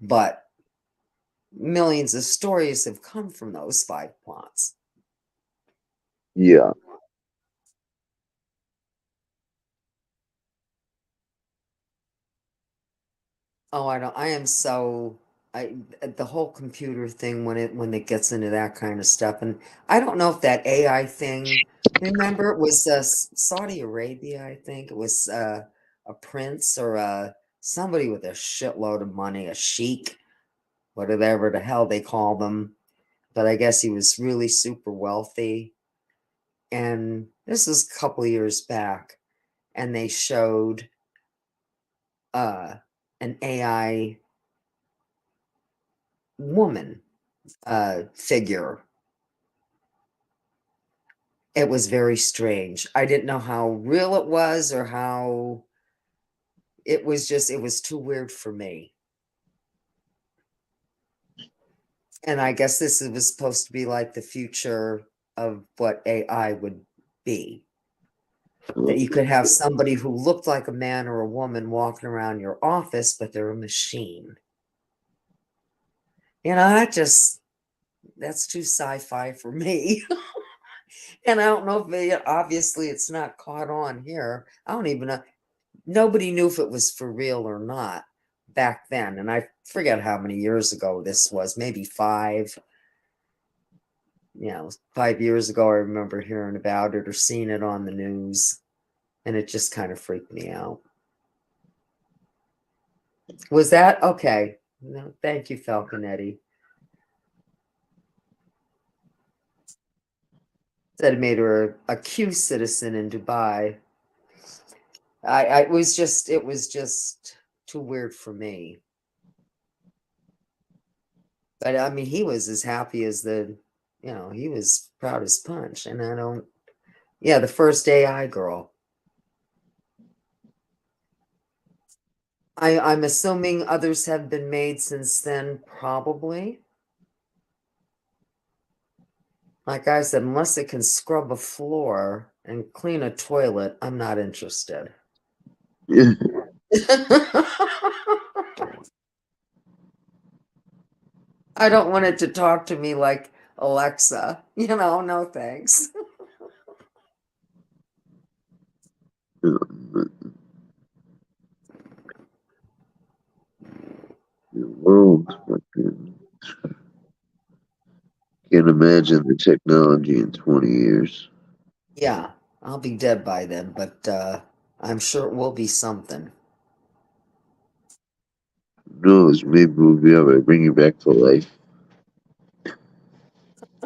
but millions of stories have come from those 5 plots. Yeah. Oh, I am so the whole computer thing when it gets into that kind of stuff, and I don't know if that AI thing. Remember, it was Saudi Arabia, I think it was a prince or somebody with a shitload of money, a sheik, whatever the hell they call them. But I guess he was really super wealthy, and this was a couple of years back, and they showed an AI woman figure. It was very strange. I didn't know how real it was or how it was too weird for me. And I guess this was supposed to be like the future of what AI would be. That you could have somebody who looked like a man or a woman walking around your office, but they're a machine. That's too sci-fi for me. And I don't know if obviously it's not caught on here. I don't even know. Nobody knew if it was for real or not back then. And I forget how many years ago this was, maybe 5. 5 years ago, I remember hearing about it or seeing it on the news. And it just kind of freaked me out. Was that okay? No, thank you, Falconetti. Said it made her a Q citizen in Dubai. It was just too weird for me. But I mean, he was as happy as he was proud as punch. And the first AI girl. I'm assuming others have been made since then, probably. Like I said, unless it can scrub a floor and clean a toilet, I'm not interested. I don't want it to talk to me like Alexa. No thanks. The world's fucking. Can't imagine the technology in 20 years. Yeah, I'll be dead by then, but I'm sure it will be something. Who knows? Maybe we'll be able to bring you back to life.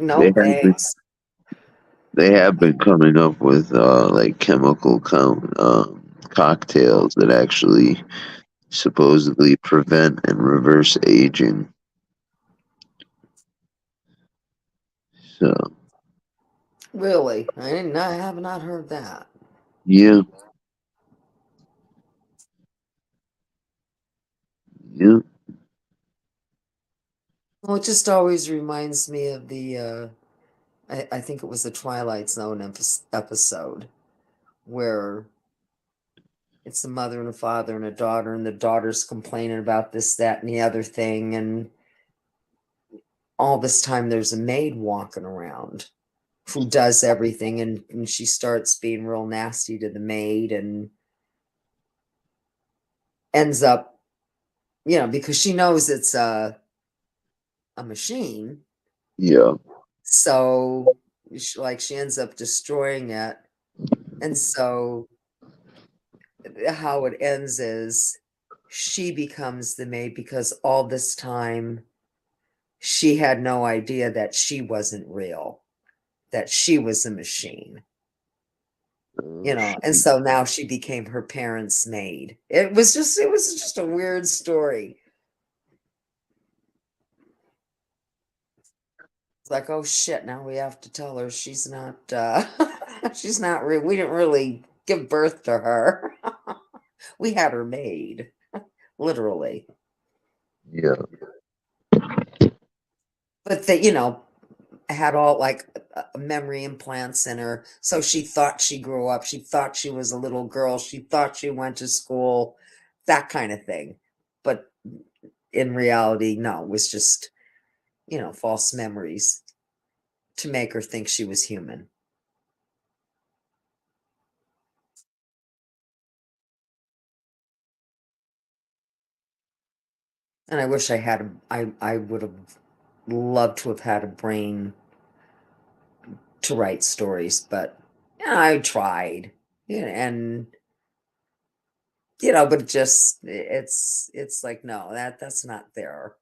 No thanks. They have been coming up with like chemical cocktails that actually supposedly prevent and reverse aging. So Really? I have not heard that. yeah, yeah. Well, it just always reminds me of the I think it was a Twilight Zone episode where it's a mother and a father and a daughter, and the daughter's complaining about this, that, and the other thing, and all this time there's a maid walking around who does everything, and she starts being real nasty to the maid and ends up, because she knows it's a machine. Yeah. So she ends up destroying it. And so how it ends is she becomes the maid because all this time she had no idea that she wasn't real, that she was a machine. And so now she became her parents' maid. It was just a weird story. It's like, oh shit, now we have to tell her she's not she's not real. We didn't really give birth to her. We had her made. Literally. Yeah. But they, had all like memory implants in her. So she thought she grew up. She thought she was a little girl. She thought she went to school, that kind of thing. But in reality, no, it was just, false memories to make her think she was human. And I wish I would have loved to have had a brain to write stories, but I tried. And but it's like, no, that's not there.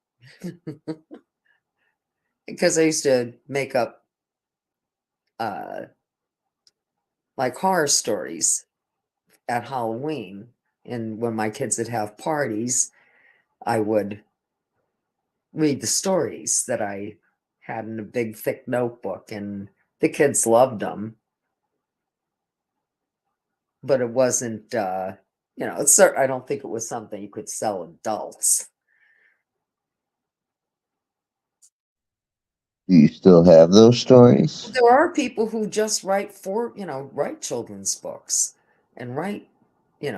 Because I used to make up like horror stories at Halloween, and when my kids would have parties, I would read the stories that I had in a big thick notebook, and the kids loved them. But it wasn't I don't think it was something you could sell adults. Do you still have those stories? There are people who just write children's books and write,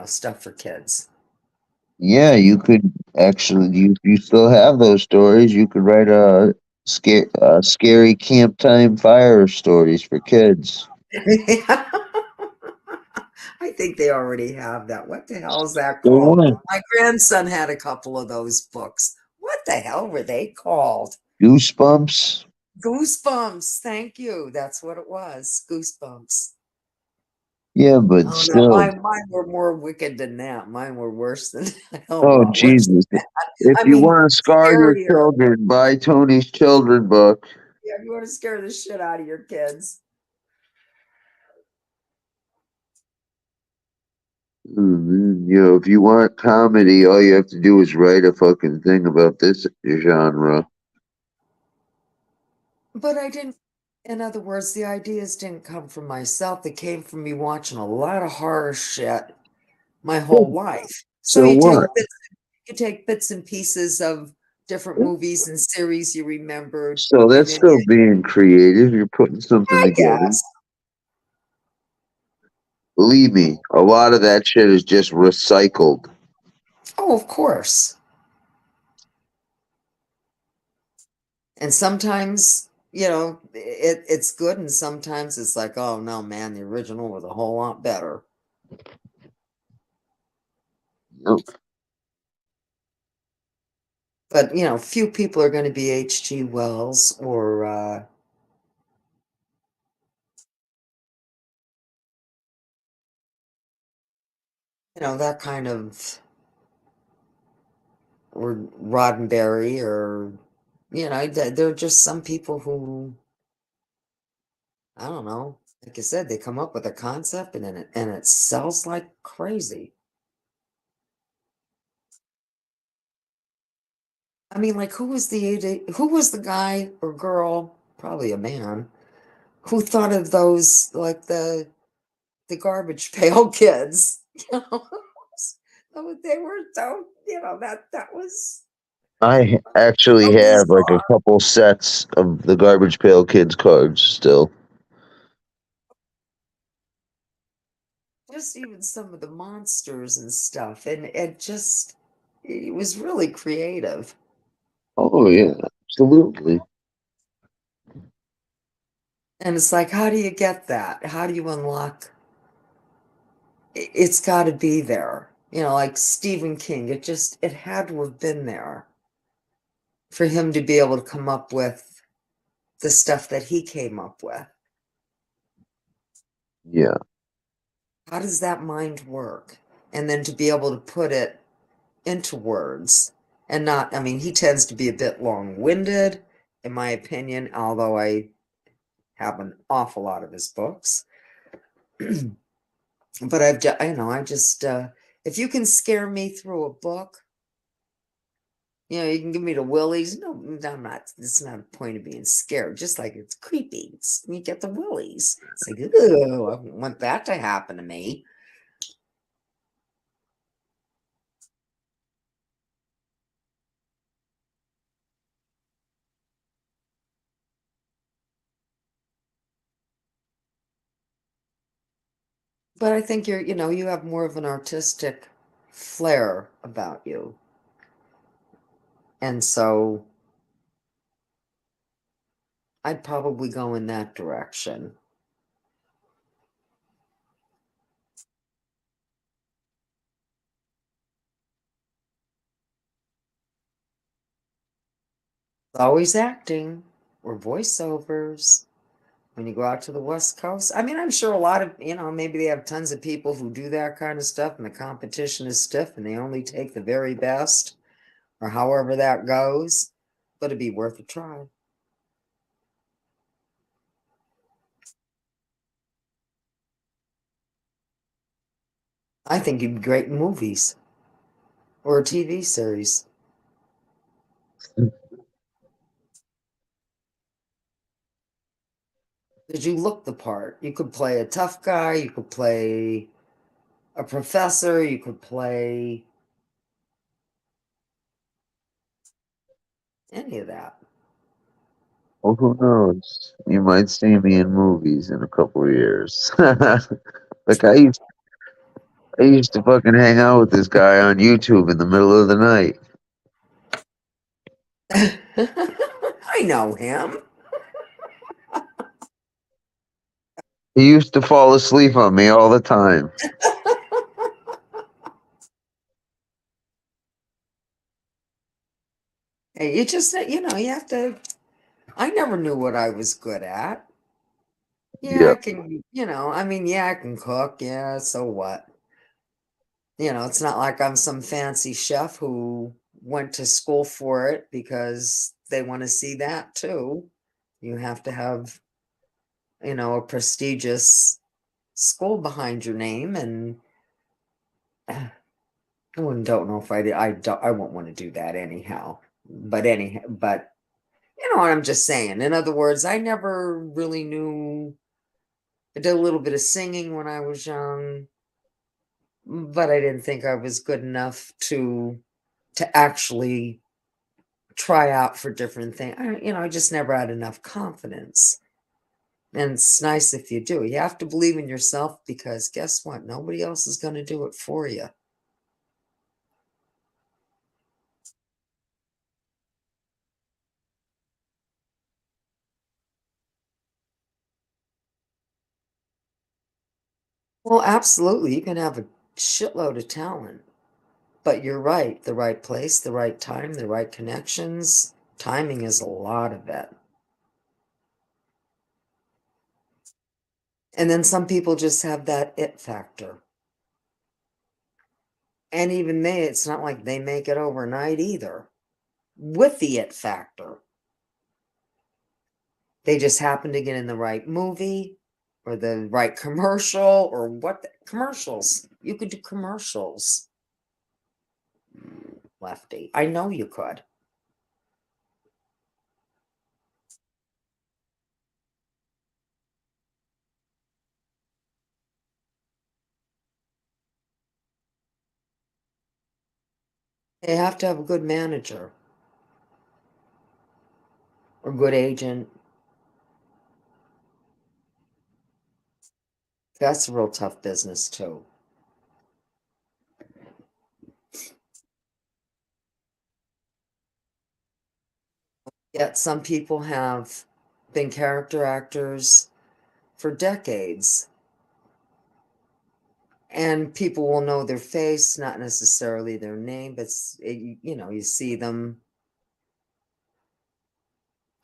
stuff for kids. Yeah, you could actually. You still have those stories. You could write scary camp time fire stories for kids. I think they already have that. What the hell is that So called? what? My grandson had a couple of those books. What the hell were they called? Goosebumps. Goosebumps. Thank you. That's what it was. Goosebumps. Yeah, but Oh no, still. mine were more wicked than that. Mine were worse than a Oh lot worse Jesus! than that. If I you mean, want to scar your scarier. children, buy Tony's children book. Yeah, if you want to scare the shit out of your kids. If you want comedy, all you have to do is write a fucking thing about this genre. But I didn't, in other words, the ideas didn't come from myself. They came from me watching a lot of horror shit my whole life. So So what? you take bits and pieces of different movies and series you remembered, So and that's then still being creative. You're putting something I together. guess. Believe me, a lot of that shit is just recycled. Oh, of course. And sometimes, it's good, and sometimes it's like, oh no, man, the original was a whole lot better. Yep. But few people are going to be H.G. Wells or that kind of, or Roddenberry, or there are just some people who, I don't know, like I said, they come up with a concept and then it sells like crazy. I mean, like, who was the guy or girl, probably a man, who thought of those, like the garbage pail kids? So they were so, that was I actually But have like a couple sets of the Garbage Pail Kids cards still. just even some of the monsters and stuff, and it was really creative. Oh yeah, absolutely. And it's like, how do you get that? How do you unlock? It's got to be there. Like Stephen King, it had to have been there for him to be able to come up with the stuff that he came up with. Yeah. How does that mind work? And then to be able to put it into words and not, I mean, he tends to be a bit long-winded, in my opinion, although I have an awful lot of his books. But if you can scare me through a book, you can give me the willies. No, I'm not. It's not a point of being scared. Just like it's creepy. You get the willies. It's like, oh, I don't want that to happen to me. But I think you have more of an artistic flair about you. And so I'd probably go in that direction. Always acting or voiceovers when you go out to the West Coast. I mean, I'm sure a lot of, maybe they have tons of people who do that kind of stuff and the competition is stiff and they only take the very best or however that goes, but it'd be worth a try. I think you'd be great in movies or a TV series. Because you look the part. You could play a tough guy, you could play a professor, you could play any of that. Well, who knows? You might see me in movies in a couple of years. Like I used to fucking hang out with this guy on YouTube in the middle of the night. I know him. He used to fall asleep on me all the time. Hey, you have to. I never knew what I was good at. Yeah, Yeah. I can, I mean, yeah, I can cook. Yeah, so what? It's not like I'm some fancy chef who went to school for it because they want to see that too. You have to have, a prestigious school behind your name, and I don't know if I won't want to do that anyhow. But you know what I'm just saying. In other words, I never really knew. I did a little bit of singing when I was young, but I didn't think I was good enough to actually try out for different things. I just never had enough confidence. And it's nice if you do. You have to believe in yourself because guess what? Nobody else is going to do it for you. Well, absolutely. You can have a shitload of talent, but you're right. The right place, the right time, the right connections. Timing is a lot of it. And then some people just have that it factor. And even it's not like they make it overnight either with the it factor. They just happen to get in the right movie or the right commercial or commercials. You could do commercials, Lefty. I know you could. They have to have a good manager. or good agent. That's a real tough business too. Yet some people have been character actors for decades. And people will know their face, not necessarily their name, but you see them.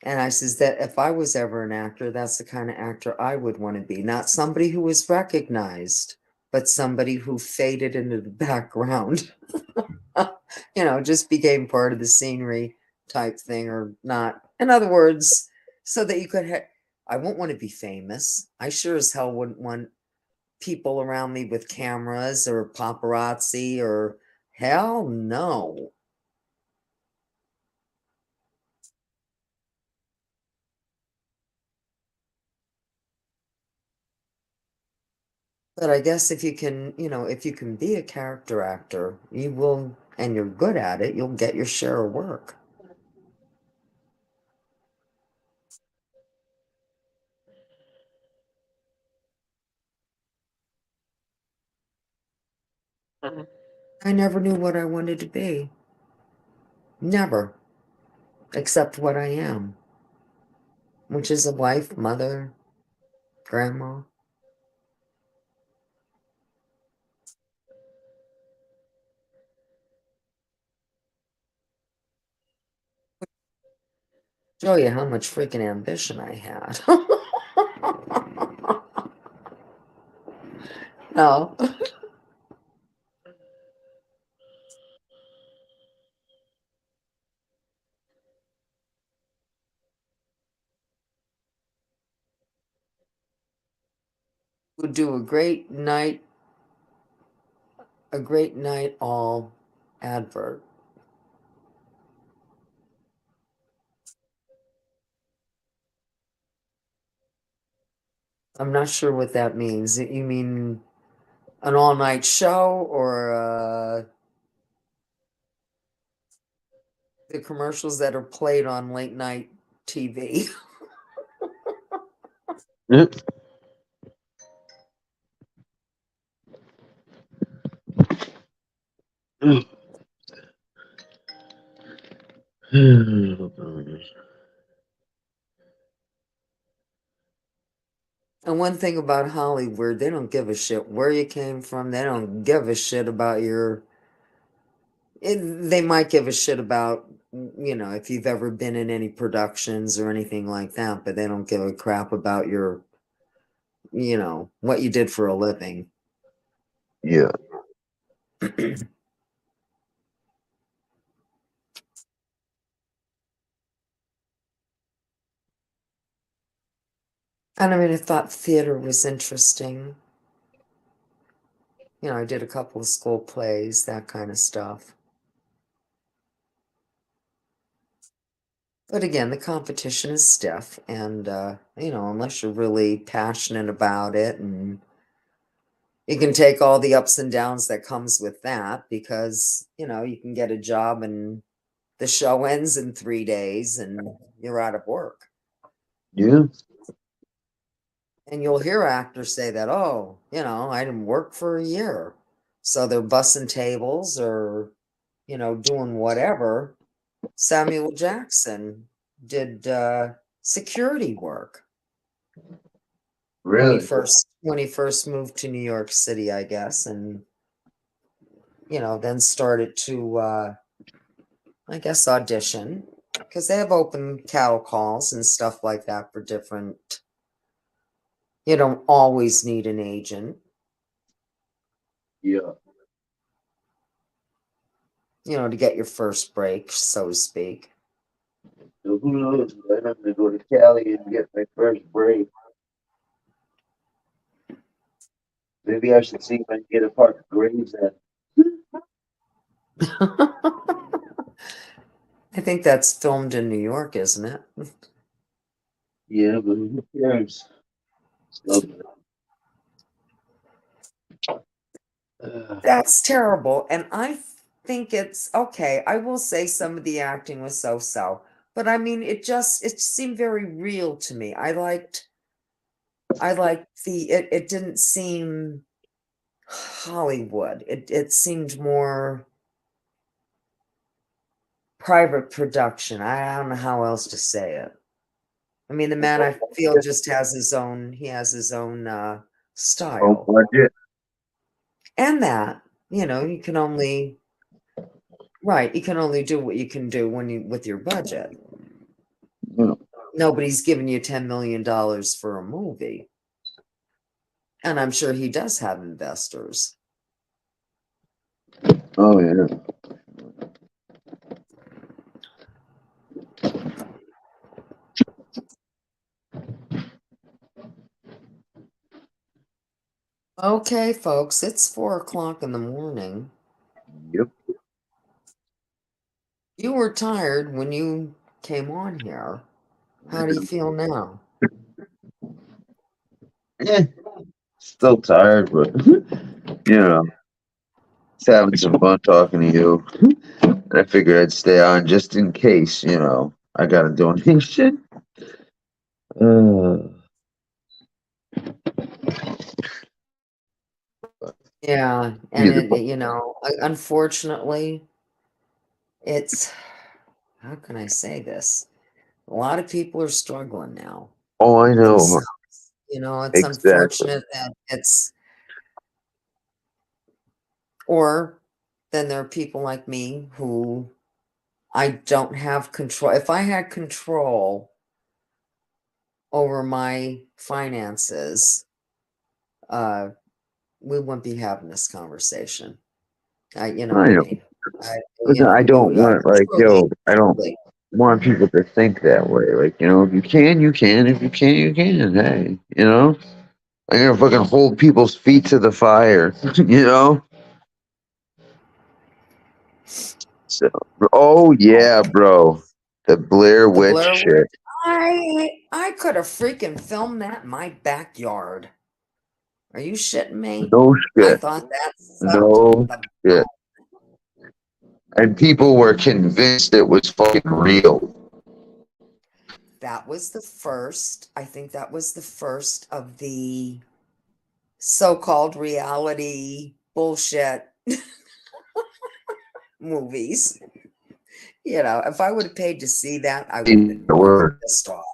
And I says that if I was ever an actor, that's the kind of actor I would want to be. Not somebody who was recognized, but somebody who faded into the background. Just became part of the scenery type thing or not. In other words, so that you could I won't want to be famous. I sure as hell wouldn't want people around me with cameras or paparazzi or hell no. But I guess if you can, if you can be a character actor, you will, and you're good at it, you'll get your share of work. I never knew what I wanted to be. Never. Except what I am, which is a wife, mother, grandma. Show you how much freaking ambition I had. No. Would do a great night all advert. I'm not sure what that means. You mean an all-night show or the commercials that are played on late night TV? Yep. And one thing about Hollywood, they don't give a shit where you came from. They don't give a shit about they might give a shit about, if you've ever been in any productions or anything like that, but they don't give a crap about your, what you did for a living. Yeah. And I mean, I thought theater was interesting. I did a couple of school plays, that kind of stuff. But again, the competition is stiff, and unless you're really passionate about it, and you can take all the ups and downs that comes with that, because you can get a job and the show ends in 3 days and you're out of work. Yeah. And you'll hear actors say that, oh, I didn't work for a year, so they're bussing tables or doing whatever. Samuel Jackson did security work Really? when he first moved to New York City, I guess, and then started to I guess audition, because they have open cattle calls and stuff like that for different. You don't always need an agent, Yeah. to get your first break, so to speak. So who knows? I have to go to Cali and get my first break. Maybe I should see if I can get a park of graves at. I think that's filmed in New York, isn't it? Yeah, but who cares? That's terrible. And I think it's okay. I will say some of the acting was so-so. But I mean, it seemed very real to me. I liked it didn't seem Hollywood. It seemed more private production. I don't know how else to say it. I mean, the man, I feel, just has his own, he has his own Oh, style. budget. And that, you can only, right, you can only do what you can do with your budget. Yeah. Nobody's giving you $10 million for a movie. And I'm sure he does have investors. Oh, yeah. Okay, folks, it's 4 o'clock in the morning. Yep. You were tired when you came on here. How do you feel now? Still tired, but just having some fun talking to you. And I figured I'd stay on just in case, I got a donation. Yeah, and unfortunately, it's, how can I say this? A lot of people are struggling now Oh, I know. themselves. It's Exactly. unfortunate that or then there are people like me who I don't have control. If I had control over my finances, we wouldn't be having this conversation. You know I what I know. mean? Listen, I don't want, I don't want people to think that way. Like, if you can, you can. If you can't, you can. Hey, I'm gonna fucking hold people's feet to the fire, So, oh yeah, bro, the Blair The Witch Blair shit. Witch. I could have freaking filmed that in my backyard. Are you shitting me? No I shit. thought that No sucked. shit. And people were convinced it was fucking real. That was the first. I think that was the first of the so-called reality bullshit movies. If I would have paid to see that, I would have been really pissed off.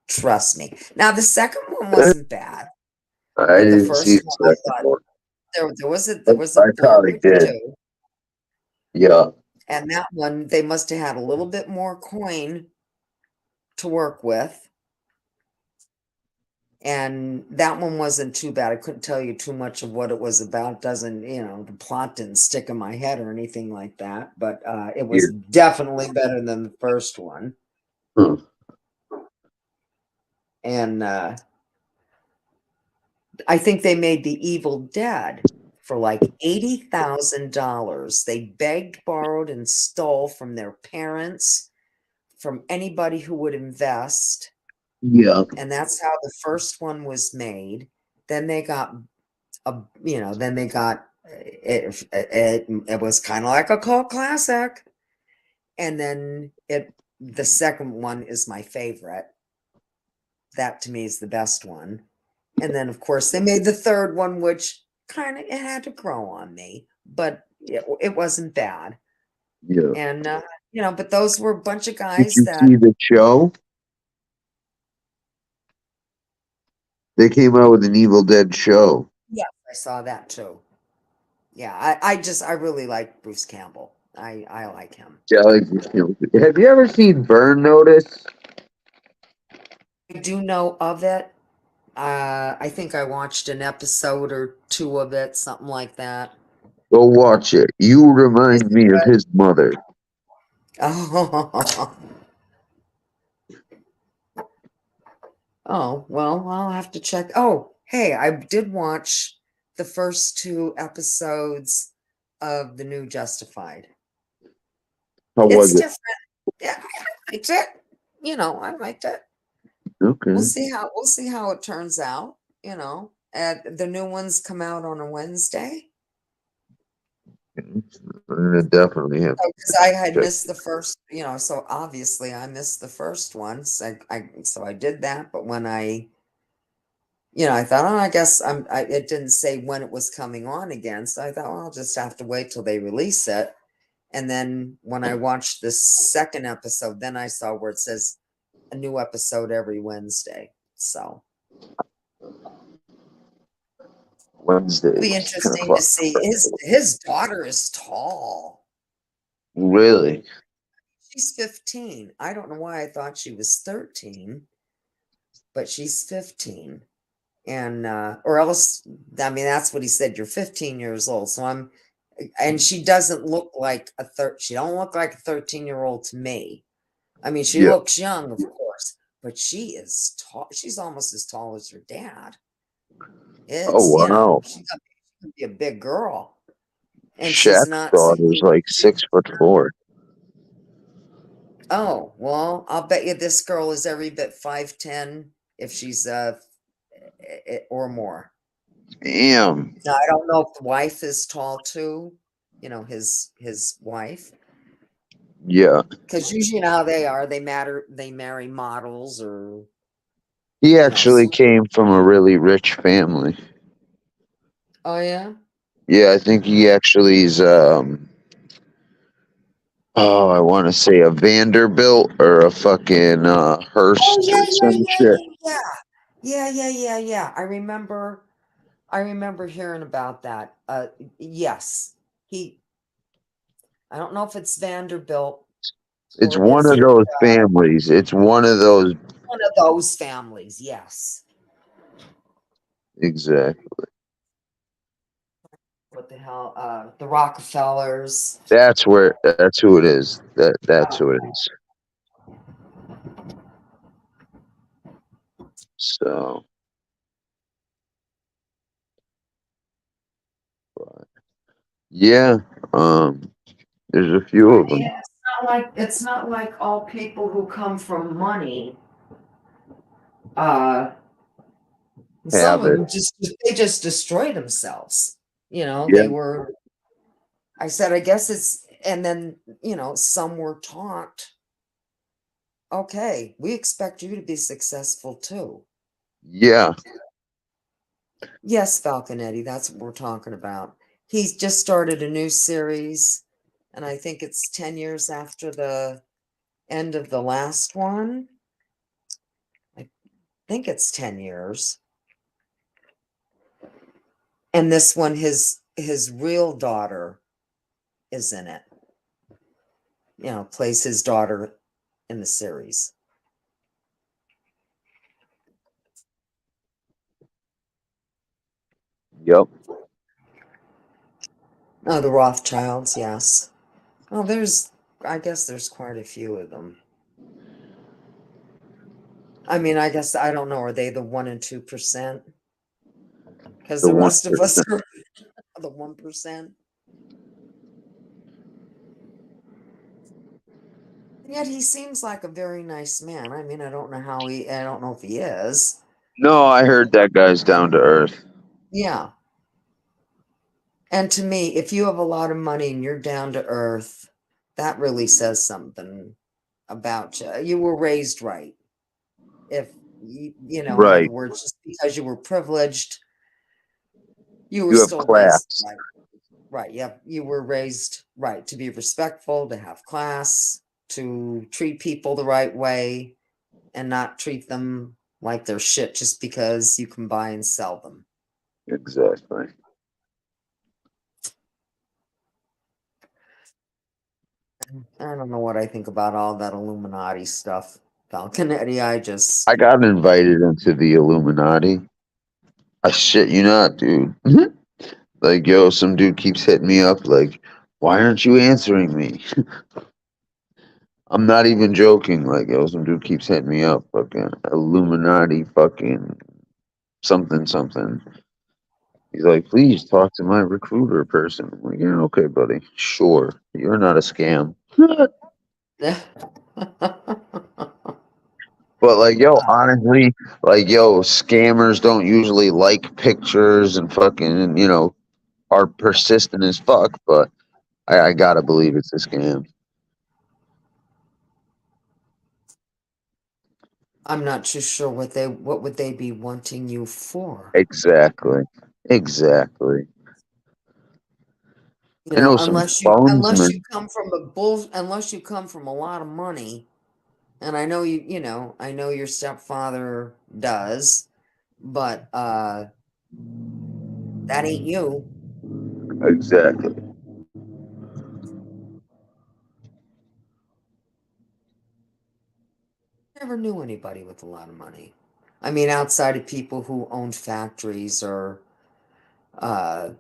Trust me. Now, the second one wasn't bad, I but the didn't see first the one, I second thought one. there was a I Blair probably Witch did. 2, Yeah. and that one they must have had a little bit more coin to work with. And that one wasn't too bad. I couldn't tell you too much of what it was about. Doesn't, the plot didn't stick in my head or anything like that. But it was definitely better than the first one. Hmm. And I think they made The Evil Dead for like $80,000. They begged, borrowed, and stole from their parents, from anybody who would invest. Yeah. And that's how the first one was made. Then they got it was kind of like a cult classic. And then the second one is my favorite. That to me is the best one. And then of course they made the third one, which kind of, it had to grow on me, but it wasn't bad. Yeah. And but those were a bunch of Did guys you that see the show? They came out with an Evil Dead show. yeah, I saw that too. Yeah, I really like Bruce Campbell. I like him. Yeah, have you ever seen Burn Notice? I do know of it. I think I watched an episode or two of it, something like that. Go watch it. You remind me of his mother. Oh, well, I'll have to check. Oh, hey, I did watch the first 2 episodes of the new Justified. How was it? Different. Yeah, I liked it. I liked it. Okay. We'll see how it turns out. The new ones come out on a Wednesday. I'm gonna definitely have Because I had to check. missed the first, so obviously I missed the first one. So I did that, but when I thought, oh, I guess it didn't say when it was coming on again. So I thought, well, I'll just have to wait till they release it. And then when I watched the second episode, then I saw where it says a new episode every Wednesday. So Wednesday, it'll be 10 interesting to o'clock. see. His daughter is tall. Really? She's 15. I don't know why I thought she was 13, but she's 15. And or else, I mean, that's what he said. You're 15 years old. And she doesn't look like she don't look like a 13-year-old to me. I mean, she Yeah. looks young, of course, but she is tall. She's almost as tall as her dad. Oh wow. She's gonna be a big girl. And she's Shaq's not daughter's like 6'4". Oh, well, I'll bet you this girl is every bit 5'10" if she's or more. Damn. Now, I don't know if the wife is tall too, his wife. Yeah. Because usually how they are, they marry models or He actually came from a really rich family. Oh yeah? Yeah, I think he actually is I want to say a Vanderbilt or a fucking Hearst Oh or some shit. yeah. I remember hearing about that. Yes. I don't know if it's Vanderbilt. It's Or one is of it, those families. It's one of those. one of those families, yes. Exactly. What the hell? The Rockefellers. That's who it is. That's who it is. So, but, yeah, there's a few of them. It's not like all people who come from money. Some Have of it. them just destroy themselves. Yeah. They were. I said, I guess it's, and then some were taught. Okay, we expect you to be successful too. Yeah. Yes, Falconetti, that's what we're talking about. He's just started a new series, and I think it's 10 years after the end of the last one. I think it's 10 years. And this one, his real daughter is in it. Plays his daughter in the series. Yep. Oh, the Rothschilds, yes. Oh, I guess there's quite a few of them. I mean, I guess, I don't know, are they the 1% and 2%? Because the rest of us are the 1%. Yet he seems like a very nice man. I mean, I don't know if he is. No, I heard that guy's down to earth. Yeah. And to me, if you have a lot of money and you're down to earth, that really says something about you. You were raised right. If in Right. other words, just because you were privileged, you were You have still class. raised right. Right. Yep. You were raised right to be respectful, to have class, to treat people the right way, and not treat them like they're shit just because you can buy and sell them. Exactly. I don't know what I think about all that Illuminati stuff. Falconetti, I got invited into the Illuminati. I shit you not, dude. Like, yo, some dude keeps hitting me up like, why aren't you answering me? I'm not even joking. Like, yo, some dude keeps hitting me up. Fucking Illuminati, fucking something. He's like, please talk to my recruiter person. I'm like, yeah, okay, buddy. Sure. You're not a scam. But like, yo, honestly, like, yo, scammers don't usually like pictures and fucking, are persistent as fuck. But I gotta believe it's a scam. I'm not too sure what would they be wanting you for. Exactly. Exactly. You I know, know some phonesmen. unless you come from a lot of money, and I know I know your stepfather does, but that ain't you. Exactly. Never knew anybody with a lot of money. I mean, outside of people who owned factories or uh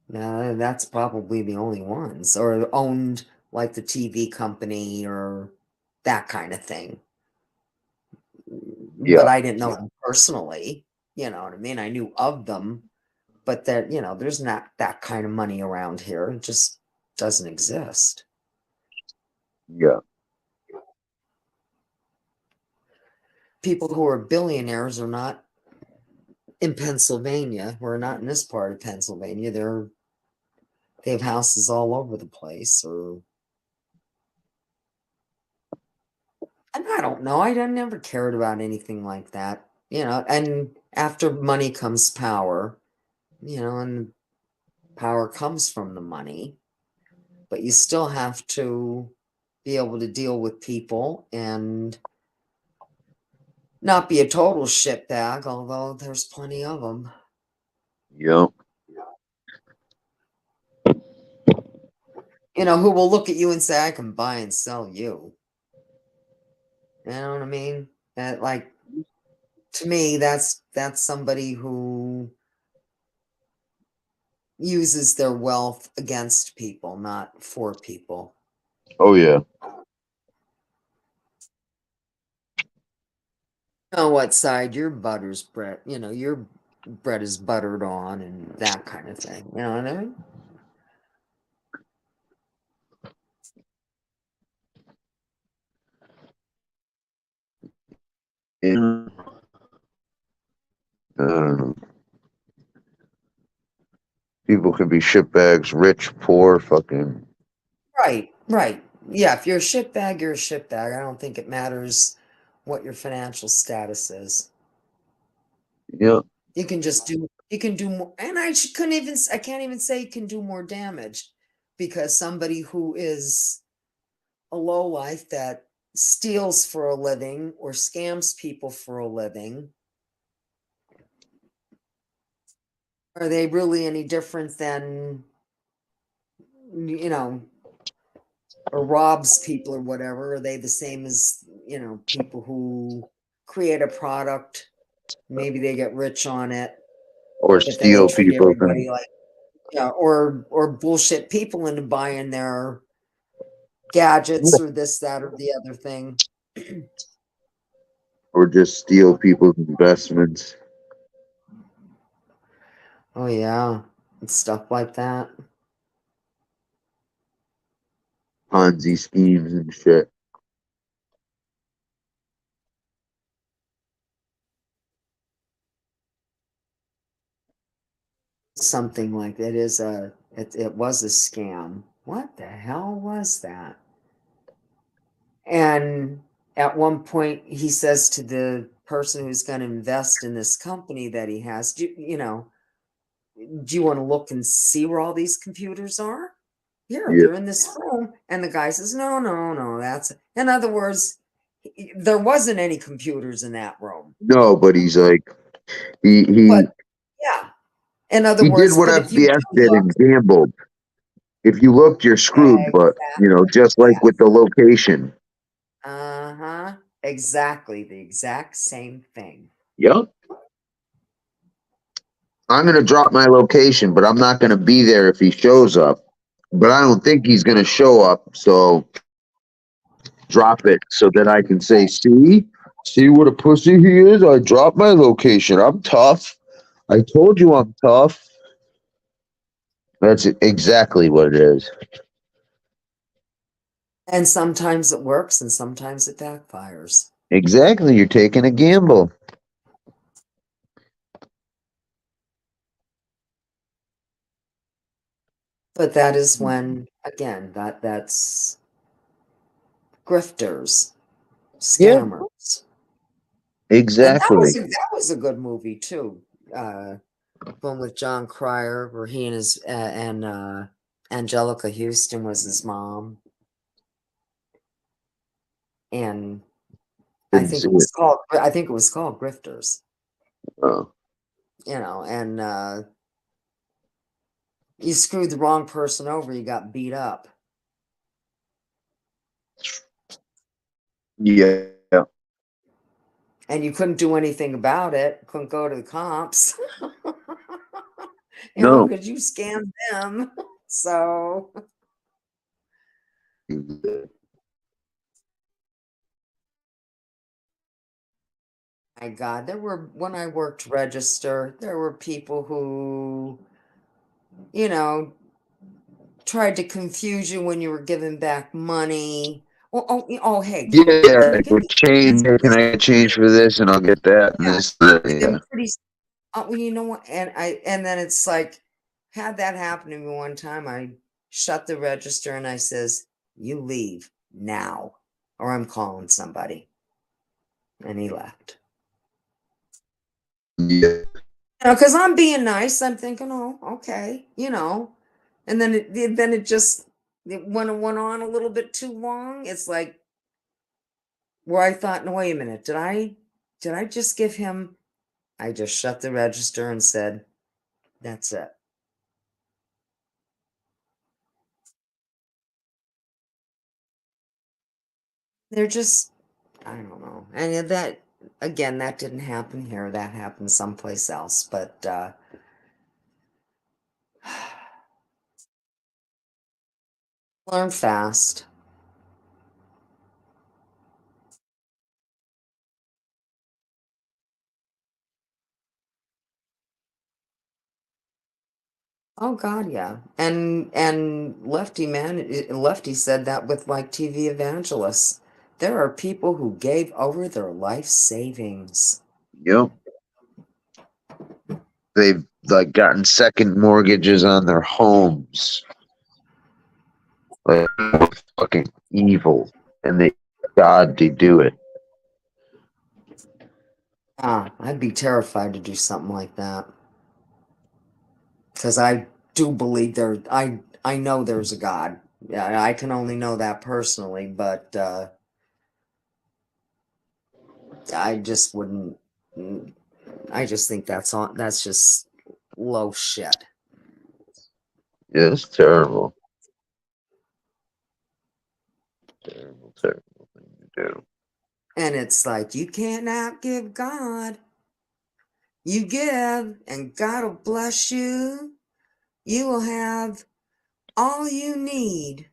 no, that's probably the only ones, or owned like the TV company or that kind of thing. Yeah. But I didn't know them personally, you know what I mean? I knew of them, but that, there's not that kind of money around here. It just doesn't exist. Yeah. People who are billionaires are not in Pennsylvania. We're not in this part of Pennsylvania. They have houses all over the place, or and I don't know. I never cared about anything like that, And after money comes power, and power comes from the money, but you still have to be able to deal with people and not be a total shitbag, although there's plenty of them. Yep. Who will look at you and say, I can buy and sell you. You know what I mean? That, like, to me, that's somebody who uses their wealth against people, not for people. Oh yeah. You know what side your butter's bread, your bread is buttered on and that kind of thing. You know what I mean? Yeah. I don't know. People can be shitbags, rich, poor, fucking. Right. Yeah, if you're a shitbag, you're a shitbag. I don't think it matters what your financial status is. Yeah. You can do more, and I can't even say you can do more damage, because somebody who is a lowlife that steals for a living or scams people for a living, are they really any different than, or robs people or whatever? Are they the same as, people who create a product? Maybe they get rich on it, Or but then they steal treat people everybody can, like, or bullshit people into buying their gadgets or this, that, or the other thing. or just steal people's investments. Oh yeah, and stuff like that. Ponzi schemes and shit. Something like that it was a scam. What the hell was that? And at one point he says to the person who's going to invest in this company that he has, do you want to look and see where all these computers are? Here, Yeah. they're in this room. And the guy says, no, that's, in other words, there wasn't any computers in that room. No, but he's like he But yeah, in other he did words, what but if you FBS do did look, and gambled. If you looked, you're screwed. But just like with the location. exactly the exact same thing. Yep. I'm gonna drop my location, but I'm not gonna be there if he shows up. But I don't think he's gonna show up, so drop it so that I can say, see what a pussy he is. I dropped my location. I'm tough. I told you I'm tough. That's exactly what it is. And sometimes it works and sometimes it backfires. Exactly. You're taking a gamble. But that is when, again, that's grifters, Yeah, scammers. And exactly. that was a good movie too. One with John Cryer, where he and his and Angelica Houston was his mom, and Didn't see it. I think it was called Grifters. Oh, You know, and you screwed the wrong person over, you got beat up, yeah. and you couldn't do anything about it. Couldn't go to the cops, you know, No. because you scammed them. So, my God, there were when I worked register, there were people who, you know, tried to confuse you when you were giving back money. Hey, can Yeah, you like give with me change. Hey, can I get change for this, and I'll get that and yeah, this. That, and yeah. pretty well, you know what? And then it's like, had that happen to me one time, I shut the register and I says, "You leave now, or I'm calling somebody." And he left. Yeah. You know, because I'm being nice. I'm thinking, oh, okay, you know. And then it just went on a little bit too long. It's like where I thought, no, wait a minute, did I just give him? I just shut the register and said, that's it. They're just, I don't know. And that, again, that didn't happen here. That happened someplace else. But learn fast. Oh God, yeah. And Lefty said that with like TV evangelists. There are people who gave over their life savings. Yep. They've like gotten second mortgages on their homes. Like fucking evil, and they God to do it. I'd be terrified to do something like that. Because I do believe I know there's a God. Yeah, I can only know that personally, but I just wouldn't. I just think that's just low shit. Yeah, it's terrible. Terrible, terrible thing to do. And it's like you can't outgive God. You give, and God will bless you. You will have all you need.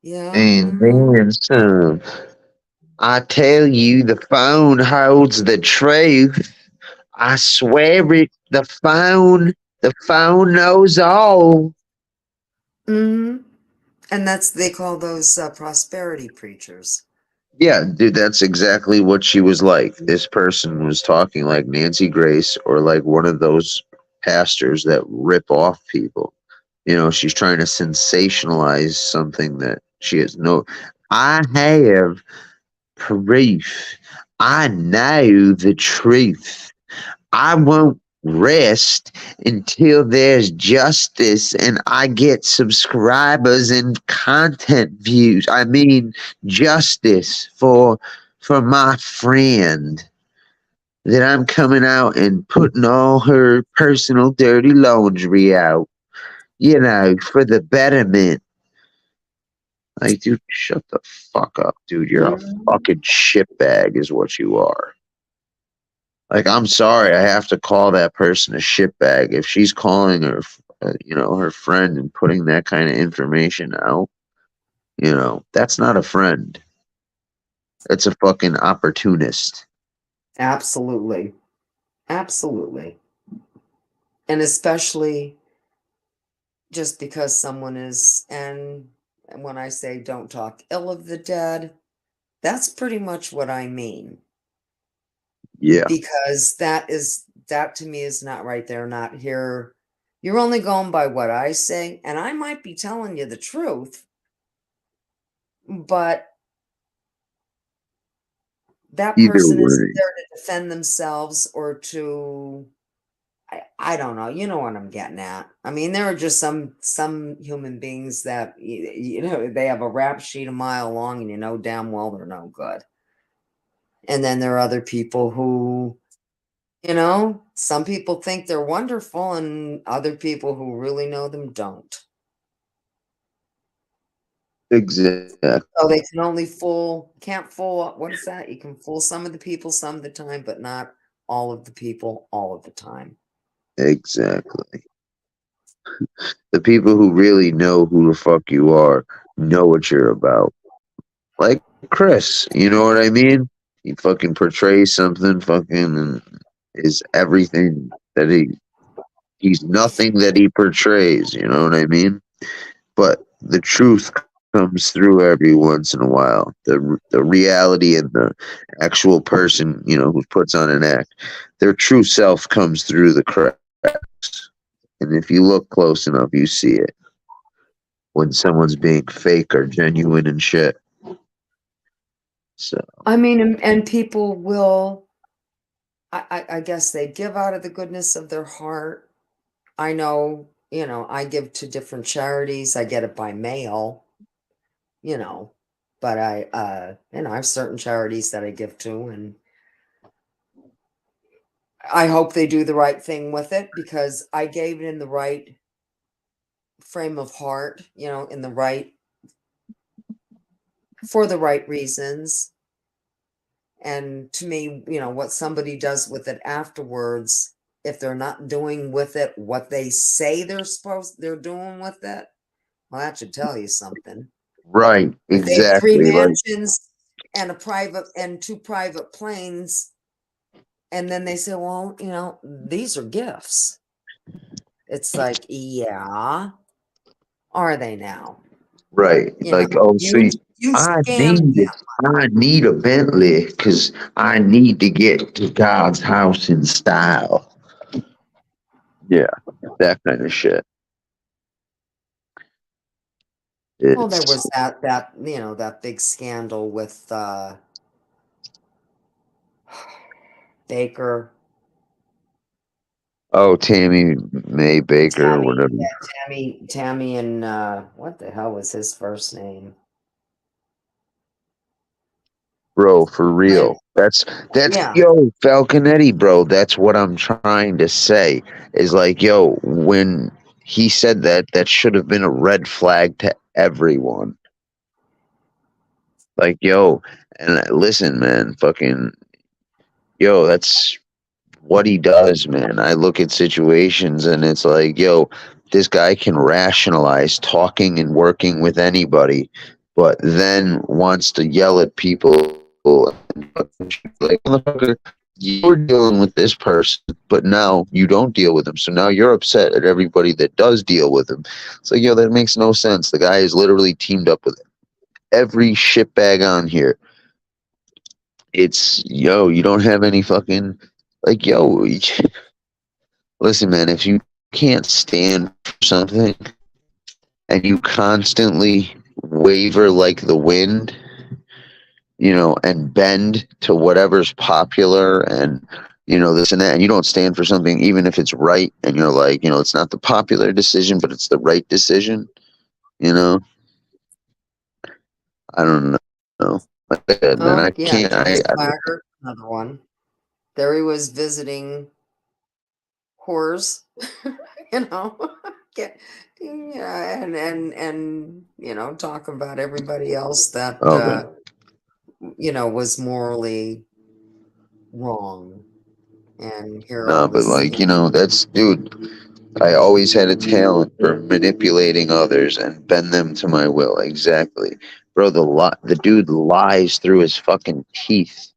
Yeah. And then some. I tell you, the phone holds the truth. I swear it. The phone knows all. Mm-hmm. And they call those prosperity preachers. Yeah, dude, that's exactly what she was like. This person was talking like Nancy Grace or like one of those pastors that rip off people. You know, she's trying to sensationalize something that she has no. I have proof. I know the truth. I won't rest until there's justice and I get subscribers and content views. I mean justice for my friend that I'm coming out and putting all her personal dirty laundry out, you know, for the betterment. Like, dude, shut the fuck up, dude. You're a fucking shitbag, is what you are. Like, I'm sorry, I have to call that person a shitbag. If she's calling her, you know, her friend and putting that kind of information out, you know, that's not a friend. That's a fucking opportunist. Absolutely. Absolutely. And especially just because someone is, and when I say don't talk ill of the dead, that's pretty much what I mean. Yeah. Because that to me is not right. They're not here. You're only going by what I say, and I might be telling you the truth, but that Either person isn't way, there to defend themselves or to I don't know. You know what I'm getting at. I mean, there are just some human beings that you know they have a rap sheet a mile long, and you know damn well they're no good. And then there are other people who, you know, some people think they're wonderful, and other people who really know them don't. exactly, So they can only can't fool. What is that? You can fool some of the people some of the time, but not all of the people all of the time. exactly. The people who really know who the fuck you are know what you're about. Like Chris, you know what I mean? He fucking portrays something fucking and is everything that he's nothing that he portrays, you know what I mean? But the truth comes through every once in a while. The reality and the actual person, you know, who puts on an act, their true self comes through the cracks. And if you look close enough, you see it when someone's being fake or genuine and shit. So I mean, and people will. I guess they give out of the goodness of their heart. I know, you know, I give to different charities. I get it by mail, you know, but you know, I have certain charities that I give to, and I hope they do the right thing with it because I gave it in the right frame of heart, you know, in the right for the right reasons. And to me, you know, what somebody does with it afterwards, if they're not doing with it what they say they're doing with it, well, that should tell you something. right, If they have 3 exactly. Like mansions and 2 private planes, and then they say, "Well, you know, these are gifts." It's like, "Yeah, are they now?" right. You know, Like, oh, so you I scammed need it. them. I need a Bentley because I need to get to God's house in style. Yeah, that kind of shit. Well, there It's was that, you know, that big scandal with, Baker, Tammy May Baker or Tammy, whatever, yeah, Tammy, and what the hell was his first name? bro. For Lynn, real. That's yeah. yo Falconetti, bro. That's what I'm trying to say. Is like, yo, when he said that, that should have been a red flag to everyone. Like, yo, and listen, man, fucking, yo, that's what he does, man. I look at situations and it's like, yo, this guy can rationalize talking and working with anybody, but then wants to yell at people and fucking shit. Like, motherfucker, you're dealing with this person, but now you don't deal with him. So now you're upset at everybody that does deal with him. It's like, yo, that makes no sense. The guy is literally teamed up with every shitbag on here. It's, yo, you don't have any fucking, like, yo, listen, man, if you can't stand for something and you constantly waver like the wind, you know, and bend to whatever's popular and, you know, this and that, and you don't stand for something, even if it's right, and you're like, you know, it's not the popular decision, but it's the right decision, you know, I don't know. Like I said, man, Oh, I yeah, can't, Joe Swagger, another one. There he was visiting whores, you know, get, yeah, and you know, talking about everybody else that oh, man, you know was morally wrong, and here no, all but this, like, you know, that's, dude, I always had a talent for manipulating others and bend them to my will. Exactly. Bro, the dude lies through his fucking teeth.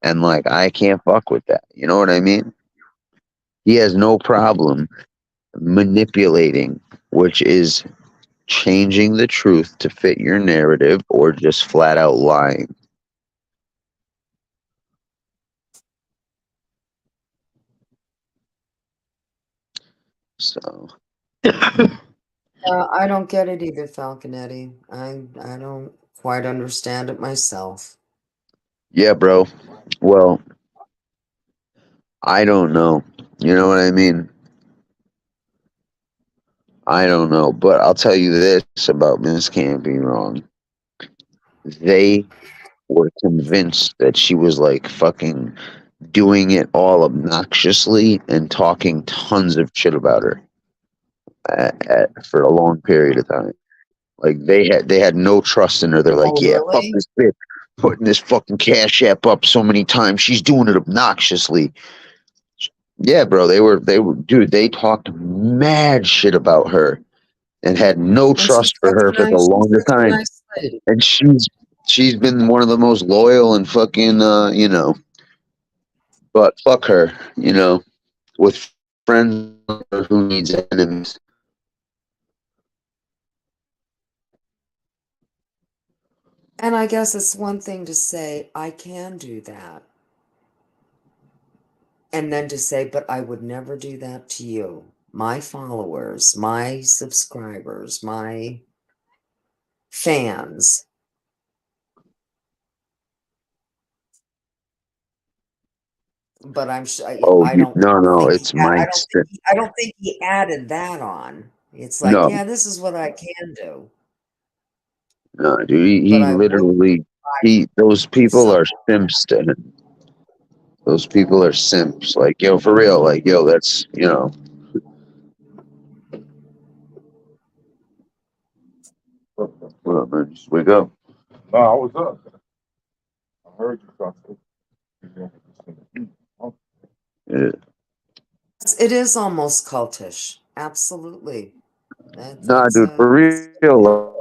And like I can't fuck with that. You know what I mean? He has no problem manipulating, which is changing the truth to fit your narrative or just flat out lying. So I don't get it either, Falconetti. I don't quite understand it myself. Yeah, bro. Well, I don't know. You know what I mean? I don't know, but I'll tell you this about Miss Can't Be Wrong. They were convinced that she was like fucking doing it all obnoxiously and talking tons of shit about her for a long period of time. Like they had no trust in her. They're like, Oh, yeah, fuck really? this bitch, putting this fucking cash app up so many times. She's doing it obnoxiously. Yeah, bro. They were dude. They talked mad shit about her and had no And she's trust for such her a for the nice, she's longest such a time. nice lady. And she's been one of the most loyal and fucking but fuck her, with friends who needs enemies. And I guess it's one thing to say, I can do that. And then to say, but I would never do that to you, my followers, my subscribers, my fans. But I'm sure Oh, I don't no, think he it's Mike's. I don't think he added that on. It's like, No, yeah, this is what I can do, no, dude. but He I wouldn't literally, those do people are something. simps to him. Those people are simps. Like, yo, for real. Like, yo, that's, what up, man? Just wake up. No, I was up. I heard you talking. Yeah. It is almost cultish. Absolutely. Nah, dude, for real.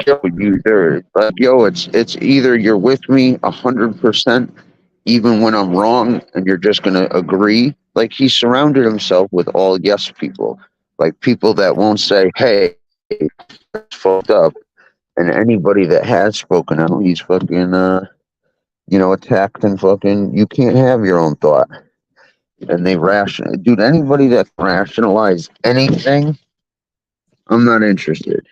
Like, yo, it's either you're with me 100%, even when I'm wrong, and you're just gonna agree. Like he surrounded himself with all yes people, like people that won't say, "Hey, it's fucked up," and anybody that has spoken out, he's fucking, attacked and fucking. You can't have your own thought, and they dude. Anybody that can rationalize anything, I'm not interested.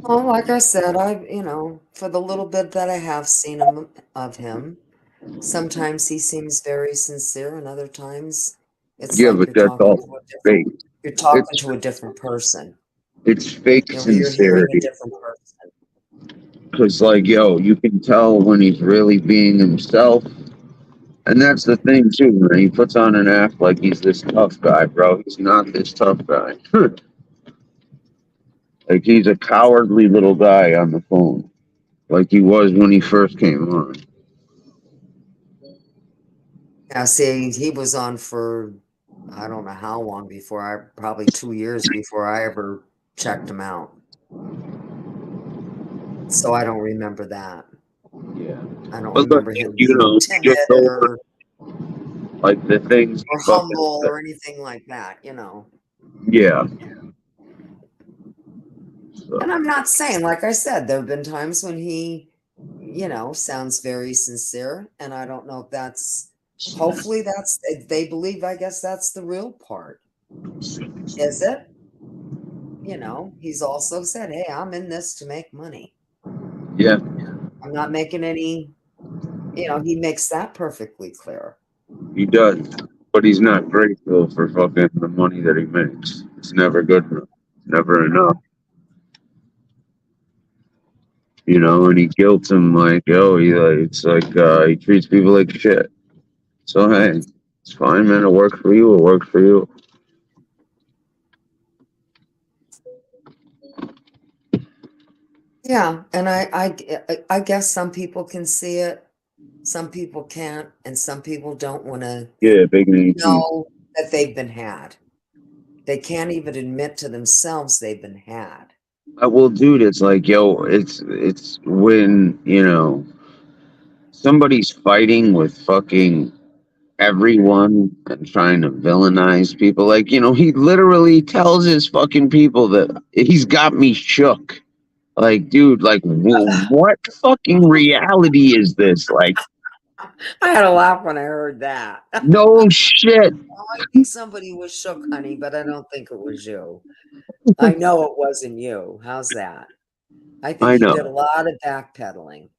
Well, like I said, for the little bit that I have seen of him, sometimes he seems very sincere, and other times it's Yeah, like but that's all fake. you're talking It's to a different person. it's fake You're hearing a sincerity. different person. Cause like, yo, you can tell when he's really being himself. And that's the thing too, man. He puts on an act like he's this tough guy, bro. He's not this tough guy. Like he's a cowardly little guy on the phone. Like he was when he first came on. Yeah, see, he was on for I don't know how long before probably 2 years before I ever checked him out. So I don't remember that. Yeah. I don't But look, remember him you being know, timid just over or like the things he fucking humble said. or anything like that. Yeah. And So, I'm not saying, like I said, there have been times when he, sounds very sincere. And I don't know if hopefully they believe, I guess that's the real part. Is it? He's also said, hey, I'm in this to make money. yeah, I'm not making any, he makes that perfectly clear. he does. But he's not grateful for fucking the money that he makes. It's never good enough. Never enough. And he guilts him like, yo, it's like he treats people like shit. So hey, it's fine, man. It worked for you. It worked for you. Yeah. And I guess some people can see it. Some people can't. And some people don't want to Yeah, big name. know that they've been had. They can't even admit to themselves they've been had. Well, dude, it's like, yo, it's when somebody's fighting with fucking everyone and trying to villainize people. Like, he literally tells his fucking people that he's got me shook. Like, dude, like, what fucking reality is this? Like, I had a laugh when I heard that. no shit. I think somebody was shook, honey, but I don't think it was you. I know it wasn't you. How's that? I think I he know. did a lot of backpedaling,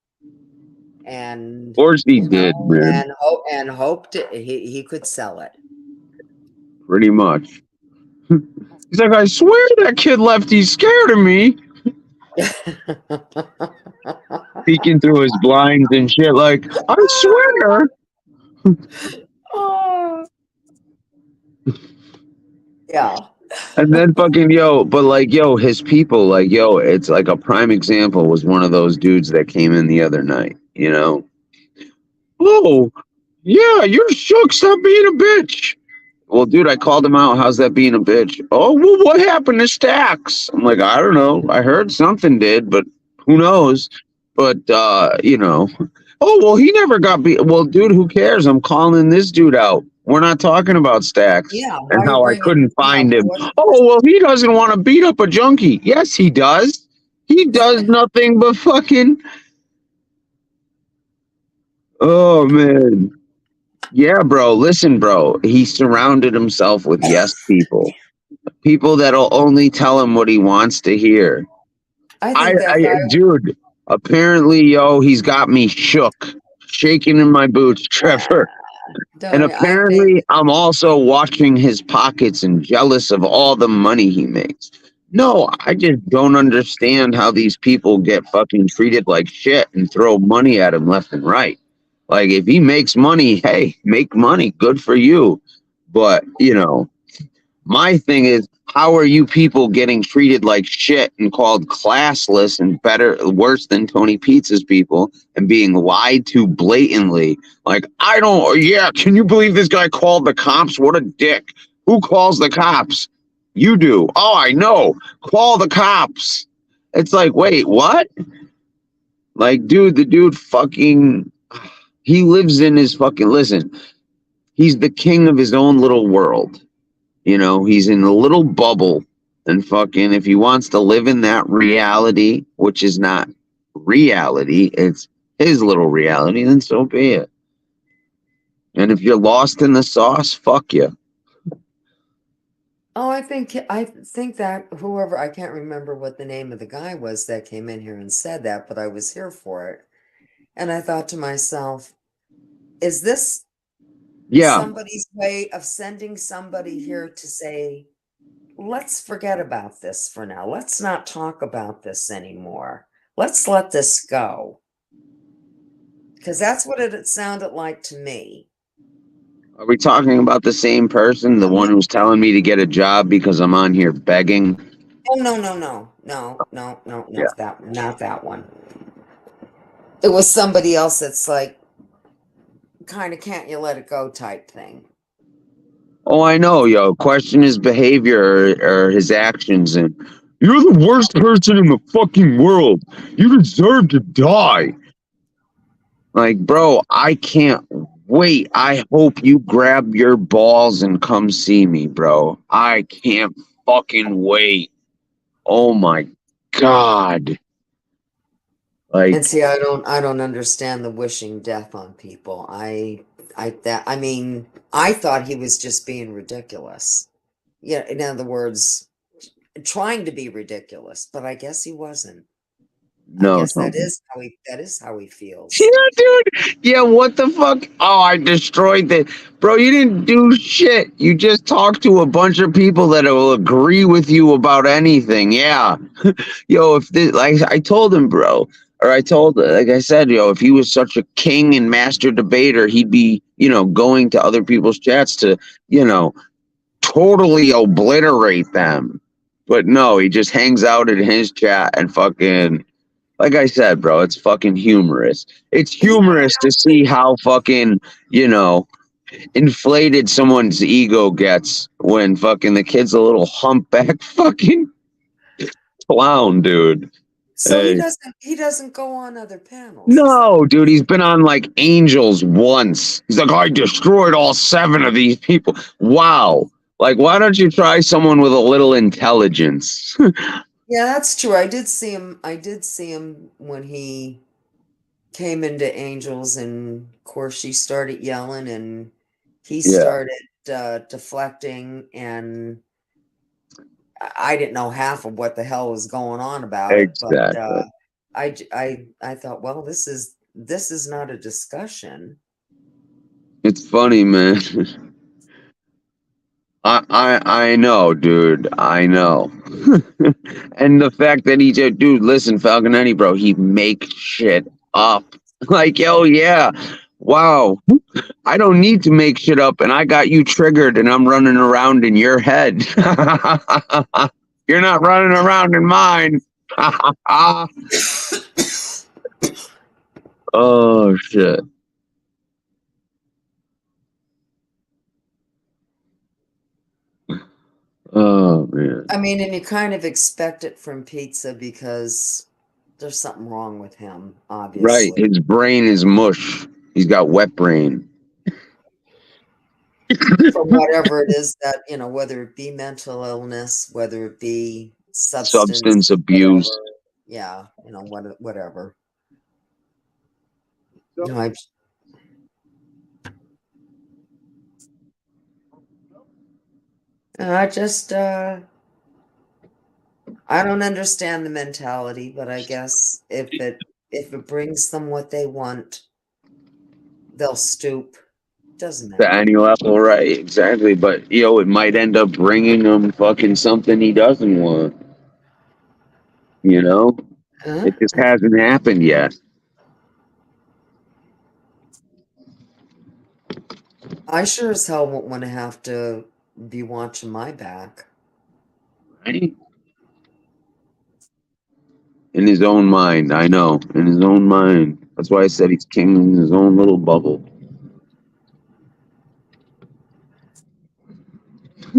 and Of course he did, man. and hoped he could sell it. Pretty much. He's like, I swear that kid left. He's scared of me. Peeking through his blinds and shit. Like, I swear. Yeah. And then fucking but like his people, like it's like a prime example was one of those dudes that came in the other night, you know. Oh, yeah, you're shook. Stop being a bitch. Well, dude, I called him out. How's that being a bitch? Oh, well, what happened to Stacks? I'm like, I don't know. I heard something did, but who knows? But you know. Oh, well, he never got beat. Well, dude, who cares? I'm calling this dude out. We're not talking about Stacks Yeah, and why are you how I bringing couldn't him up? find him. What- Oh, well, he doesn't want to beat up a junkie. Yes, he does. He does nothing but fucking. Oh, man. Yeah, bro. Listen, bro. He surrounded himself with yes people. People that'll only tell him what he wants to hear. I think that guy. Dude, apparently, he's got me shook, shaking in my boots, Trevor. And apparently, I'm also watching his pockets and jealous of all the money he makes. No, I just don't understand how these people get fucking treated like shit and throw money at him left and right. Like, if he makes money, hey, make money. Good for you. But, my thing is, how are you people getting treated like shit and called classless and worse than Tony Pizza's people and being lied to blatantly? Like, can you believe this guy called the cops? What a dick. Who calls the cops? You do. Oh, I know. Call the cops. It's like, wait, what? Like, dude, the dude fucking, he lives in his fucking, listen, he's the king of his own little world. He's in a little bubble, and fucking if he wants to live in that reality, which is not reality, it's his little reality, then so be it. And if you're lost in the sauce, fuck you. Oh, I think that whoever, I can't remember what the name of the guy was that came in here and said that, but I was here for it. And I thought to myself, is this somebody's way of sending somebody here to say, let's forget about this for now. Let's not talk about this anymore. Let's let this go. Because that's what it sounded like to me. Are we talking about the same person? The one who's telling me to get a job because I'm on here begging? Oh, no. Yeah. Not that one. It was somebody else that's like, kind of can't you let it go type thing. Oh, I know, question his behavior or his actions, and you're the worst person in the fucking world. You deserve to die. Like, bro, I can't wait. I hope you grab your balls and come see me, bro. I can't fucking wait. Oh my God. Like, And see, I don't understand the wishing death on people. I thought he was just being ridiculous. Yeah, in other words, trying to be ridiculous, but I guess he wasn't. no, I guess that is how he feels. Yeah, dude. Yeah, what the fuck? Oh, I destroyed that. Bro, you didn't do shit. You just talked to a bunch of people that will agree with you about anything. Yeah. If this, like I told him, bro, or like I said, if he was such a king and master debater, he'd be, going to other people's chats to, totally obliterate them. But no, he just hangs out in his chat and fucking, like I said, bro, it's fucking humorous. It's humorous to see how fucking, inflated someone's ego gets when fucking the kid's a little humpback fucking clown, dude. So he doesn't go on other panels. No, dude, he's been on like Angels once. He's like, I destroyed all 7 of these people. Wow. Like, why don't you try someone with a little intelligence? Yeah, that's true. I did see him. I did see him when he came into Angels, and of course she started yelling, and he Yeah, started deflecting, and I didn't know half of what the hell was going on about it, but exactly. I thought, well, this is not a discussion. It's funny, man. I know, dude. I know. And the fact that he just, dude, listen, Falconetti, bro, he makes shit up. Like, yo, yeah. Wow. I don't need to make shit up, and I got you triggered, and I'm running around in your head. You're not running around in mine. Oh, shit. Oh, man. I mean, and you kind of expect it from Pizza because there's something wrong with him, Right. obviously. His brain is mush. He's got wet brain. From whatever it is that, whether it be mental illness, whether it be Substance substance, abuse. whatever. Yeah, whatever. You know, I just I don't understand the mentality, but I guess if it brings them what they want, they'll stoop. Doesn't To matter. any level, right? Exactly. But, yo, it might end up bringing him fucking something he doesn't want. You know? Huh? It just hasn't happened yet. I sure as hell won't want to have to be watching my back. Right? In his own mind, I know. In his own mind. That's why I said he's king in his own little bubble.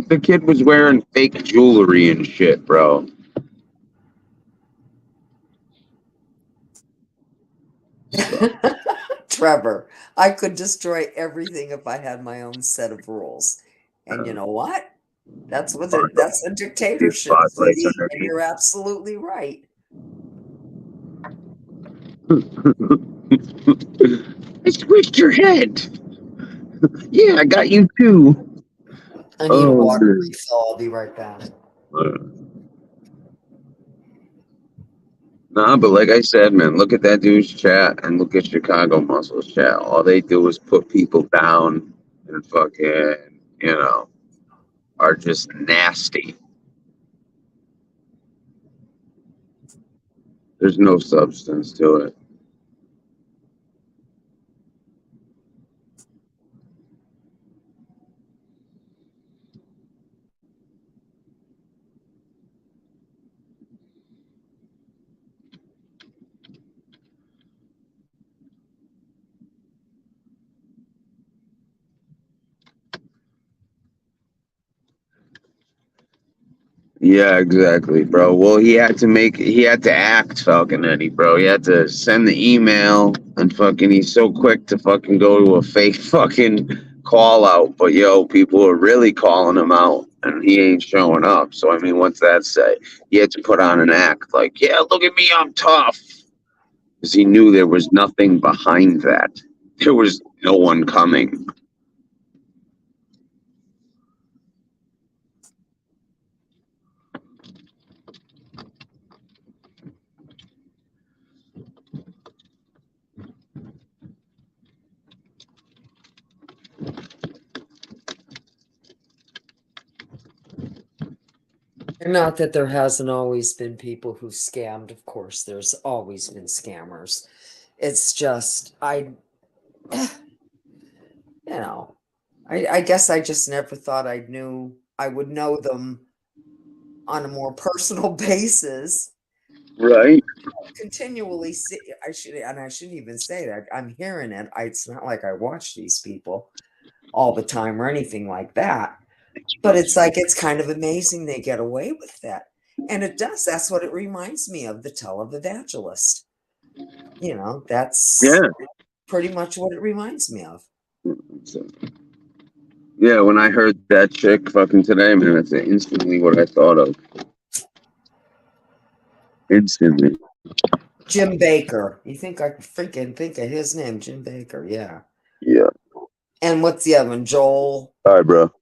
The kid was wearing fake jewelry and shit, bro. So, Trevor, I could destroy everything if I had my own set of rules. And you know what? That's a dictatorship, spotlights sweetie, and underneath. you're absolutely right. I squished your head. Yeah, I got you too. I need a Oh, water man. refill. I'll be right back. Nah, but like I said, man, look at that dude's chat and look at Chicago Muscles chat. All they do is put people down and fucking, are just nasty. There's no substance to it. Yeah, exactly, bro. Well, he had to act, Falconetti, bro. He had to send the email and fucking, he's so quick to fucking go to a fake fucking call out. But yo, people are really calling him out and he ain't showing up. So, I mean, what's that say? He had to put on an act like, yeah, look at me, I'm tough. Because he knew there was nothing behind that. There was no one coming. And not that there hasn't always been people who scammed. Of course, there's always been scammers. It's just, I guess I just never thought I would know them on a more personal basis. Right? Continually see, I shouldn't even say that. I'm hearing it. It's not like I watch these people all the time or anything like that. But it's like, it's kind of amazing they get away with that. And it does. That's what it reminds me of, the televangelist. That's Yeah. pretty much what it reminds me of. So, yeah, when I heard that chick fucking today, man, that's instantly what I thought of. instantly. Jim Baker. You think I could freaking think of his name? Jim Baker, yeah. Yeah. And what's the other one? Joel All right, bro.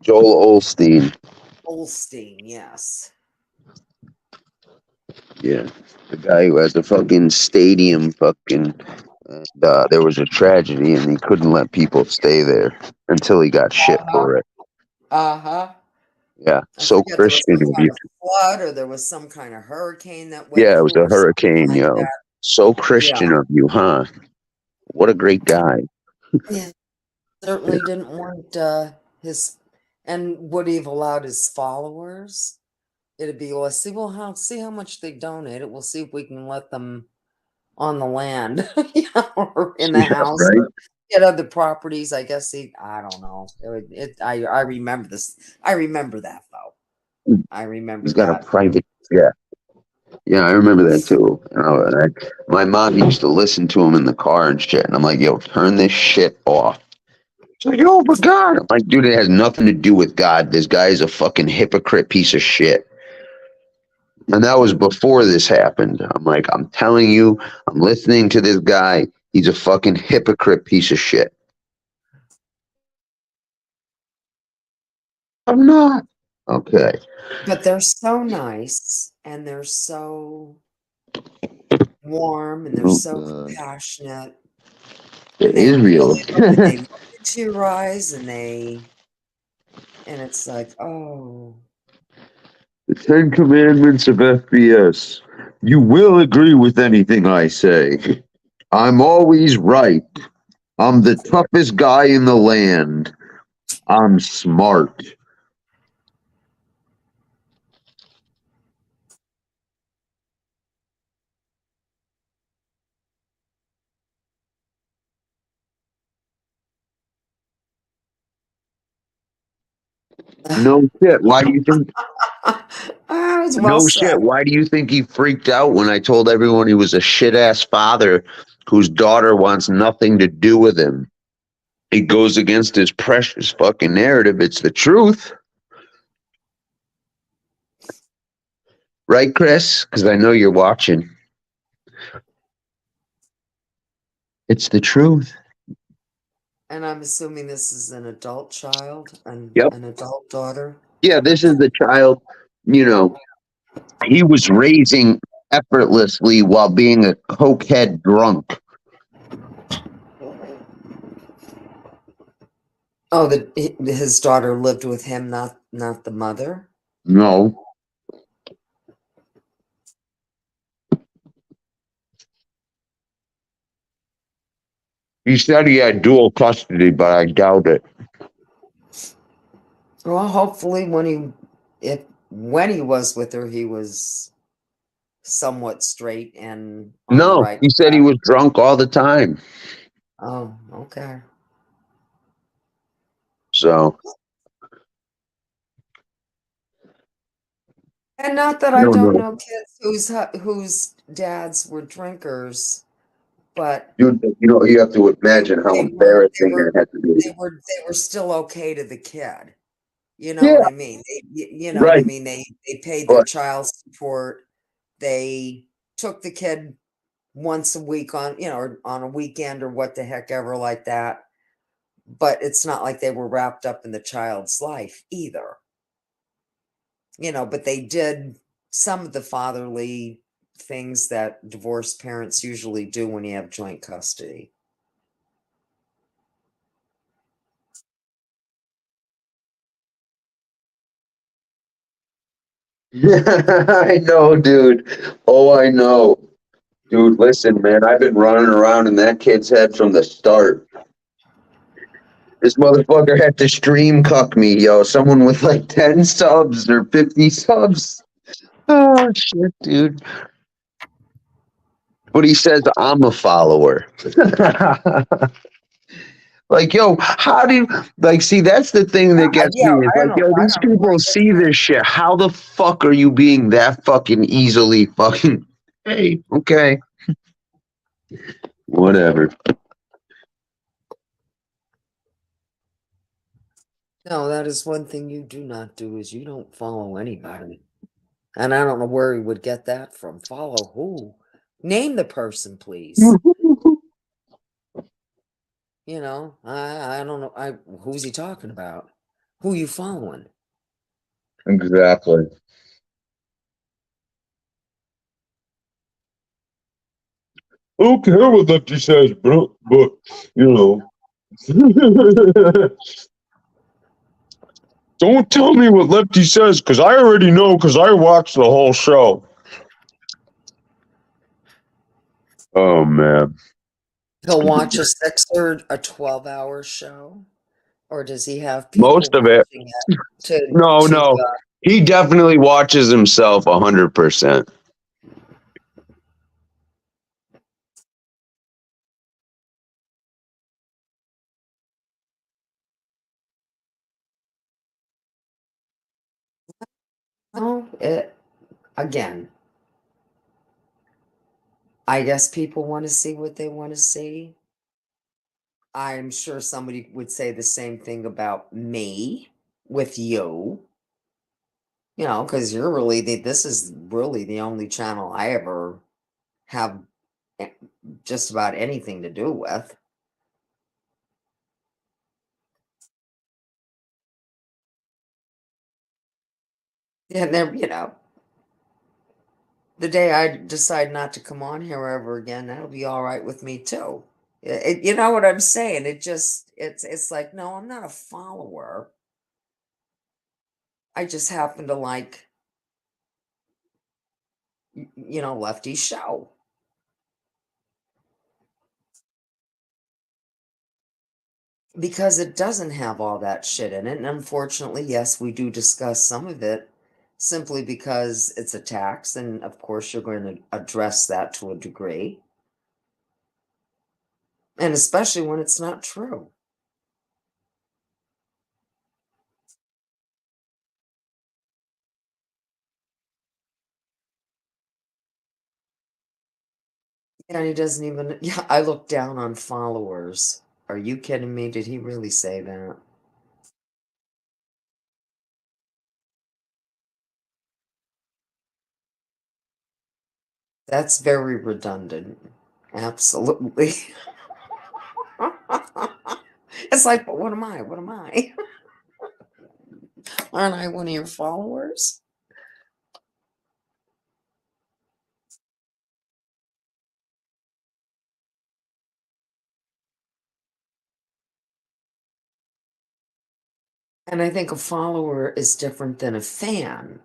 Joel Olstein. Olstein, yes. Yeah. The guy who has the fucking stadium fucking. And there was a tragedy, and he couldn't let people stay there until he got shit Uh-huh. for it. Uh-huh. Yeah. I So forget there was Christian some of kind you. of flood or there was some kind of hurricane that went Yeah, it was through a or something hurricane, like yo. that. So Yeah. Christian of you, huh? What a great guy. Yeah. Certainly didn't want his and would he have allowed his followers? It'd be, well, see how much they donated. We'll see if we can let them on the land, or in the Yeah, house, right? or get other properties. I guess I don't know. I remember this. I remember that though. I remember He's got a that. private jet. Yeah, I remember that too. You know, and my mom used to listen to him in the car and shit, and I'm like, yo, turn this shit off. She's like, oh my God. I'm like, dude, it has nothing to do with God. This guy is a fucking hypocrite piece of shit. And that was before this happened. I'm like, I'm telling you, I'm listening to this guy. He's a fucking hypocrite piece of shit. I'm not. Okay. But they're so nice and they're so warm and they're Oh, so God. compassionate The and they Israel. really look and they look into your eyes and it's like, oh. The Ten Commandments of FBS. You will agree with anything I say. I'm always right. I'm the toughest guy in the land. I'm smart. No shit. Why do you think? Ah, it's well No said. shit. Why do you think he freaked out when I told everyone he was a shit ass father whose daughter wants nothing to do with him? He goes against his precious fucking narrative. It's the truth. Right, Chris? Because I know you're watching. It's the truth. And I'm assuming this is an adult child and Yep. an adult daughter. Yeah, this is the child, you know, he was raising effortlessly while being a cokehead drunk. Oh, his daughter lived with him, not the mother. No. He said he had dual custody, but I doubt it. Well, hopefully when he was with her, he was somewhat straight and on the No, right he said he track. was drunk all the time. Oh, okay. So, And not that I I don't don't know. know kids whose dads were drinkers, but Dude, you know, you have to imagine how embarrassing that had to be. they were still okay to the kid. You know Yeah, what I mean? You know what I right. mean? They paid their But child support. They took the kid once a week on, or on a weekend or what the heck ever like that. But it's not like they were wrapped up in the child's life either. But they did some of the fatherly things that divorced parents usually do when you have joint custody. I know, dude. Oh, I know. Dude, listen, man, I've been running around in that kid's head from the start. This motherfucker had to stream cuck me, yo. Someone with like 10 subs or 50 subs. Oh, shit, dude. But he says, I'm a follower. Like, yo, how do you, like, see, that's the thing that gets Yeah, me. It's like, yo, I these don't know where people he gets see this shit. How the fuck are you being that fucking easily fucking, hey, okay. Whatever. No, that is one thing you do not do is you don't follow anybody. And I don't know where he would get that from. Follow who? Name the person, please. You know, I don't know. Who's he talking about? Who you following? Exactly. I don't care what Lefty says, bro, but you know. Don't tell me what Lefty says, because I already know, because I watched the whole show. Oh man. He'll watch a 6 or a 12-hour show, or does he have people Most of it. watching it to No. He definitely watches himself 100%. again, I guess people want to see what they want to see. I'm sure somebody would say the same thing about me with you. You know, because you're really this is really the only channel I ever have just about anything to do with. And then, you know, the day I decide not to come on here ever again, that'll be all right with me too. You know what I'm saying? It's like, no, I'm not a follower. I just happen to like, you know, Lefty's show. Because it doesn't have all that shit in it. And unfortunately, yes, we do discuss some of it simply because it's a tax. And of course, you're going to address that to a degree. And especially when it's not true. And he doesn't even, yeah, I look down on followers. Are you kidding me? Did he really say that? That's very redundant. Absolutely. It's like, but what am I? What am I? Aren't I one of your followers? And I think a follower is different than a fan.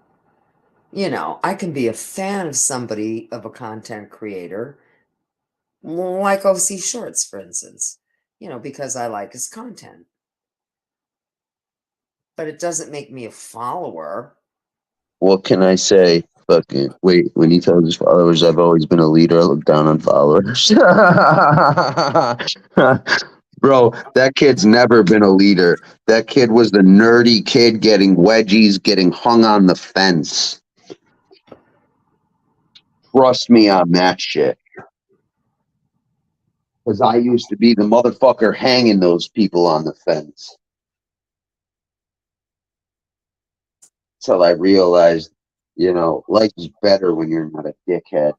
You know, I can be a fan of somebody, of a content creator, like OC Shorts, for instance, you know, because I like his content. But it doesn't make me a follower. What can I say? Fucking wait, when he tells his followers I've always been a leader, I look down on followers. Bro, that kid's never been a leader. That kid was the nerdy kid getting wedgies, getting hung on the fence. Trust me on that shit. Because I used to be the motherfucker hanging those people on the fence. Till I realized, you know, life is better when you're not a dickhead.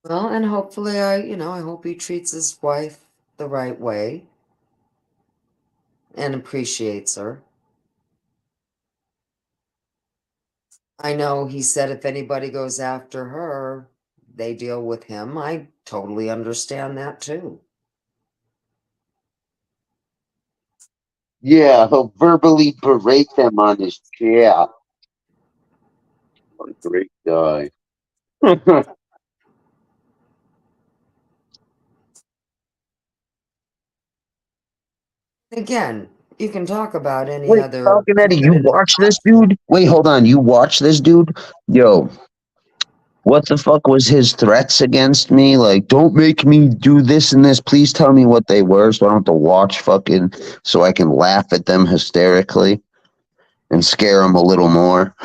Well, and hopefully I hope he treats his wife the right way and appreciates her. I know he said if anybody goes after her, they deal with him. I totally understand that too. Yeah, he'll verbally berate them on his chat. What a great guy. Again, you can talk about any Wait, other Falcon Eddie, you competitive watch this platform. dude? Wait, hold on. You watch this dude? Yo, what the fuck was his threats against me? Like, don't make me do this and this. Please tell me what they were so I don't have to watch fucking, so I can laugh at them hysterically and scare him a little more.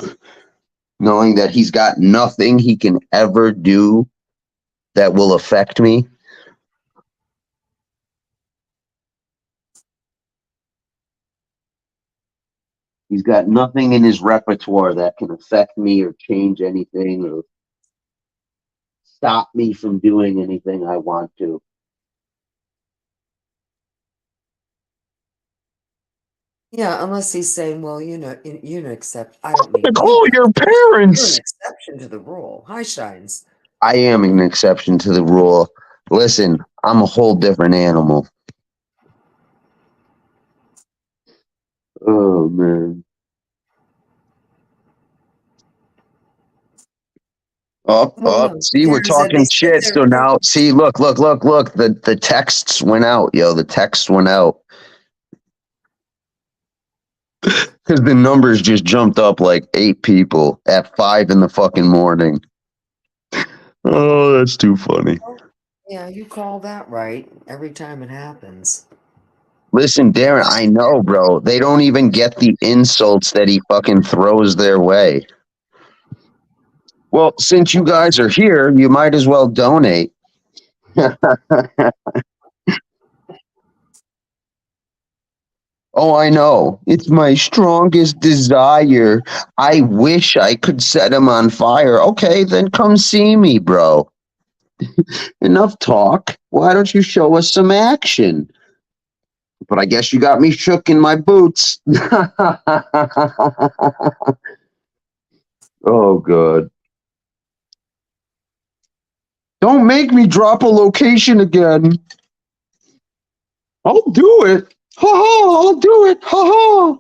Knowing that he's got nothing he can ever do that will affect me. He's got nothing in his repertoire that can affect me or change anything or stop me from doing anything I want to. Yeah, unless he's saying, well, you're an exception. I don't mean Call your you're an parents. exception to the rule. Hi, Shines. I am an exception to the rule. Listen, I'm a whole different animal. Oh, man. Up, Well, up. no, See, we're there's at talking least shit. So now, see, look. The texts went out, yo. The texts went out because the numbers just jumped up like 8 people at 5 in the fucking morning. Oh, that's too funny. Yeah, you call that right every time it happens. Listen, Darren, I know, bro. They don't even get the insults that he fucking throws their way. Well, since you guys are here, you might as well donate. Oh, I know. It's my strongest desire. I wish I could set him on fire. Okay, then come see me, bro. Enough talk. Why don't you show us some action? But I guess you got me shook in my boots. Oh, God. Don't make me drop a location again. I'll do it. Ha ha, I'll do it. Ha ha.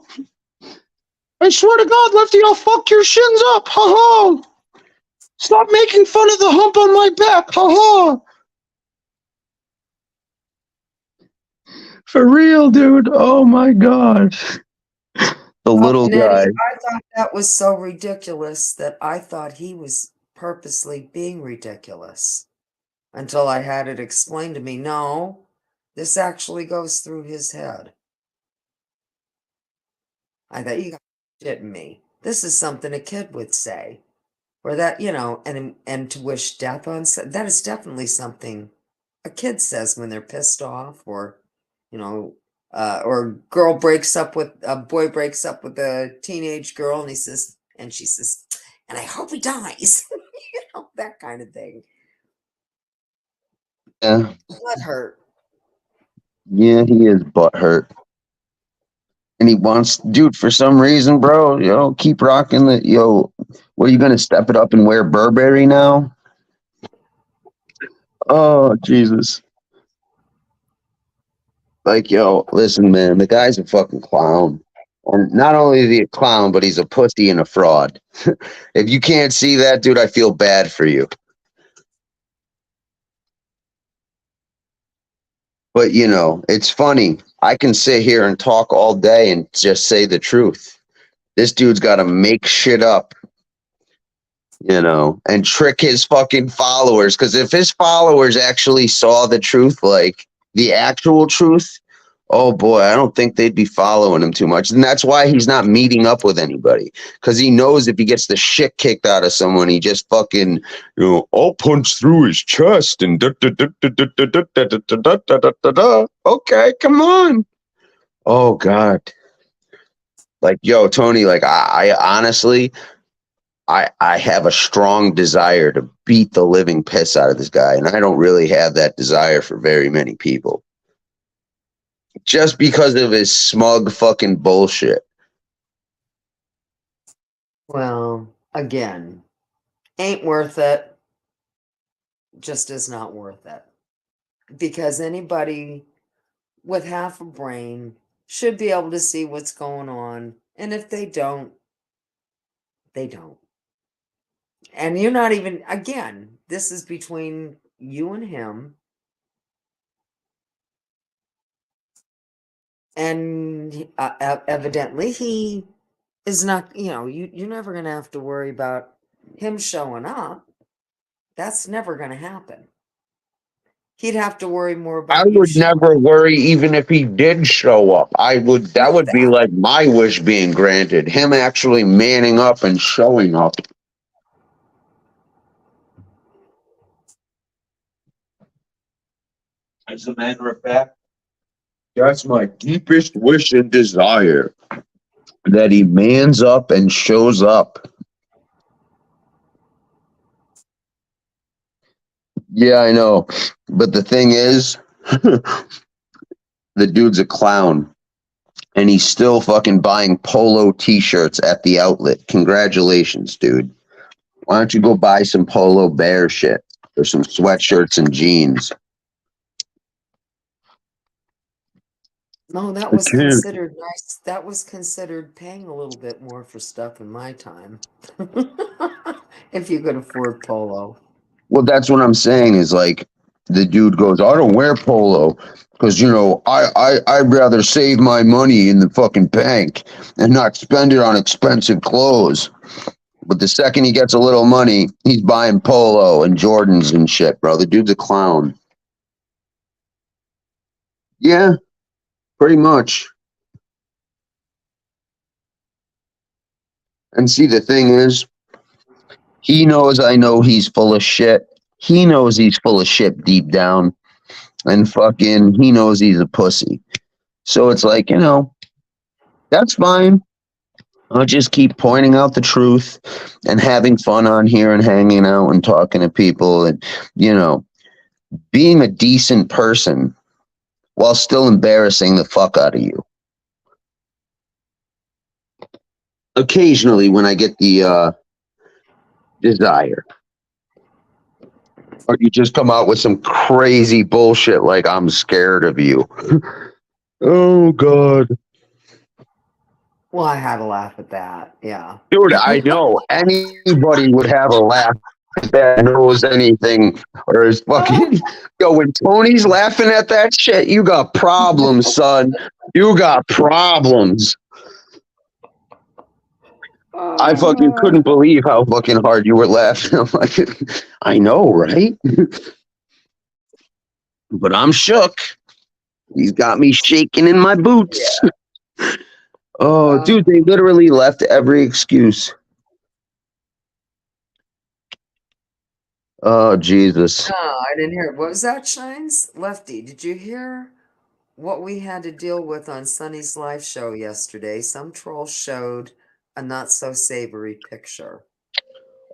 I swear to God, Lefty, I'll fuck your shins up. Ha ha. Stop making fun of the hump on my back. Ha ha. For real, dude. Oh my God. The little Nettie, guy. I thought that was so ridiculous that I thought he was purposely being ridiculous until I had it explained to me. No, this actually goes through his head. I thought, you got shitting me. This is something a kid would say. Or that, and to wish death on, that is definitely something a kid says when they're pissed off, or, or a boy breaks up with a teenage girl, and she says, and I hope he dies. That kind of thing. Yeah. Blood hurt. Yeah, he is butthurt. And he wants, dude, for some reason, bro, keep rocking what are you going to step it up and wear Burberry now? Oh, Jesus. Like, listen, man, the guy's a fucking clown. And not only is he a clown, but he's a pussy and a fraud. If you can't see that, dude, I feel bad for you. But, it's funny. I can sit here and talk all day and just say the truth. This dude's got to make shit up, and trick his fucking followers. Because if his followers actually saw the truth, like the actual truth, oh boy, I don't think they'd be following him too much. And that's why he's not meeting up with anybody. Because he knows if he gets the shit kicked out of someone, he just fucking, I'll punch through his chest and okay, come on. Oh God. Like, yo, Tony, like I honestly, I have a strong desire to beat the living piss out of this guy. And I don't really have that desire for very many people. Just because of his smug fucking bullshit. Well, again, ain't worth it. Just is not worth it. Because anybody with half a brain should be able to see what's going on. And if they don't, they don't. And you're not even, again, this is between you and him. And evidently he is not, you're never going to have to worry about him showing up. That's never going to happen. He'd have to worry more about I would never worry even if he did show up. That would be like my wish being granted. Him actually manning up and showing up. As a matter of fact, that's my deepest wish and desire. that he mans up and shows up. Yeah, I know. But the thing is, the dude's a clown. And he's still fucking buying polo t-shirts at the outlet. Congratulations, dude. Why don't you go buy some polo bear shit or some sweatshirts and jeans? No, that was considered nice. That was considered paying a little bit more for stuff in my time. If you could afford polo. Well, that's what I'm saying is like the dude goes, I don't wear polo because, you know, I'd rather save my money in the fucking bank and not spend it on expensive clothes. But the second he gets a little money, he's buying polo and Jordans and shit, bro. The dude's a clown. Yeah, pretty much. And see, the thing is, he knows I know he's full of shit. He knows he's full of shit deep down. And fucking, he knows he's a pussy. So it's like, you know, that's fine. I'll just keep pointing out the truth and having fun on here and hanging out and talking to people and, you know, being a decent person while still embarrassing the fuck out of you. Occasionally when I get the desire. Or you just come out with some crazy bullshit like I'm scared of you. Oh, God. Well, I had a laugh at that. Yeah. Dude, I know. Anybody would have a laugh that knows anything or is fucking. Yo, when Tony's laughing at that shit, you got problems, son. You got problems. I fucking couldn't believe how fucking hard you were laughing. I'm like, I know, right? But I'm shook. He's got me shaking in my boots. Yeah. Oh, dude, they literally left every excuse. Oh, Jesus. No, I didn't hear it. What was that, Shines? Lefty, did you hear what we had to deal with on Sunny's live show yesterday? Some troll showed a not so savory picture.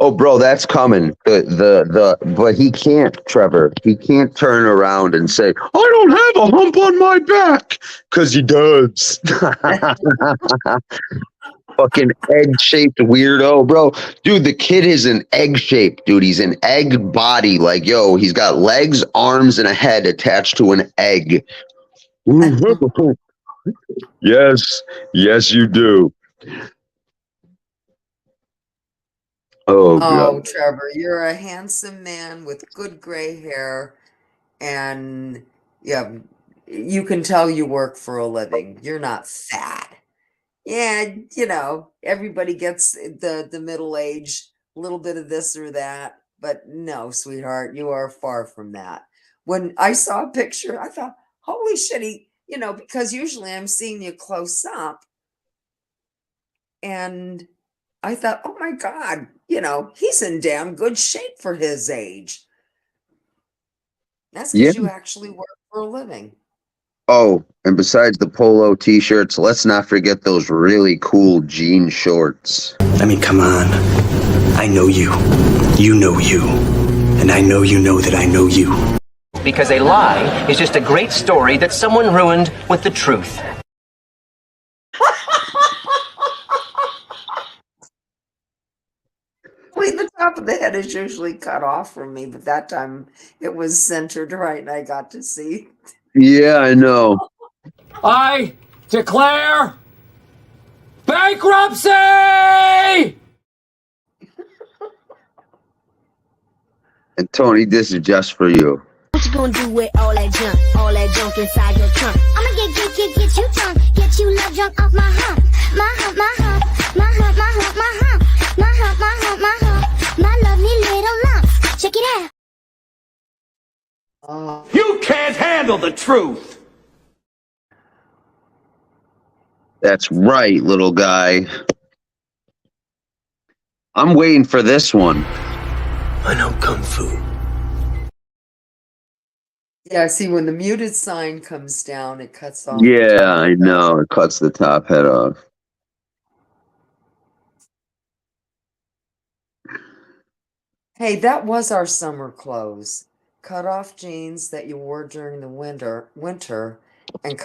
Oh, bro, that's coming. But he can't, Trevor. He can't turn around and say, I don't have a hump on my back. Because he does. Fucking egg-shaped weirdo, bro. Dude, the kid is an egg-shaped, dude. He's an egg body. Like, yo, he's got legs, arms, and a head attached to an egg. Yes. Yes, you do. Oh, God. Trevor, you're a handsome man with good gray hair, and yeah, you can tell you work for a living. You're not fat. Yeah, you know, everybody gets the middle age, a little bit of this or that, but no, sweetheart, you are far from that. When I saw a picture, I thought, holy shit, you know, because usually I'm seeing you close up, and I thought, oh my God, you know, he's in damn good shape for his age. That's because you actually work for a living. Oh, and besides the polo t-shirts, let's not forget those really cool jean shorts. I mean, come on. I know you. You know you. And I know you know that I know you. Because a lie is just a great story that someone ruined with the truth. The top of the head is usually cut off from me, but that time it was centered right and I got to see. Yeah, I know. I declare bankruptcy! And Tony, this is just for you. What you gonna do with all that junk inside your trunk? I'ma get you drunk, get you love drunk off my hump, my hump, my hump, my hump, my hump, my hump, my hump, my hump, my hump, my lovely little lumps. Check it out. You can't handle the truth. That's right, little guy. I'm waiting for this one. I know Kung Fu. Yeah, see, when the muted sign comes down, it cuts off. Yeah, I know. It cuts the top head off. Hey, that was our summer clothes. Cut off jeans that you wore during the winter, and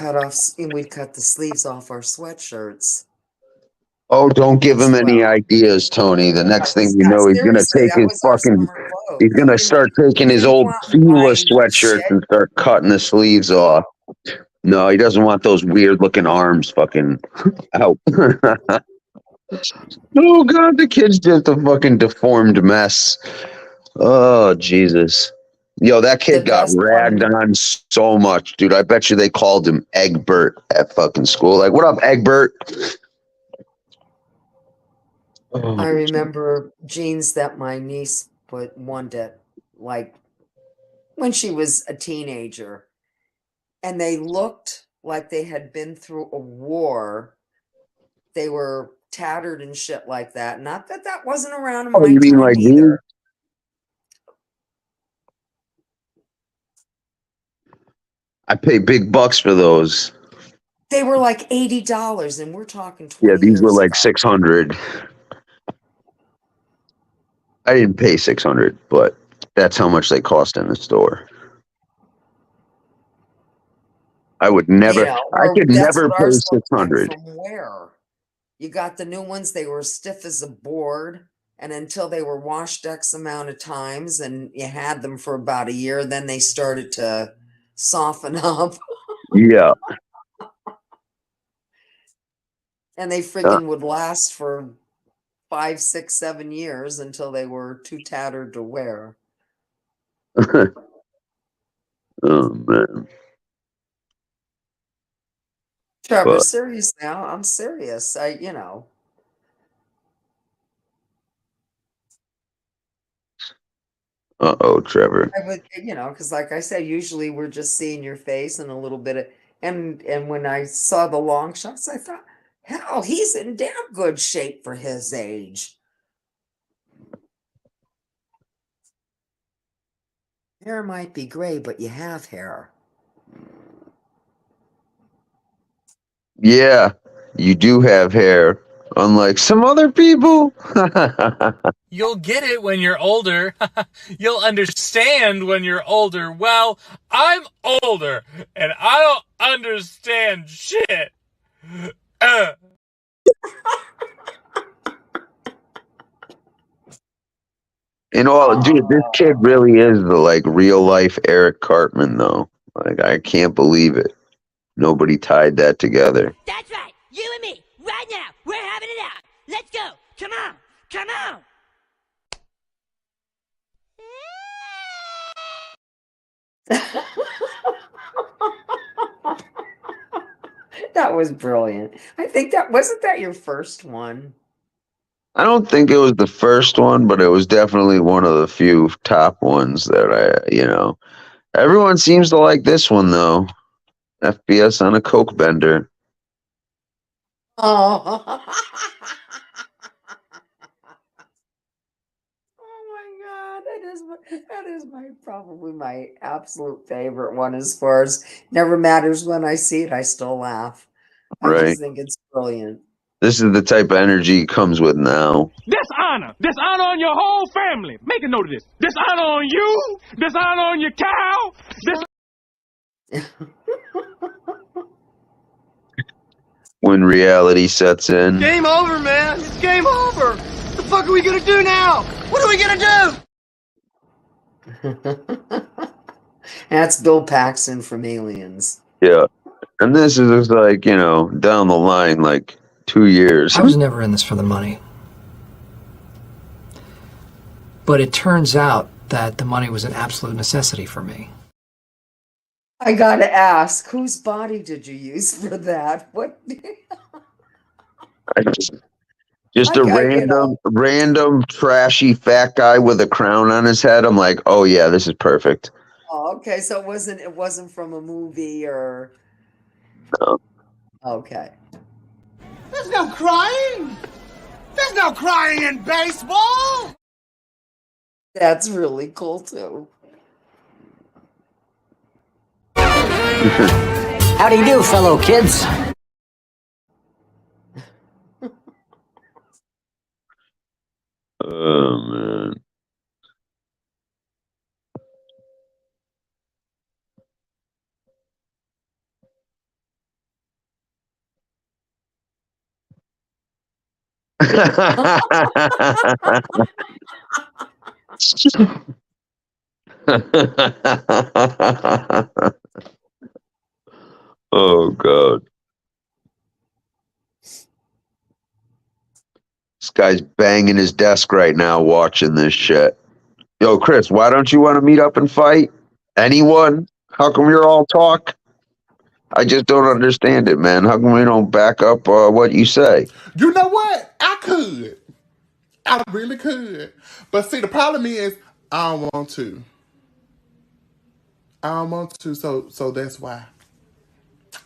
we'd cut the sleeves off our sweatshirts. Oh, don't give As him any well. ideas, Tony. The next thing you Yeah, know, he's gonna seriously, take that his was our fucking. summer clothes. He's gonna start taking We his didn't go old out and Fila buy new sweatshirts shit. and start cutting the sleeves off. No, he doesn't want those weird looking arms fucking out. Oh god, the kid's just a fucking deformed mess. Oh Jesus. Yo, that The kid got best ragged one, on so much, dude. I bet you they called him Egbert at fucking school. Like, what up, Egbert? I Oh, remember jeans that my niece wanted, like when she was a teenager, and they looked like they had been through a war. They were tattered and shit like that. Not that that wasn't around in oh, my you mean time like these? either. I pay big bucks for those. They were like $80, and we're talking Yeah, 20 these were years like ago. 600. I didn't pay 600, but that's how much they cost in the store. I would never. I Or could that's never what pay ours looked like 600. from where. You got the new ones, they were stiff as a board, and until they were washed X amount of times and you had them for about a year, then they started to soften up. Yeah. And they friggin' would last for 5, 6, 7 years until they were too tattered to wear. Oh man. Trevor, But serious now. I'm serious. oh, Trevor. I would, because like I said, usually we're just seeing your face and a little bit of, and when I saw the long shots, I thought, hell, he's in damn good shape for his age. Hair might be gray, but you have hair. Yeah, you do have hair, unlike some other people. You'll get it when you're older. You'll understand when you're older. Well, I'm older, and I don't understand shit. And all, dude, this kid really is the like real life Eric Cartman, though. Like, I can't believe it. Nobody tied that together. That's right. You and me, right now. We're having it out. Let's go. Come on. Come on. That was brilliant. I think that wasn't that your first one. I don't think it was the first one, but it was definitely one of the few top ones that everyone seems to like this one, though. FBS on a Coke bender. Oh. Oh my God, that is probably my absolute favorite one as far as never matters when I see it, I still laugh. I Right. just think it's brilliant. This is the type of energy he comes with now. Dishonor. Dishonor on your whole family. Make a note of this. Dishonor on you. Dishonor on your cow. When reality sets in. Game over, man. It's game over. What the fuck are we gonna do now? What are we gonna do? That's Bill Paxton from Aliens. Yeah. And this is just like, down the line, like 2 years. I was never in this for the money. But it turns out that the money was an absolute necessity for me. I gotta ask, whose body did you use for that? What? Just a random, trashy fat guy with a crown on his head. I'm like, oh yeah, this is perfect. Oh, okay, so it wasn't from a movie or. No. Okay. There's no crying. There's no crying in baseball. That's really cool too. How do you do, fellow kids? Oh man. Oh God. This guy's banging his desk right now watching this shit. Yo, Chris, why don't you want to meet up and fight? Anyone? How come you're all talk? I just don't understand it, man. How come we don't back up what you say? You know what? I could. I really could. But see, the problem is I don't want to. I don't want to, so that's why.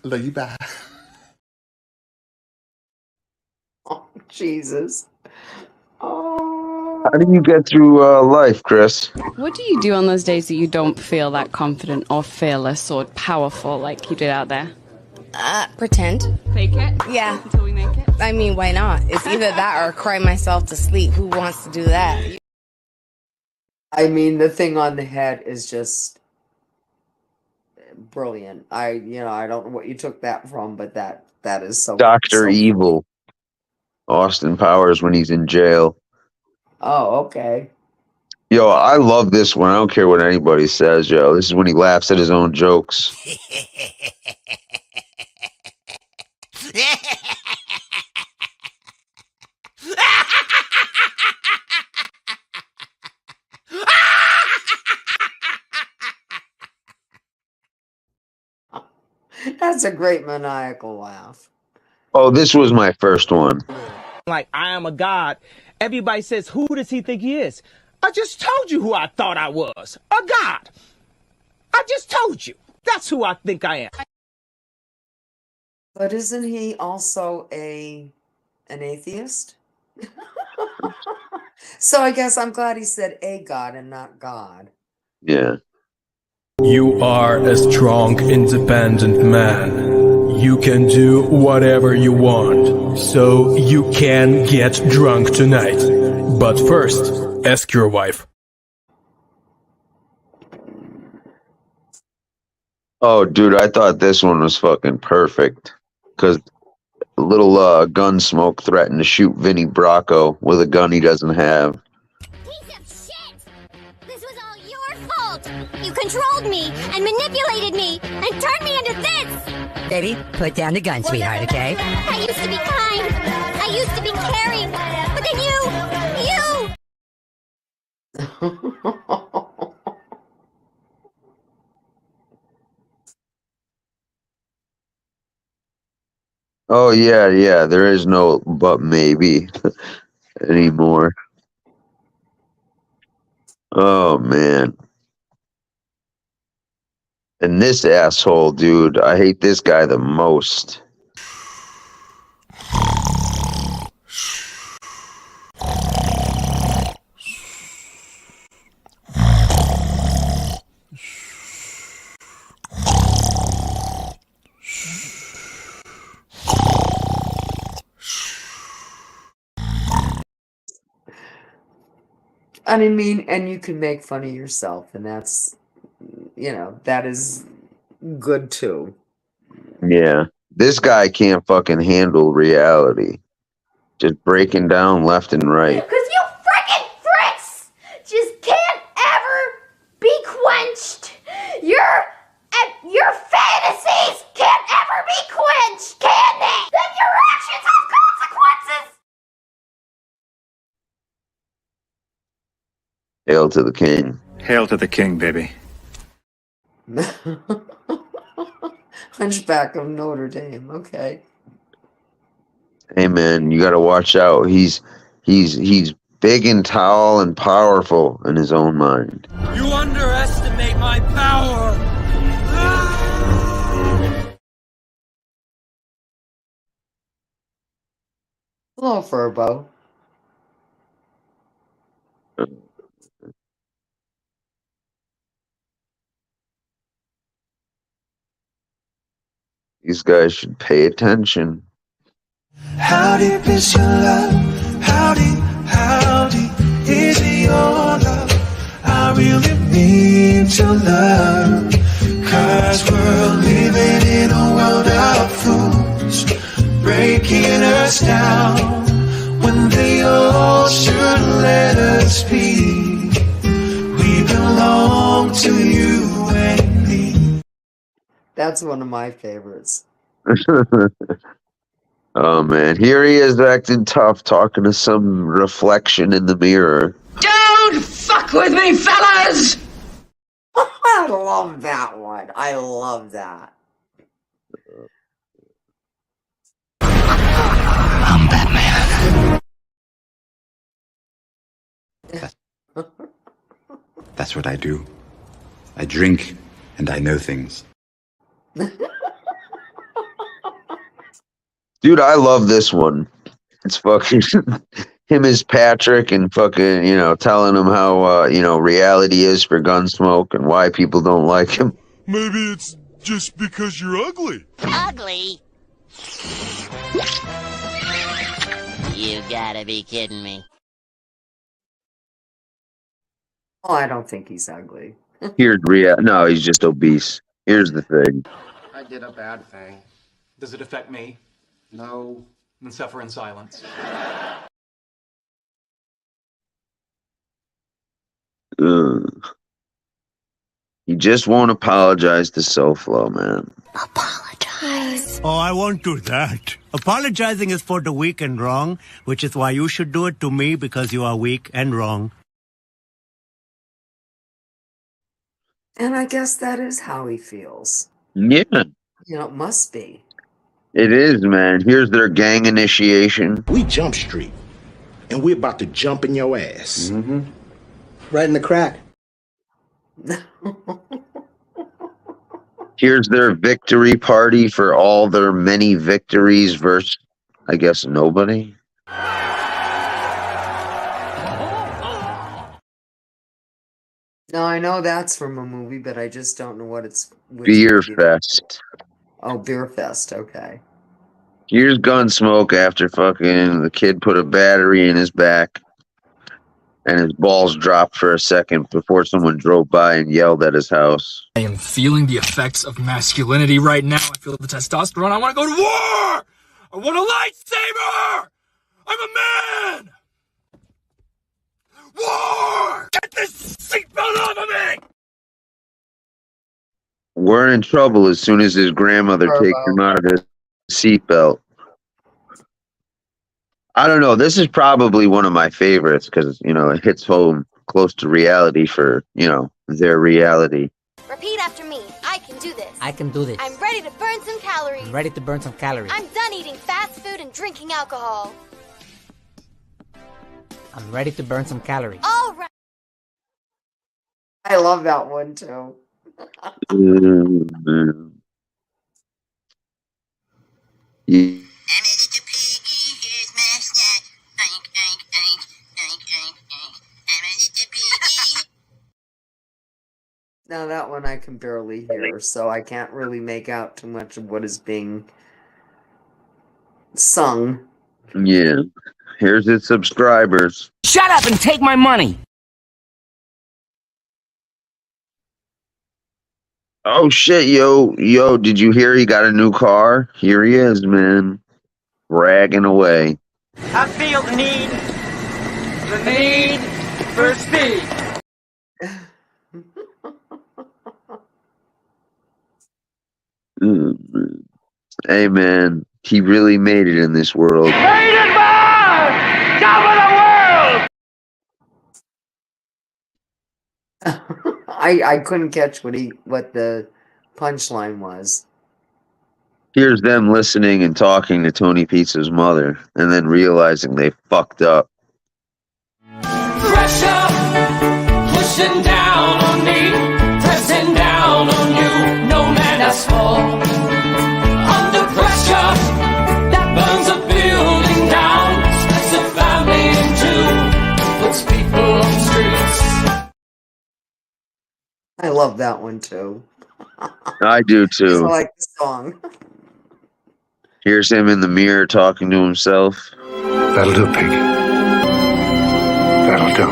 Love you, bye. Oh, Jesus. Oh. How do you get through life, Chris? What do you do on those days that you don't feel that confident or fearless or powerful like you did out there? Pretend. Fake it? Yeah. Until we make it? I mean, why not? It's either that or cry myself to sleep. Who wants to do that? I mean, the thing on the head is just brilliant. I don't know what you took that from, but that is so. Dr. Evil. Austin Powers when he's in jail. Oh, okay. Yo, I love this one. I don't care what anybody says, yo. This is when he laughs at his own jokes. That's a great maniacal laugh. Oh, this was my first one. Like, I am a god. Everybody says, who does he think he is? I just told you who I thought I was. A god. I just told you. That's who I think I am. But isn't he also an atheist? So I guess I'm glad he said a god and not God. Yeah. You are a strong, independent man. You can do whatever you want, so you can get drunk tonight. But first, ask your wife. Oh, dude, I thought this one was fucking perfect. Because a little gun smoke threatened to shoot Vinnie Bracco with a gun he doesn't have. You controlled me and manipulated me and turned me into this! Baby, put down the gun, sweetheart, okay? I used to be kind. I used to be caring. But then Oh, yeah, there is no but maybe anymore. Oh, man. And this asshole, dude, I hate this guy the most. I mean, and you can make fun of yourself, and that's, that is good too. Yeah. This guy can't fucking handle reality. Just breaking down left and right. Because you freaking pricks just can't ever be quenched. Your fantasies can't ever be quenched, can they? Then your actions have consequences. Hail to the king. Hail to the king, baby. Hunchback of Notre Dame. Okay. Hey man, you gotta watch out. He's big and tall and powerful in his own mind. You underestimate my power. Hello, Furbo. These guys should pay attention. How deep is your love? How deep is your love? I really need your love. 'Cause we're living in a world of fools, breaking us down when That's one of my favorites. Oh man, here he is acting tough, talking to some reflection in the mirror. Don't fuck with me, fellas! I love that one. I love that. I'm Batman. That's what I do. I drink and I know things. Dude, I love this one. It's fucking him as Patrick and fucking, telling him how, reality is for Gunsmoke and why people don't like him. Maybe it's just because you're ugly. Ugly? You gotta be kidding me. Oh, I don't think he's ugly. Here's no, he's just obese. Here's the thing. I did a bad thing. Does it affect me? No. Then suffer in silence. He just won't apologize to SoFlo, man. Oh, I won't do that. Apologizing is for the weak and wrong, which is why you should do it to me because you are weak and wrong. And I guess that is how he feels. Yeah. It must be. It is, man. Here's their gang initiation. We Jump Street, and we're about to jump in your ass. Mm-hmm. Right in the crack. Here's their victory party for all their many victories versus, I guess, nobody. No, I know that's from a movie, but I just don't know what it's... Beer Fest. Oh, Beer Fest, okay. Here's Gunsmoke after fucking the kid put a battery in his back and his balls dropped for a second before someone drove by and yelled at his house. I am feeling the effects of masculinity right now. I feel the testosterone. I want to go to war! I want a lightsaber! I'm a man! War! Get this seatbelt off of me! We're in trouble as soon as his grandmother takes him out of his seatbelt. I don't know. This is probably one of my favorites because, it hits home close to reality for, their reality. Repeat after me. I can do this. I can do this. I'm ready to burn some calories. I'm ready to burn some calories. I'm done eating fast food and drinking alcohol. I'm ready to burn some calories. All right. I love that one, too. Yeah. Now that one I can barely hear, so I can't really make out too much of what is being sung. Yeah. Here's its subscribers. Shut up and take my money! Oh shit, yo, did you hear he got a new car? Here he is, man. Bragging away. I feel the need for speed. Hey man, he really made it in this world. Hated man! Top of the world! I couldn't catch what the punchline was. Here's them listening and talking to Tony Pizza's mother, and then realizing they fucked up. Pressure pushing down on me, pressing down on you. No man has fall. Under pressure that burns a building down, splits a family in two, puts people on streets. I love that one too. I do too. I like the song. Here's him in the mirror talking to himself. That'll do, pig. That'll do.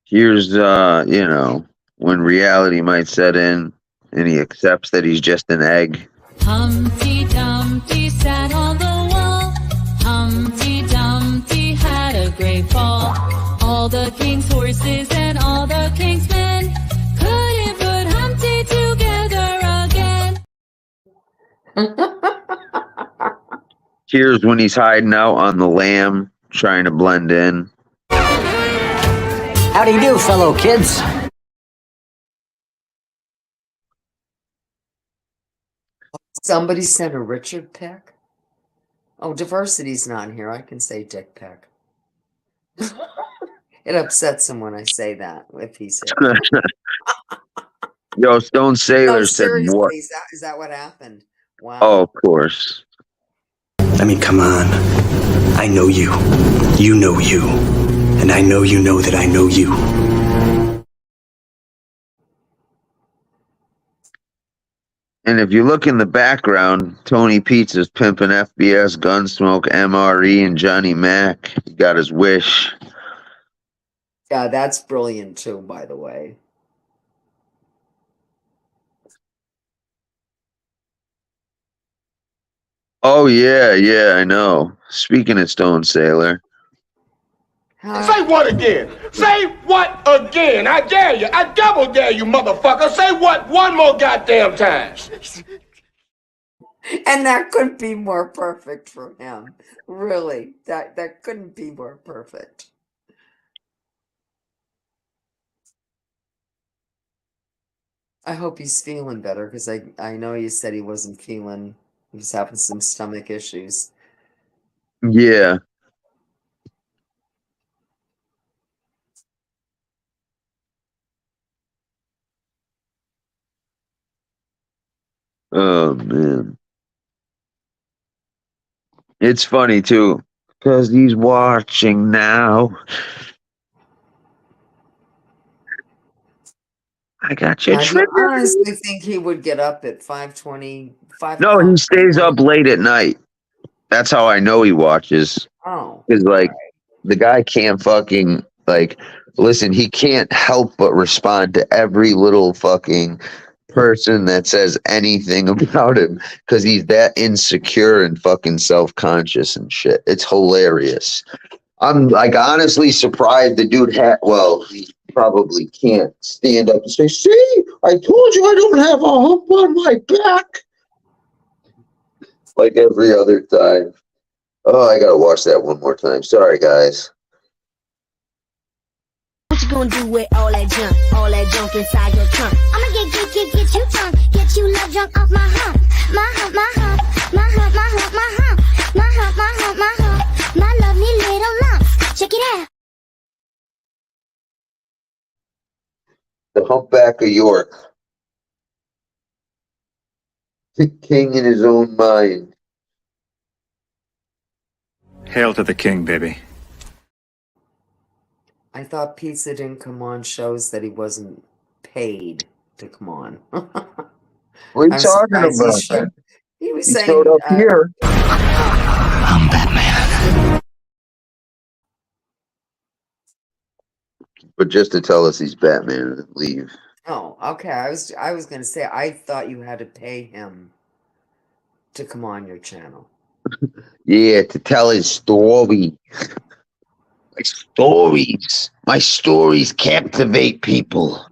Here's, when reality might set in and he accepts that he's just an egg. Humpty Dumpty sat on the wall. Humpty Dumpty had a great fall. All the king's horses and all the king's men couldn't put Humpty together again. Here's when he's hiding out on the lamb, trying to blend in. How do you do, fellow kids? Somebody sent a Richard pic? Oh, diversity's not here. I can say dick pic. It upsets him when I say that, if he's here. Yo, Stone Sailor No, said what? seriously, is that what happened? Wow. Oh, of course. I mean, come on. I know you. You know you. And I know you know that I know you. And if you look in the background, Tony Pizza's pimping FBS, Gunsmoke, MRE, and Johnny Mac. He got his wish. Yeah, that's brilliant too, by the way. Oh, yeah, I know. Speaking of Stone Sailor. Say what again? Say what again? I dare you. I double dare you, motherfucker. Say what one more goddamn time. And that couldn't be more perfect for him. Really, that couldn't be more perfect. I hope he's feeling better, because I know you said he wasn't feeling, he was having some stomach issues. Yeah. Oh, man. It's funny, too. Because he's watching now. I got you Now, do you triggered. honestly think he would get up at 5:20, 5 No, o'clock? he stays up late at night. That's how I know he watches. Oh. Because, like, the guy can't fucking, like, listen, he can't help but respond to every little fucking person that says anything about him because he's that insecure and fucking self-conscious and shit. It's hilarious. I'm, like, honestly surprised the dude well, he probably can't stand up and say, see, I told you I don't have a hump on my back. Like every other time. Oh, I gotta watch that one more time. Sorry, guys. What you gonna do with all that junk inside your trunk? I'ma get you drunk, get you love drunk off my hump, my hump, my hump, my hump, my hump, my hump, my hump, my hump, my hump, my lovely little lumps. Check it out. The Humpback of York. The king in his own mind. Hail to the king, baby. I thought Pizza didn't come on shows that he wasn't paid to come on. What are you talking about? He was He saying, showed up here. I'm Batman. But just to tell us he's Batman and leave. Oh, okay. I was gonna say, I thought you had to pay him to come on your channel. Yeah, to tell his story. My stories. My stories captivate people.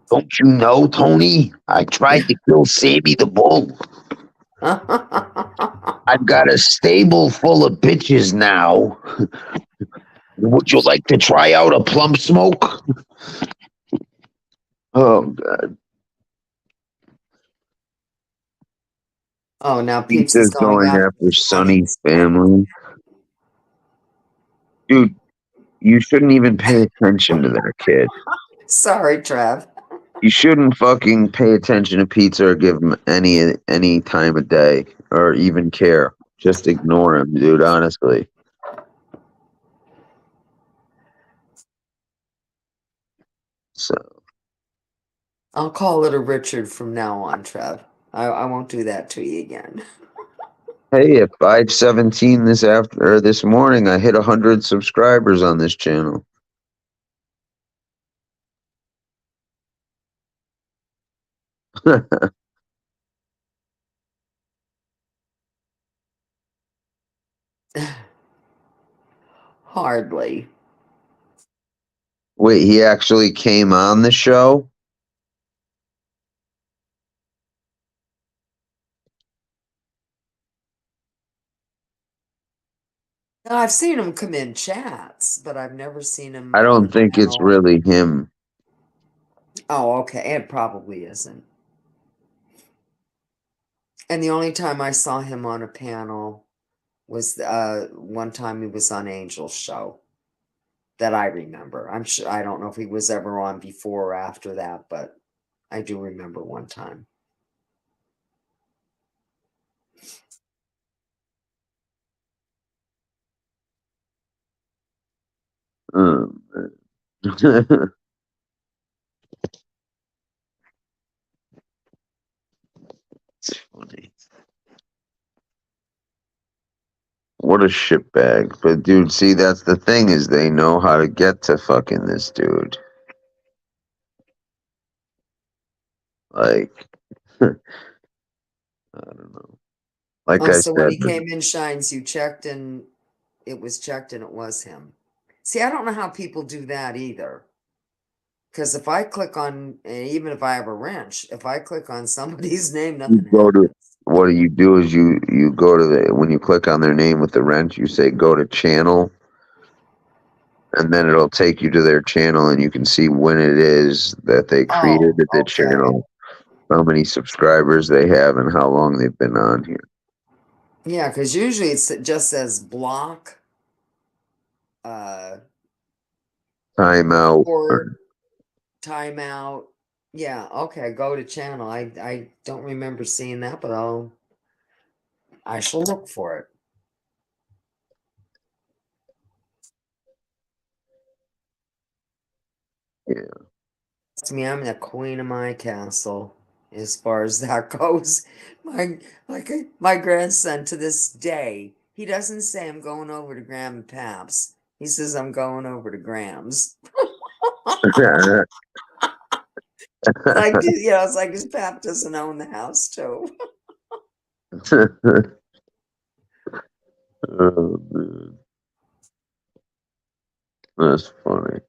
Don't you know, Tony? I tried to kill Sammy the Bull. I've got a stable full of bitches now. Would you like to try out a plum smoke? Oh, God. Oh, now Pizza's Pizza's going after Sonny's family. Dude, you shouldn't even pay attention to that kid. Sorry, Trav. You shouldn't fucking pay attention to Pizza or give him any time of day or even care. Just ignore him, dude, honestly. So I'll call it a Richard from now on, Trav. I won't do that to you again. hey, at 5:17 this morning, I hit 100 subscribers on this channel. Hardly. Wait, he actually came on the show? No, I've seen him come in chats, but I've never seen him I on don't a think it's panel. really him. Oh, okay. It probably isn't. And the only time I saw him on a panel was one time he was on Angel's show that I remember. I'm sure I don't know if he was ever on before or after that, but I do remember one time. It's funny. What a shitbag. But dude, see, that's the thing, is they know how to get to fucking this dude. Like, I don't know. Like Oh, I so when said, he came in Shines, you checked and it was checked and it was him. See, I don't know how people do that either. Because if I click on, even if I have a wrench, if I click on somebody's name, you nothing go to happens. what you do is you go to the, when you click on their name with the wrench, you say go to channel, and then it'll take you to their channel, and you can see when it is that they created Oh, the okay. channel, how many subscribers they have, and how long they've been on here. Yeah, because usually it just says block, Timeout. report, timeout. Yeah, okay, go to channel. I don't remember seeing that, but I shall look for it. Yeah. To me, I'm the queen of my castle as far as that goes. My grandson to this day, he doesn't say I'm going over to Graham and Paps. He says I'm going over to Graham's. Like, you know, it's like his pap doesn't own the house too. Oh, man. That's funny.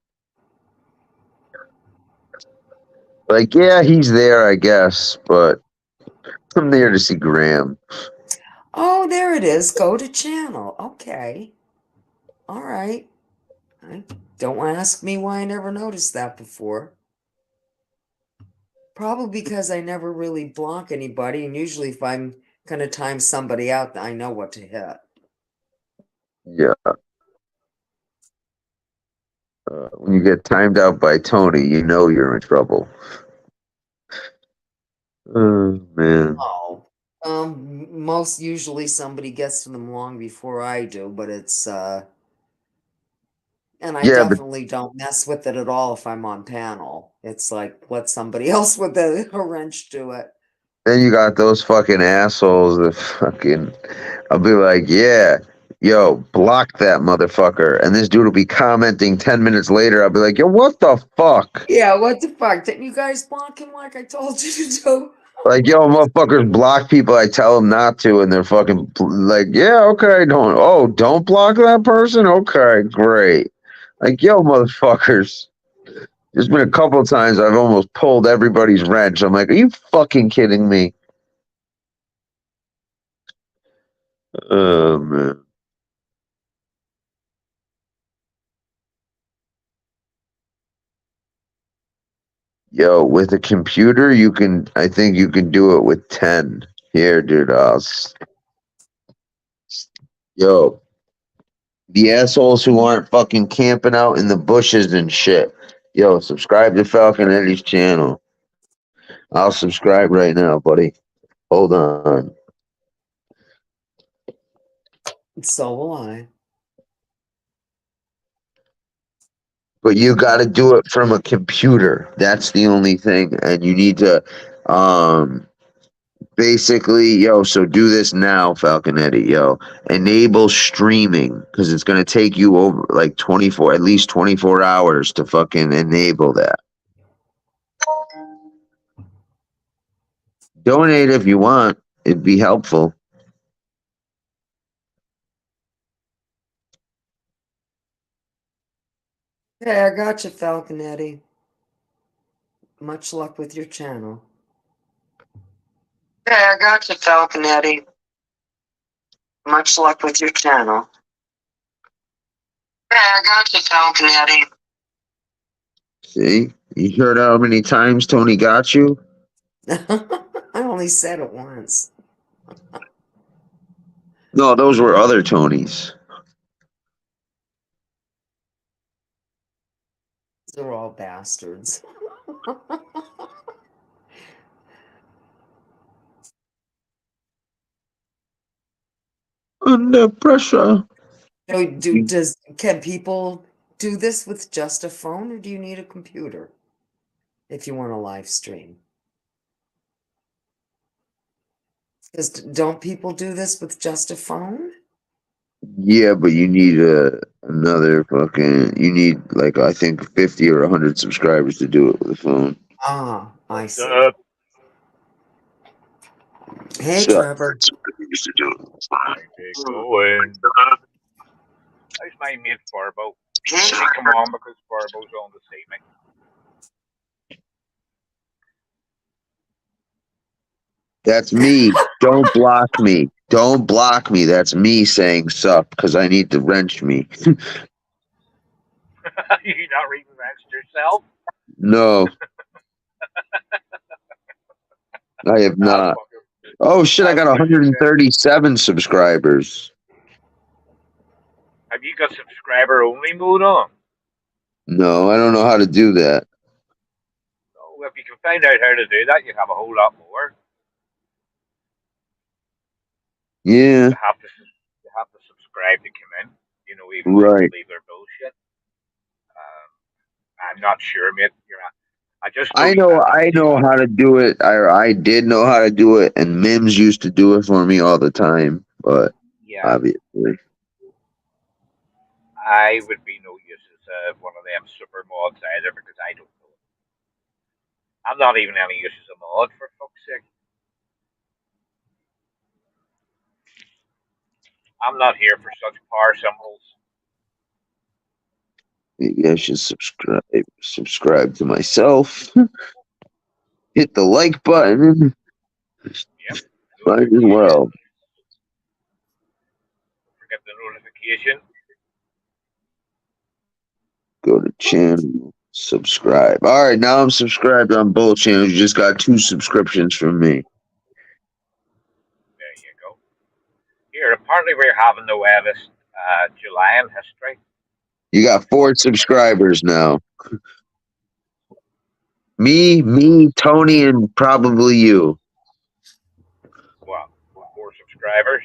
Like, yeah, he's there, I guess, but I'm there to see Graham. Oh, there it is. Go to channel. Okay. All right. Don't ask me why I never noticed that before. Probably because I never really block anybody, and usually if I'm going to time somebody out, I know what to hit. Yeah. When you get timed out by Tony, you know you're in trouble. Oh, man. Oh. Most usually somebody gets to them long before I do, but it's and I Yeah, but definitely don't mess with it at all if I'm on panel. It's like let somebody else with a wrench do it. then you got those fucking assholes that fucking, I'll be like, yeah, yo, block that motherfucker. And this dude will be commenting 10 minutes later. I'll be like, yo, what the fuck? Yeah, what the fuck? Didn't you guys block him like I told you to do? Like, yo, motherfuckers block people. I tell them not to, and they're fucking like, yeah, okay, don't block that person? Okay, great. Like, yo, motherfuckers. There's been a couple of times I've almost pulled everybody's wrench. I'm like, are you fucking kidding me? Oh, man. Yo, with a computer, I think you can do it with 10. Here, dude, yo, the assholes who aren't fucking camping out in the bushes and shit. Yo, subscribe to Falcon Eddie's channel. I'll subscribe right now, buddy. Hold on. So will I. But you got to do it from a computer. That's the only thing. And you need to, basically, yo, so do this now, Falcon Eddie, yo. Enable streaming, because it's going to take you over like at least 24 hours to fucking enable that. Donate if you want. It'd be helpful. Hey, I got you, Falconetti. Much luck with your channel. Hey, I got you, Falconetti. Much luck with your channel. Hey, I got you, Falconetti. See? You heard how many times Tony got you? I only said it once. No, those were other Tonys. They're all bastards. Under pressure. Can people do this with just a phone, or do you need a computer if you want to live stream? Because don't people do this with just a phone? Yeah, but you need another fucking. You need like I think 50 or 100 subscribers to do it with a phone. Ah, I see. Hey, So, Trevor. used to do it. Going. How's my mate Farbo? Does he come on because Farbo's on this evening? That's me. Don't block me. Don't block me. That's me saying sup because I need to wrench me. You not reading wrenched yourself? No. I have not. Oh shit, I got 137 subscribers. Have you got subscriber only mode on? No, I don't know how to do that. Oh, if you can find out how to do that, you have a whole lot more. Yeah. You have to subscribe to come in. You know, even Right. leave their bullshit. I'm not sure, mate. I know how to do it. I did know how to do it, and Mims used to do it for me all the time. But obviously, I would be no use as one of them super mods either because I don't know it. I'm not even any use as a mod, for fuck's sake. I'm not here for such power symbols. maybe I should subscribe to myself. Hit the like button. Yep. Might as well. Forget the notification. Go to channel, subscribe. All right, now I'm subscribed on both channels. You just got 2 subscriptions from me. There you go. Here, apparently we're having the wettest July in history. You got 4 subscribers now. Me, Tony, and probably you. What? 4 subscribers?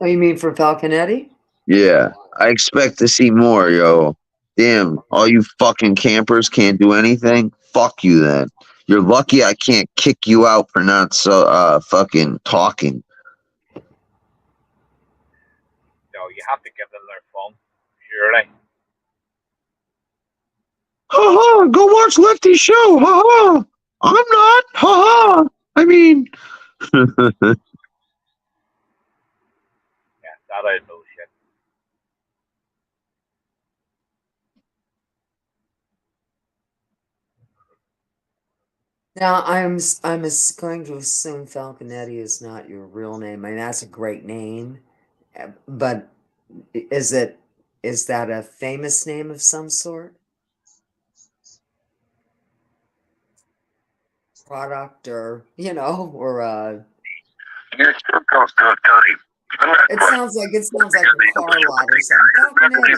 Oh, you mean for Falconetti? Yeah, I expect to see more, yo. Damn, all you fucking campers can't do anything? Fuck you then. You're lucky I can't kick you out for not fucking talking. No, you have to give them their phone, surely. Ha go watch Lefty's show. Ha I'm not. Ha I mean. Yeah, that is bullshit. Now, I'm going to assume Falconetti is not your real name. I mean, that's a great name, but is that a famous name of some sort? Product, or or it sounds like a car lot or something. Falconetti,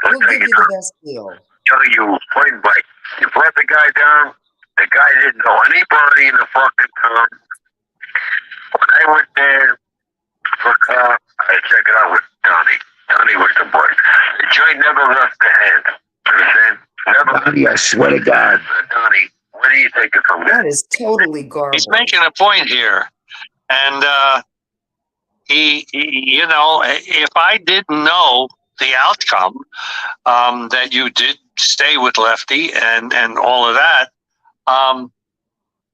we'll give you the best deal. Tell you point blank. You brought the guy down. The guy didn't know anybody in the fucking town. When I went there for a car, I checked it out with Donnie. Donnie was the boy. The joint never left the hand. Understand? Never. Donnie, I swear to God. Donnie, where do you take it from there? That is totally garbage. He's making a point here, and he, you know, if I didn't know the outcome, that you did stay with Lefty and all of that,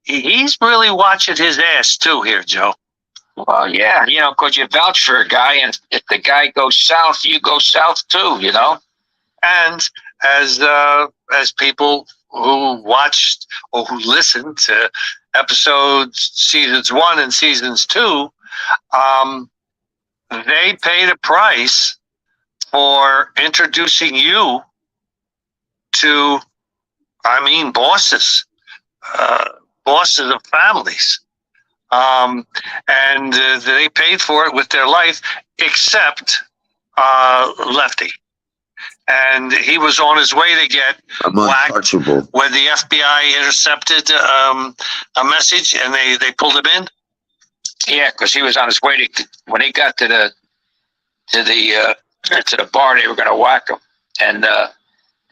he's really watching his ass too here, Joe. Well, yeah, because you vouch for a guy, and if the guy goes south, you go south too. And as people who watched or who listened to episodes, seasons 1 and seasons 2, they paid a price for introducing you to, bosses, bosses of families. And they paid for it with their life, except Lefty. And he was on his way to get whacked when the FBI intercepted a message and they pulled him in. Yeah, because he was on his way to, when he got to the bar, they were going to whack him, and the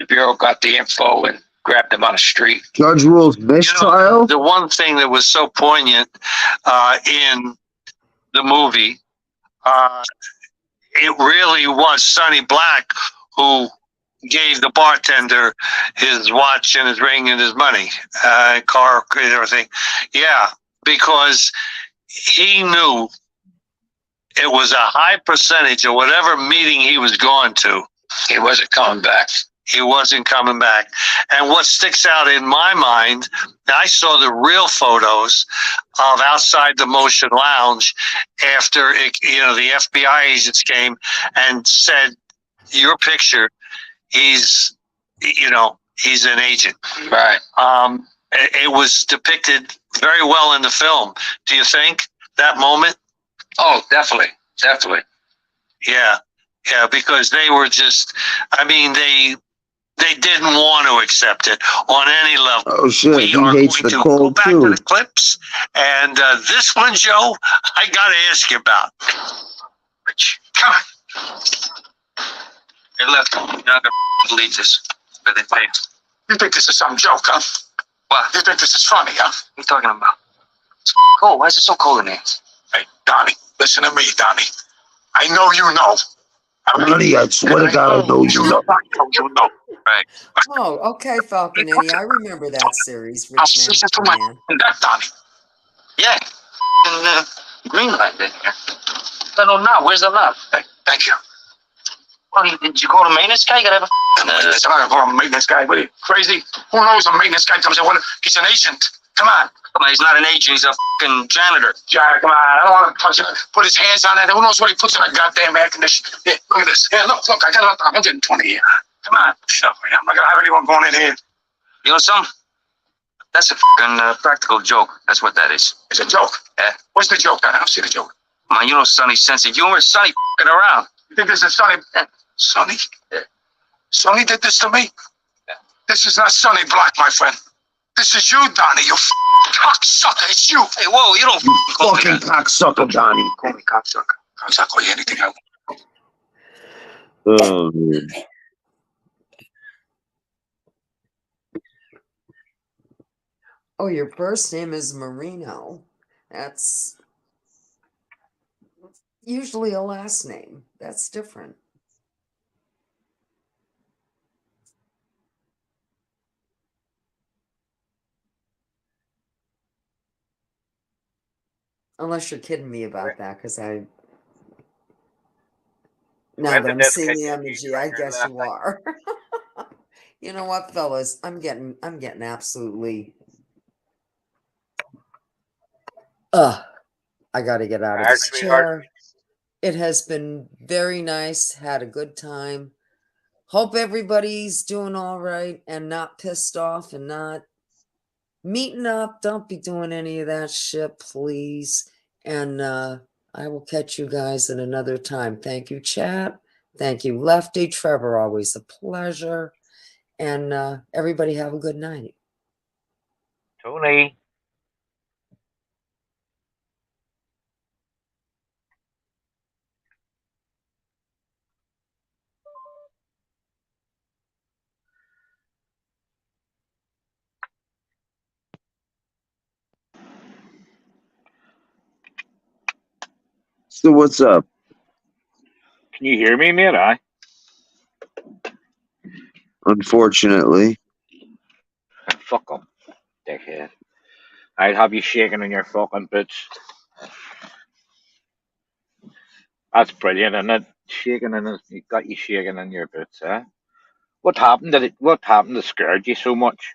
bureau got the info and grabbed him on the street. Judge rules mistrial. The one thing that was so poignant in the movie, it really was Sonny Black who gave the bartender his watch and his ring and his money, car and everything. Yeah, because he knew it was a high percentage of whatever meeting he was going to, he wasn't coming back. He wasn't coming back. And what sticks out in my mind, I saw the real photos of outside the Motion Lounge after the FBI agents came and said, your picture, he's an agent. Right. It was depicted very well in the film. Do you think that moment? Oh, definitely. Yeah, because they were just, they didn't want to accept it on any level. Oh shit, he hates the cold go back to the clips, and this one, Joe, I gotta ask you about. Come on. They left him. You're not gonna believe this, but they played. You think this is some joke, huh? What? You think this is funny, huh? What are you talking about? It's cold. Why is it so cold in here? Hey, Donnie, listen to me, Donnie. I know you know. Donnie, I swear to God, I know you know. You know. Right. Oh, okay, Falconetti. I remember that series. Rich Man, Poor Man. That, Donnie. Yeah. And Greenlight in here. I don't know. Where's the love? Hey, thank you. Well, did you call the maintenance guy? You gotta have I'm not gonna call him a maintenance guy. What are you, crazy? Who knows a maintenance guy comes in? He's an agent. Come on. Come on, he's not an agent. He's a fucking janitor. Jack, come on. I don't want to touch it. Put his hands on it. Who knows what he puts in a goddamn air conditioner? Here, look at this. Here, look. I got about 120 here. Come on. Shut up. I'm not gonna have anyone going in here. You know something? That's a fucking practical joke. That's what that is. It's a joke. Yeah. What's the joke? I don't see the joke. Man, you know Sonny's sense of humor. Sonny fucking around. You think this is Sonny? Sonny? Yeah. Sonny did this to me? Yeah. This is not Sonny Black, my friend. This is you, Donnie. You cocksucker. It's you. Hey, whoa, you don't fucking cocksucker, Donnie. Call me cocksucker. I'll call you anything else. Oh, man. Oh, your first name is Marino. That's usually a last name. That's different. Unless you're kidding me about that, because now that I'm seeing the emoji, I guess you are. You know what, fellas? I'm getting absolutely. I gotta get out of this chair. It has been very nice. Had a good time. Hope everybody's doing all right and not pissed off and not meeting up. Don't be doing any of that shit, please. And I will catch you guys at another time. Thank you, chat. Thank you, Lefty. Trevor, always a pleasure. And everybody have a good night. Tony. So what's up? Can you hear me, man? Unfortunately. Fuck them, dickhead. I'd have you shaking in your fucking boots. That's brilliant, isn't it? Shaking in it got you shaking in your boots, eh? What happened? What happened that scared you so much?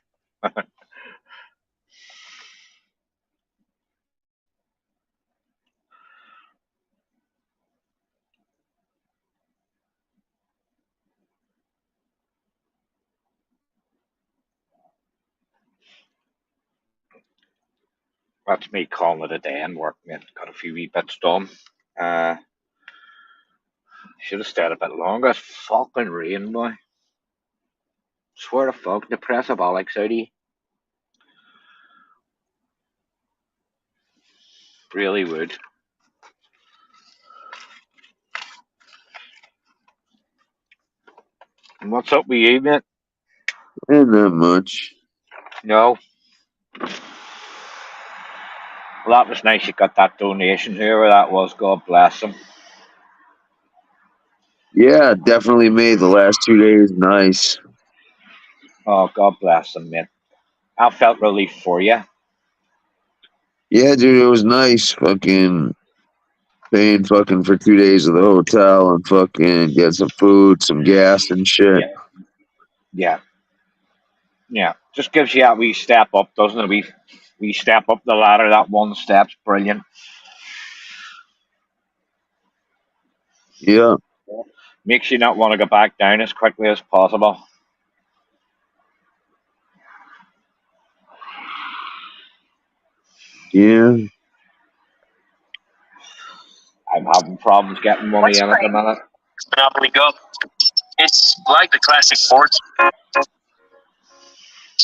That's me calling it a day and work, mate. Got a few wee bits done. Uh, should have stayed a bit longer. It's fucking rain, boy. Swear to fuck, the press of Alex out of you. Really would. And what's up with you, mate? Ain't that much. No. Well, that was nice you got that donation, whoever that was. God bless them. Yeah, definitely made the last 2 days nice. Oh, God bless them, mate. I felt relief for you. Yeah, dude, it was nice. Fucking paying fucking for 2 days of the hotel and fucking get some food, some gas and shit. Yeah. Yeah. Yeah. Just gives you that wee step up, doesn't it? We step up the ladder. That one step's brilliant. Yeah. Makes you not want to go back down as quickly as possible. Yeah. I'm having problems getting money in at the minute. Monopoly Go. It's like the classic sports.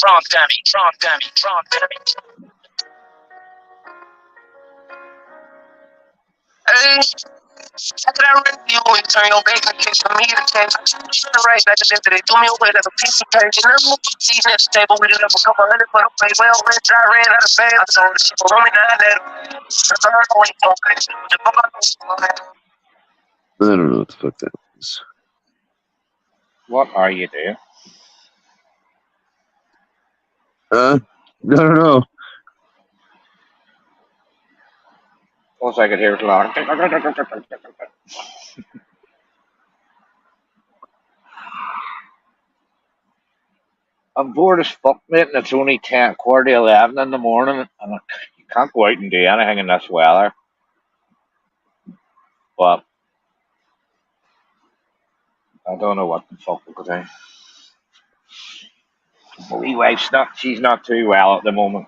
Wrong dummy, wrong dummy, wrong dummy. Hey, after I read you and turn your back and kiss for me to change. I choose the right, not just after they threw me away like a piece of page. And I'm moving seats next to the table. We did up a couple hundred, but I played well. I ran out of fame. I told her she was only 9 that. I don't know what you told me. I don't know what the fuck that was. What are you doing? Huh? I don't know. All I could hear was a lot. I'm bored as fuck, mate, and it's only 10, quarter to 11 in the morning, and you can't go out and do anything in this weather. But I don't know what the fuck we could do. My wee wife's she's not too well at the moment.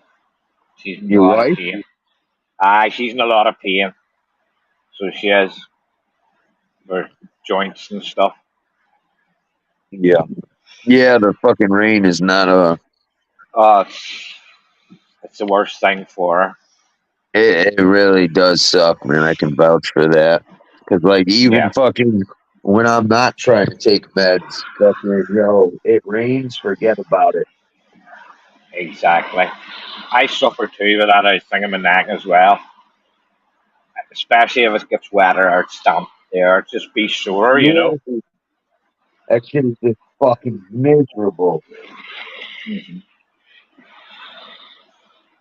She's in a Your lot of wife? pain. Aye, she's in a lot of pain. So she has her joints and stuff. Yeah. Yeah, the fucking rain is not Oh, it's the worst thing for her. it really does suck, man. I can vouch for that. Because, like, even Yeah. fucking when I'm not trying to take meds, fucking, it rains, forget about it. Exactly. I suffer too with that. I think in my neck as well. Especially if it gets wetter or it's damp there. Just be sore, you know. Yeah. That shit is just fucking miserable. Mm-hmm.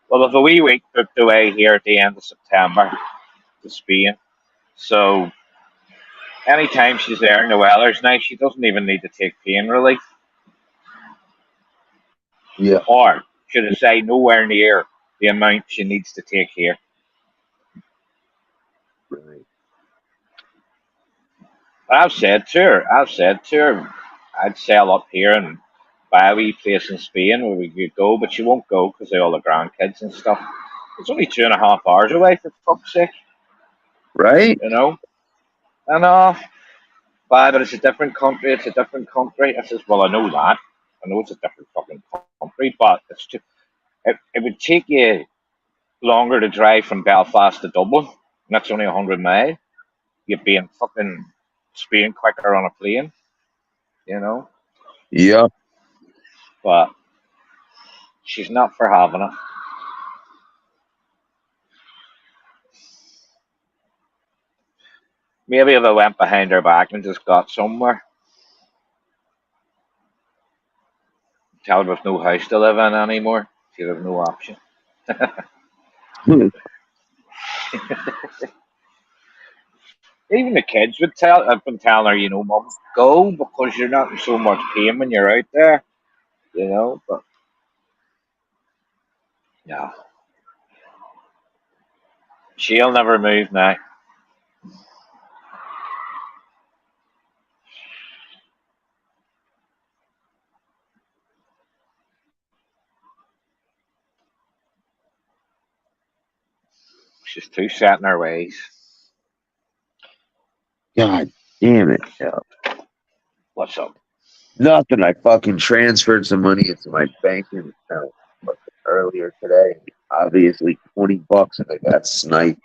Well, there's a wee week booked away here at the end of September to Spain. So anytime she's there and the weather's nice, she doesn't even need to take pain relief. Yeah. Or should I say nowhere near the amount she needs to take here. Right. I've said to her, I'd sell up here and buy a wee place in Spain where we could go, but she won't go because of all the grandkids and stuff. It's only 2.5 hours away, for fuck's sake. Right? You know? I know. But it's a different country, I says, well, I know that. I know it's a different fucking country, but it would take you longer to drive from Belfast to Dublin, and that's only 100 miles. You'd be in fucking Spain quicker on a plane, you know? Yep. But she's not for having it. Maybe if I went behind her back and just got somewhere, tell her there's no house to live in anymore, she'd have no option. Even the kids would tell. I've been telling her, Mum, go because you're not in so much pain when you're out there. But yeah, she'll never move now. She's too set in her ways. God damn it. Yeah. What's up? Nothing. I fucking transferred some money into my banking account earlier today. Obviously, $20 and I got sniped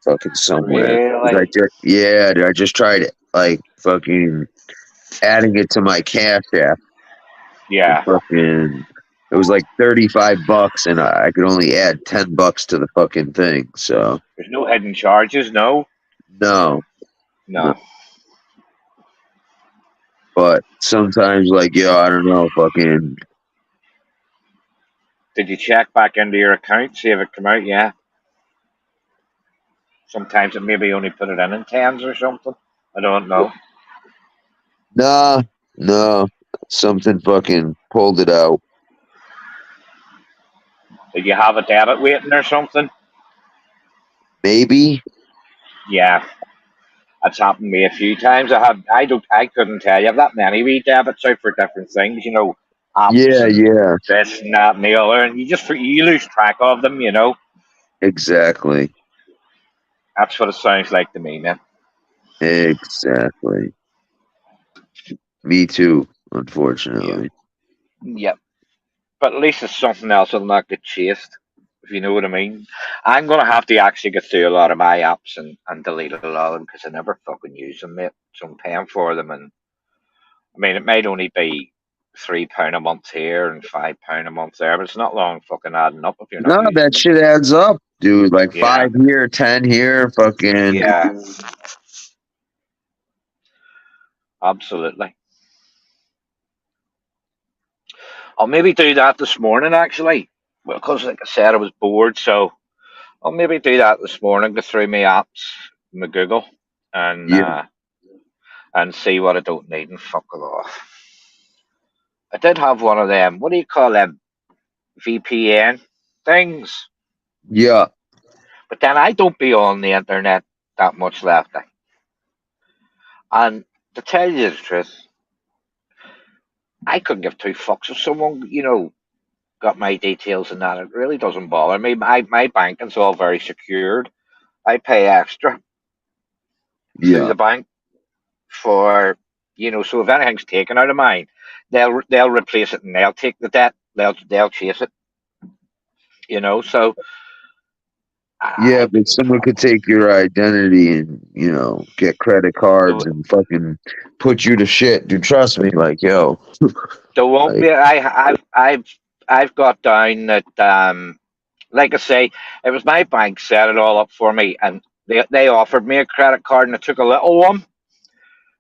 fucking somewhere. 'Cause Really? I just tried like fucking adding it to my Cash App. Yeah. It was like $35 and I could only add $10 to the fucking thing. So There's no hidden charges, no? no. No. But sometimes, like, I don't know, fucking. Did you check back into your account, see if it come out? Yeah. Sometimes it maybe only put it in tens or something. I don't know. Nah, no. Something fucking pulled it out. Did you have a debit waiting or something? Maybe. Yeah. That's happened to me a few times. I couldn't tell you. I've that many wee debits out for different things, apps Yeah, and yeah. this and that and the other, and you lose track of them, Exactly. That's what it sounds like to me, man. Exactly. Me too, unfortunately. Yep. But at least it's something else that'll not get chased, if you know what I mean. I'm gonna have to actually get through a lot of my apps and delete a lot of them because I never fucking use them, mate. So I'm paying for them, and I mean it might only be £3 a month here and £5 a month there, but it's not long fucking adding up if you're not No, using that them. shit adds up, dude. Like Yeah, 5 here, 10 here, fucking. yeah, absolutely. I'll maybe do that this morning actually, because like I said, I was bored, so I'll maybe do that this morning. Go through my apps, my Google, and Yeah, and see what I don't need and fuck it off. I did have one of them. What do you call them? VPN things. yeah, But then I don't be on the internet that much left. And to tell you the truth, I couldn't give two fucks if someone, got my details and that. It really doesn't bother me. My banking's all very secured. I pay extra through yeah. the bank for, so if anything's taken out of mine, they'll replace it and they'll take the debt. They'll chase it. So Yeah, I but someone could take your identity and, get credit cards there, and fucking put you to shit. Dude, trust me, like, yo. there won't Like, be. I've got down that like I say, it was my bank set it all up for me, and they offered me a credit card, and I took a little one,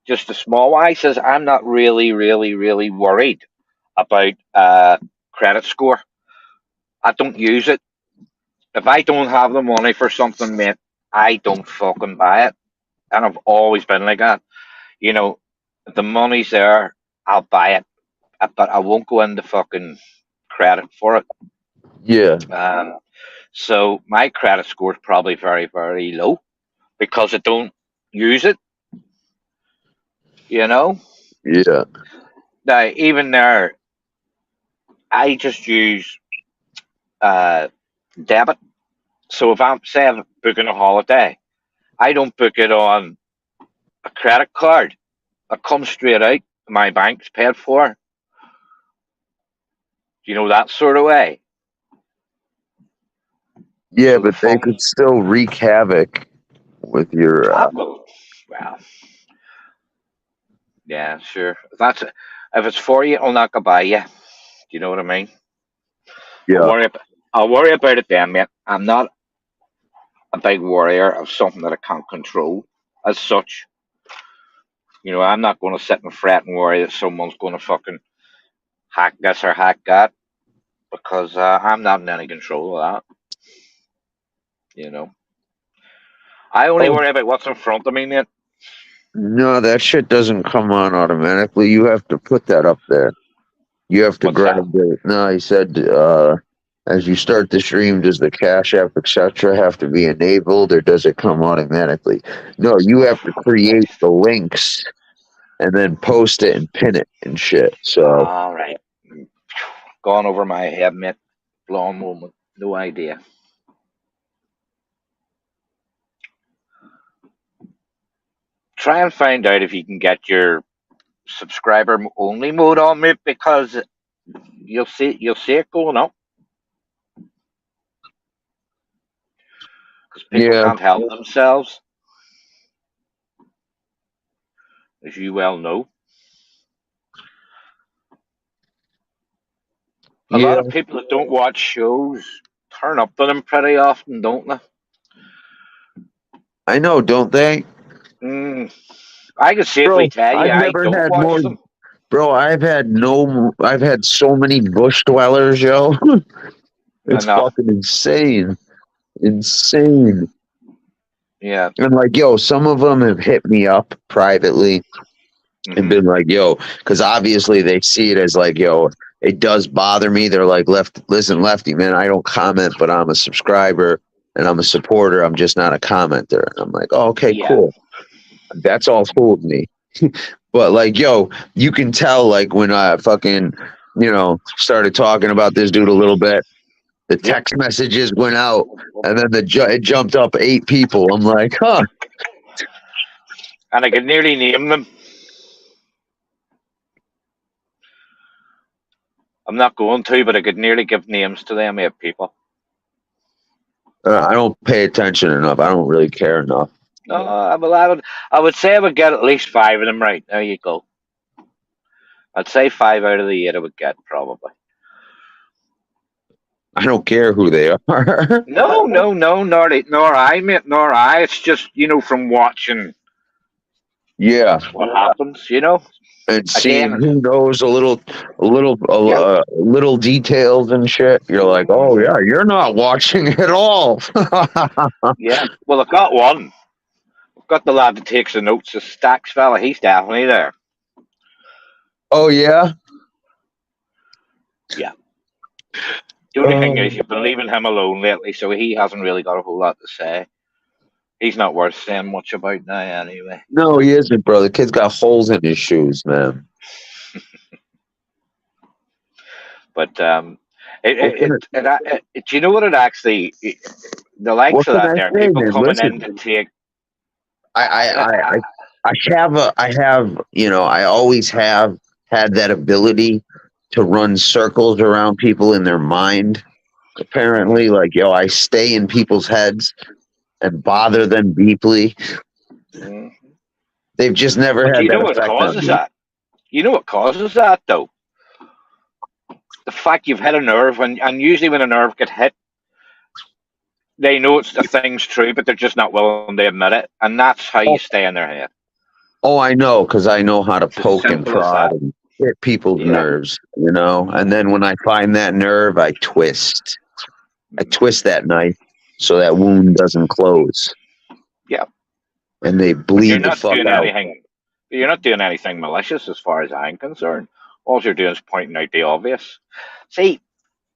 just a small one. I says I'm not really, really, really worried about credit score. I don't use it. If I don't have the money for something, mate, I don't fucking buy it, and I've always been like that. You know, if the money's there, I'll buy it, but I won't go into fucking credit for it. yeah, So my credit score is probably very, very low because I don't use it. You know. yeah, Now even there, I just use uh, debit. So if I'm booking a holiday, I don't book it on a credit card. It comes straight out. My bank's paid for. That sort of way. yeah, So the but they could funds. still wreak havoc with your, Well, yeah, sure. If it's for you, I'll not go buy you. Do you know what I mean? I'll yeah, worry. I'll worry about it then, mate. I'm not a big worrier of something that I can't control as such. I'm not going to sit and fret and worry that someone's going to fucking hack this or hack that because I'm not in any control of that. You know, I only Oh. worry about what's in front of me, mate. No, that shit doesn't come on automatically. You have to put that up there. You have to What's that? grab it. No, he said, as you start the stream, does the Cash App, etc., have to be enabled, or does it come automatically? No, you have to create the links and then post it and pin it and shit. So, All right. Gone over my head, mate. Blonde moment. No idea. Try and find out if you can get your subscriber only mode on, mate, because you'll see it going up. Because people yeah, can't help themselves, as you well know. A lot yeah, of people that don't watch shows turn up to them pretty often, don't they? I know, don't they? I can safely Bro, tell you, I've I never don't had watch more. them. Bro, I've had so many bush dwellers, yo. I It's know. fucking insane. Insane. Yeah. And like, yo, some of them have hit me up privately and been like, yo, because obviously they see it as like, yo, it does bother me. They're like, listen, Lefty, man, I don't comment, but I'm a subscriber and I'm a supporter. I'm just not a commenter. And I'm like, oh, okay, Yeah. cool. That's all cool with me. But like, yo, you can tell like when I fucking, started talking about this dude a little bit, the text messages went out and then it jumped up 8 people. I'm like, huh. And I could nearly name them. I'm not going to, but I could nearly give names to them 8 people. I don't pay attention enough. I don't really care enough. No, I would say I would get at least 5 of them right. There you go. I'd say 5 out of the 8 I would get, probably. I don't care who they are. No, nor I, mate, nor I. It's just, from watching Yeah. what happens, And seeing Again, who knows a little details and shit. You're like, oh yeah, you're not watching at all. yeah. Well, I've got one. I've got the lad that takes the notes, the Stacks fella. He's definitely there. Oh yeah. Yeah. The only thing is, you've been leaving him alone lately, so he hasn't really got a whole lot to say. He's not worth saying much about now, anyway. No, he isn't, bro. The kid's got holes in his shoes, man. But do you know what it actually? The likes What of can that I there, say, people man? coming in Listen, to take. I always have had that ability to run circles around people in their mind. Apparently, like, yo, I stay in people's heads and bother them deeply. They've just never But do had you that know what effect on causes me. that? You know what causes that, though? The fact you've hit a nerve, and usually when a nerve gets hit, they know the thing's true, but they're just not willing to admit it, and that's how you stay in their head. Oh, I know, because I know how to It's as poke and simple as prod that. and hit people's Yeah. nerves, And then when I find that nerve, I twist. I twist that knife so that wound doesn't close. Yeah. And they But you're bleed the not fuck doing out. anything. You're not doing anything malicious, as far as I'm concerned. All you're doing is pointing out the obvious. See,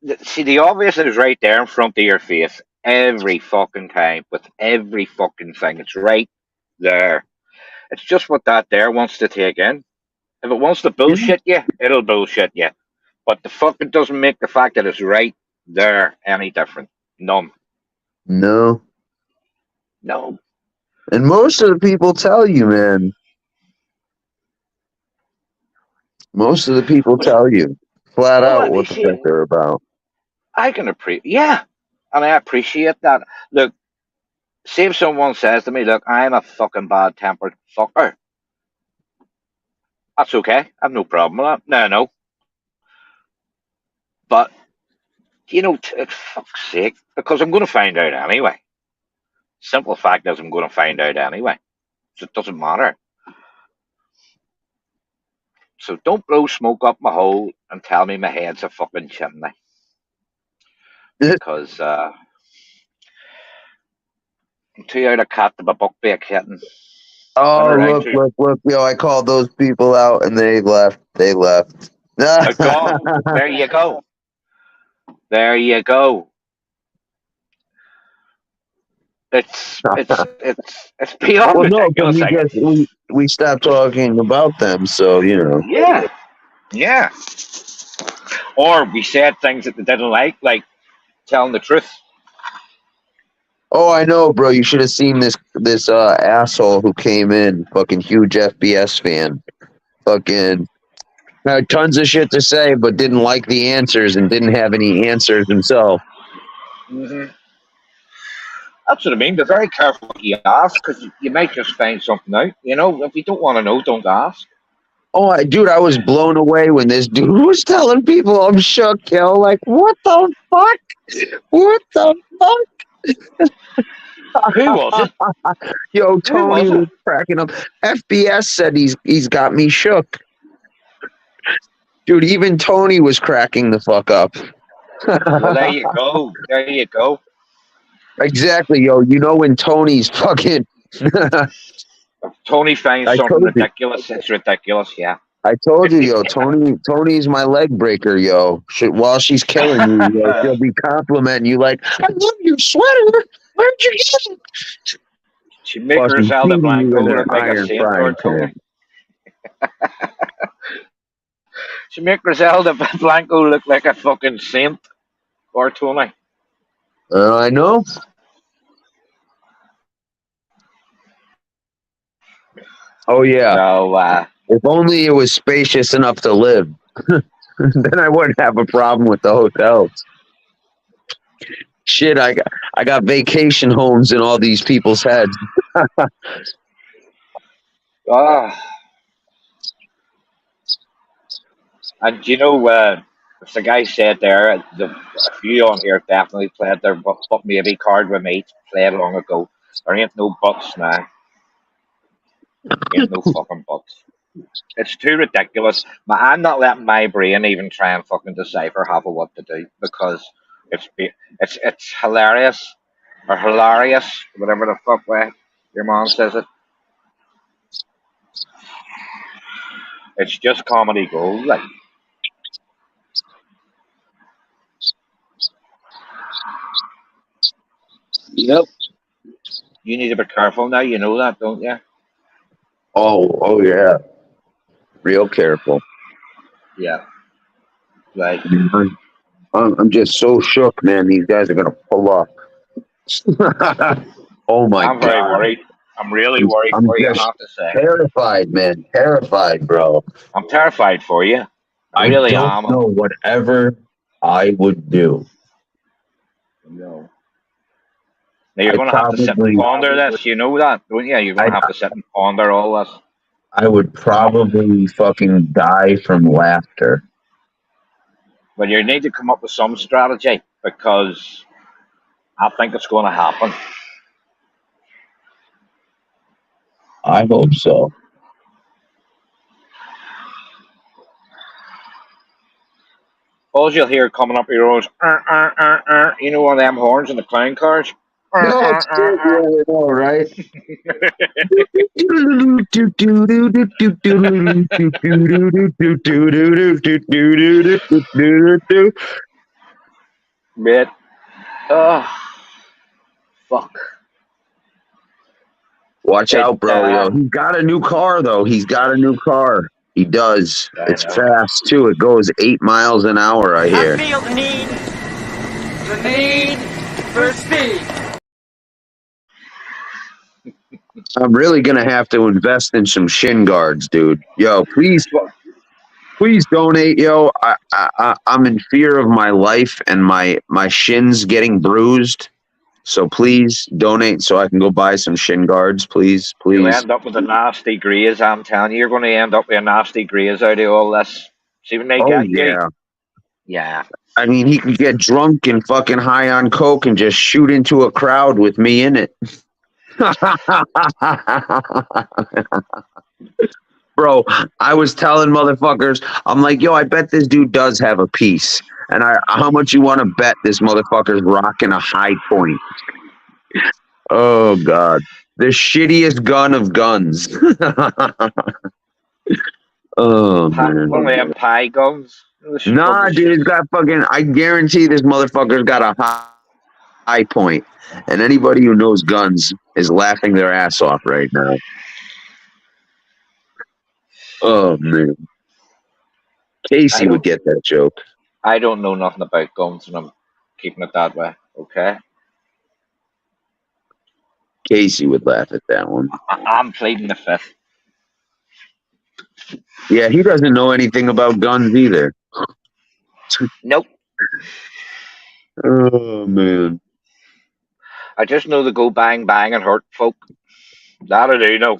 the obvious is right there in front of your face every fucking time with every fucking thing. It's right there. It's just what that there wants to take in. If it wants to bullshit you, it'll bullshit you. But the fucking doesn't make the fact that it's right there any different. None. No. No. And most of the people tell you, man. Most of the people tell you flat Well, out let me what the see. fuck they're about. I can appreciate, yeah, and I appreciate that. Look, see if someone says to me, "Look, I'm a fucking bad-tempered fucker." That's okay. I have no problem with that. No. But fuck's sake, because I'm going to find out anyway. Simple fact is, I'm going to find out anyway. So it doesn't matter. So don't blow smoke up my hole and tell me my head's a fucking chimney. Because 2 out of cat to a buck bake hitting. Oh, look, yo, I called those people out and they left. They left. Gone. There you go. There you go. It's beyond Well, no, because ridiculous. we stopped talking about them, so, you know. Yeah. Yeah. Or we said things that they didn't like telling the truth. Oh, I know, bro. You should have seen this asshole who came in, fucking huge FBS fan. Fucking had tons of shit to say, but didn't like the answers and didn't have any answers himself. Mm-hmm. That's what I mean. Be very careful what you ask, because you might just find something out. You know, if you don't want to know, don't ask. Oh, dude, I was blown away when this dude was telling people. I'm shook, yo. Like, what the fuck? What the fuck? Who was it? Yo, Tony was cracking up. FBS said he's got me shook. Dude, even Tony was cracking the fuck up. Well, there you go. There you go. Exactly, yo. You know when Tony's fucking... Tony finds something ridiculous. It's ridiculous, yeah. I told you, yo. Tony's my leg breaker, yo. While she's killing you, yo, she'll be complimenting you like, I love your sweater. Where'd you get it? She makes Griselda Blanco look like a saint or Tony. She make Griselda Blanco look like a fucking saint or Tony. I know. Oh, yeah. So, if only it was spacious enough to live. Then I wouldn't have a problem with the hotels. Shit, I got vacation homes in all these people's heads. And you know, as the guy said there, a few on here definitely played their but maybe card with me played long ago. There ain't no buts now. Ain't no fucking buts. It's too ridiculous. I'm not letting my brain even try and fucking decipher half of what to do, because it's hilarious or hilarious, whatever the fuck way your mom says it. It's just comedy gold, like. Yep. You need to be careful now. You know that, don't you? Oh yeah. Real careful. Yeah. Like. I'm just so shook, man. These guys are gonna pull up. Oh my God. I'm very worried. I'm really worried for you, I have to say. Terrified, man. Terrified, bro. I'm terrified for you. I really am. know whatever I would do. No. Now you're going to have to sit and ponder this. You know that, don't you? You're going to have to sit and ponder all this. I would probably fucking die from laughter. Well, you need to come up with some strategy, because I think it's going to happen. I hope so. All you'll hear coming up your roads, you know, one of them horns in the clown cars. No, it's good, yeah, I know, right? Bit. Fuck. Watch out, bro. Yo. He's got a new car, though. He's got a new car. He does. It's fast, too. It goes 8 miles an hour, I hear. I feel the need for speed. I'm really going to have to invest in some shin guards, dude. Yo, please donate, yo. I'm in fear of my life and my shins getting bruised. So please donate so I can go buy some shin guards, please. You'll end up with a nasty graze, I'm telling you. You're going to end up with a nasty graze out of all this. See when they get you? Yeah. I mean, he could get drunk and fucking high on coke and just shoot into a crowd with me in it. Bro, I was telling motherfuckers, I'm like, yo, I bet this dude does have a piece. And how much you want to bet this motherfucker's rocking a high point? Oh God, the shittiest gun of guns. Oh man. One of them pie guns. Nah, dude, it's got fucking. I guarantee this motherfucker's got a high point, and anybody who knows guns is laughing their ass off right now. Oh man, Casey would get that joke. I don't know nothing about guns, and I'm keeping it that way. Okay. Casey would laugh at that one. I'm pleading the fifth. Yeah, he doesn't know anything about guns either. Nope. Oh man. I just know they go bang bang and hurt folk. That I do know.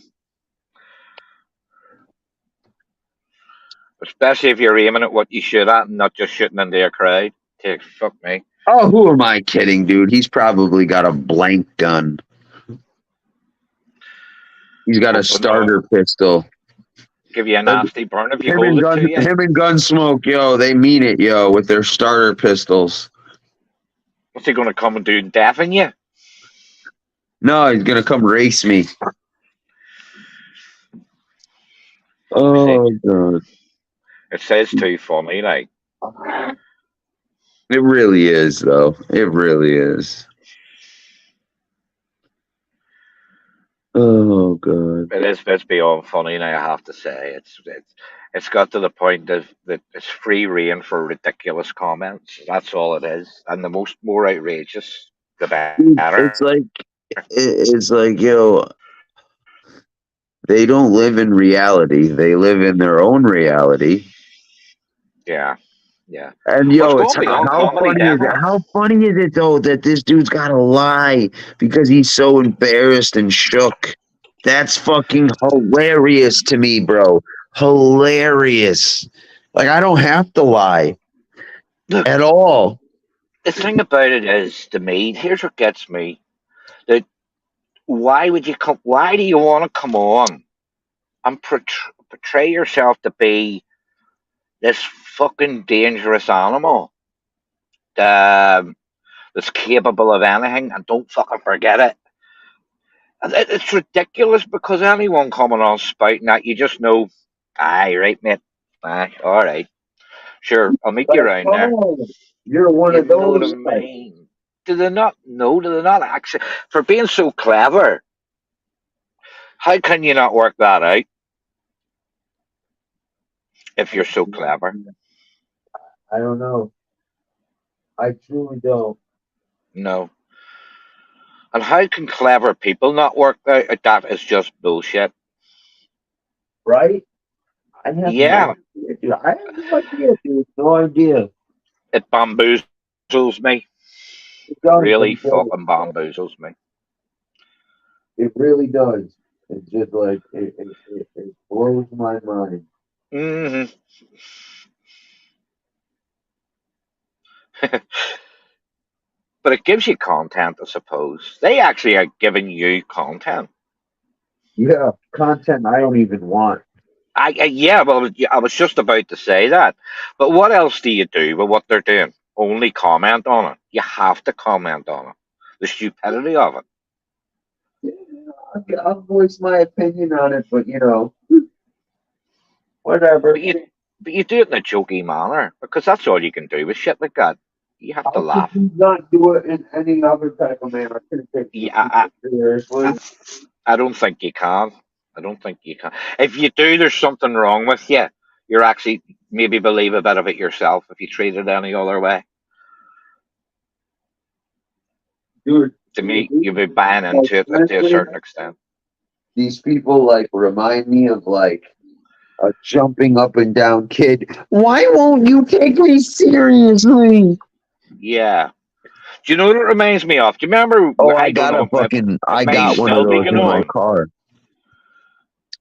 Especially if you're aiming at what you shoot at and not just shooting into a crowd. Fuck me. Oh, who am I kidding, dude? He's probably got a blank gun. He's got a starter pistol. Give you a nasty burn if you Him hold and, it gun, to you. him and Gunsmoke, yo, they mean it, yo, with their starter pistols. What's he going to come and do? Deafen you? No, he's going to come race me. Oh, God. It says too funny, like. It really is, though. It really is. Oh, God. It's beyond funny now, I have to say. It's got to the point that it's free reign for ridiculous comments. That's all it is. And the more outrageous, the better. It's like, yo, they don't live in reality. They live in their own reality. Yeah. Yeah. And yo, Well, it's how funny is it though that this dude's gotta lie because he's so embarrassed and shook? That's fucking hilarious to me, bro. Hilarious. Like I don't have to lie. Look, at all. The thing about it is, to me, here's what gets me: that why do you want to come on and portray yourself to be this fucking dangerous animal that's capable of anything, and don't fucking forget it. And it's ridiculous because anyone coming on spouting that, you just know, aye, right, mate, aye, all right, sure, I'll meet you around there. You're one of those. Know what I mean? Do they not know? Do they not actually, for being so clever? How can you not work that out? If you're so clever. I don't know. I truly don't. No. And how can clever people not work out that is just bullshit? Right? I have yeah. No idea, dude. I have no idea, dude. No idea. It bamboozles me. It does, really fucking bamboozles me. It really does. It's just like, it blows my mind. Mm-hmm. But it gives you content, I suppose. They actually are giving you content. Yeah, content I don't even want. Yeah, well, I was just about to say that. But what else do you do with what they're doing? Only comment on it. You have to comment on it. The stupidity of it. Yeah, I'll voice my opinion on it, but whatever. But you do it in a jokey manner, because that's all you can do with shit like that. You have to laugh. You not do it in any other type of manner. Seriously. I don't think you can. I don't think you can. If you do, there's something wrong with you. You're actually maybe believe a bit of it yourself if you treat it any other way. Dude, to me, you'll be buying into it to a certain extent. These people remind me of a jumping up and down kid. Why won't you take me seriously? Yeah. Do you know what it reminds me of? Do you remember? Oh, I got one of those in my car.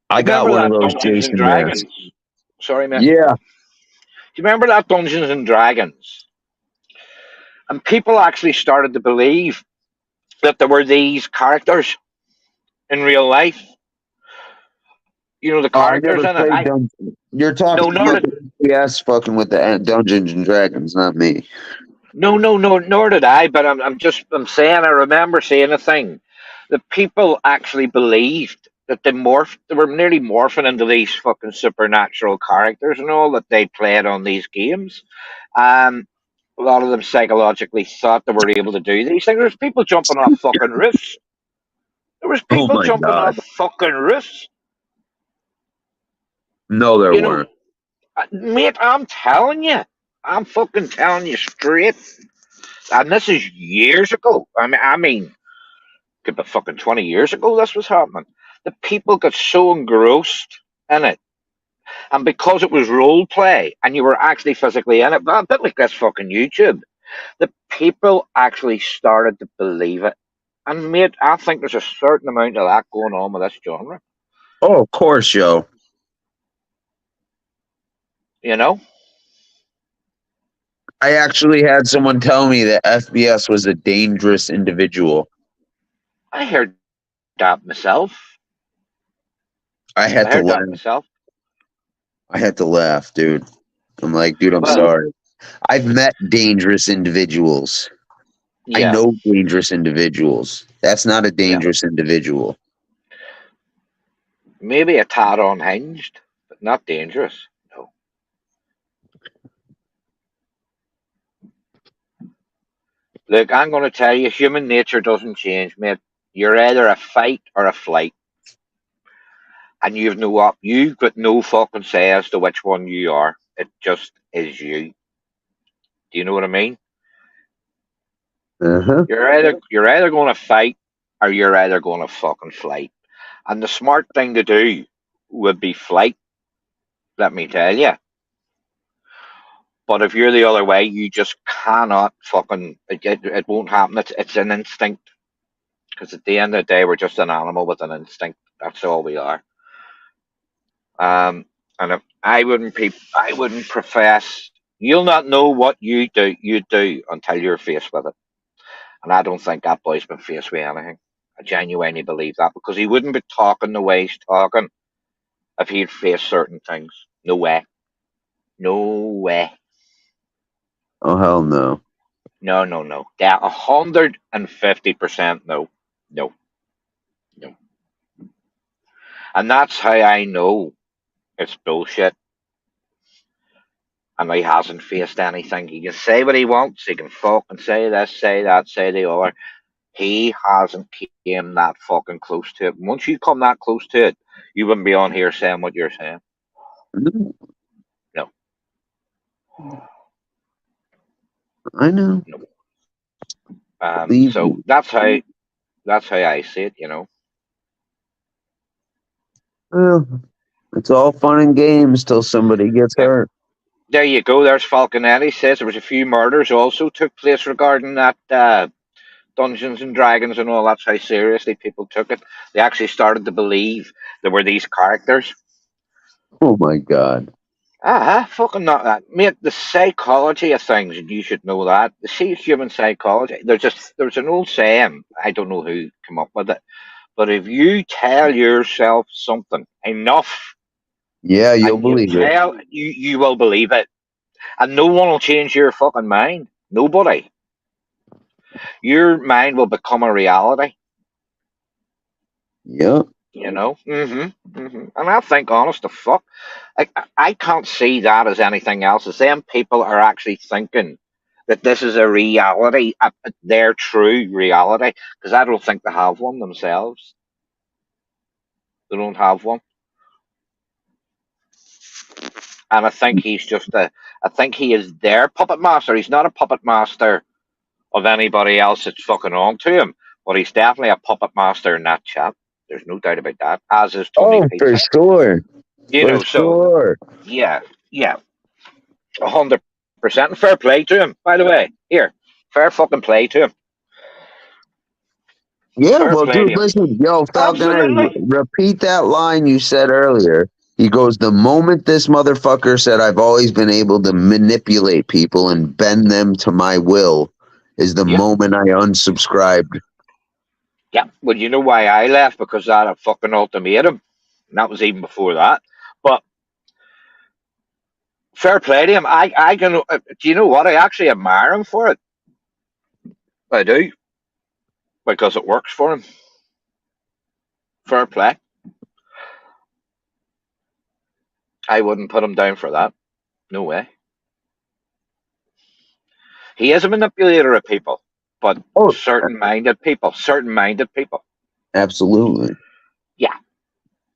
I got one of those Jason Dragons. Sorry, man. Yeah. Do you remember that Dungeons and Dragons? And people actually started to believe that there were these characters in real life. You know, the characters in it. You're talking yes, fucking with the Dungeons and Dragons, not me. No, nor did I, but I'm saying I remember seeing a thing The people actually believed that they were nearly morphing into these fucking supernatural characters and all that they played on these games. A lot of them psychologically thought they were able to do these things. There was people jumping off fucking roofs. There was Oh people my jumping god. off fucking roofs. No, there You know, weren't. mate, I'm telling you. I'm fucking telling you straight. And this is years ago. I mean, could be fucking 20 years ago this was happening. The people got so engrossed in it. And because it was role play and you were actually physically in it, a bit like this fucking YouTube, the people actually started to believe it. And mate, I think there's a certain amount of that going on with this genre. Oh, of course, yo. You know? I actually had someone tell me that FBS was a dangerous individual. I heard that myself. I had I to heard laugh. that myself. I had to laugh, dude. I'm like, dude, I'm Well, sorry. I've met dangerous individuals. I yeah, know dangerous individuals. That's not a yeah. dangerous individual. Maybe a tad unhinged, but not dangerous. No. Look, I'm going to tell you, human nature doesn't change, mate. You're either a fight or a flight, and you've got no fucking say as to which one you are. It just is you. Do you know what I mean? Uh-huh. You're either going to fight or you're either going to fucking flight. And the smart thing to do would be flight. Let me tell you. But if you're the other way, you just cannot fucking. It won't happen. It's an instinct. Because at the end of the day, we're just an animal with an instinct. That's all we are. And if I wouldn't profess. You'll not know what you do until you're faced with it. And I don't think that boy's been faced with anything. I genuinely believe that because he wouldn't be talking the way he's talking if he'd faced certain things. No way. No way. Oh, hell no. No, no, no. That 150% no. No. No. And that's how I know it's bullshit. And he hasn't faced anything. He can say what he wants. He can fucking say this, say that, say the other. He hasn't came that fucking close to it. Once you come that close to it, you wouldn't be on here saying what you're saying. No. I know. No. Leave So me. that's how I see it, you know. Well, it's all fun and games till somebody gets Yeah. hurt. There you go. There's Falconetti says there was a few murders also took place regarding that Dungeons and Dragons and all. That's how seriously people took it. They actually started to believe there were these characters. Oh my god. Fucking not that. Mate, the psychology of things, and you should know that. See human psychology. There's an old saying, I don't know who came up with it, but if you tell yourself something enough Yeah, you'll and believe it. you will believe it. And no one will change your fucking mind. Nobody. Your mind will become a reality. Yep. You know? And I think, honest to fuck, I can't see that as anything else. As them people are actually thinking that this is a reality, their true reality, because I don't think they have one themselves. They don't have one. And I think I think he is their puppet master. He's not a puppet master of anybody else that's fucking on to him, but he's definitely a puppet master in that chat. There's no doubt about that. As is Tony Oh, for Pizza. sure. You For know, so sure. yeah, 100%. And fair play to him, by the way. Here, fair fucking play to him. Yeah, Fair well, play to dude, him. listen, yo, Falconer, Absolutely. repeat that line you said earlier. He goes, the moment this motherfucker said I've always been able to manipulate people and bend them to my will is the Yeah. moment I unsubscribed. Yeah. Well, you know why I left? Because I had a fucking ultimatum. And that was even before that. But fair play to him. I can. Do you know what? I actually admire him for it. I do. Because it works for him. Fair play. I wouldn't put him down for that. No way. He is a manipulator of people, but Oh, certain-minded people. Certain-minded people. absolutely. Yeah.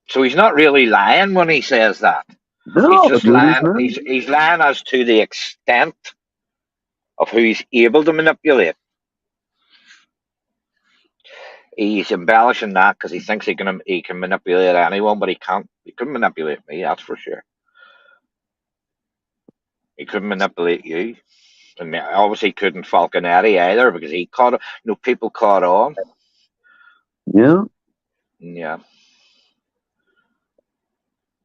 So he's not really lying when he says that. He's No, just dude, he's lying. not. He's lying as to the extent of who he's able to manipulate. He's embellishing that because he thinks he can manipulate anyone, but he can't. He couldn't manipulate me, that's for sure. He couldn't manipulate you, and obviously he couldn't Falconetti either because he caught. People caught on. Yeah. Yeah.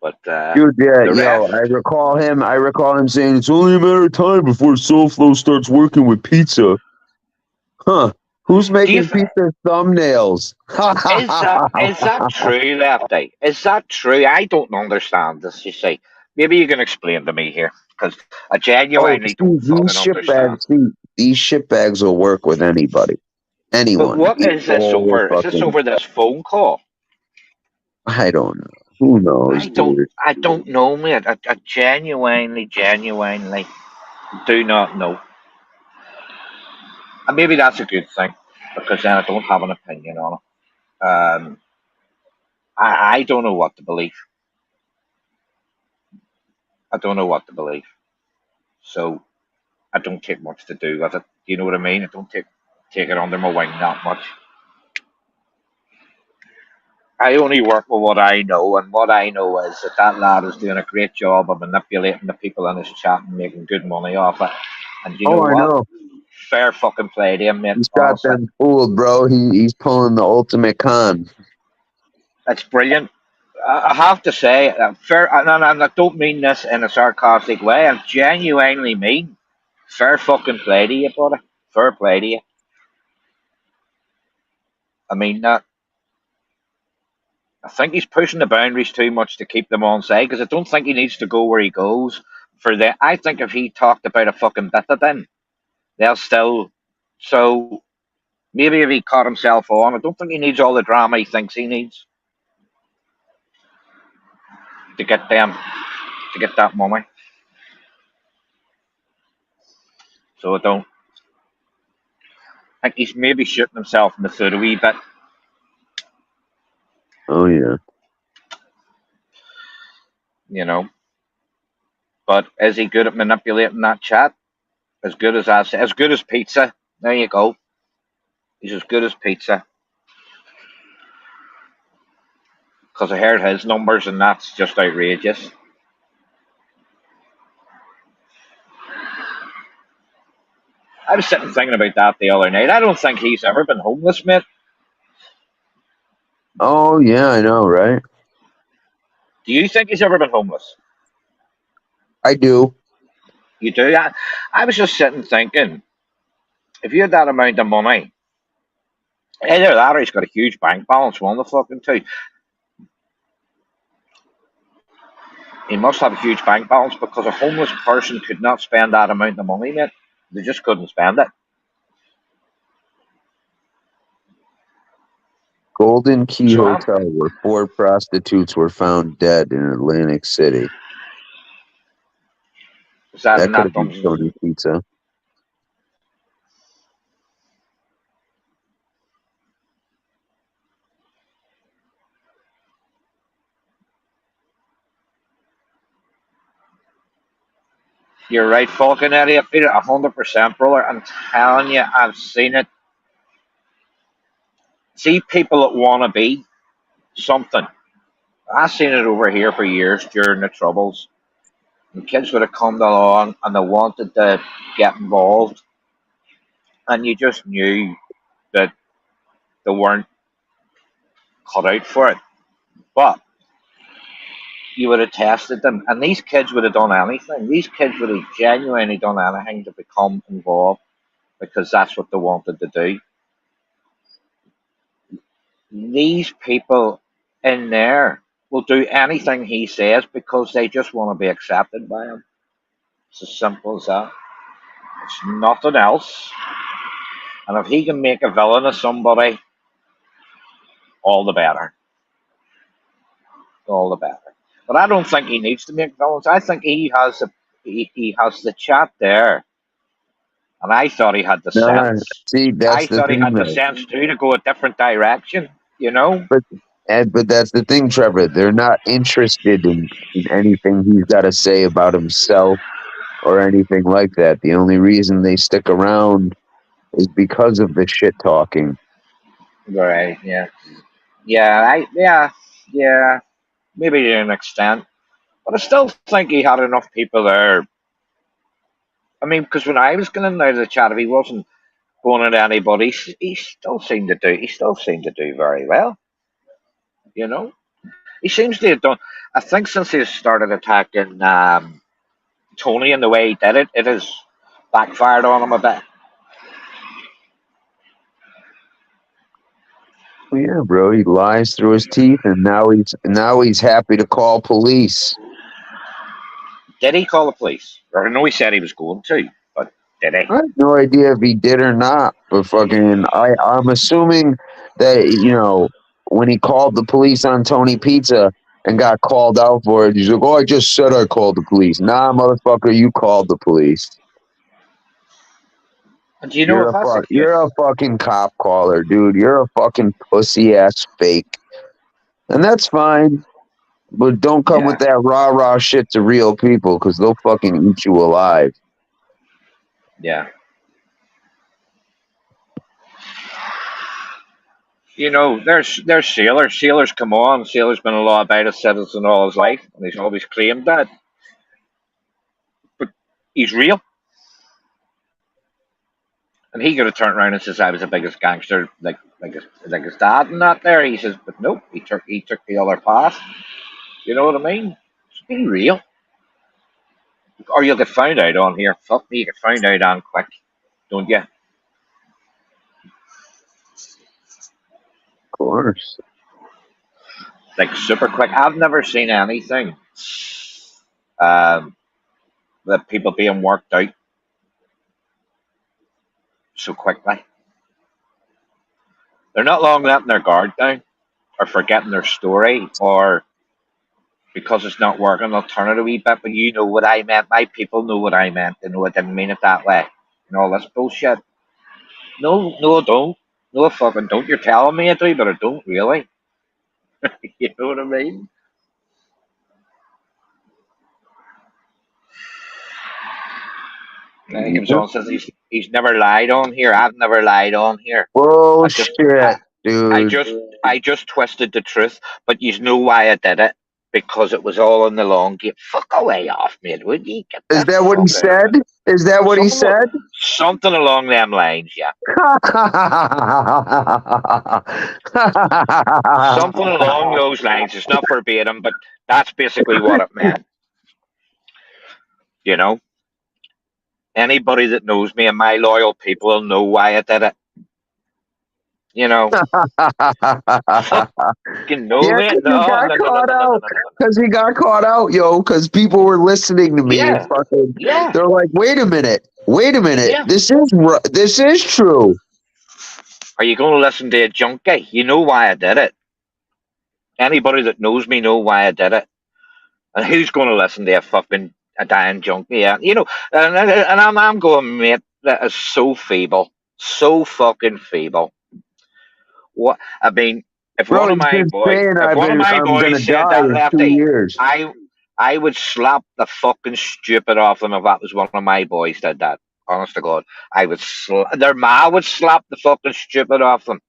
But Dude, yeah, the yo, ref. I recall him saying it's only a matter of time before SoFlo starts working with pizza. Huh. Who's Do you? making pizza thumbnails? Is that true, Lefty? Is that true? I don't understand this. You see, maybe you can explain to me here because I Oh, genuinely don't fucking understand. these shitbags will work with anybody. But Anyone. what is this People over? Is this fucking, over this phone call? I don't know. Who knows, I don't. dude? I don't know, mate. I genuinely do not know. And maybe that's a good thing because then I don't have an opinion on it. I don't know what to believe. I don't know what to believe. So I don't take much to do with it. Do you know what I mean? I don't take it under my wing that much. I only work with what I know, and what I know is that lad is doing a great job of manipulating the people in his chat and making good money off it. And you know Oh, I what? know. Fair fucking play to him, mate. He's got Honestly, them fooled, bro. He's pulling the ultimate con. it's brilliant. I have to say, fair, and I don't mean this in a sarcastic way. I genuinely mean fair fucking play to you, brother. Fair play to you. I mean that. I think he's pushing the boundaries too much to keep them on side because I don't think he needs to go where he goes for that. I think if he talked about a fucking bit of them, they'll still. So maybe if he caught himself on, I don't think he needs all the drama he thinks he needs to get that money. So I don't. I think he's maybe shooting himself in the foot a wee bit. Oh, yeah. You know. But is he good at manipulating that chat? As good as pizza. There you go. He's as good as pizza. Because I heard his numbers and that's just outrageous. I was sitting thinking about that the other night. I don't think he's ever been homeless, mate. Oh, yeah, I know, right? Do you think he's ever been homeless? I do. You do? I was just sitting thinking, if you had that amount of money, either that or he's got a huge bank balance, one of the fucking two. He must have a huge bank balance because a homeless person could not spend that amount of money, mate. They just couldn't spend it. Golden Key So Hotel, where 4 prostitutes were found dead in Atlantic City. That could have been Tony Pizza. You're right, Falconetti. I feel it 100%, brother. I'm telling you, I've seen it. See people that want to be something. I've seen it over here for years during the Troubles. And kids would have come along and they wanted to get involved. And you just knew that they weren't cut out for it. But you would have tested them. And these kids would have done anything. These kids would have genuinely done anything to become involved because that's what they wanted to do. These people in there will do anything he says because they just want to be accepted by him. It's as simple as that. It's nothing else. And if he can make a villain of somebody, all the better. all the better. But I don't think he needs to make villains. I think he has the chat there, and I thought he had the No, sense. see, I that's the thought he thing, had the though. sense too to go a different direction. You know? But but that's the thing, Trevor. They're not interested in anything he's got to say about himself or anything like that. The only reason they stick around is because of the shit talking. Right? Yeah. Yeah. Maybe to an extent, but I still think he had enough people there. I mean, because when I was going into the chat, if he wasn't going at anybody, he still seemed to do. He still seemed to do very well. You know, he seems to have done. I think since he started attacking Tony and the way he did it, it has backfired on him a bit. Well, yeah, bro. He lies through his teeth, and now he's happy to call police. Did he call the police? Or I know he said he was going to, but did he? I have no idea if he did or not, but fucking, I'm assuming that when he called the police on Tony Pizza and got called out for it, he's like, "Oh, I just said I called the police." Nah, motherfucker, you called the police. And do you know if that's the case? You're a fucking cop caller, dude. You're a fucking pussy ass fake, and that's fine. But don't come with that rah rah shit to real people, because they'll fucking eat you alive. Yeah. You know, there's sailors. Sailors come on. Sailor's been a law abiding citizen all his life, and he's always claimed that. But he's real. And he could have turned around and says I was the biggest gangster like his dad and that there. He says, but nope, he took the other path. You know what I mean? Just be real. Or you'll get found out on here. Fuck me, you get found out on quick, don't you? Of course. Like super quick. I've never seen anything that people being worked out so quickly. They're not long letting their guard down or forgetting their story or because it's not working, they'll turn it a wee bit, but you know what I meant. My people know what I meant. They know I didn't mean it that way. And all this bullshit. No, I don't. No, I fucking don't. You're telling me I do, but I don't really. You know what I mean? And he comes on and says he's never lied on here. I've never lied on here. Bullshit, dude. I just twisted the truth, but you know why I did it. Because it was all in the long game. Fuck away off, mate, would you? Is that what he said? Is that what he said? Something along them lines, yeah. Something along those lines. It's not verbatim, but that's basically what it meant. You know? Anybody that knows me and my loyal people will know why I did it. You know? Fucking know it. Because he got caught out, yo, because people were listening to me and fucking they're like, wait a minute. Yeah. This is true. Are you going to listen to a junkie? You know why I did it. Anybody that knows me know why I did it. And who's going to listen to a dying junkie? Yeah, you know, and I'm going, mate, that is so feeble. So fucking feeble. What I mean, if one of my boys said that, Lefty, I would slap the fucking stupid off them if that was one of my boys did that. Honest to God, I would. Their ma would slap the fucking stupid off them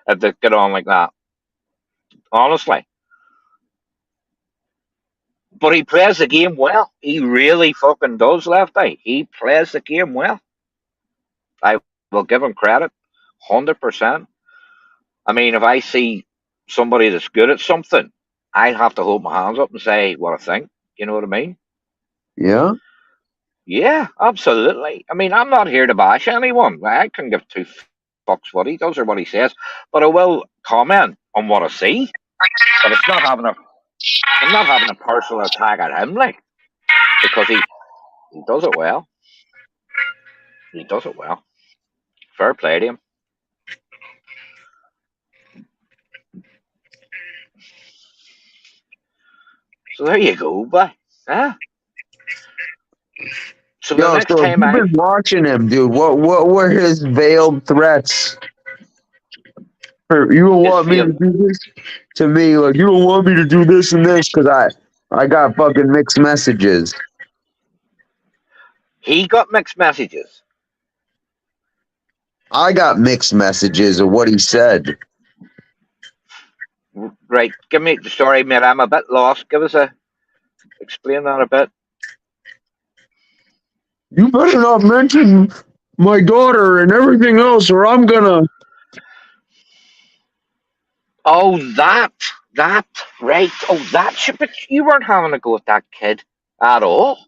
if they get on like that. Honestly, but he plays the game well. He really fucking does, Lefty. He plays the game well. I will give him credit, 100%. I mean, if I see somebody that's good at something, I'd have to hold my hands up and say what I think. You know what I mean? Yeah. Yeah, absolutely. I mean, I'm not here to bash anyone. I can give two fucks what he does or what he says, but I will comment on what I see. But it's not having I'm not having a personal attack at him, like, because he does it well. He does it well. Fair play to him. So there you go, boy. Huh? So the Yo, next so if time you've been watching him, dude, what were his veiled threats? You don't want me to do this to me, like you don't want me to do this and this because I got fucking mixed messages. He got mixed messages. I got mixed messages of what he said. Right, give me the story, mate. I'm a bit lost. Explain that a bit. You better not mention my daughter and everything else, or I'm gonna. Oh, that, right. Oh, that shit. But you weren't having a go at that kid at all.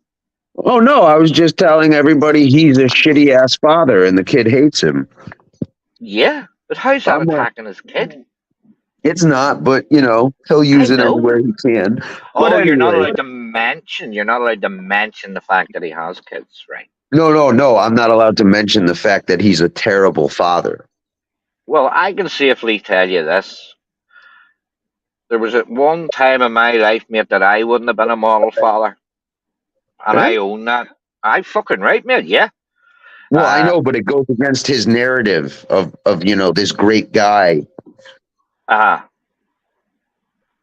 Oh no, I was just telling everybody he's a shitty ass father and the kid hates him. Yeah, but how's that attacking his kid? It's not, but you know, he'll use it anywhere he can. But You're not anyway. allowed to mention. You're not allowed to mention the fact that he has kids, right? No. I'm not allowed to mention the fact that he's a terrible father. Well, I can safely tell you this. There was at one time in my life, mate, that I wouldn't have been a model father. And I own that. I fucking right, mate, yeah. Well, I know, but it goes against his narrative of you know, this great guy.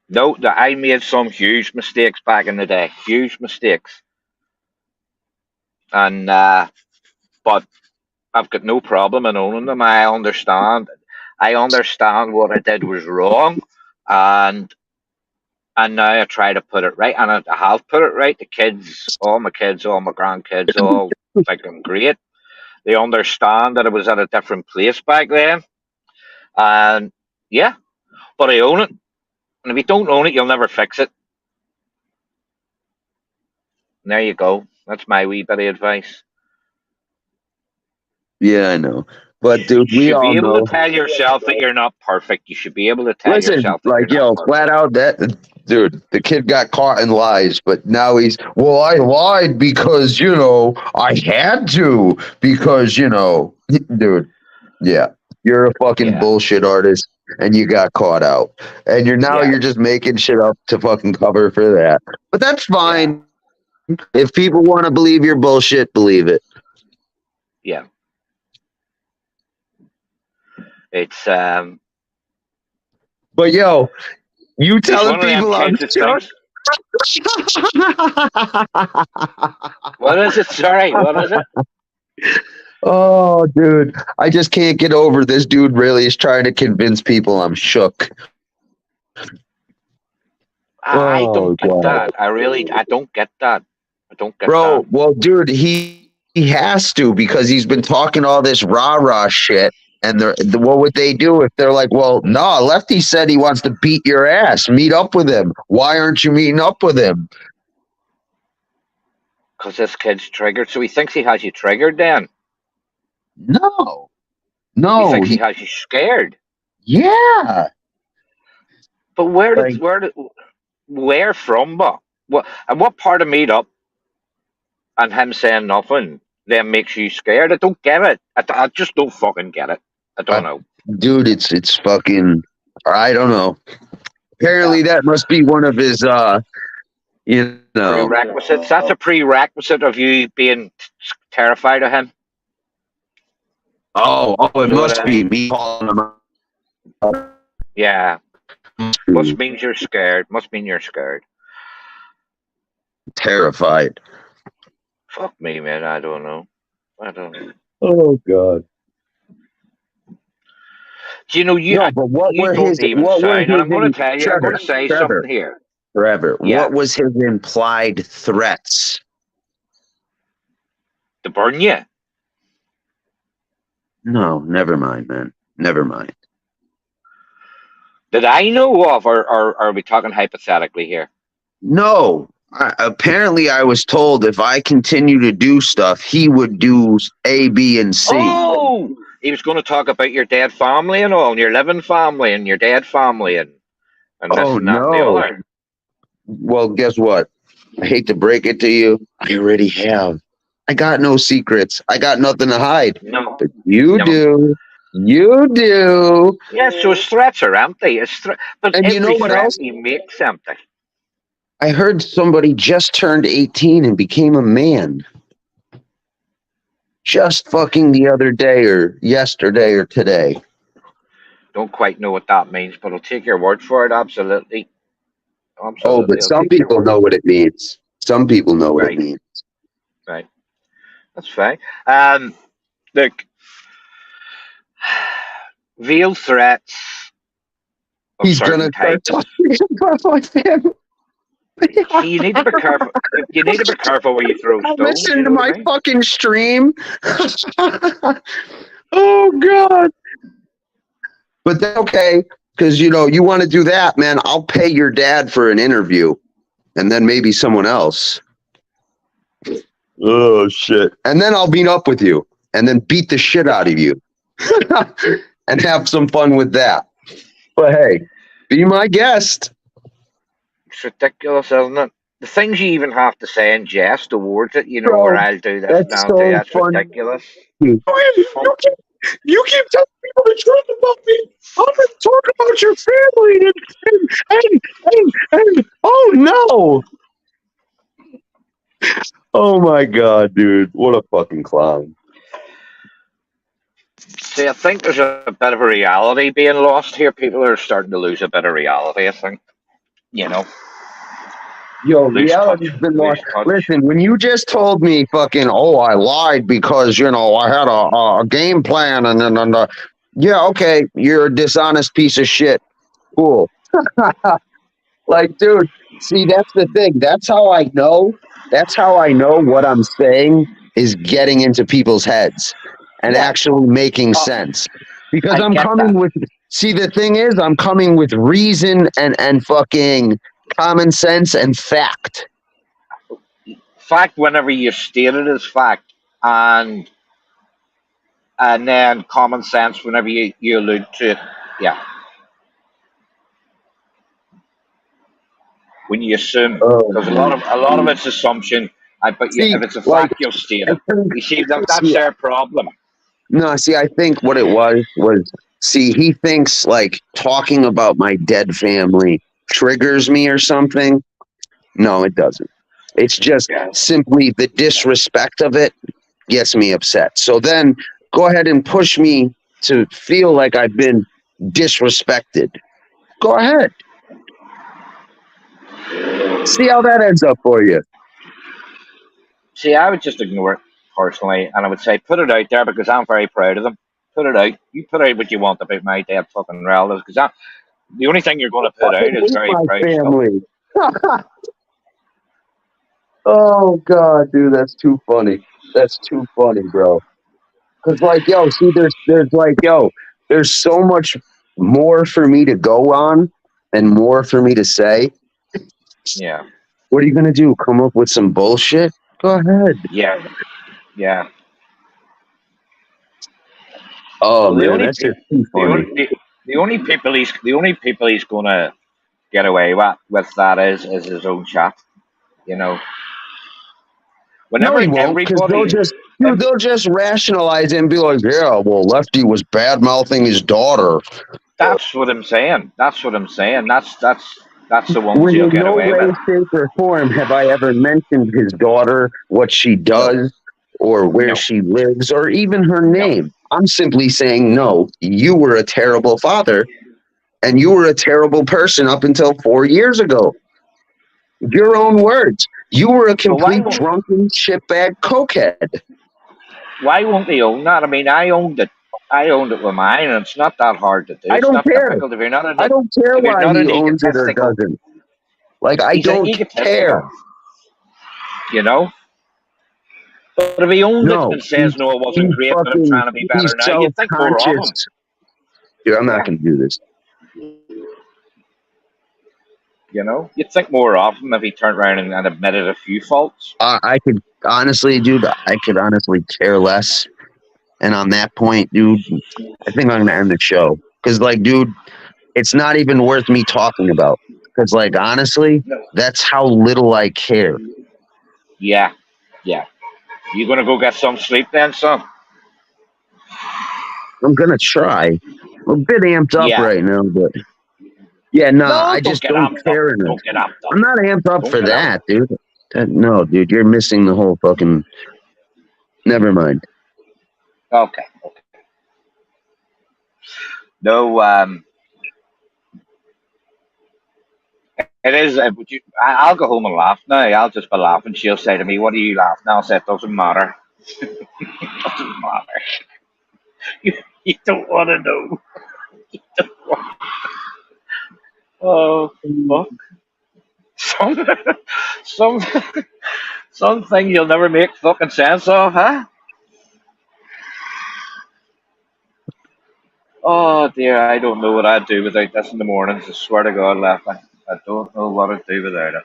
No, I made some huge mistakes back in the day. Huge mistakes. And but I've got no problem in owning them. I understand what I did was wrong, and now I try to put it right, and I have put it right. All my grandkids, all think I'm great. They understand that I was at a different place back then, and yeah, but I own it. And if you don't own it, you'll never fix it. And there you go. That's my wee bit of advice. Yeah, I know. But dude, You we should all be able know. to tell yourself that you're not perfect. You should be able to tell Listen, yourself that like you're not yo, perfect. flat out that dude, the kid got caught in lies, but now he's I lied because you know I had to because you know, dude, yeah, you're a fucking bullshit artist and you got caught out, and you're just making shit up to fucking cover for that. But that's fine. If people want to believe your bullshit, believe it. Yeah. It's But yo, you it's telling one of them people I'm kids that thinks. What is it? Sorry, what is it? Oh, dude, I just can't get over this dude really is trying to convince people I'm shook. I don't get that. I don't get that. I don't get Bro, that. well, dude, he has to because he's been talking all this rah-rah shit. And what would they do if they're like, well, no, Lefty said he wants to beat your ass. Meet up with him. Why aren't you meeting up with him? Because this kid's triggered. So he thinks he has you triggered then? No. He thinks he has you scared. Yeah. But where from, but and what part of meet up and him saying nothing then makes you scared? I don't get it. I just don't fucking get it. I don't know. Dude, it's fucking, I don't know. Apparently that must be one of his, you know. Prerequisites. That's a prerequisite of you being terrified of him. Oh, it must be me calling him up. Yeah. Must mean you're scared. Must mean you're scared. Terrified. Fuck me, man. I don't know. Oh God. Do you know you? No, but what were his? What were his? I'm going to tell you. I'm going to say something here. Forever. Yeah. What was his implied threats? To burn you? No, never mind, man. Never mind. That I know of, or are we talking hypothetically here? No. Apparently, I was told if I continue to do stuff, he would do A, B, and C. Oh, he was going to talk about your dead family and all, and your living family and your dead family and this and that and the other. Well, guess what? I hate to break it to you. I already have. I got no secrets. I got nothing to hide. No. But you do. You do. Yeah, so his threats are empty. But and you know what else? He makes empty. I heard somebody just turned 18 and became a man. Just fucking the other day or yesterday or today. Don't quite know what that means, but I'll take your word for it. Absolutely. Oh, Absolutely. but I'll some take your people word. know what it means. Some people know what it Right. means. Right. That's fine. Look, veiled threats of He's certain gonna start types. talking about my family. See, you need to be careful. You need to be careful where you throw stones. Listen You to know what my I mean? fucking stream. Oh God. But that's okay, because you want to do that, man. I'll pay your dad for an interview, and then maybe someone else. Oh shit! And then I'll meet up with you, and then beat the shit out of you, and have some fun with that. But hey, be my guest. It's ridiculous, isn't it? The things you even have to say in jest towards it, or Bro, I'll do this and that's I'll do so that's funny. ridiculous. You keep telling people the truth about me. I'm gonna talk about your family and oh no. Oh my God, dude. What a fucking clown. See, I think there's a bit of a reality being lost here. People are starting to lose a bit of reality, I think. Yo, Lose touch. reality's been Lose lost. touch. Listen, when you just told me fucking, I lied because, I had a game plan and yeah, okay, you're a dishonest piece of shit. Cool. Like, dude, see, that's the thing. That's how I know. That's how I know what I'm saying is getting into people's heads and Yeah. actually making sense. Because I I'm get coming that. with, see, the thing is, I'm coming with reason and fucking common sense and fact. Fact whenever you state it as fact, and then common sense whenever you allude to it. Yeah. When you assume, because a lot of it's assumption. But See, if it's a like, fact, you'll state I it. think, You see, that's see, their problem. no, see, I think what it was, see, he thinks like talking about my dead family triggers me or something. No, it doesn't. It's just simply the disrespect of it gets me upset. So then go ahead and push me to feel like I've been disrespected. Go ahead. See how that ends up for you. See, I would just ignore it personally, and I would say put it out there because I'm very proud of them. Put it out. You put out what you want about my dead fucking relatives, because the only thing you're going to put out is very My proud stuff. family. Oh God, dude, that's too funny. That's too funny, bro. Because like, yo, see, there's so much more for me to go on and more for me to say. Yeah. What are you gonna do? Come up with some bullshit? Go ahead. Yeah. Yeah. Oh Well, man, that's just too funny. the only people he's going to get away with that is his own chat. No, Whenever he won't, because everybody, they'll just rationalize it and be like, yeah, well, Lefty was bad mouthing his daughter. that's what I'm saying. That's what I'm saying. That's the ones When he'll in get no away way, with. shape, or form have I ever mentioned his daughter, what she does, or where No. she lives, or even her No. name. I'm simply saying, no, you were a terrible father, and you were a terrible person up until 4 years ago. Your own words. You were a complete drunken shitbag cokehead. Why won't they own that? I mean, I owned it. I owned it with mine, and it's not that hard to do. I It's don't not care. difficult if you're not I don't care if you're why not he an owns it or egotistical. doesn't. Like, I He's an don't care. egotistical. But if he owns it No, and says, no, it wasn't great, but I'm trying to be he's better now, you'd think more of him. self-conscious. Dude, I'm not going to do this. You'd think more of him if he turned around and admitted a few faults. I could honestly, dude, care less. And on that point, dude, I think I'm going to end the show. Because, like, dude, it's not even worth me talking about. Because, like, honestly, that's how little I care. Yeah. You going to go get some sleep then, son? I'm going to try. I'm a bit amped up right now, but Yeah, no, No, I don't just get don't amped up. care enough. Don't get amped up. I'm not amped up Don't for get amped that, up. dude. No, dude, you're missing the whole fucking. Never mind. Okay. No, it is. I'll go home and laugh now. I'll just be laughing. She'll say to me, "What are you laughing?" I'll say, "It doesn't matter. It doesn't matter. You don't want to know." Oh, fuck. Some, some, some things you'll never make fucking sense of, huh? Oh dear, I don't know what I'd do without this in the mornings. I swear to God, left. I don't know what I'd do without it.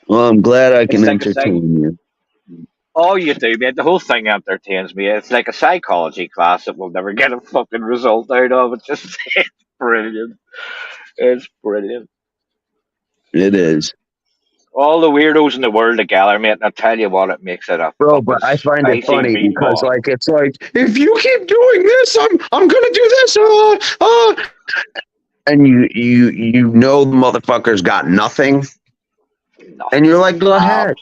Well, I'm glad I can It's like a psych. entertain you. Oh, you do, man. The whole thing entertains me. It's like a psychology class that we'll never get a fucking result out of. It's just it's brilliant. It's brilliant. It is. All the weirdos in the world together, mate. And I tell you what, it makes it a Bro, fucking but I find it spicy funny because, meatball. like, it's like, if you keep doing this, I'm gonna do this. And you know the motherfucker's got nothing, and you're like, go ahead.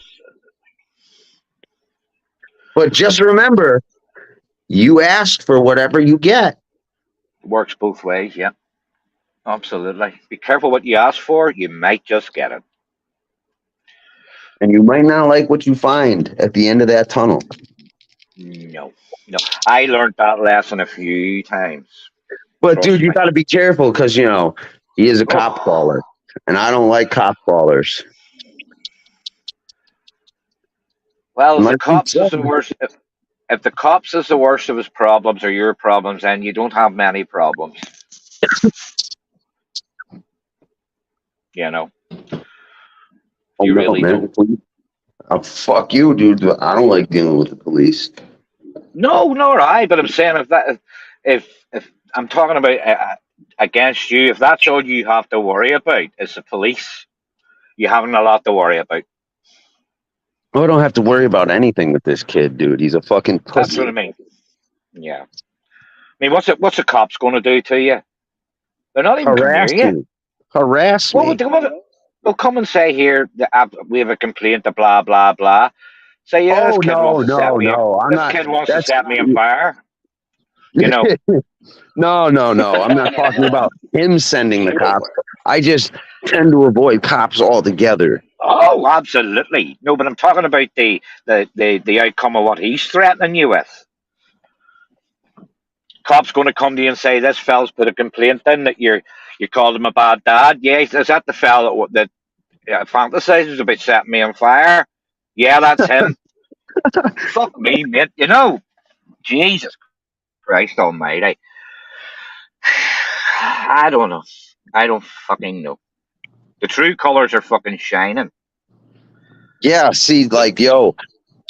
But just remember, you asked for whatever you get. Works both ways, yeah. Absolutely. Be careful what you ask for. You might just get it. And you might not like what you find at the end of that tunnel. No. I learned that lesson a few times. But, dude, you got to be careful because, he is a cop caller. And I don't like cop callers. Well, if the cops is the worst, if the cops is the worst of his problems or your problems, then you don't have many problems. You really don't. Oh, fuck you, dude. I don't like dealing with the police. No, nor I. But I'm saying if I'm talking about against you, if that's all you have to worry about is the police, you haven't a lot to worry about. Oh, I don't have to worry about anything with this kid, dude. He's a fucking pussy. That's what I mean. Yeah. I mean, what's the cops going to do to you? They're not even coming near you. Harass me. They'll come and say here that we have a complaint to blah blah blah. Say this kid wants to set me on. This kid wants to set me on fire. No. I'm not talking about him sending the cops. I just tend to avoid cops altogether. Oh, absolutely. No, but I'm talking about the outcome of what he's threatening you with. Cop's going to come to you and say this fella's put a complaint in that you called him a bad dad. Yeah, is that the fella that fantasizes about setting me on fire? Yeah, that's him. Fuck me, mate. Jesus Christ Almighty. I don't know. I don't fucking know. The true colors are fucking shining. Yeah, see, like,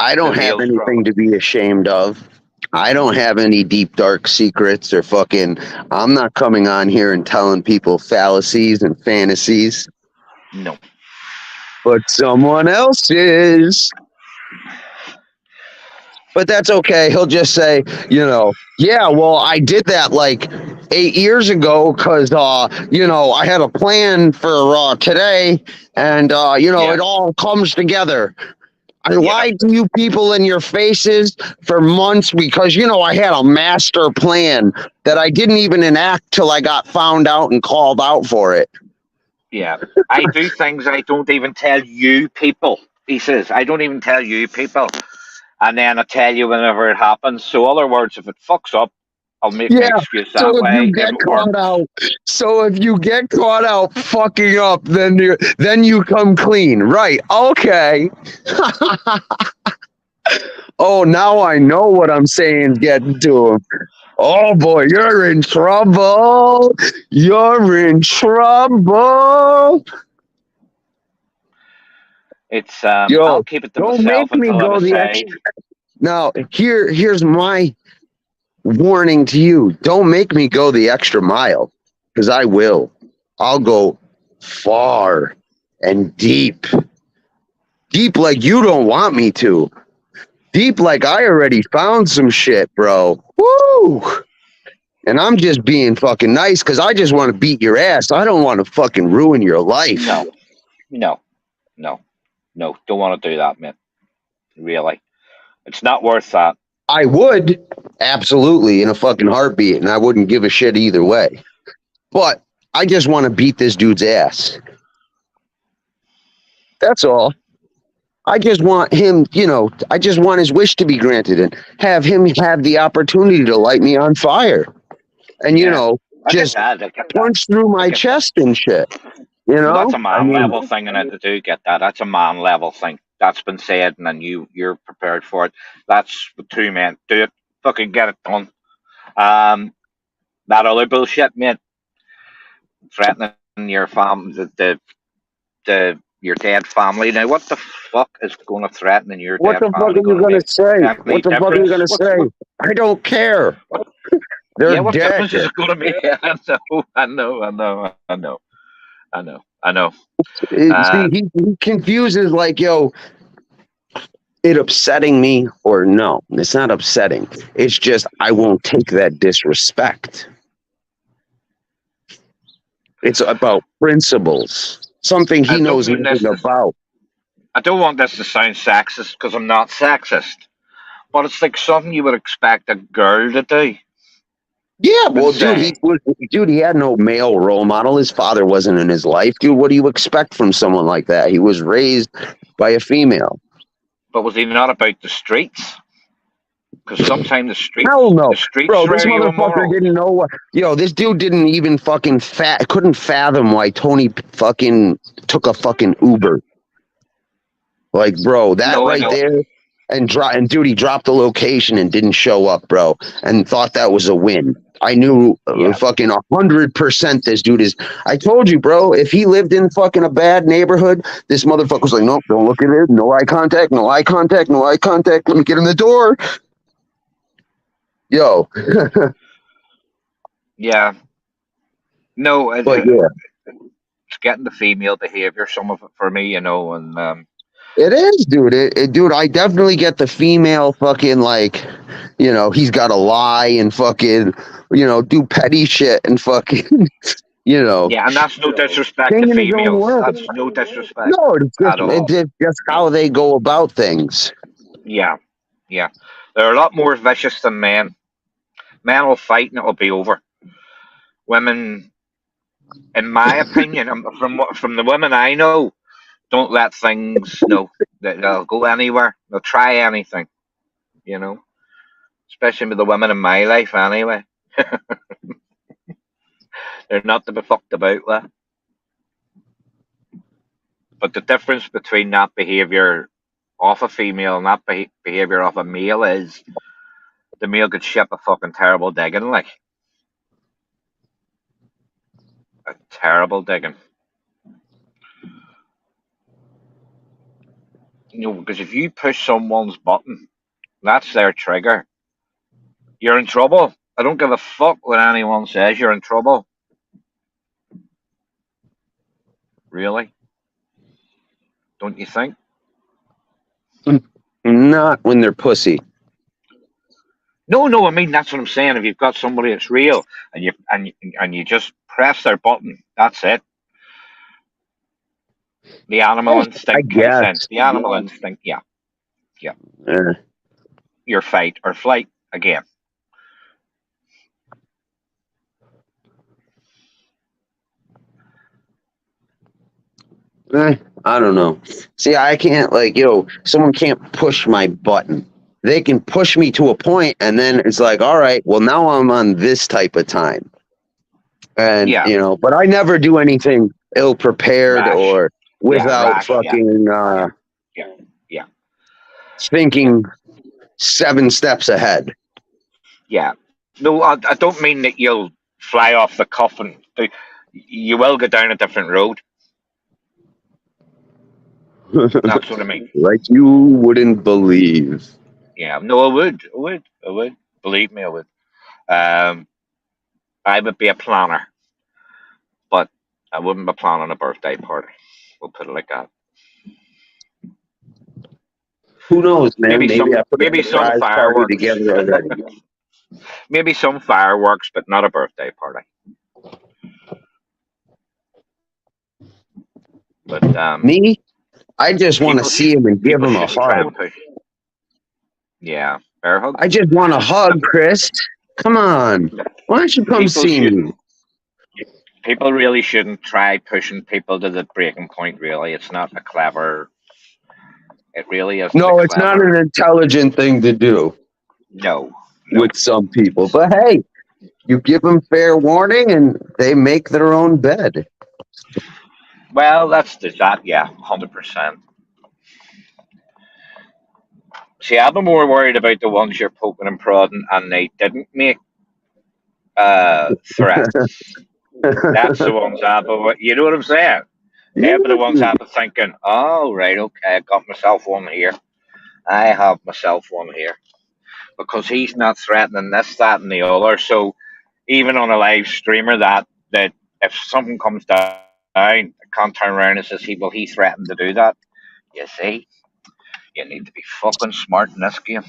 I don't have anything to be ashamed of. I don't have any deep, dark secrets or fucking. I'm not coming on here and telling people fallacies and fantasies. No. But someone else is. But that's okay. He'll just say, yeah, well, I did that like 8 years ago because, I had a plan for today and, it all comes together. I lied to you people in your faces for months because, I had a master plan that I didn't even enact till I got found out and called out for it. Yeah. I do things I don't even tell you people. He says, I don't even tell you people. And then I tell you whenever it happens. So, other words, if it fucks up, I'll make an excuse that way. If you get caught out fucking up, then you come clean, right? Okay. Oh, now I know what I'm saying. Getting to him. Oh boy, you're in trouble. You're in trouble. It's I'll keep it to myself until I say. Now, here's my warning to you. Don't make me go the extra mile, because I will. I'll go far and deep. Deep like you don't want me to. Deep like I already found some shit, bro. Woo! And I'm just being fucking nice because I just want to beat your ass. I don't want to fucking ruin your life. No. Don't want to do that, man. Really. It's not worth that. I would, absolutely, in a fucking heartbeat, and I wouldn't give a shit either way. But I just want to beat this dude's ass. That's all. I just want him, I just want his wish to be granted and have him have the opportunity to light me on fire. And, just punch through my chest and shit. That's a man level thing, and I do get that. That's a man level thing. That's been said, and then you're prepared for it. That's the two men. Do it. Fucking get it done. That other bullshit, mate. Threatening your your dead family. Now, what the fuck is going to threaten your dead family? What the fuck are you going to say? What the fuck are you going to say? I don't care. They're what dead. difference is it going to make? I know. See, he confuses like, it upsetting me or no. It's not upsetting. It's just I won't take that disrespect. It's about principles. Something he knows nothing about. I don't want this to sound sexist because I'm not sexist. But it's like something you would expect a girl to do. Yeah, well, dude, he had no male role model. His father wasn't in his life. Dude, what do you expect from someone like that? He was raised by a female. But was he not about the streets? Because sometimes the streets... Hell no. The streets bro, this motherfucker didn't know what... this dude didn't even fucking... couldn't fathom why Tony fucking took a fucking Uber. Like, bro, that there... And dude, he dropped the location and didn't show up, bro, and thought that was a win. I knew fucking 100% this dude is. I told you, bro, if he lived in fucking a bad neighborhood, this motherfucker was like, nope, don't look at it. No eye contact, no eye contact, no eye contact. Let me get in the door. Yo. Yeah. No, it's getting the female behavior, some of it for me, and it is, dude. Dude, I definitely get the female fucking like, he's got to lie and fucking, do petty shit and fucking, Yeah, and that's no disrespect to females. That's no disrespect. No, it's just how they go about things. Yeah. They're a lot more vicious than men. Men will fight and it'll be over. Women, in my opinion, from the women I know, don't let things, they'll go anywhere. They'll try anything, especially with the women in my life anyway. They're not to be fucked about with. But the difference between that behaviour of a female and that behaviour of a male is the male could ship a fucking terrible digging, like. A terrible digging. Because if you push someone's button, that's their trigger. You're in trouble. I don't give a fuck what anyone says. You're in trouble. Really? Don't you think? Not when they're pussy. No. I mean, that's what I'm saying. If you've got somebody that's real and you just press their button, that's it. The animal instinct kicks in. The animal instinct, yeah. Your fight or flight again. I don't know. See, I can't someone can't push my button. They can push me to a point, and then it's like, all right, well, now I'm on this type of time, and but I never do anything ill prepared or without fucking thinking 7 steps ahead. Yeah. No, I don't mean that you'll fly off the cuff and you will go down a different road. That's what I mean. Like you wouldn't believe. Yeah, no, I would. Believe me, I would. I would be a planner, but I wouldn't be planning a birthday party. We'll put it like that. Who knows, man? Maybe some fireworks together already. Maybe some fireworks, but not a birthday party. But Me, I just want to people see him and give people him a shouldn't try hug. and push. Yeah, bear hug. I just want a hug, Chris. Come on. Why don't you come People see me? shouldn't. People really shouldn't try pushing people to the breaking point. Really, it's not a clever. It really isn't. No, it's not an intelligent thing to do. No. With some people. But hey, you give them fair warning and they make their own bed. Well, that. Yeah, 100%. See, I've been more worried about the ones you're poking and prodding, and they didn't make threats. That's the ones I've been. You know what I'm saying? They're the ones I've been thinking. Oh, right, okay, I got myself one here. I have myself one here because he's not threatening this, that, and the other. So even on a live streamer, that if something comes down, I can't turn around and says he threatened to do that. You see, you need to be fucking smart in this game.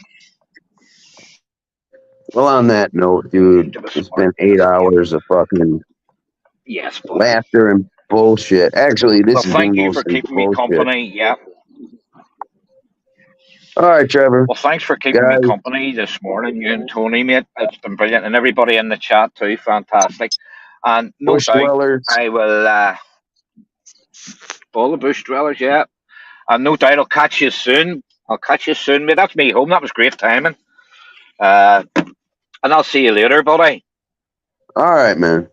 Well, on that note, dude, it's been 8 hours of fucking Yes, buddy. laughter and bullshit. Actually, this Well, has thank been you for mostly keeping me bullshit. company. Yeah. All right, Trevor. Well, thanks for keeping me company this morning, you and Tony, mate. It's been brilliant, and everybody in the chat too, fantastic. And no Bush doubt, dwellers. I will. All the bush dwellers, yeah. And no doubt, I'll catch you soon. I'll catch you soon, mate. That's me home. That was great timing. And I'll see you later, buddy. All right, man.